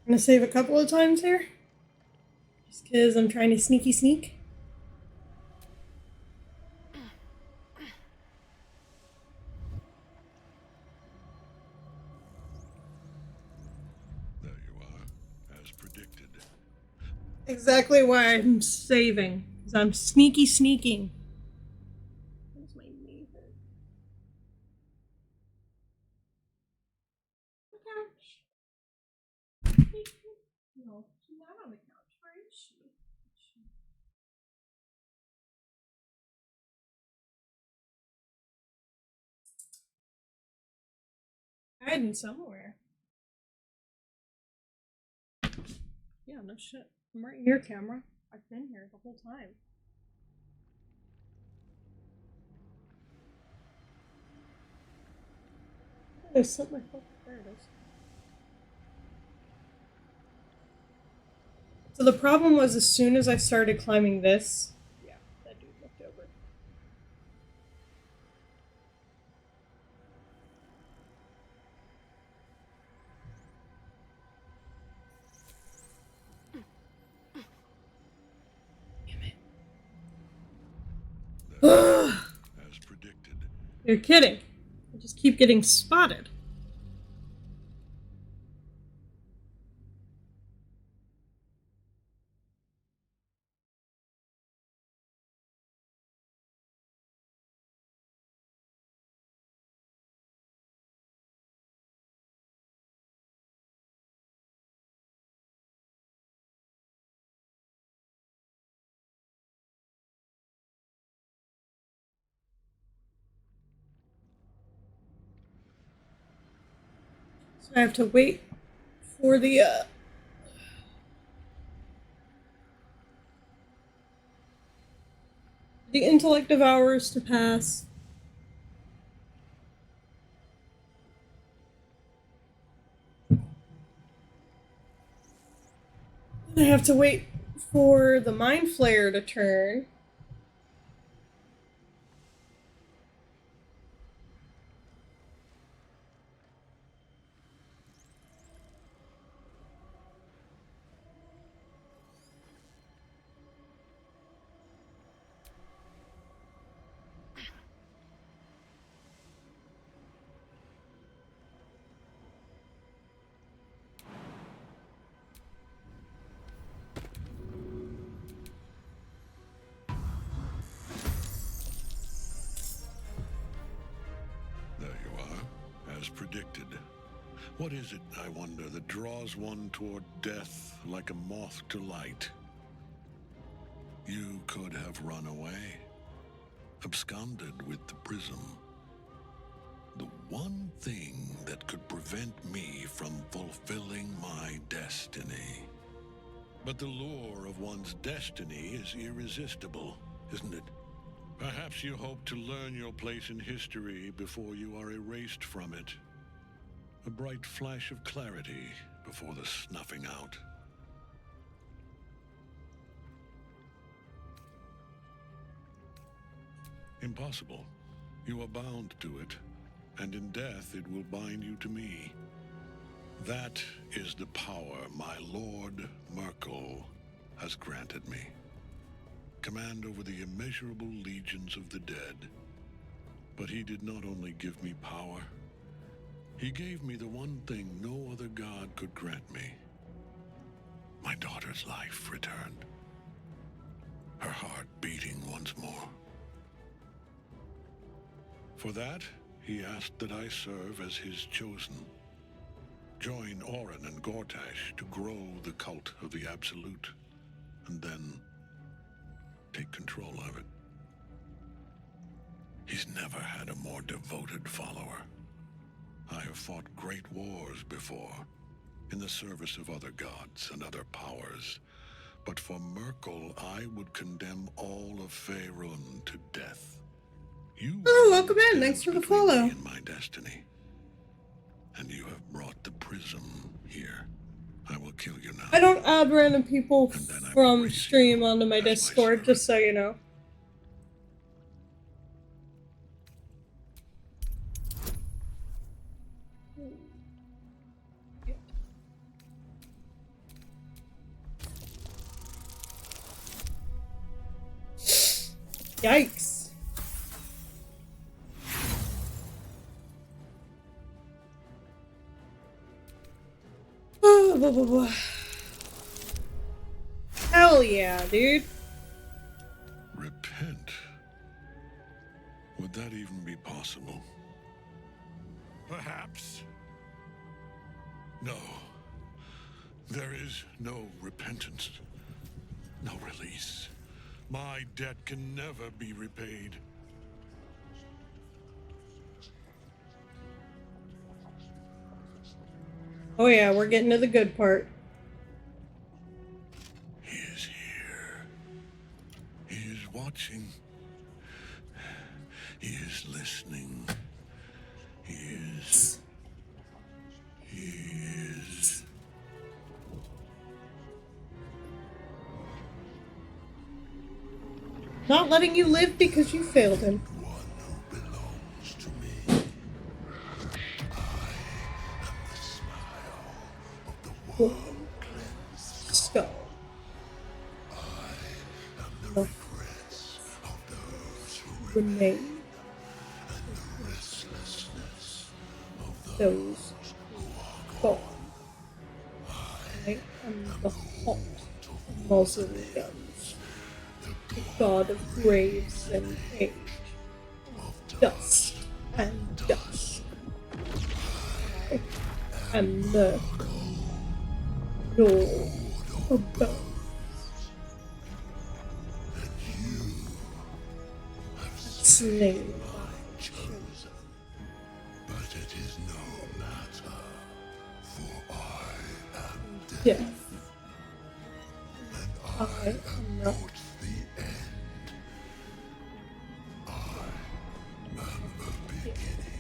I'm gonna save a couple of times here. Just because I'm trying to sneaky sneak. There you are, as predicted. Exactly why I'm saving. Because I'm sneaky sneaking. Where's my knee hurt? The couch. No, she's not on the couch. Where is she? Hiding somewhere. Yeah, no shit. I'm right here, camera. I've been here the whole time. I set my phone. There it is. So the problem was, as soon as I started climbing this, yeah, that dude looked over. As predicted. You're kidding. I just keep getting spotted. So I have to wait for the intellect devourers to pass. I have to wait for the mind flayer to turn. There you are, as predicted. What is it, I wonder, that draws one toward death like a moth to light? You could have run away, absconded with the prism. The one thing that could prevent me from fulfilling my destiny. But the lure of one's destiny is irresistible, isn't it? Perhaps you hope to learn your place in history before you are erased from it. A bright flash of clarity before the snuffing out. Impossible. You are bound to it, and in death it will bind you to me. That is the power my Lord Merkel has granted me. Command over the immeasurable legions of the dead. But he did not only give me power, he gave me the one thing no other god could grant me. My daughter's life returned. Her heart beating once more. For that, he asked that I serve as his chosen. Join Orin and Gortash to grow the cult of the Absolute, and then take control of it. He's never had a more devoted follower. I have fought great wars before, in the service of other gods and other powers. But for Merkel, I would condemn all of Faerun to death. You welcome in. Thanks for the follow. in my destiny. And you have brought the prism here. I will kill you now. I don't add random people from stream onto my Discord, just so you know. Yikes. Oh, blah, blah, blah. Hell yeah, dude. Repent? Would that even be possible? Perhaps. No. There is no repentance. No release. My debt can never be repaid. Oh yeah, we're getting to the good part. He is here. He is watching. He is listening. He is is. Not letting you live because you failed him. Stone. The remain. Those who are gone. I am the hot mausoleums, the god of graves and age, dust and dust. I am the Lord of bones. Slain my children. But it is no matter, for I am dead. Death. I am not the end. I am the beginning.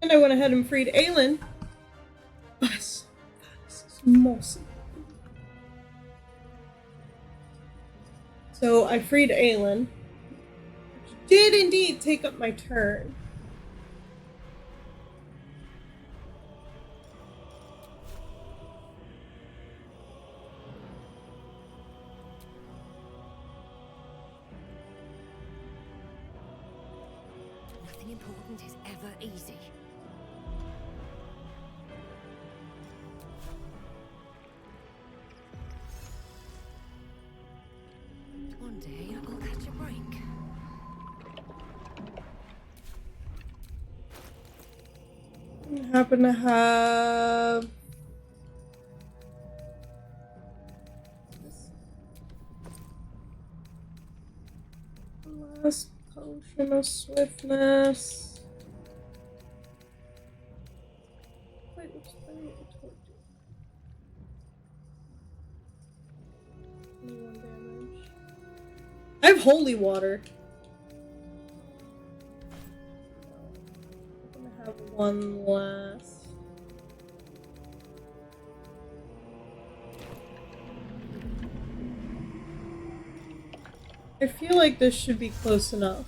And I went ahead and freed Aelin. This is mossy. So I freed Aelin. Did indeed take up my turn. Nothing important is ever easy. One day I'll catch a break. I happen to have last potion of swiftness. Wait, which thing I told you? 21 damage. I have holy water. I'm gonna have one last. I feel like this should be close enough.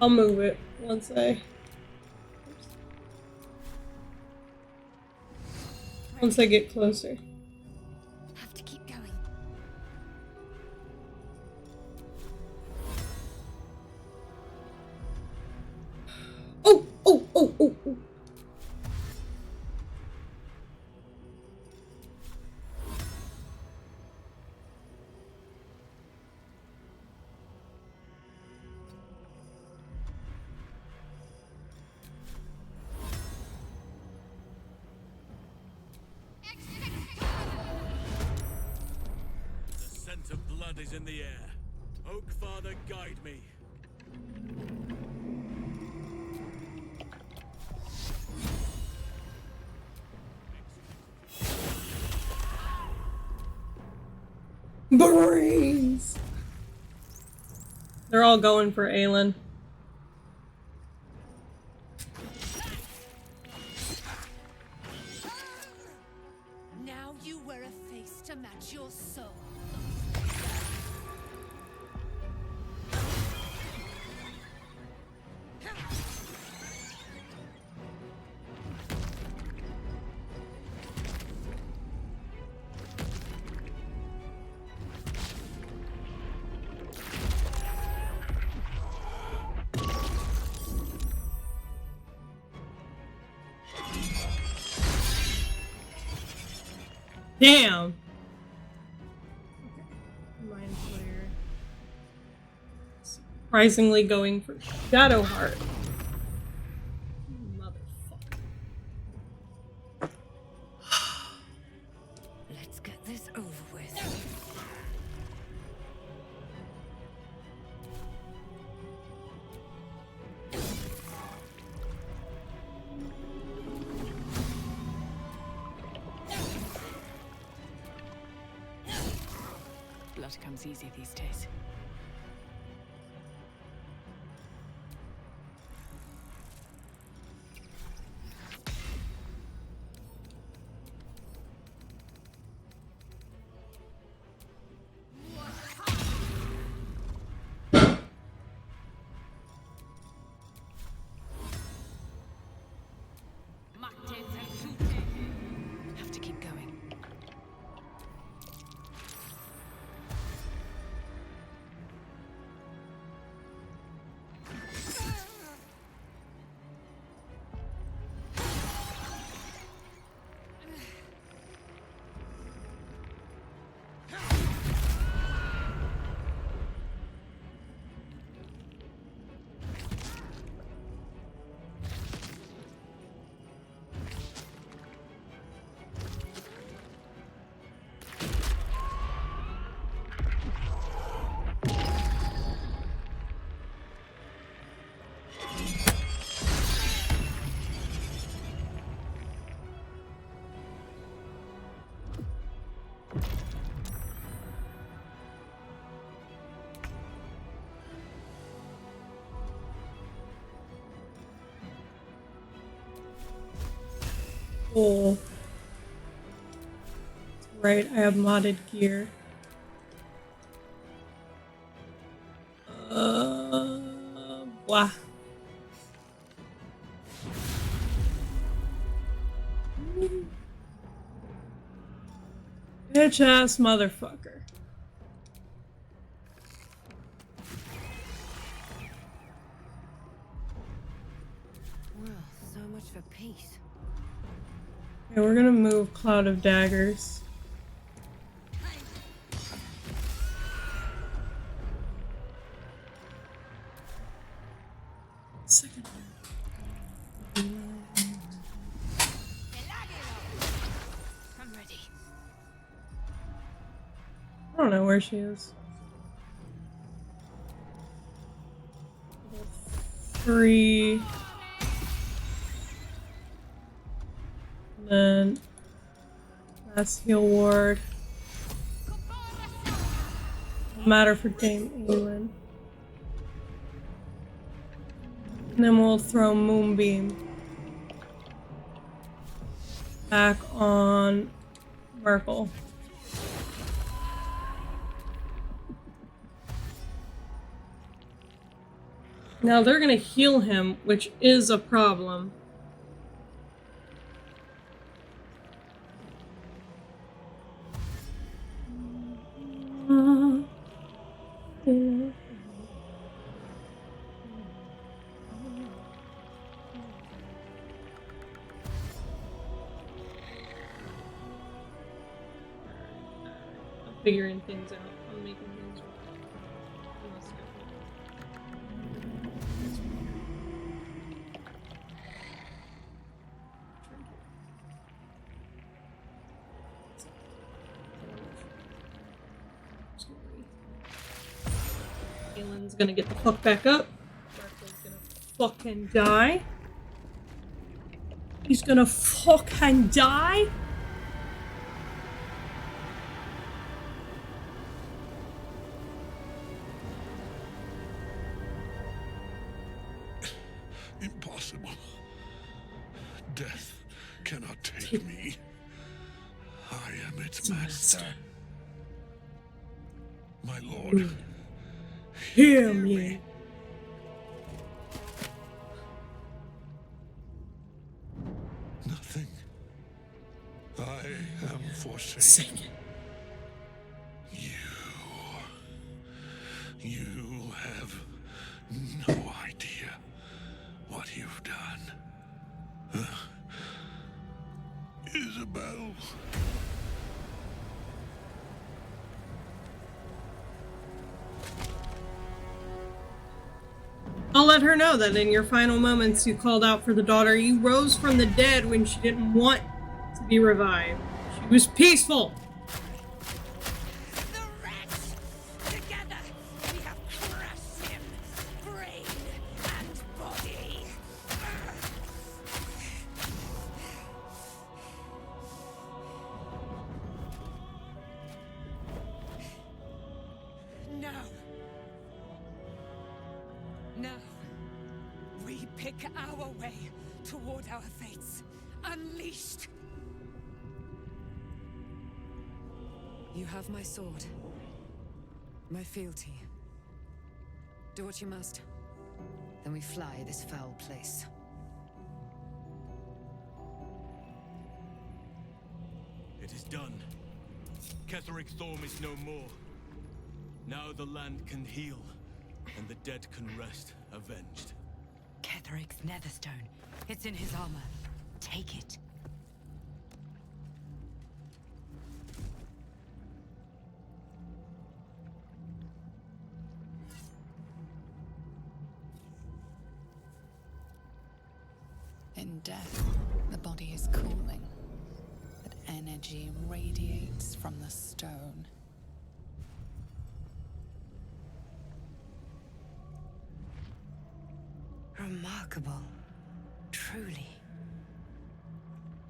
I'll move it once I get closer. Have to keep going. Oh, oh, oh, oh, oh. The scent of blood is in the air. Oak Father, guide me. Brains! They're all going for Aelin. Now you wear a face to match your soul. Damn! Mind Flayer. Surprisingly going for Shadowheart. Motherfucker. Let's get this over with. blood comes easy these days. Have to keep going. Cool. Right, I have modded gear. Blah. Bitch ass motherfucker. Well, so much for peace. Okay, we're gonna move Cloud of Daggers. Second. I'm ready. I don't know where she is. 3. Then that's heal ward. No matter for Dame Aelin. And then we'll throw Moonbeam back on Merkel. Now they're gonna heal him, which is a problem. I'm figuring things out. I'm making things Aelin's gonna get the fuck back up. Merkel's gonna fucking die. He's gonna fucking die. Impossible. Death cannot take me. I am its master. My lord, hear me. Nothing. I am forsaken. You have no idea what you've done. Isabel. I'll let her know that in your final moments you called out for the daughter. You rose from the dead when she didn't want to be revived. She was peaceful. Together, we have crushed him, brain and body. pick our way toward our fates. Unleashed! You have my sword. My fealty. Do what you must. Then we fly this foul place. It is done. Ketheric Thorm is no more. Now the land can heal, and the dead can rest, avenged. Ketheric's netherstone. It's in his armor. Take it. In death, the body is cooling, but energy radiates from the stone. Remarkable. Truly.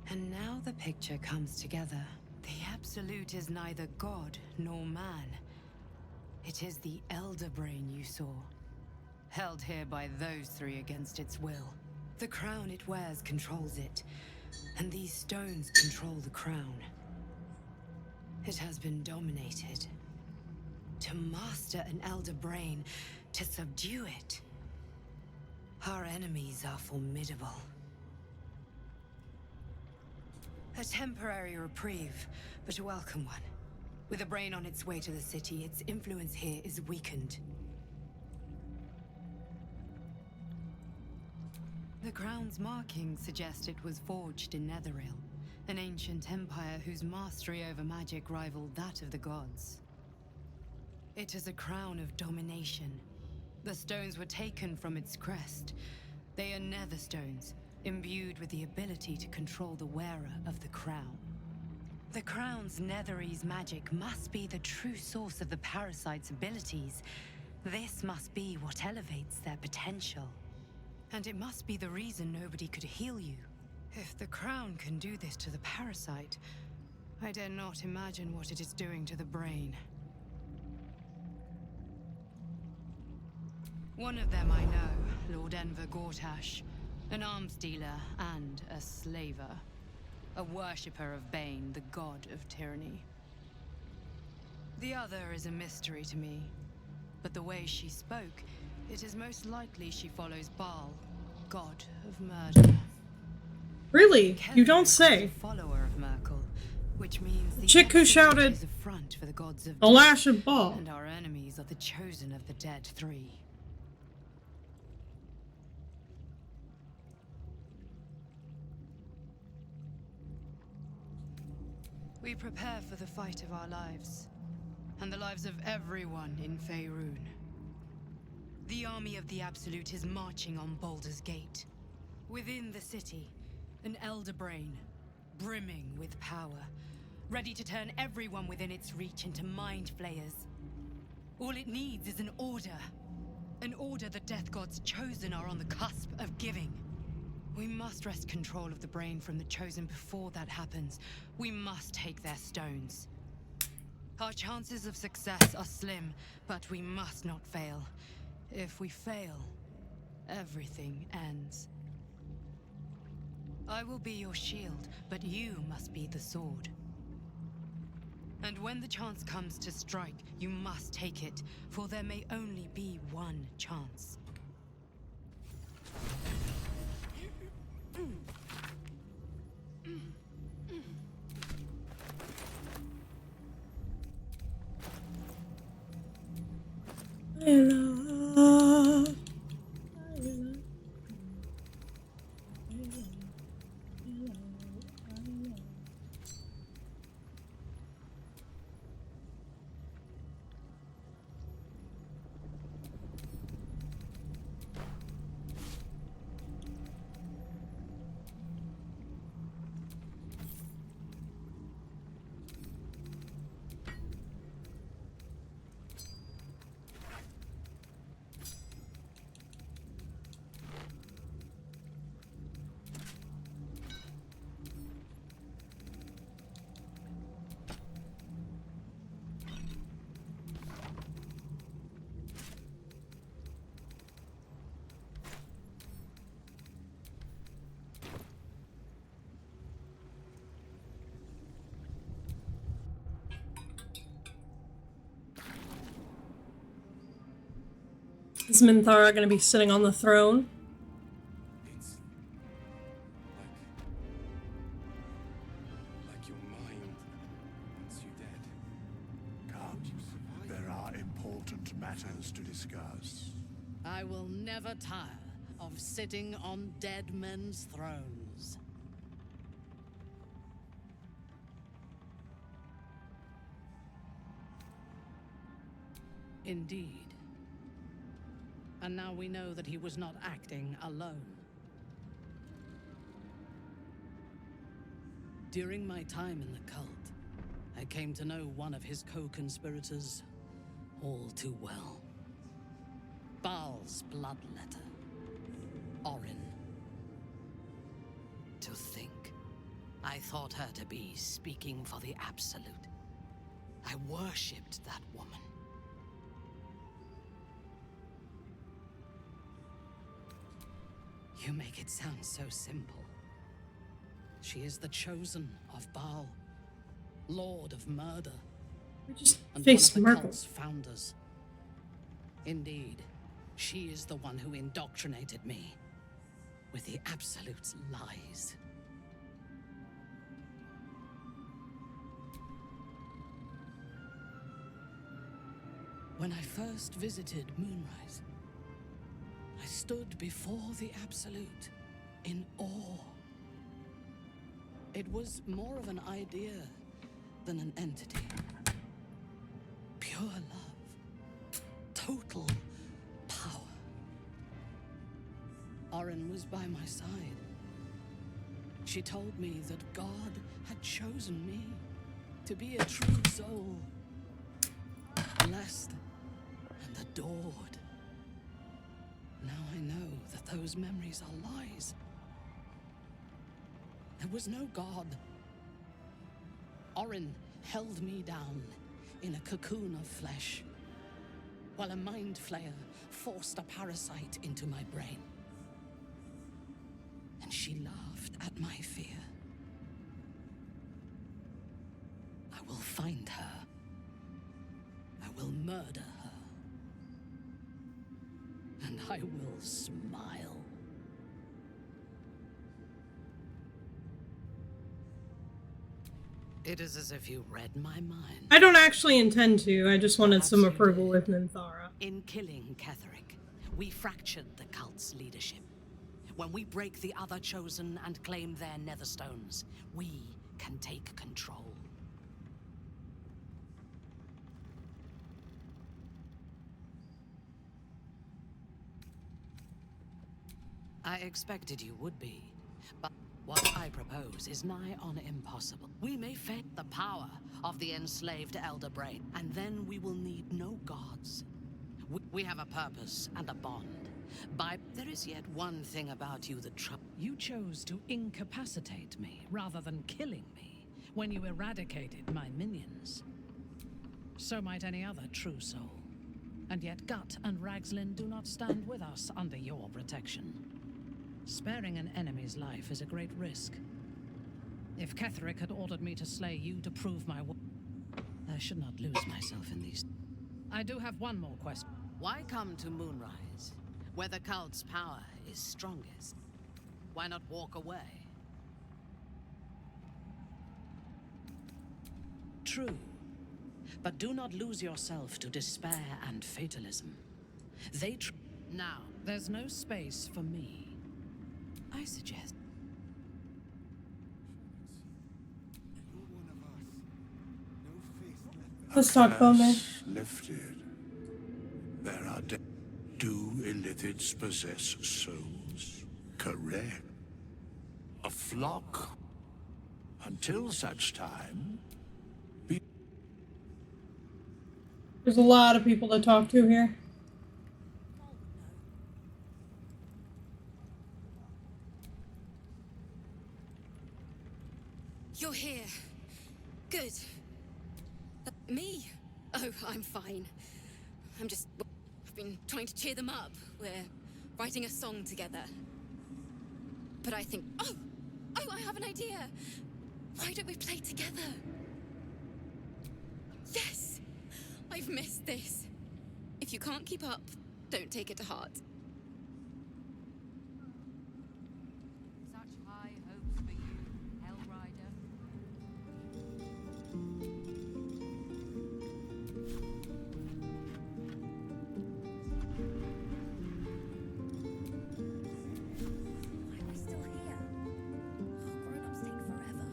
And now the picture comes together. The Absolute is neither god nor man. It is the Elder Brain you saw, held here by those three against its will. The crown it wears controls it, and these stones control the crown. It has been dominated. To master an Elder Brain, to subdue it. Our enemies are formidable. A temporary reprieve, but a welcome one. With a brain on its way to the city, its influence here is weakened. The crown's markings suggest it was forged in Netheril, an ancient empire whose mastery over magic rivaled that of the gods. It is a crown of domination. The stones were taken from its crest. They are nether stones, imbued with the ability to control the wearer of the crown. The crown's Netherese magic must be the true source of the parasite's abilities. This must be what elevates their potential. And it must be the reason nobody could heal you. If the crown can do this to the parasite, I dare not imagine what it is doing to the brain. One of them I know, Lord Enver Gortash, an arms dealer and a slaver. A worshipper of Bane, the god of tyranny. The other is a mystery to me, but the way she spoke, it is most likely she follows Baal, god of murder. Really? You don't say. Follower of Merkel, which means the chick who shouted is a front for the gods of the lash of Baal. And our enemies are the chosen of the dead three. We prepare for the fight of our lives, and the lives of everyone in Faerun. The army of the Absolute is marching on Baldur's Gate. Within the city, an Elder Brain, brimming with power, ready to turn everyone within its reach into mind flayers. All it needs is an order the Death God's chosen are on the cusp of giving. We must wrest control of the brain from the chosen before that happens. We must take their stones. Our chances of success are slim, but we must not fail. If we fail, everything ends. I will be your shield, but you must be the sword. And when the chance comes to strike, you must take it, for there may only be one chance. Is Minthara gonna be sitting on the throne? It's like your mind wants you dead. Come, there are important matters to discuss. I will never tire of sitting on dead men's thrones. Indeed. And now we know that he was not acting alone. During my time in the cult, I came to know one of his co-conspirators all too well. Baal's bloodletter, Orin. To think, I thought her to be speaking for the Absolute. I worshipped that woman. You make it sound so simple. She is the chosen of Baal, Lord of Murder, and one of the cult's founders. Indeed, she is the one who indoctrinated me with the Absolute's lies. When I first visited Moonrise, I stood before the Absolute in awe. It was more of an idea than an entity. Pure love. Total power. Orin was by my side. She told me that God had chosen me to be a true soul. Blessed and adored. Now I know that those memories are lies. There was no God. Orin held me down in a cocoon of flesh, while a mind flayer forced a parasite into my brain. And she laughed at my fear. I will find her. I will murder her. And I will smile. It is as if you read my mind. I don't actually intend to. I just wanted some approval with Minthara. In killing Ketheric, we fractured the cult's leadership. When we break the other chosen and claim their netherstones, we can take control. I expected you would be, but what I propose is nigh on impossible. We may face the power of the enslaved Elder Brain, and then we will need no gods. We have a purpose and a bond. There is yet one thing about you that you chose to incapacitate me rather than killing me when you eradicated my minions. So might any other true soul. And yet Gut and Ragslin do not stand with us under your protection. Sparing an enemy's life is a great risk. If Ketheric had ordered me to slay you to prove my I should not lose myself in these. I do have one more question. Why come to Moonrise, where the cult's power is strongest? Why not walk away? True. But do not lose yourself to despair and fatalism. Now, there's no space for me. I suggest. Let's talk about man. Lifted. There are do illithids possess souls? Correct. A flock. Until such time. There's a lot of people to talk to here. You're here. Good. Me? Oh, I'm fine. I've been trying to cheer them up. We're writing a song together. But I think, oh, I have an idea. Why don't we play together? Yes! I've missed this. If you can't keep up, Don't take it to heart. Such high hopes for you, Hellrider. Why are we still here? Grown-ups take forever.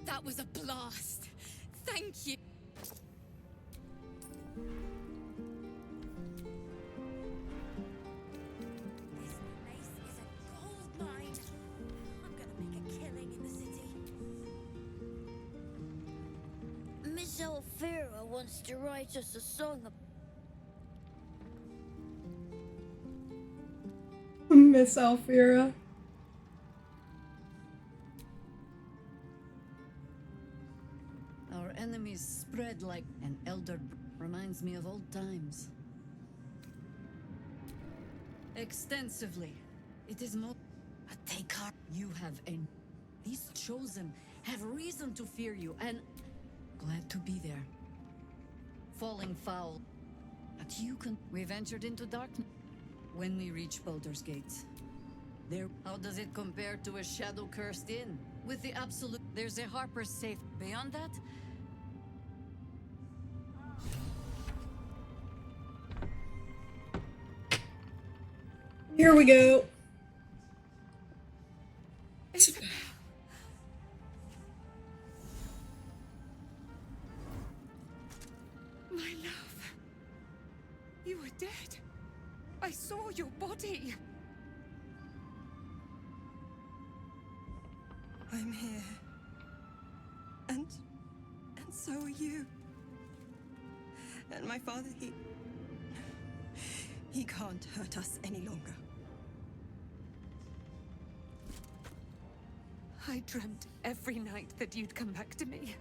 That was a blast. Thank you. This place is a gold mine. I'm gonna make a killing in the city. Miss Elvira wants to write us a song. Miss Alfira. Our enemies spread like an elder. Reminds me of old times. Extensively. It is more. But they can't. You have an. These chosen have reason to fear you, and glad to be there. Falling foul. But you can. We ventured into darkness. When we reach Baldur's Gate. There. How does it compare to a shadow-cursed inn? With the absolute. There's a Harper's safe. Beyond that. Here we go. My love. You were dead. I saw your body. I'm here. And so are you. And my father, he can't hurt us any longer. I dreamt every night that you'd come back to me.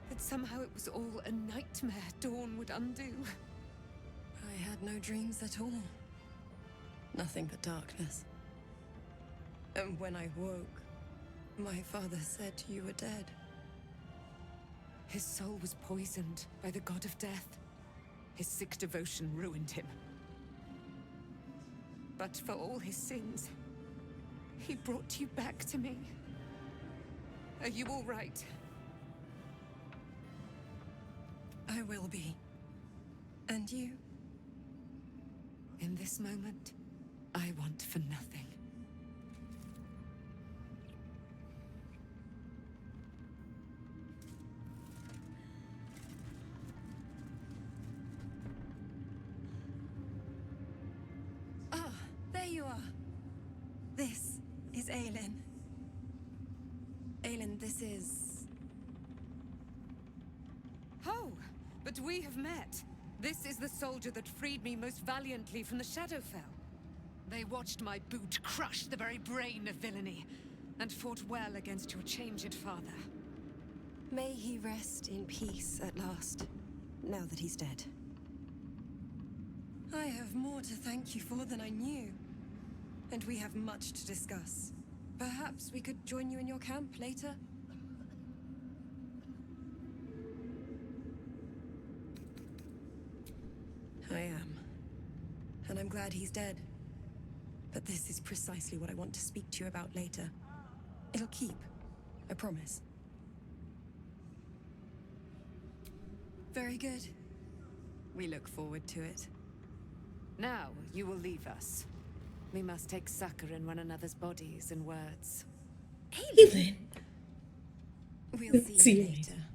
That somehow it was all a nightmare Dawn would undo. I had no dreams at all. Nothing but darkness. And when I woke, my father said you were dead. His soul was poisoned by the god of death. His sick devotion ruined him. But for all his sins, he brought you back to me. Are you all right? I will be. And you? In this moment, I want for nothing. Ah, there you are. This is Aelin. Aelin, this is... Oh, but we have met. This is the soldier that freed me most valiantly from the Shadowfell. They watched my boot crush the very brain of villainy, and fought well against your changed father. May he rest in peace at last, now that he's dead. I have more to thank you for than I knew. And we have much to discuss. Perhaps we could join you in your camp later? I am. And I'm glad he's dead. But this is precisely what I want to speak to you about later. It'll keep. I promise. Very good. We look forward to it. Now, you will leave us. We must take succor in one another's bodies and words. Aelin. We'll see you later.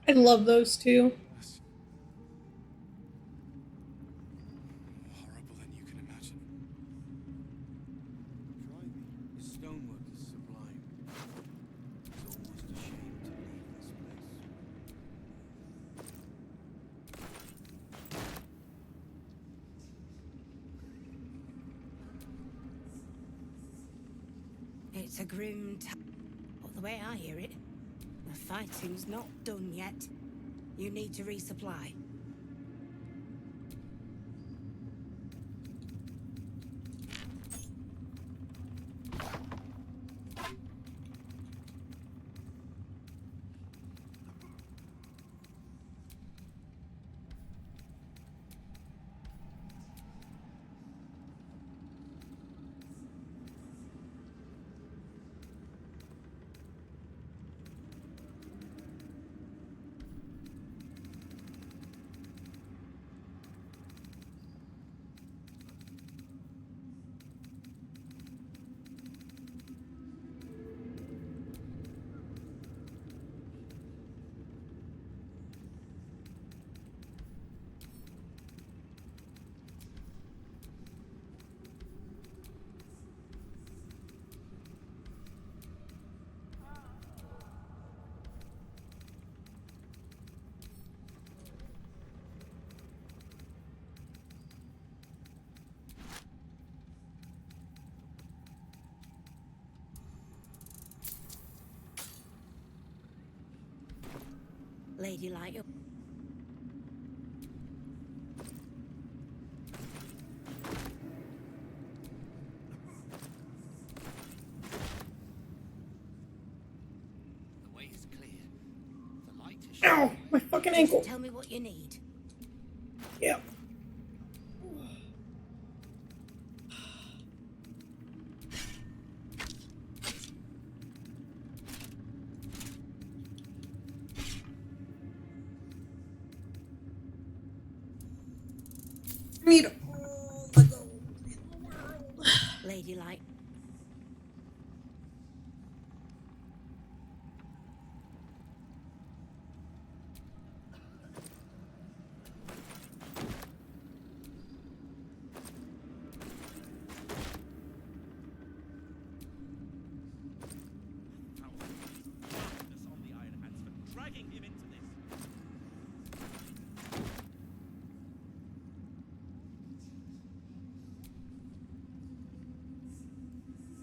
I love those two. It's a grim time. But the way I hear it, the fighting's not done yet. You need to resupply. Lady Light. The way is clear. The light is Ow! My fucking ankle. Tell me what you need. Yep. I need all the gold in the world. Lady Light.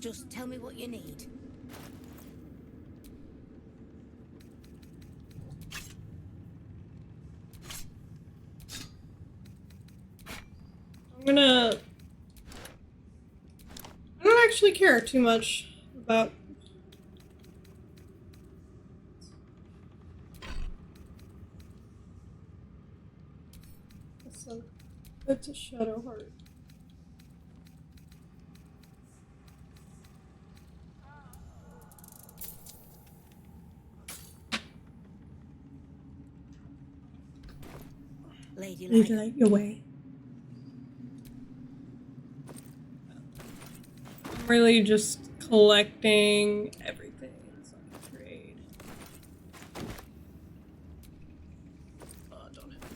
Just tell me what you need. I don't actually care too much about this one. It's a shadow heart. Lady Light your way. I'm really just collecting everything so I can trade. Oh, don't hit me.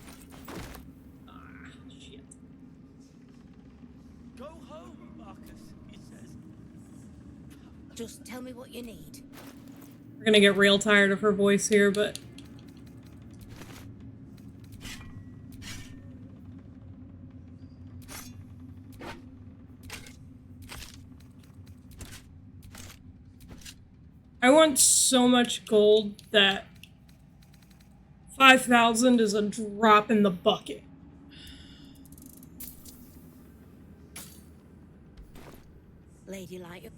Ah, shit. Go home, Marcus, he says. Just tell me what you need. We're gonna get real tired of her voice here, but I want so much gold that 5,000 is a drop in the bucket. Lady Light.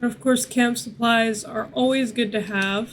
Of course, camp supplies are always good to have.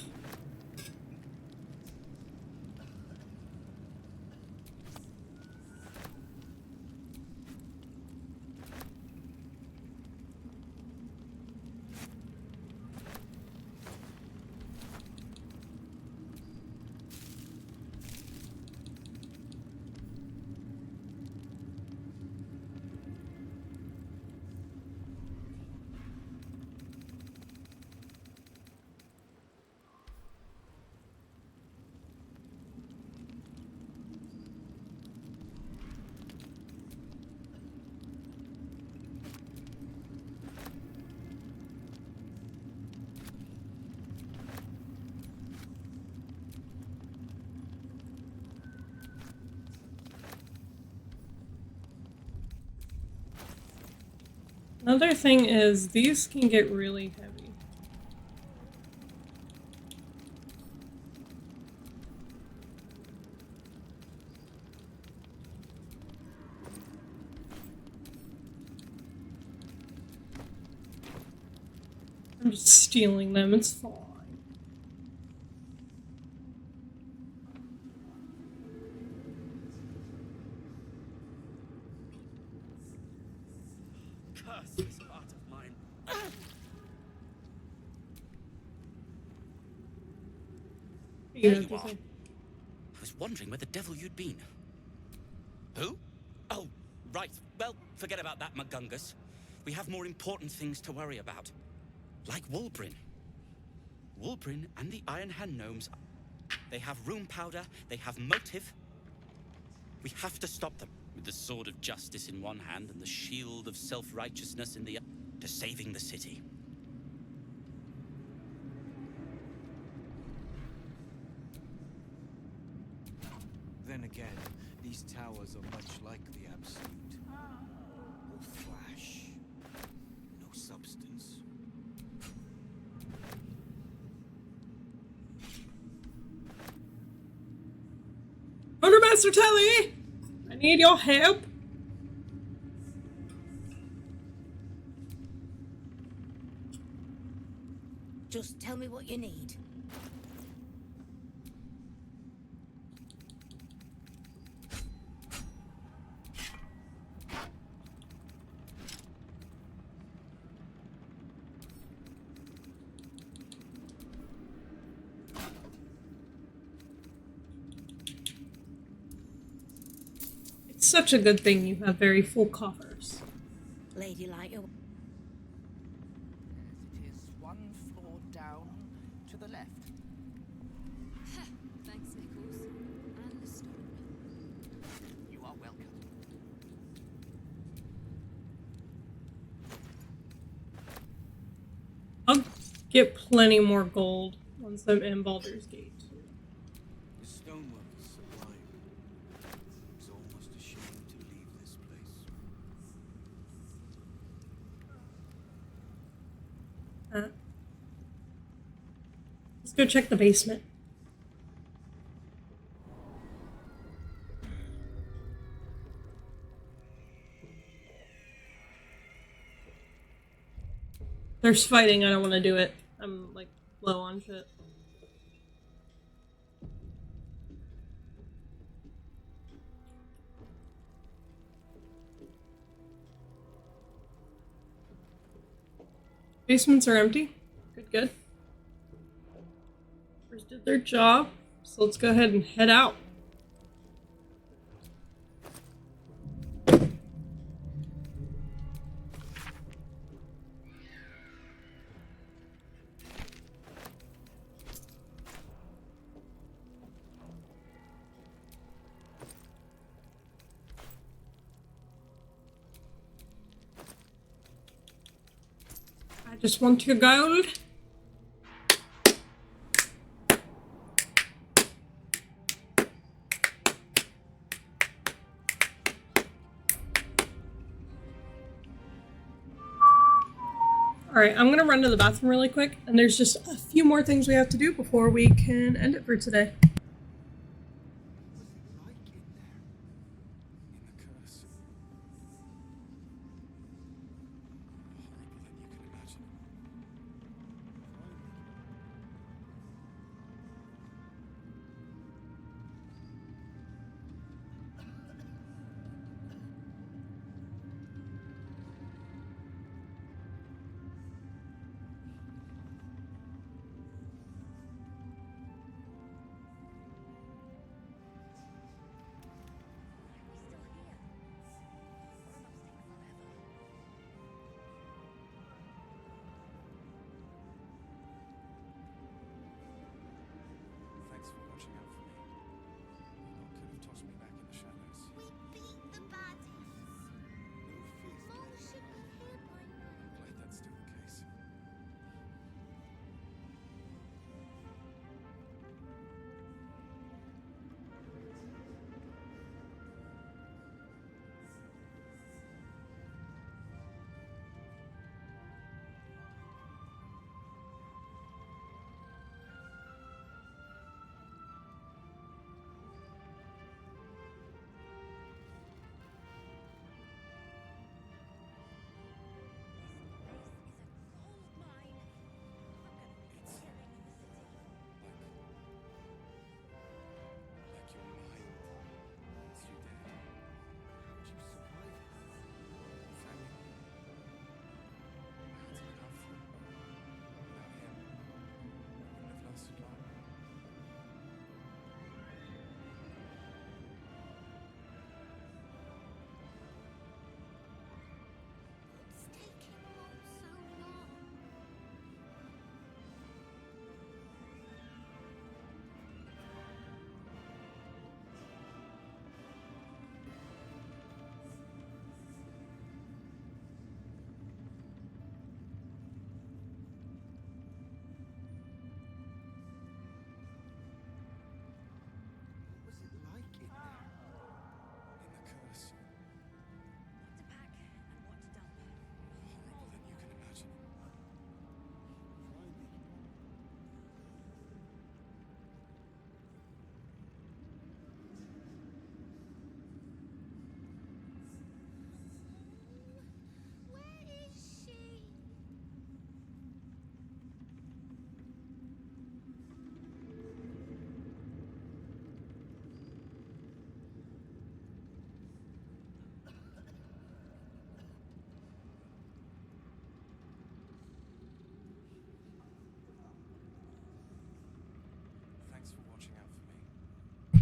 Another thing is these can get really heavy. I'm just stealing them, it's fine. Curse this heart of mine. There you are. I was wondering where the devil you'd been. Who? Oh, right. Well, forget about that, McGungus. We have more important things to worry about. Like Wulbrin. Wulbrin and the Iron Hand Gnomes. They have room powder, they have motive. We have to stop them. With the sword of justice in one hand and the shield of self-righteousness in the other. To saving the city. Then again, these towers are much like the Absolute. All flash, no substance. Quartermaster Telly! I need your help! Just tell me what you need. It's such a good thing you have very full coffers. Lady Lighter. It is one floor down to the left. Thanks, Nichols. And the stone. You are welcome. I'll get plenty more gold once I'm in Baldur's Gate. The stonework is sublime. It's almost a shame to leave this place. Let's go check the basement. There's fighting, I don't want to do it. I'm like low on shit. Basements are empty. Good, good. First did their job, so let's go ahead and head out. I just want your gold. Alright, I'm gonna run to the bathroom really quick, and there's just a few more things we have to do before we can end it for today.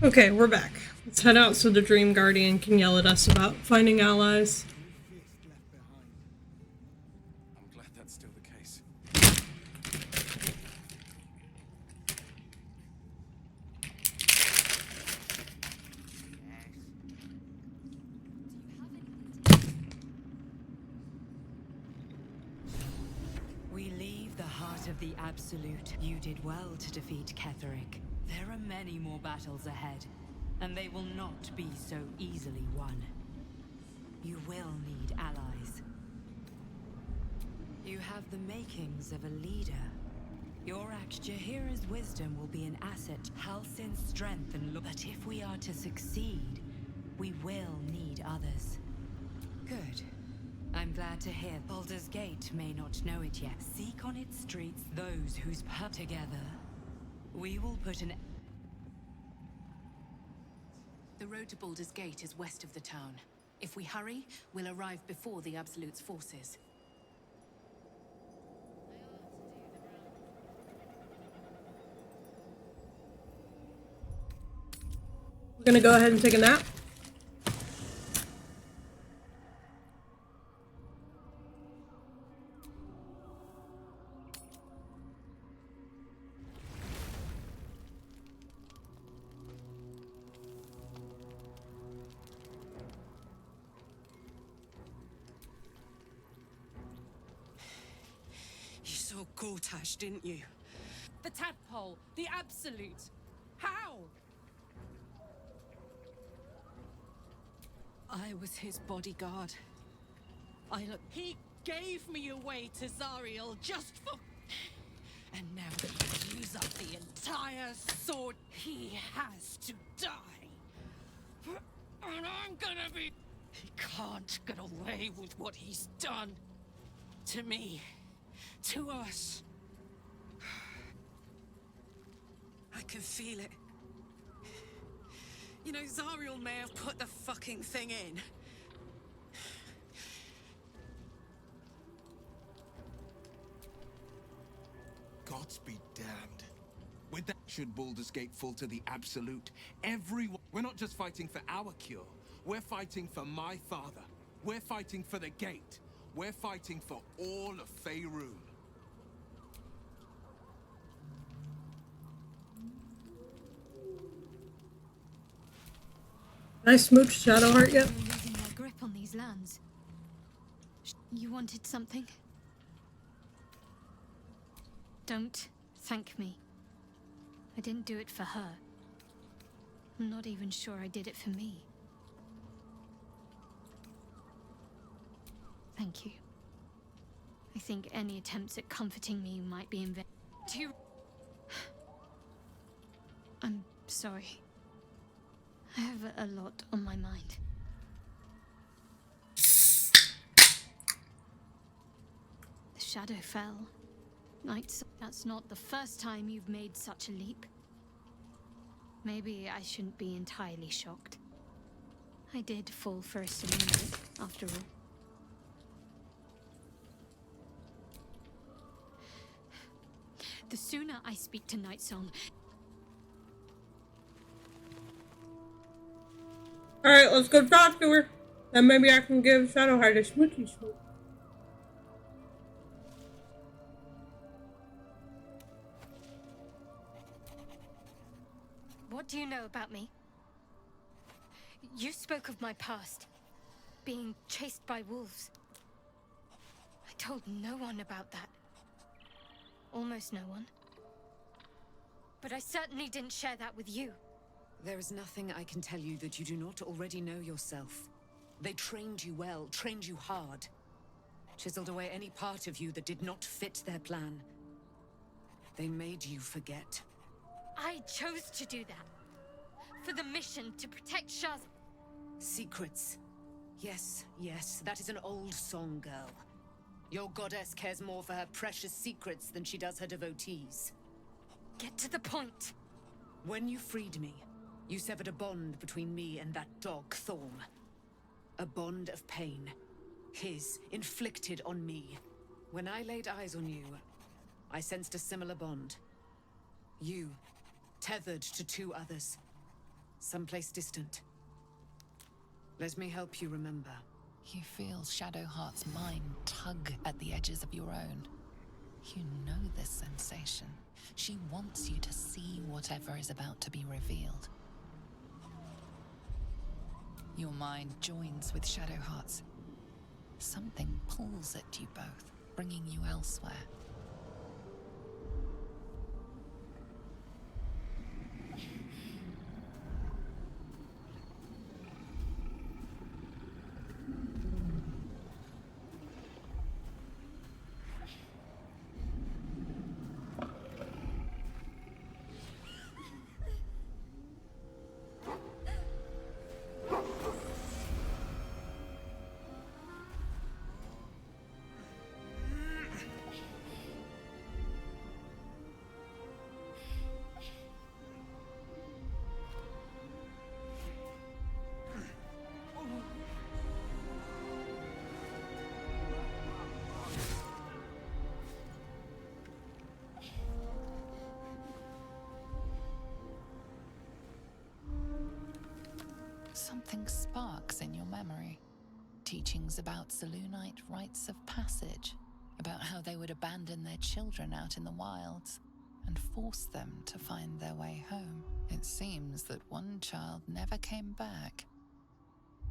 Okay, we're back. Let's head out so the Dream Guardian can yell at us about finding allies. I'm glad that's still the case. We leave the heart of the Absolute. You did well to defeat Ketheric. There are many more battles ahead, and they will not be so easily won. You will need allies. You have the makings of a leader. Your Jahira's wisdom will be an asset, Halsin's strength and look. But if we are to succeed, we will need others. Good. I'm glad to hear Baldur's Gate may not know it yet. Seek on its streets those whose put together. We will put an... The road to Baldur's Gate is west of the town. If we hurry, we'll arrive before the Absolute's forces. We're gonna go ahead and take a nap. You saw Gortash, didn't you? The tadpole, the Absolute. How? I was his bodyguard. He gave me away to Zariel just for... And now that you use up the entire sword, he has to die. And I'm gonna be... He can't get away with what he's done. To me. To us. I can feel it. You know, Zariel may have put the fucking thing in. Gods be damned. With that, should Baldur's Gate fall to the Absolute, everyone... We're not just fighting for our cure. We're fighting for my father. We're fighting for the Gate. We're fighting for all of Faerun. Can I smooch Shadowheart yet? You're losing my grip on these lands. You wanted something? Don't thank me. I didn't do it for her. I'm not even sure I did it for me. Thank you. I think any attempts at comforting me might be in vain. I'm sorry. I have a lot on my mind. The shadow fell. Knights, that's not the first time you've made such a leap. Maybe I shouldn't be entirely shocked. I did fall for a Selûnite, after all. The sooner I speak to Nightsong... Alright, let's go talk to her. Then maybe I can give Shadowheart a smoochy smoke. What do you know about me? You spoke of my past. Being chased by wolves. I told no one about that. Almost no one. But I certainly didn't share that with you. There is nothing I can tell you that you do not already know yourself. They trained you well, trained you hard. Chiseled away any part of you that did not fit their plan. They made you forget. I chose to do that. For the mission to protect Shaz. Secrets. Yes, yes, that is an old song, girl. Your goddess cares more for her precious secrets than she does her devotees. Get to the point. When you freed me, you severed a bond between me and that dog, Thorm. A bond of pain. His, inflicted on me. When I laid eyes on you, I sensed a similar bond. You, tethered to two others. someplace distant. Let me help you remember. You feel Shadowheart's mind tug at the edges of your own. You know this sensation. She wants you to see whatever is about to be revealed. Your mind joins with Shadowheart's. Something pulls at you both, bringing you elsewhere. Something sparks in your memory. Teachings about Selûnite rites of passage, about how they would abandon their children out in the wilds and force them to find their way home. It seems that one child never came back.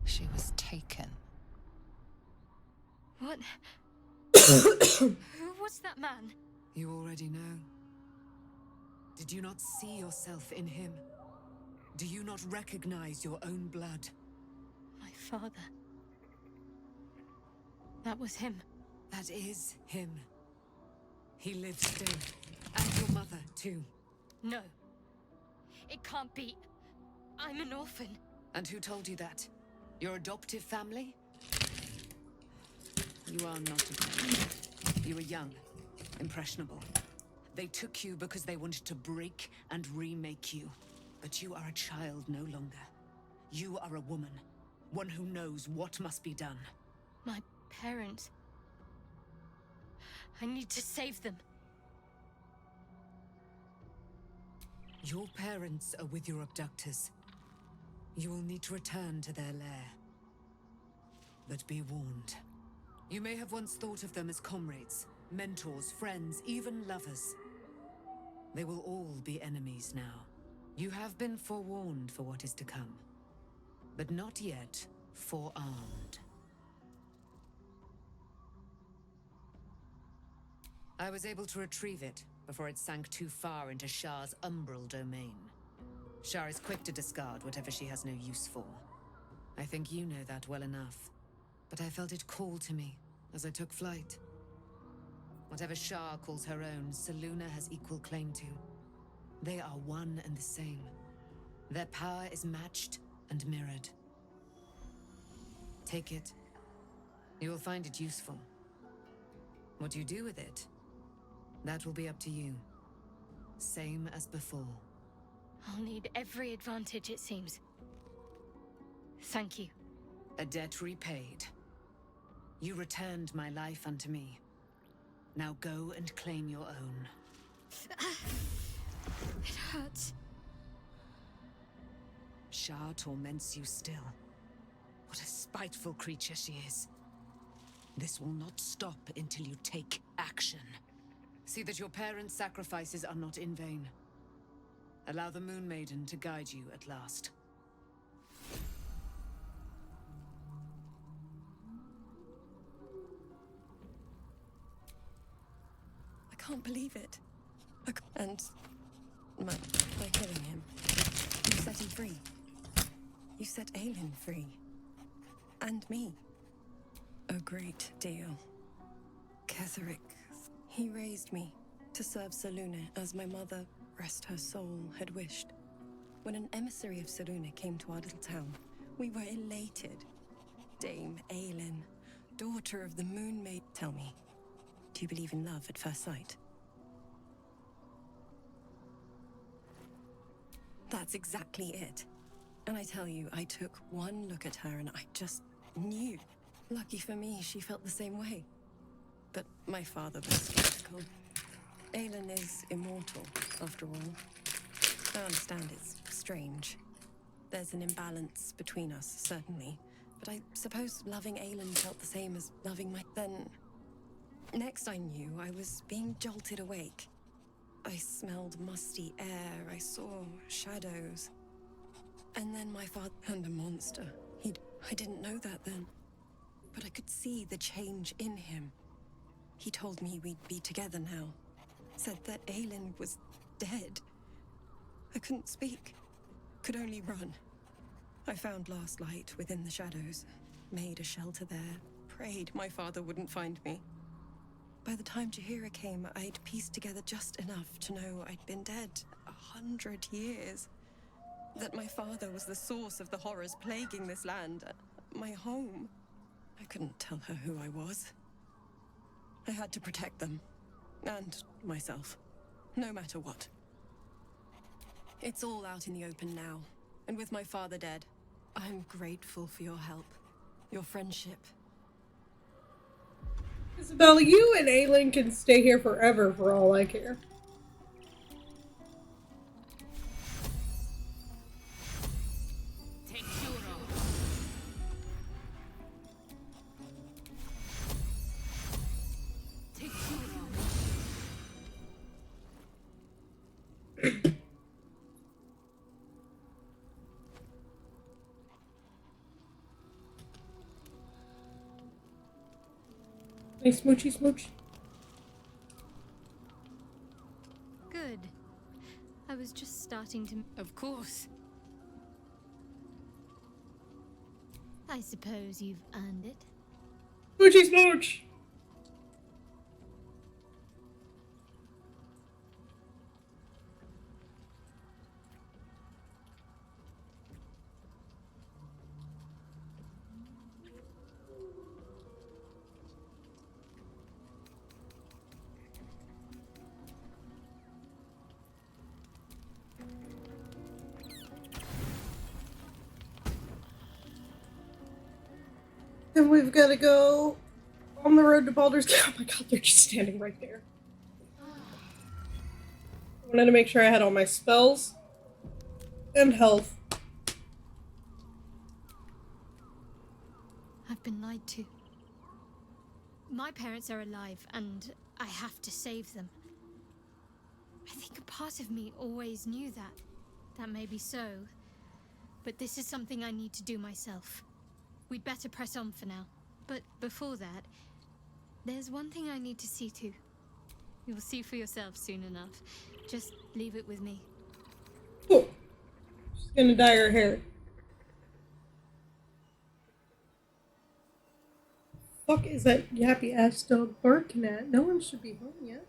She was taken. What? Who was that man? You already know. Did you not see yourself in him? Do you not recognize your own blood? My father. That was him. That is him. He lives still. And your mother, too. No. It can't be. I'm an orphan. And who told you that? Your adoptive family? You are not adopted. You were young, impressionable. They took you because they wanted to break and remake you. But you are a child no longer. You are a woman. One who knows what must be done. My parents. I need to save them. Your parents are with your abductors. You will need to return to their lair. But be warned. You may have once thought of them as comrades, mentors, friends, even lovers. They will all be enemies now. You have been forewarned for what is to come, but not yet forearmed. I was able to retrieve it before it sank too far into Shah's umbral domain. Shah is quick to discard whatever she has no use for. I think you know that well enough, but I felt it call to me as I took flight. Whatever Shah calls her own, Selûne has equal claim to. They are one and the same. Their power is matched and mirrored. Take it. You will find it useful. What you do with it, that will be up to you. Same as before. I'll need every advantage, it seems. Thank you. A debt repaid. You returned my life unto me. Now go and claim your own. It hurts. Shah torments you still. What a spiteful creature she is. This will not stop until you take action. See that your parents' sacrifices are not in vain. Allow the Moon Maiden to guide you at last. I can't believe it. And by killing him, you set him free. You set Aelin free. And me. A great deal. Ketheric, he raised me to serve Selûne as my mother, rest her soul, had wished. When an emissary of Selûne came to our little town, we were elated. Dame Aelin, daughter of the Moon Maid. Tell me, do you believe in love at first sight? That's exactly it. And I tell you, I took one look at her and I just knew. Lucky for me, she felt the same way. But my father was skeptical. Aelin is immortal, after all. I understand it's strange. There's an imbalance between us, certainly. But I suppose loving Aelin felt the same as loving my... Then, next I knew, I was being jolted awake. I smelled musty air, I saw shadows. And then my father turned a monster. I didn't know that then. But I could see the change in him. He told me we'd be together now. Said that Aelin was dead. I couldn't speak. Could only run. I found last light within the shadows. Made a shelter there. Prayed my father wouldn't find me. By the time Jahira came, I'd pieced together just enough to know I'd been dead 100 years. That my father was the source of the horrors plaguing this land. My home. I couldn't tell her who I was. I had to protect them. And myself. No matter what. It's all out in the open now. And with my father dead, I'm grateful for your help. Your friendship. Isabel, you and Aelin can stay here forever for all I care. Hey, smoochy smooch. Good. I was just starting to... Of course. I suppose you've earned it. Smoochy smooch! And we've got to go on the road to Baldur's Gate. Oh my god, they're just standing right there. I wanted to make sure I had all my spells and health. I've been lied to. My parents are alive, and I have to save them. I think a part of me always knew that. That may be so. But this is something I need to do myself. We'd better press on for now. But before that, there's one thing I need to see to. You'll see for yourself soon enough. Just leave it with me. Cool. She's gonna dye her hair. Fuck is that yappy ass dog barking at? No one should be home yet.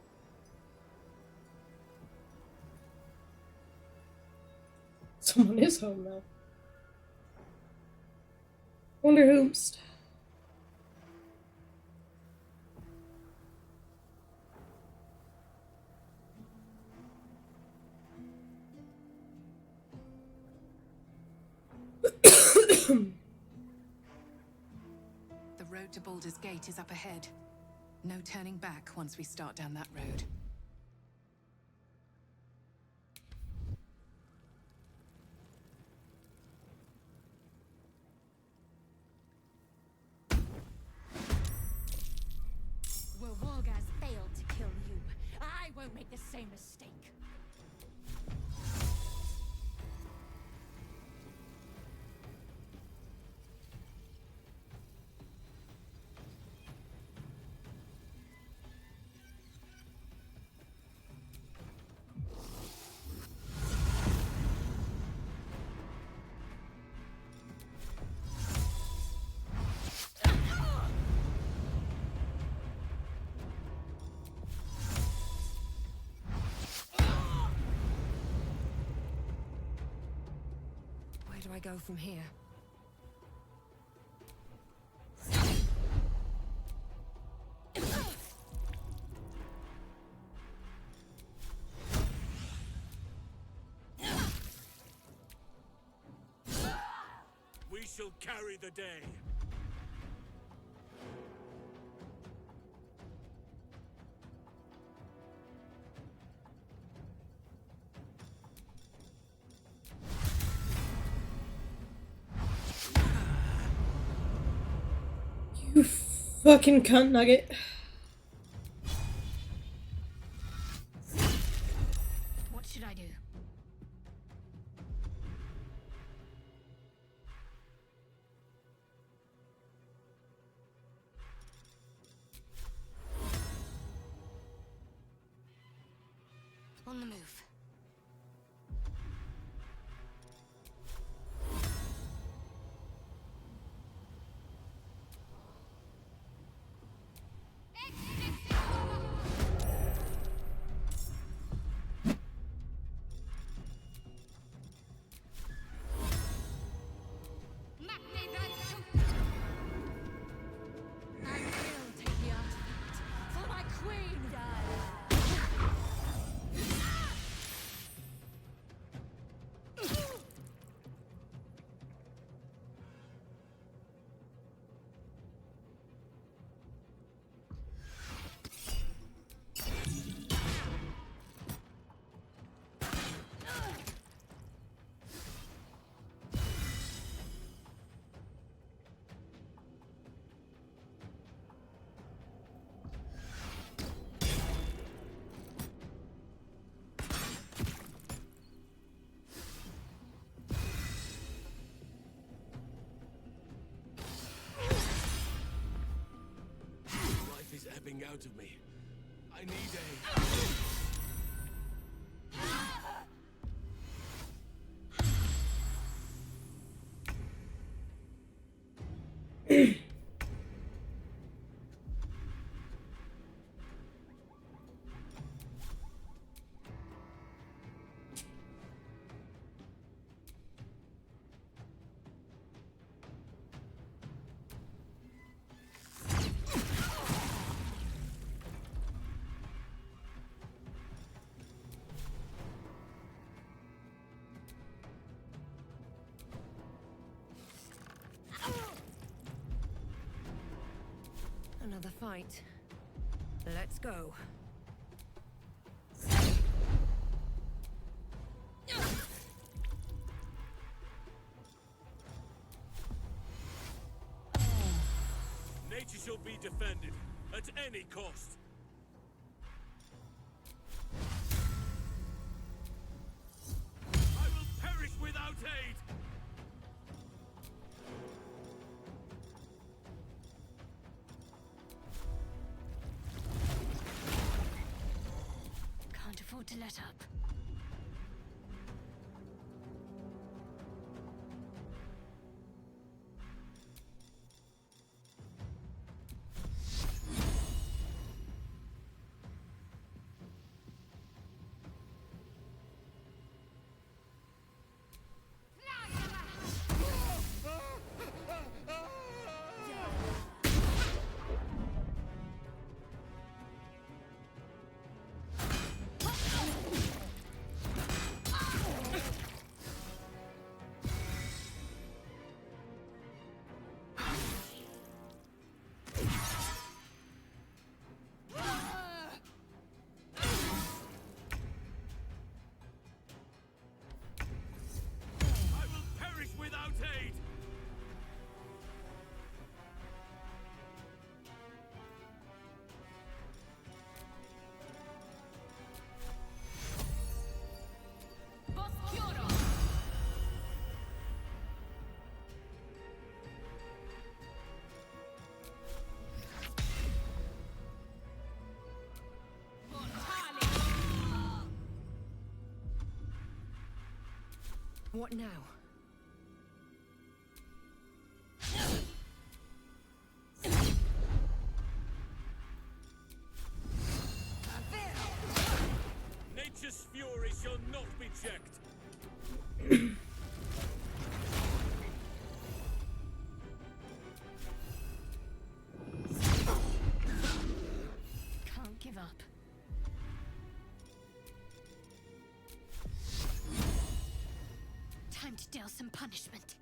Someone is home though. Wonder who's. The road to Baldur's Gate is up ahead. No turning back once we start down that road. Well, Wargaz failed to kill you. I won't make the same mistake. Where do I go from here? We shall carry the day. You fucking cunt nugget. What should I do? On the move. Life is ebbing out of me. I need aid. Another fight. Let's go. Nature shall be defended at any cost. I will perish without aid. Can't afford to let up. I will perish without aid. What now? Nature's fury shall not be checked. Can't give up. Time to deal some punishment.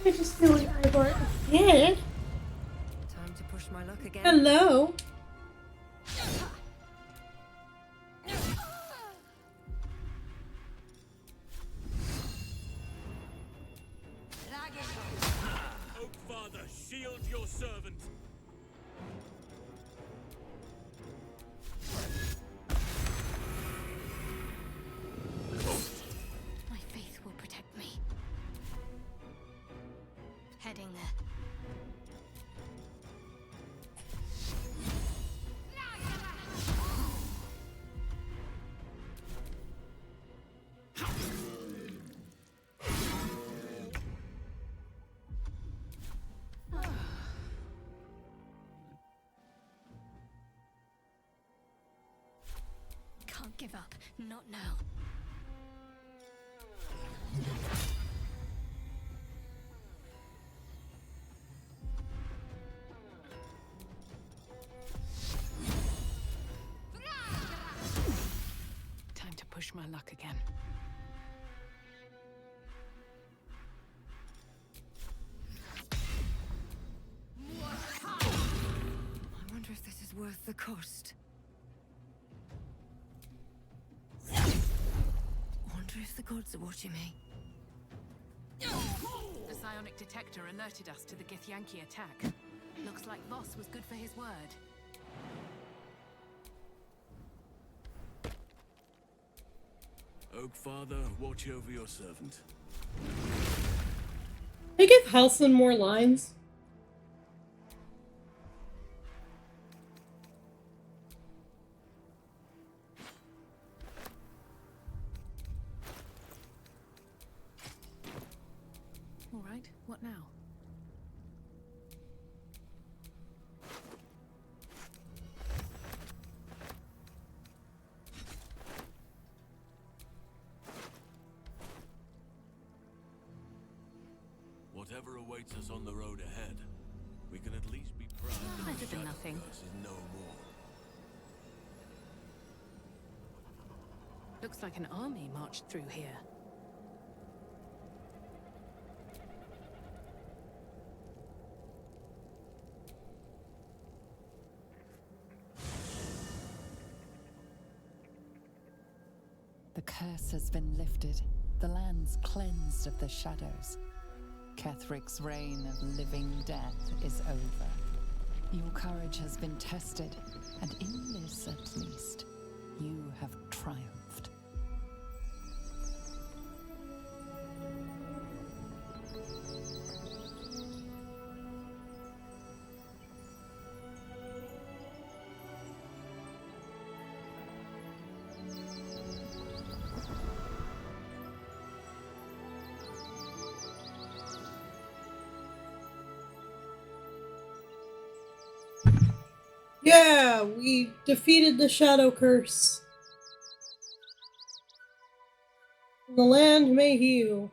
I just feel like Ivor again. Time to push my luck again. Hello. Oak Father, shield your servant. My faith will protect me. Heading there. Can't give up. Not now. Time to push my luck again. I wonder if this is worth the cost. Wonder if the gods are watching me. The psionic detector alerted us to the Githyanki attack. Looks like Voss was good for his word. Oak Father, watch over your servant. They give Halson more lines. All right, what now? Whatever awaits us on the road ahead, we can at least be proud that Better the than Shadow nothing. Curse is no more. Looks like an army marched through here. The curse has been lifted, the land's cleansed of the shadows. Kethric's reign of living death is over. Your courage has been tested, and in this at least, you have triumphed. Yeah, we defeated the Shadow Curse. The land may heal.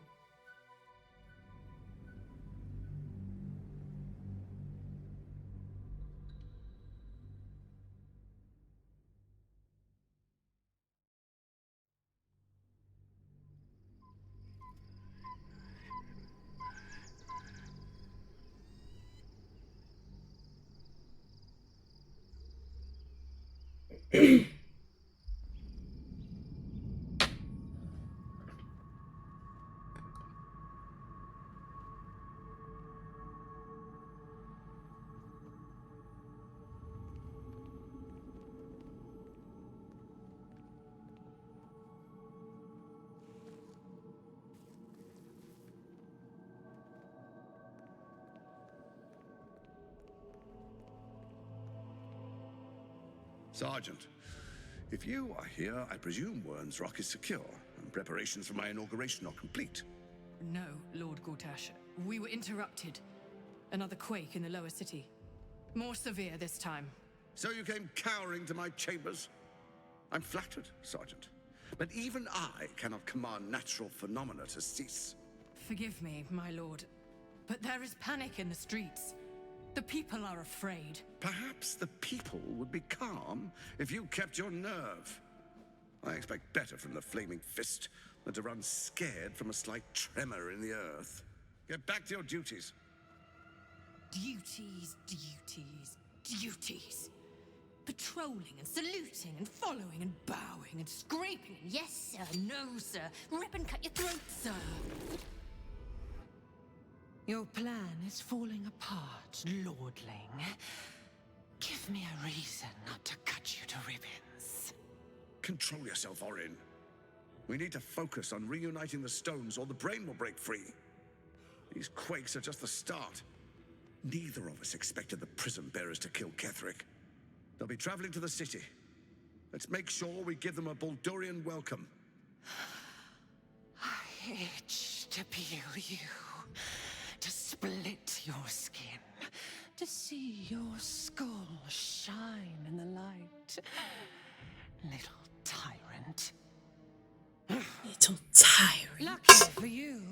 Sergeant, if you are here, I presume Wern's Rock is secure, and preparations for my inauguration are complete. No, Lord Gortash. We were interrupted. Another quake in the lower city. More severe this time. So you came cowering to my chambers? I'm flattered, Sergeant. But even I cannot command natural phenomena to cease. Forgive me, my lord, but there is panic in the streets. The people are afraid. Perhaps the people would be calm if you kept your nerve. I expect better from the Flaming Fist than to run scared from a slight tremor in the earth. Get back to your duties. Duties, duties, duties. Patrolling and saluting and following and bowing and scraping. Yes, sir. No, sir. Rip and cut your throat, sir. Your plan is falling apart, lordling. Give me a reason not to cut you to ribbons. Control yourself, Orin. We need to focus on reuniting the stones or the brain will break free. These quakes are just the start. Neither of us expected the prison bearers to kill Ketheric. They'll be traveling to the city. Let's make sure we give them a Baldurian welcome. I itch to peel you, to split your skin, to see your skull shine in the light. Little tyrant. Little tyrant. Lucky for you,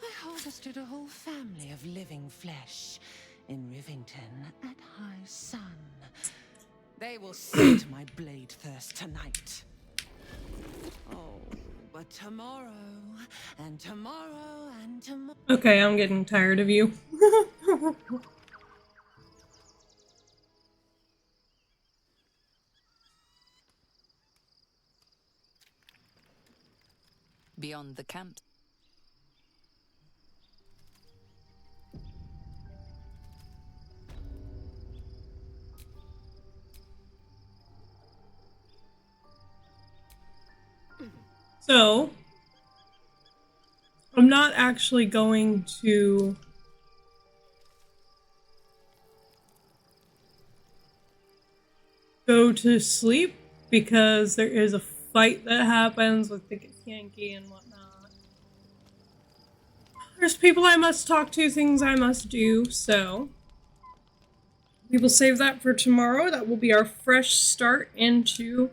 I harvested a whole family of living flesh in Rivington at high sun. They will sit my blade thirst tonight. Oh, but tomorrow, and tomorrow, and tomorrow... Okay, I'm getting tired of you. Beyond the camp. So, I'm not actually going to go to sleep because there is a fight that happens with the Yankee and whatnot. There's people I must talk to, things I must do, so we will save that for tomorrow. That will be our fresh start into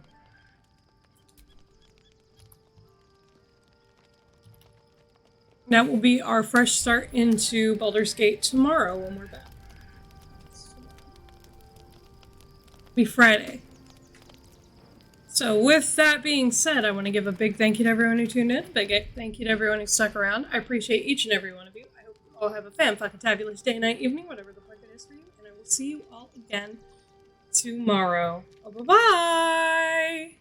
Baldur's Gate tomorrow when we're back. Be Friday. So with that being said, I want to give a big thank you to everyone who tuned in. Big thank you to everyone who stuck around. I appreciate each and every one of you. I hope you all have a fan-fucking-tabulous day, night, evening, whatever the fuck it is for you. And I will see you all again tomorrow. Bye-bye!